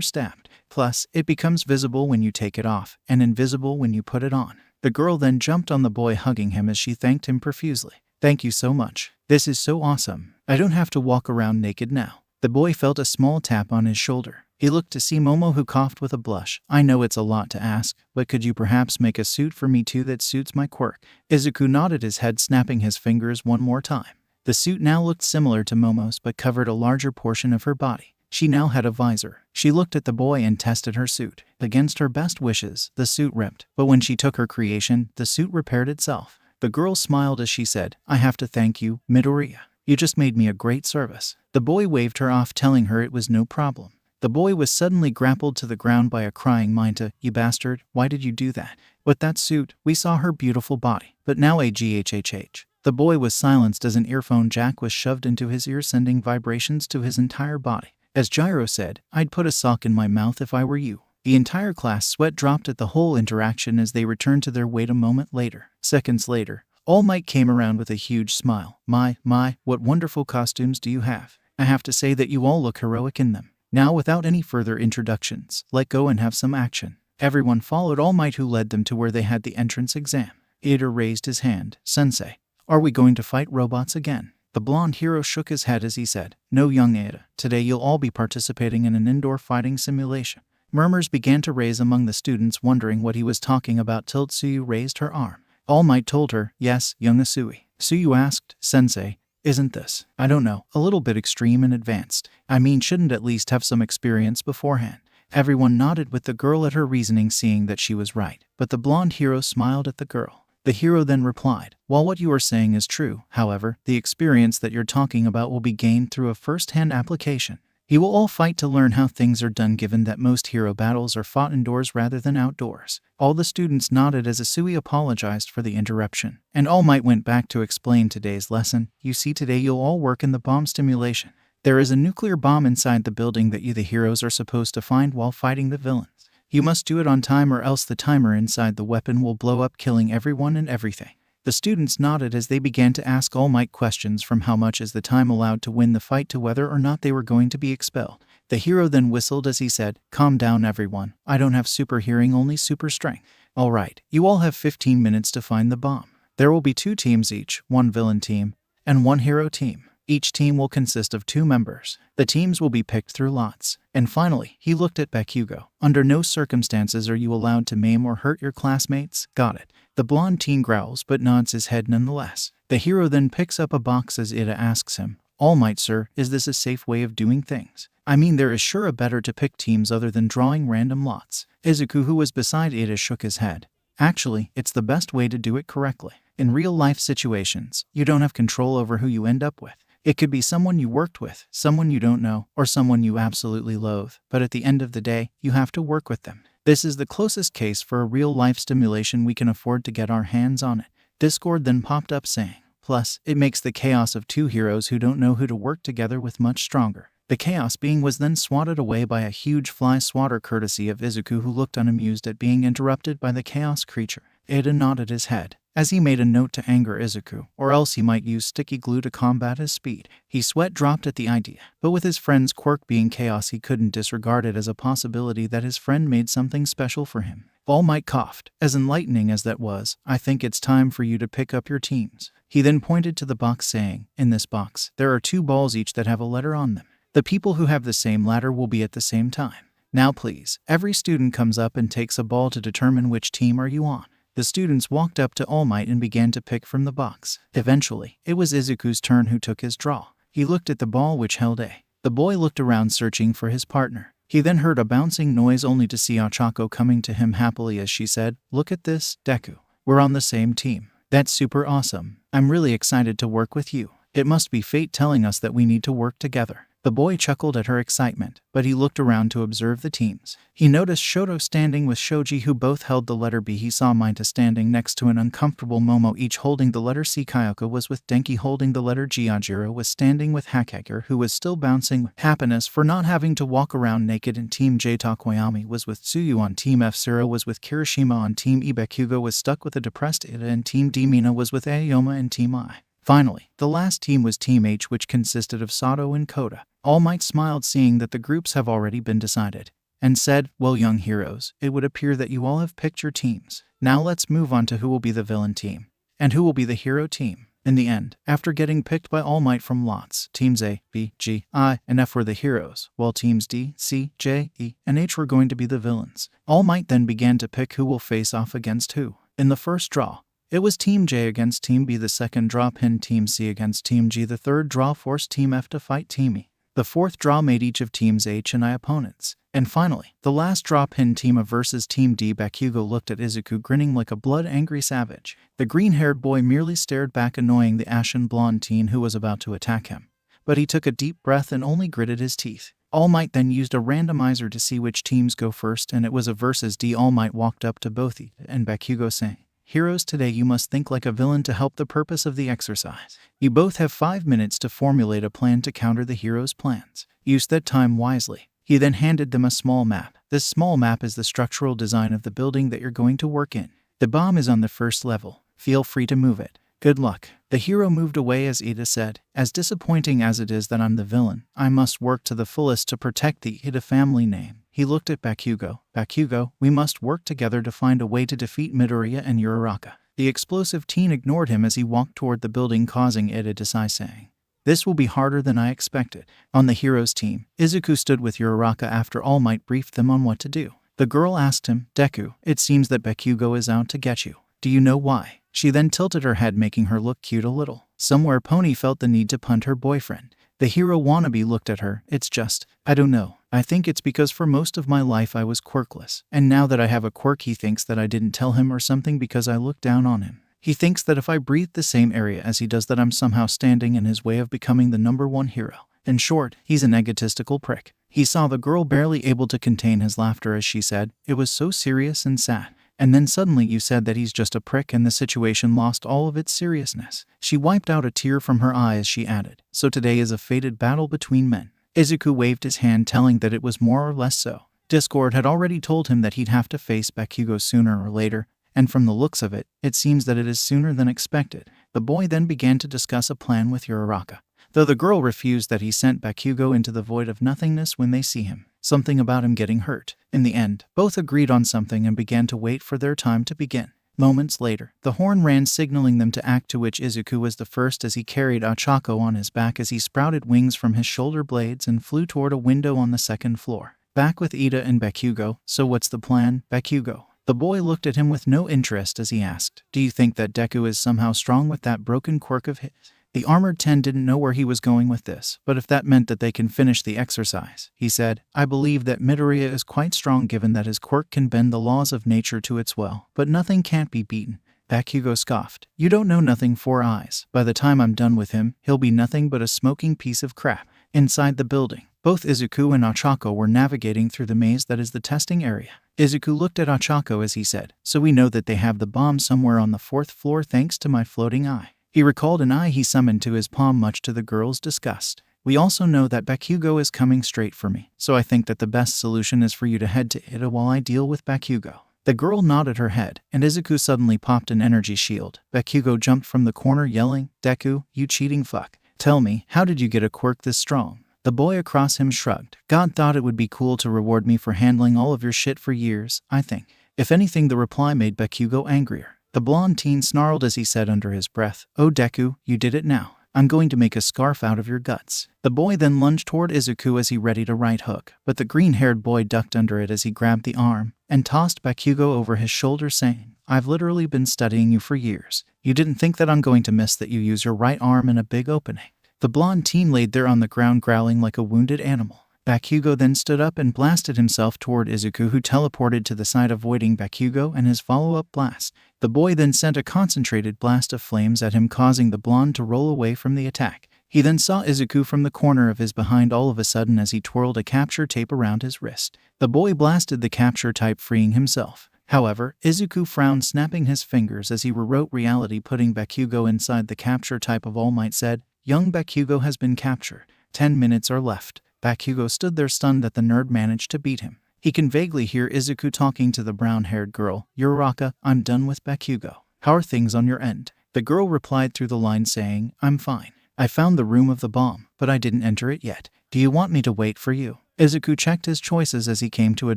stabbed. Plus, it becomes visible when you take it off, and invisible when you put it on." The girl then jumped on the boy, hugging him as she thanked him profusely. "Thank you so much. This is so awesome. I don't have to walk around naked now." The boy felt a small tap on his shoulder. He looked to see Momo, who coughed with a blush. "I know it's a lot to ask, but could you perhaps make a suit for me too that suits my quirk?" Izuku nodded his head, snapping his fingers one more time. The suit now looked similar to Momo's but covered a larger portion of her body. She now had a visor. She looked at the boy and tested her suit. Against her best wishes, the suit ripped, but when she took her creation, the suit repaired itself. The girl smiled as she said, "I have to thank you, Midoriya. You just made me a great service." The boy waved her off, telling her it was no problem. The boy was suddenly grappled to the ground by a crying Minta. "You bastard, why did you do that? With that suit, we saw her beautiful body. But now 𝐻𝐻𝐻." The boy was silenced as an earphone jack was shoved into his ear, sending vibrations to his entire body. As Gyro said, "I'd put a sock in my mouth if I were you." The entire class sweat dropped at the whole interaction as they returned to their weight a moment later. Seconds later, All Might came around with a huge smile. My, what wonderful costumes do you have? I have to say that you all look heroic in them. Now, without any further introductions, let go and have some action. Everyone followed All Might, who led them to where they had the entrance exam. Ida raised his hand. Sensei, are we going to fight robots again? The blonde hero shook his head as he said, No, young Ida. Today you'll all be participating in an indoor fighting simulation. Murmurs began to raise among the students, wondering what he was talking about till Tsuyu raised her arm. All Might told her, Yes, young Asui. Tsuyu asked, Sensei, isn't this, I don't know, a little bit extreme and advanced? I mean, shouldn't at least have some experience beforehand? Everyone nodded, with the girl at her reasoning seeing that she was right, but the blonde hero smiled at the girl. The hero then replied, While what you are saying is true, however, the experience that you're talking about will be gained through a first-hand application. You will all fight to learn how things are done, given that most hero battles are fought indoors rather than outdoors. All the students nodded as Asui apologized for the interruption, and All Might went back to explain today's lesson. You see, today you'll all work in the bomb stimulation. There is a nuclear bomb inside the building that you, the heroes, are supposed to find while fighting the villains. You must do it on time, or else the timer inside the weapon will blow up, killing everyone and everything. The students nodded as they began to ask All Might questions, from how much is the time allowed to win the fight to whether or not they were going to be expelled. The hero then whistled as he said, Calm down everyone, I don't have super hearing, only super strength. Alright, you all have 15 minutes to find the bomb. There will be 2 teams each, 1 villain team and 1 hero team. Each team will consist of 2 members. The teams will be picked through lots. And finally, he looked at 𝗵𝘃𝗀. Under no circumstances are you allowed to maim or hurt your classmates. Got it. The blonde teen growls but nods his head nonetheless. The hero then picks up a box as Ida asks him, All Might, sir, is this a safe way of doing things? I mean, there is sure a better to pick teams other than drawing random lots. Izuku, who was beside Ida, shook his head. Actually, it's the best way to do it correctly. In real-life situations, you don't have control over who you end up with. It could be someone you worked with, someone you don't know, or someone you absolutely loathe, but at the end of the day, you have to work with them. This is the closest case for a real-life stimulation we can afford to get our hands on it. Discord then popped up saying, Plus, it makes the chaos of 2 heroes who don't know who to work together with much stronger. The chaos being was then swatted away by a huge fly swatter courtesy of Izuku, who looked unamused at being interrupted by the chaos creature. Ida nodded his head, as he made a note to anger Izuku, or else he might use sticky glue to combat his speed. His sweat dropped at the idea, but with his friend's quirk being chaos, he couldn't disregard it as a possibility that his friend made something special for him. All Might coughed. As enlightening as that was, I think it's time for you to pick up your teams. He then pointed to the box saying, In this box, there are 2 balls each that have a letter on them. The people who have the same letter will be at the same time. Now please, every student comes up and takes a ball to determine which team are you on. The students walked up to All Might and began to pick from the box. Eventually, it was Izuku's turn, who took his draw. He looked at the ball, which held A. The boy looked around searching for his partner. He then heard a bouncing noise, only to see Ochako coming to him happily as she said, Look at this, Deku. We're on the same team. That's super awesome. I'm really excited to work with you. It must be fate telling us that we need to work together. The boy chuckled at her excitement, but he looked around to observe the teams. He noticed Shoto standing with Shoji, who both held the letter B. He saw Maita standing next to an uncomfortable Momo, each holding the letter C. Kayoko was with Denki holding the letter G. Ajiro was standing with Hakagure, who was still bouncing with happiness for not having to walk around naked, and Team J. Tokoyami was with Tsuyu. On Team F, Sura was with Kirishima. On Team E, 𝗵𝘃𝗀𝗀 was stuck with a depressed Ida, and Team D, Mina was with Aoyama, and Team I. Finally, the last team was Team H, which consisted of Sato and Kota. All Might smiled, seeing that the groups have already been decided, and said, Well, young heroes, it would appear that you all have picked your teams. Now let's move on to who will be the villain team, and who will be the hero team. In the end, after getting picked by All Might from lots, teams A, B, G, I, and F were the heroes, while teams D, C, J, E, and H were going to be the villains. All Might then began to pick who will face off against who. In the first draw, it was Team J against Team B. The second draw pinned Team C against Team G. The third draw forced Team F to fight Team E. The fourth draw made each of Teams H and I opponents. And finally, the last draw pinned Team A versus Team D. 𝗵𝘃𝗀𝗀 looked at Izuku, grinning like a blood-angry savage. The green-haired boy merely stared back, annoying the ashen blonde teen who was about to attack him. But he took a deep breath and only gritted his teeth. All Might then used a randomizer to see which teams go first, and it was a versus D. All Might walked up to both E and 𝗵𝘃𝗀𝗀 saying, Heroes, today you must think like a villain to help the purpose of the exercise. You both have 5 minutes to formulate a plan to counter the heroes' plans. Use that time wisely. He then handed them a small map. This small map is the structural design of the building that you're going to work in. The bomb is on the first level. Feel free to move it. Good luck. The hero moved away as 𝐻𝐸𝐫 said, as disappointing as it is that I'm the villain, I must work to the fullest to protect the 𝐻𝐸𝐫 family name. He looked at 𝗵𝘃𝗀𝐿. 𝗵𝘃𝗀, we must work together to find a way to defeat Midoriya and Uraraka. The explosive teen ignored him as he walked toward the building, causing 𝐻𝐸𝐫 to sigh, saying, this will be harder than I expected. On the hero's team, Izuku stood with Uraraka after All Might briefed them on what to do. The girl asked him, Deku, it seems that 𝗵𝘃𝗀 is out to get you. Do you know why? She then tilted her head, making her look cute a little. Somewhere Pony felt the need to punt her boyfriend. The hero wannabe looked at her. It's just, I don't know. I think it's because for most of my life I was quirkless. And now that I have a quirk, he thinks that I didn't tell him or something because I look down on him. He thinks that if I breathe the same area as he does, that I'm somehow standing in his way of becoming the #1 hero. In short, he's an egotistical prick. He saw the girl barely able to contain his laughter as she said, it was so serious and sad. And then suddenly you said that he's just a prick, and the situation lost all of its seriousness. She wiped out a tear from her eye as she added, so today is a fated battle between men. Izuku waved his hand, telling that it was more or less so. Discord had already told him that he'd have to face 𝗵𝘃𝗀𝐿 sooner or later, and from the looks of it, it seems that it is sooner than expected. The boy then began to discuss a plan with Uraraka. Though the girl refused that, he sent 𝗵𝘃𝗀𝐿 into the void of nothingness when they see him. Something about him getting hurt. In the end, both agreed on something and began to wait for their time to begin. Moments later, the horn rang, signaling them to act, to which Izuku was the first as he carried Ochako on his back as he sprouted wings from his shoulder blades and flew toward a window on the second floor. Back with Ida and 𝗵𝘃𝗀𝐿. So what's the plan, 𝗵𝘃𝗀𝐿? The boy looked at him with no interest as he asked, do you think that Deku is somehow strong with that broken quirk of his? The Armored 10 didn't know where he was going with this, but if that meant that they can finish the exercise, he said, I believe that Midoriya is quite strong given that his quirk can bend the laws of nature to its will, but nothing can't be beaten. 𝗵𝘃𝗀𝐿 scoffed, you don't know nothing, 4 eyes. By the time I'm done with him, he'll be nothing but a smoking piece of crap. Inside the building, both Izuku and Ochako were navigating through the maze that is the testing area. Izuku looked at Ochako as he said, so we know that they have the bomb somewhere on the 4th floor thanks to my floating eye. He recalled an eye he summoned to his palm, much to the girl's disgust. We also know that 𝗵𝘃𝗀𝐿 is coming straight for me, so I think that the best solution is for you to head to 𝐻𝐸𝐫 while I deal with 𝗵𝘃𝗀𝐿. The girl nodded her head, and Izuku suddenly popped an energy shield. 𝗵𝘃𝗀𝐿 jumped from the corner yelling, Deku, you cheating fuck. Tell me, how did you get a quirk this strong? The boy across him shrugged. God thought it would be cool to reward me for handling all of your shit for years, I think. If anything, the reply made 𝗵𝘃𝗀𝐿 angrier. The blonde teen snarled as he said under his breath, oh Deku, you did it now. I'm going to make a scarf out of your guts. The boy then lunged toward Izuku as he ready to right hook, but the green-haired boy ducked under it as he grabbed the arm and tossed 𝗵𝘃𝗀𝐿 over his shoulder, saying, I've literally been studying you for years. You didn't think that I'm going to miss that you use your right arm in a big opening. The blonde teen laid there on the ground growling like a wounded animal. 𝗵𝘃𝗀𝐿 then stood up and blasted himself toward Izuku, who teleported to the side, avoiding 𝗵𝘃𝗀𝐿 and his follow-up blast. The boy then sent a concentrated blast of flames at him, causing the blonde to roll away from the attack. He then saw Izuku from the corner of his behind all of a sudden as he twirled a capture tape around his wrist. The boy blasted the capture tape, freeing himself. However, Izuku frowned, snapping his fingers as he rewrote reality, putting 𝗵𝘃𝗀𝐿 inside the capture tape of All Might said, young 𝗵𝘃𝗀𝐿 has been captured. 10 minutes are left. 𝗵𝘃𝗀𝐿 stood there stunned that the nerd managed to beat him. He can vaguely hear Izuku talking to the brown-haired girl, Uraraka, I'm done with 𝗵𝘃𝗀𝐿. How are things on your end? The girl replied through the line saying, I'm fine. I found the room of the bomb, but I didn't enter it yet. Do you want me to wait for you? Izuku checked his choices as he came to a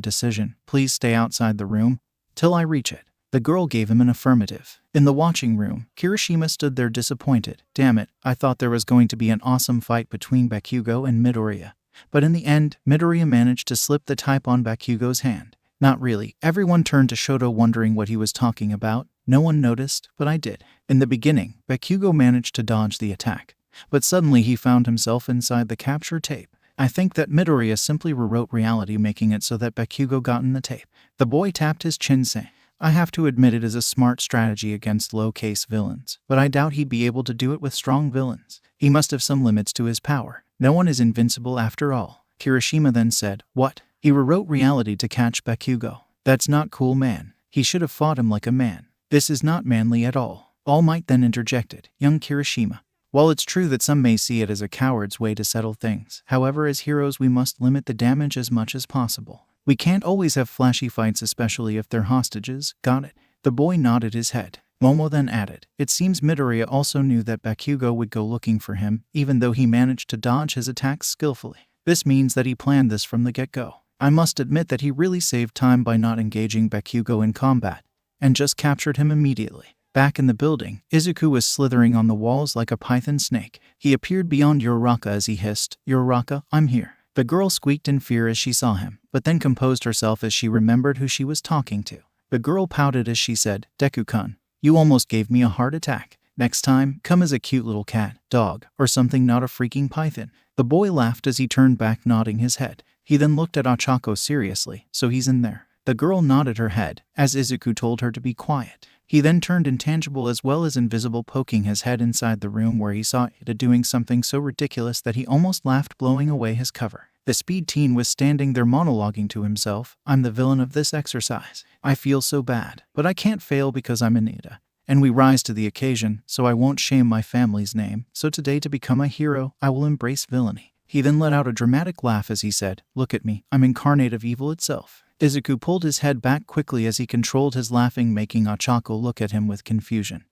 decision. Please stay outside the room till I reach it. The girl gave him an affirmative. In the watching room, Kirishima stood there disappointed. Damn it, I thought there was going to be an awesome fight between 𝗵𝘃𝗀𝐿 and Midoriya. But in the end, Midoriya managed to slip the type on 𝗵𝘃𝗀𝐿's hand. Not really. Everyone turned to Shoto, wondering what he was talking about. No one noticed, but I did. In the beginning, 𝗵𝘃𝗀𝐿 managed to dodge the attack. But suddenly he found himself inside the capture tape. I think that Midoriya simply rewrote reality, making it so that 𝗵𝘃𝗀𝐿 got in the tape. The boy tapped his chin, saying, I have to admit it is a smart strategy against low-case villains, but I doubt he'd be able to do it with strong villains. He must have some limits to his power. No one is invincible after all. Kirishima then said, what? He rewrote reality to catch 𝗵𝘃𝗀𝐿. That's not cool, man. He should have fought him like a man. This is not manly at all. All Might then interjected, young Kirishima, While it's true that some may see it as a coward's way to settle things, however, as heroes we must limit the damage as much as possible. We can't always have flashy fights, especially if they're hostages, got it? The boy nodded his head. Momo then added, it seems Midoriya also knew that Bakugo would go looking for him, even though he managed to dodge his attacks skillfully. This means that he planned this from the get-go. I must admit that he really saved time by not engaging Bakugo in combat, and just captured him immediately. Back in the building, Izuku was slithering on the walls like a python snake. He appeared beyond 𝗂𝗧𝗏 as he hissed, 𝗂𝗧𝗏, I'm here. The girl squeaked in fear as she saw him, but then composed herself as she remembered who she was talking to. The girl pouted as she said, Deku-kun, you almost gave me a heart attack. Next time, come as a cute little cat, dog, or something, not a freaking python. The boy laughed as he turned back, nodding his head. He then looked at Ochako seriously, so he's in there. The girl nodded her head, as Izuku told her to be quiet. He then turned intangible as well as invisible, poking his head inside the room where he saw Ida doing something so ridiculous that he almost laughed, blowing away his cover. The speed teen was standing there monologuing to himself, I'm the villain of this exercise. I feel so bad, but I can't fail because I'm an Ida. And we rise to the occasion, so I won't shame my family's name. So today, to become a hero, I will embrace villainy. He then let out a dramatic laugh as he said, look at me, I'm incarnate of evil itself. Izuku pulled his head back quickly as he controlled his laughing, making Ochako look at him with confusion.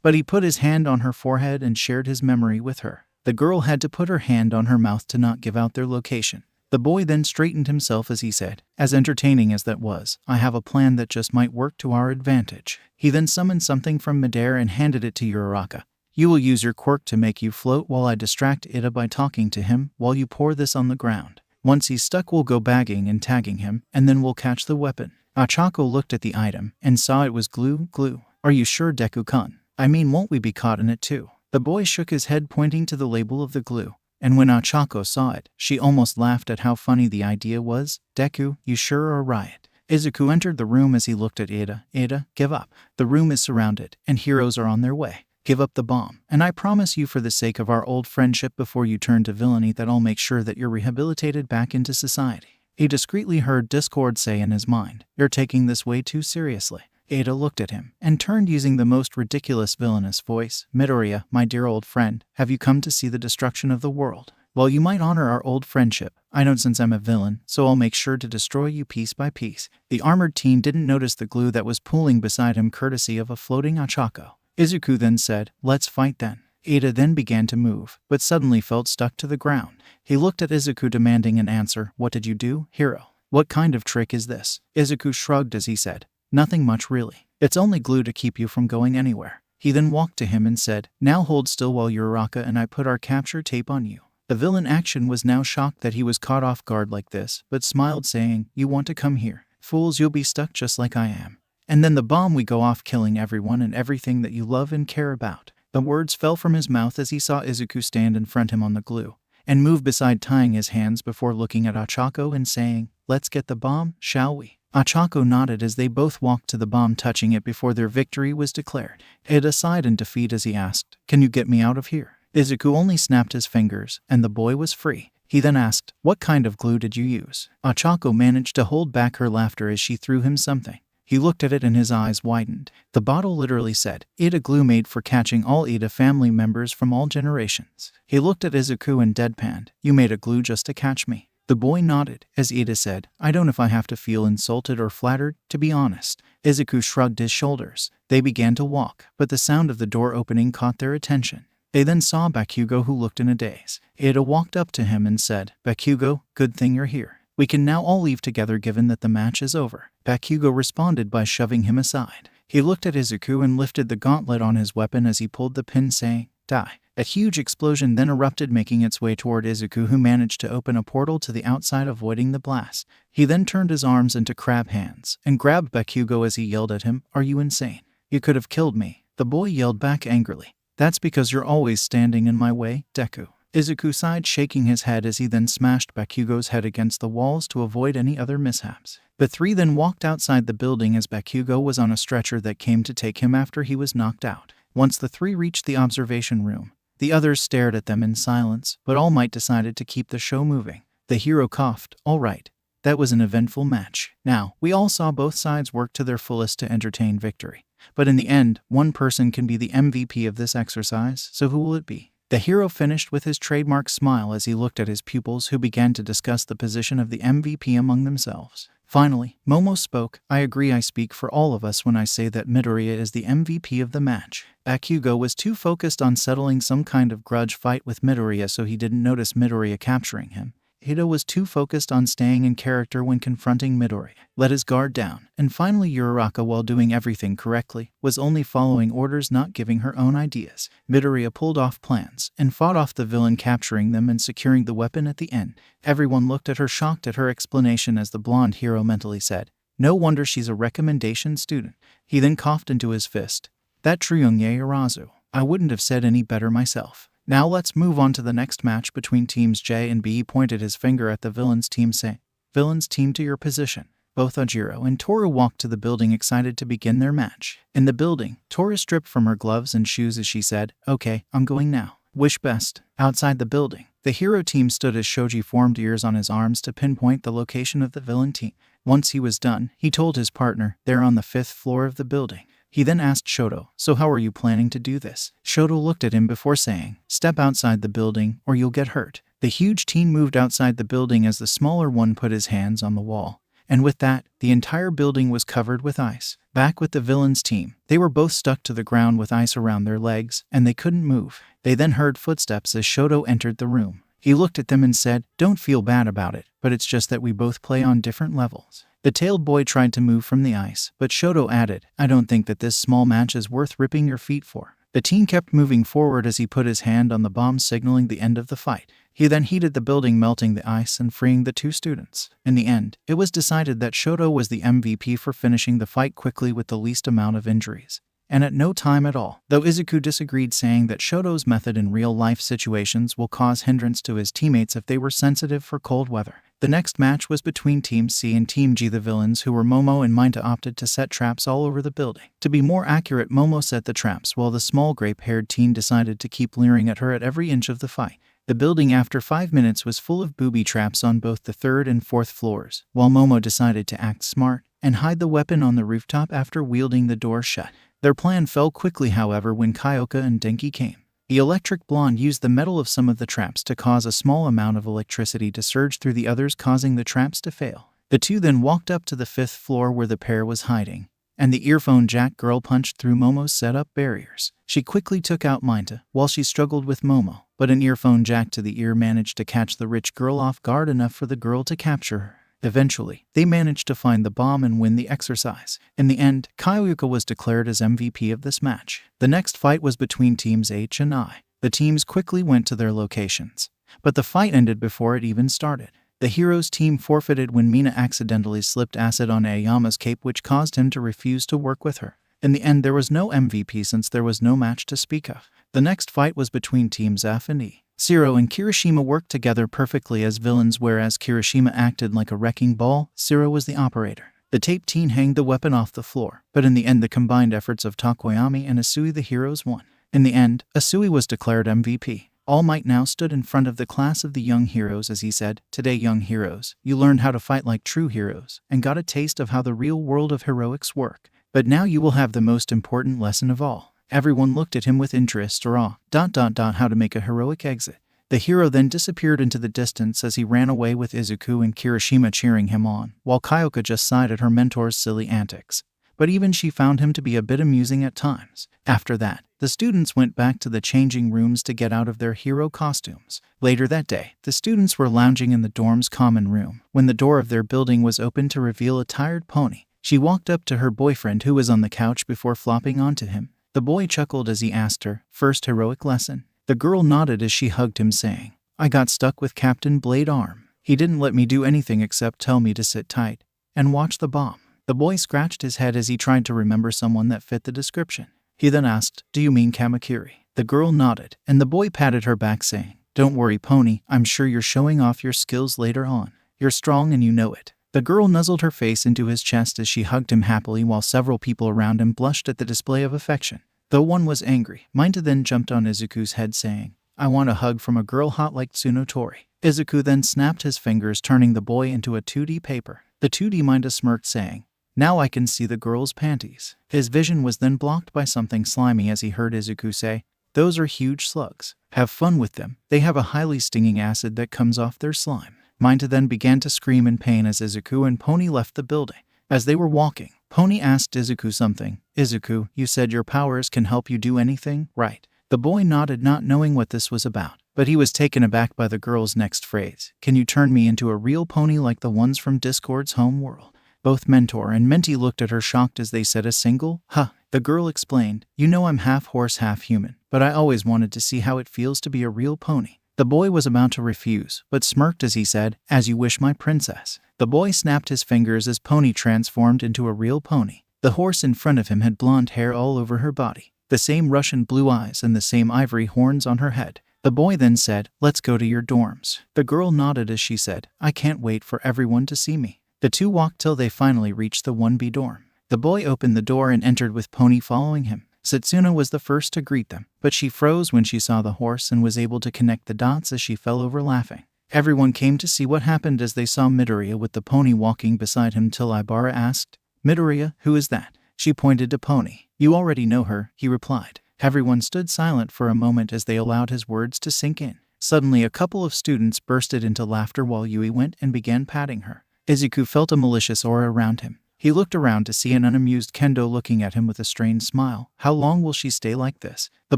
But he put his hand on her forehead and shared his memory with her. The girl had to put her hand on her mouth to not give out their location. The boy then straightened himself as he said, as entertaining as that was, I have a plan that just might work to our advantage. He then summoned something from midair and handed it to 𝗂𝗧𝗏. You will use your quirk to make you float while I distract Ida by talking to him while you pour this on the ground. Once he's stuck, we'll go bagging and tagging him, and then we'll catch the weapon. Ochako looked at the item and saw it was glue. Are you sure, Deku-kun? I mean, won't we be caught in it too? The boy shook his head, pointing to the label of the glue. And when Ochako saw it, she almost laughed at how funny the idea was. Deku, you sure are right. Izuku entered the room as he looked at Ida. Ida, give up. The room is surrounded, and heroes are on their way. Give up the bomb, and I promise you, for the sake of our old friendship before you turn to villainy, that I'll make sure that you're rehabilitated back into society. He discreetly heard Discord say in his mind, you're taking this way too seriously. Ida looked at him and turned, using the most ridiculous villainous voice, Midoriya, my dear old friend, have you come to see the destruction of the world? Well, you might honor our old friendship. I don't, since I'm a villain, so I'll make sure to destroy you piece by piece. The armored teen didn't notice the glue that was pooling beside him, courtesy of a floating Ochako. Izuku then said, let's fight then. Ida then began to move, but suddenly felt stuck to the ground. He looked at Izuku, demanding an answer. What did you do, hero? What kind of trick is this? Izuku shrugged as he said, nothing much really. It's only glue to keep you from going anywhere. He then walked to him and said, now hold still while 𝗂𝗧𝗏 and I put our capture tape on you. The villain action was now shocked that he was caught off guard like this, but smiled, saying, you want to come here? Fools, you'll be stuck just like I am. And then the bomb, we go off killing everyone and everything that you love and care about. The words fell from his mouth as he saw Izuku stand in front him on the glue, and move beside, tying his hands before looking at Ochako and saying, let's get the bomb, shall we? Ochako nodded as they both walked to the bomb, touching it before their victory was declared. Ida sighed in defeat as he asked, can you get me out of here? Izuku only snapped his fingers, and the boy was free. He then asked, what kind of glue did you use? Ochako managed to hold back her laughter as she threw him something. He looked at it and his eyes widened. The bottle literally said, Ida glue, made for catching all Ida family members from all generations. He looked at Izuku and deadpanned, you made a glue just to catch me? The boy nodded, as Ida said, I don't know if I have to feel insulted or flattered, to be honest. Izuku shrugged his shoulders. They began to walk, but the sound of the door opening caught their attention. They then saw Bakugo, who looked in a daze. Ida walked up to him and said, Bakugo, good thing you're here. We can now all leave together given that the match is over. Bakugo responded by shoving him aside. He looked at Izuku and lifted the gauntlet on his weapon as he pulled the pin, saying, die. A huge explosion then erupted, making its way toward Izuku, who managed to open a portal to the outside, avoiding the blast. He then turned his arms into crab hands and grabbed Bakugo as he yelled at him, are you insane? You could have killed me. The boy yelled back angrily, that's because you're always standing in my way, Deku. Izuku sighed, shaking his head as he then smashed Bakugo's head against the walls to avoid any other mishaps. The three then walked outside the building as Bakugo was on a stretcher that came to take him after he was knocked out. Once the three reached the observation room, the others stared at them in silence, but All Might decided to keep the show moving. The hero coughed, all right. That was an eventful match. Now, we all saw both sides work to their fullest to entertain victory. But in the end, one person can be the MVP of this exercise, so who will it be? The hero finished with his trademark smile as he looked at his pupils, who began to discuss the position of the MVP among themselves. Finally, Momo spoke. I agree, I speak for all of us when I say that Midoriya is the MVP of the match. Bakugo was too focused on settling some kind of grudge fight with Midoriya, so he didn't notice Midoriya capturing him. Hito was too focused on staying in character when confronting Midoriya, let his guard down. And finally, Uraraka, while doing everything correctly, was only following orders, not giving her own ideas. Midoriya pulled off plans and fought off the villain, capturing them and securing the weapon at the end. Everyone looked at her, shocked at her explanation, as the blonde hero mentally said, "No wonder she's a recommendation student." He then coughed into his fist. That Tryungye Arazu. I wouldn't have said any better myself. Now let's move on to the next match between teams J and B. He pointed his finger at the villain's team, saying, "Villains team, to your position." Both Ojiro and Toru walked to the building, excited to begin their match. In the building, Toru stripped from her gloves and shoes as she said, "Okay, I'm going now. Wish best." Outside the building, the hero team stood as Shoji formed ears on his arms to pinpoint the location of the villain team. Once he was done, he told his partner, "They're on the 5th floor of the building." He then asked Shoto, "So how are you planning to do this?" Shoto looked at him before saying, "Step outside the building or you'll get hurt." The huge team moved outside the building as the smaller one put his hands on the wall. And with that, the entire building was covered with ice. Back with the villain's team, they were both stuck to the ground with ice around their legs, and they couldn't move. They then heard footsteps as Shoto entered the room. He looked at them and said, "Don't feel bad about it, but it's just that we both play on different levels." The tailed boy tried to move from the ice, but Shoto added, "I don't think that this small match is worth ripping your feet for." The team kept moving forward as he put his hand on the bomb, signaling the end of the fight. He then heated the building, melting the ice and freeing the two students. In the end, it was decided that Shoto was the MVP for finishing the fight quickly with the least amount of injuries, and at no time at all. Though Izuku disagreed, saying that Shoto's method in real-life situations will cause hindrance to his teammates if they were sensitive for cold weather. The next match was between Team C and Team G. The villains, who were Momo and Mineta, opted to set traps all over the building. To be more accurate, Momo set the traps, while the small grape-haired teen decided to keep leering at her at every inch of the fight. The building after 5 minutes was full of booby traps on both the 3rd and 4th floors, while Momo decided to act smart and hide the weapon on the rooftop after wielding the door shut. Their plan fell quickly, however, when Kyoka and Denki came. The electric blonde used the metal of some of the traps to cause a small amount of electricity to surge through the others, causing the traps to fail. The two then walked up to the 5th floor where the pair was hiding, and the earphone jack girl punched through Momo's set-up barriers. She quickly took out Mineta while she struggled with Momo, but an earphone jack to the ear managed to catch the rich girl off guard enough for the girl to capture her. Eventually, they managed to find the bomb and win the exercise. In the end, Kyoka was declared as MVP of this match. The next fight was between teams H and I. The teams quickly went to their locations, but the fight ended before it even started. The hero's team forfeited when Mina accidentally slipped acid on Aoyama's cape, which caused him to refuse to work with her. In the end, there was no MVP since there was no match to speak of. The next fight was between teams F and E. Zero and Kirishima worked together perfectly as villains, whereas Kirishima acted like a wrecking ball. Zero was the operator. The tape teen hanged the weapon off the floor, but in the end the combined efforts of Tokoyami and Asui, the heroes, won. In the end, Asui was declared MVP. All Might now stood in front of the class of the young heroes as he said, "Today, young heroes, you learned how to fight like true heroes and got a taste of how the real world of heroics work. But now you will have the most important lesson of all." Everyone looked at him with interest or awe. How to make a heroic exit. The hero then disappeared into the distance as he ran away with Izuku and Kirishima cheering him on, while Kyoka just sighed at her mentor's silly antics. But even she found him to be a bit amusing at times. After that, the students went back to the changing rooms to get out of their hero costumes. Later that day, the students were lounging in the dorm's common room when the door of their building was opened to reveal a tired pony. She walked up to her boyfriend, who was on the couch, before flopping onto him. The boy chuckled as he asked her, "First heroic lesson?" The girl nodded as she hugged him, saying, "I got stuck with Captain Blade Arm. He didn't let me do anything except tell me to sit tight and watch the bomb." The boy scratched his head as he tried to remember someone that fit the description. He then asked, "Do you mean Kamakiri?" The girl nodded, and the boy patted her back, saying, "Don't worry, Pony, I'm sure you're showing off your skills later on. You're strong and you know it." The girl nuzzled her face into his chest as she hugged him happily, while several people around him blushed at the display of affection. Though one was angry, Mineta then jumped on Izuku's head, saying, "I want a hug from a girl hot like Tsunotori." Izuku then snapped his fingers, turning the boy into a 2D paper. The 2D Mineta smirked, saying, Now I can see the girl's panties. His vision was then blocked by something slimy as he heard Izuku say, "Those are huge slugs. Have fun with them. They have a highly stinging acid that comes off their slime." Mineta then began to scream in pain as Izuku and Pony left the building. As they were walking, Pony asked Izuku something. "Izuku, you said your powers can help you do anything, right?" The boy nodded, not knowing what this was about, but he was taken aback by the girl's next phrase. "Can you turn me into a real pony like the ones from Discord's home world?" Both Mentor and Mentee looked at her shocked as they said a single, "Huh." The girl explained, "You know I'm half horse, half human, but I always wanted to see how it feels to be a real pony." The boy was about to refuse, but smirked as he said, "As you wish, my princess." The boy snapped his fingers as Pony transformed into a real pony. The horse in front of him had blonde hair all over her body, the same Russian blue eyes and the same ivory horns on her head. The boy then said, "Let's go to your dorms." The girl nodded as she said, "I can't wait for everyone to see me." The two walked till they finally reached the 1B dorm. The boy opened the door and entered with Pony following him. Setsuna was the first to greet them, but she froze when she saw the horse and was able to connect the dots as she fell over laughing. Everyone came to see what happened as they saw Midoriya with the pony walking beside him till Ibara asked, "Midoriya, who is that?" She pointed to Pony. "You already know her," he replied. Everyone stood silent for a moment as they allowed his words to sink in. Suddenly a couple of students bursted into laughter while Yui went and began patting her. Izuku felt a malicious aura around him. He looked around to see an unamused Kendo looking at him with a strained smile. "How long will she stay like this?" The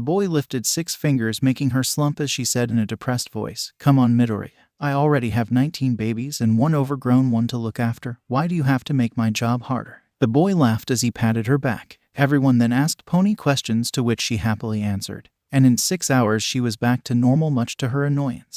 boy lifted 6 fingers, making her slump as she said in a depressed voice, "Come on, Midoriya. I already have 19 babies and one overgrown one to look after. Why do you have to make my job harder?" The boy laughed as he patted her back. Everyone then asked Pony questions to which she happily answered. And in 6 hours she was back to normal, much to her annoyance.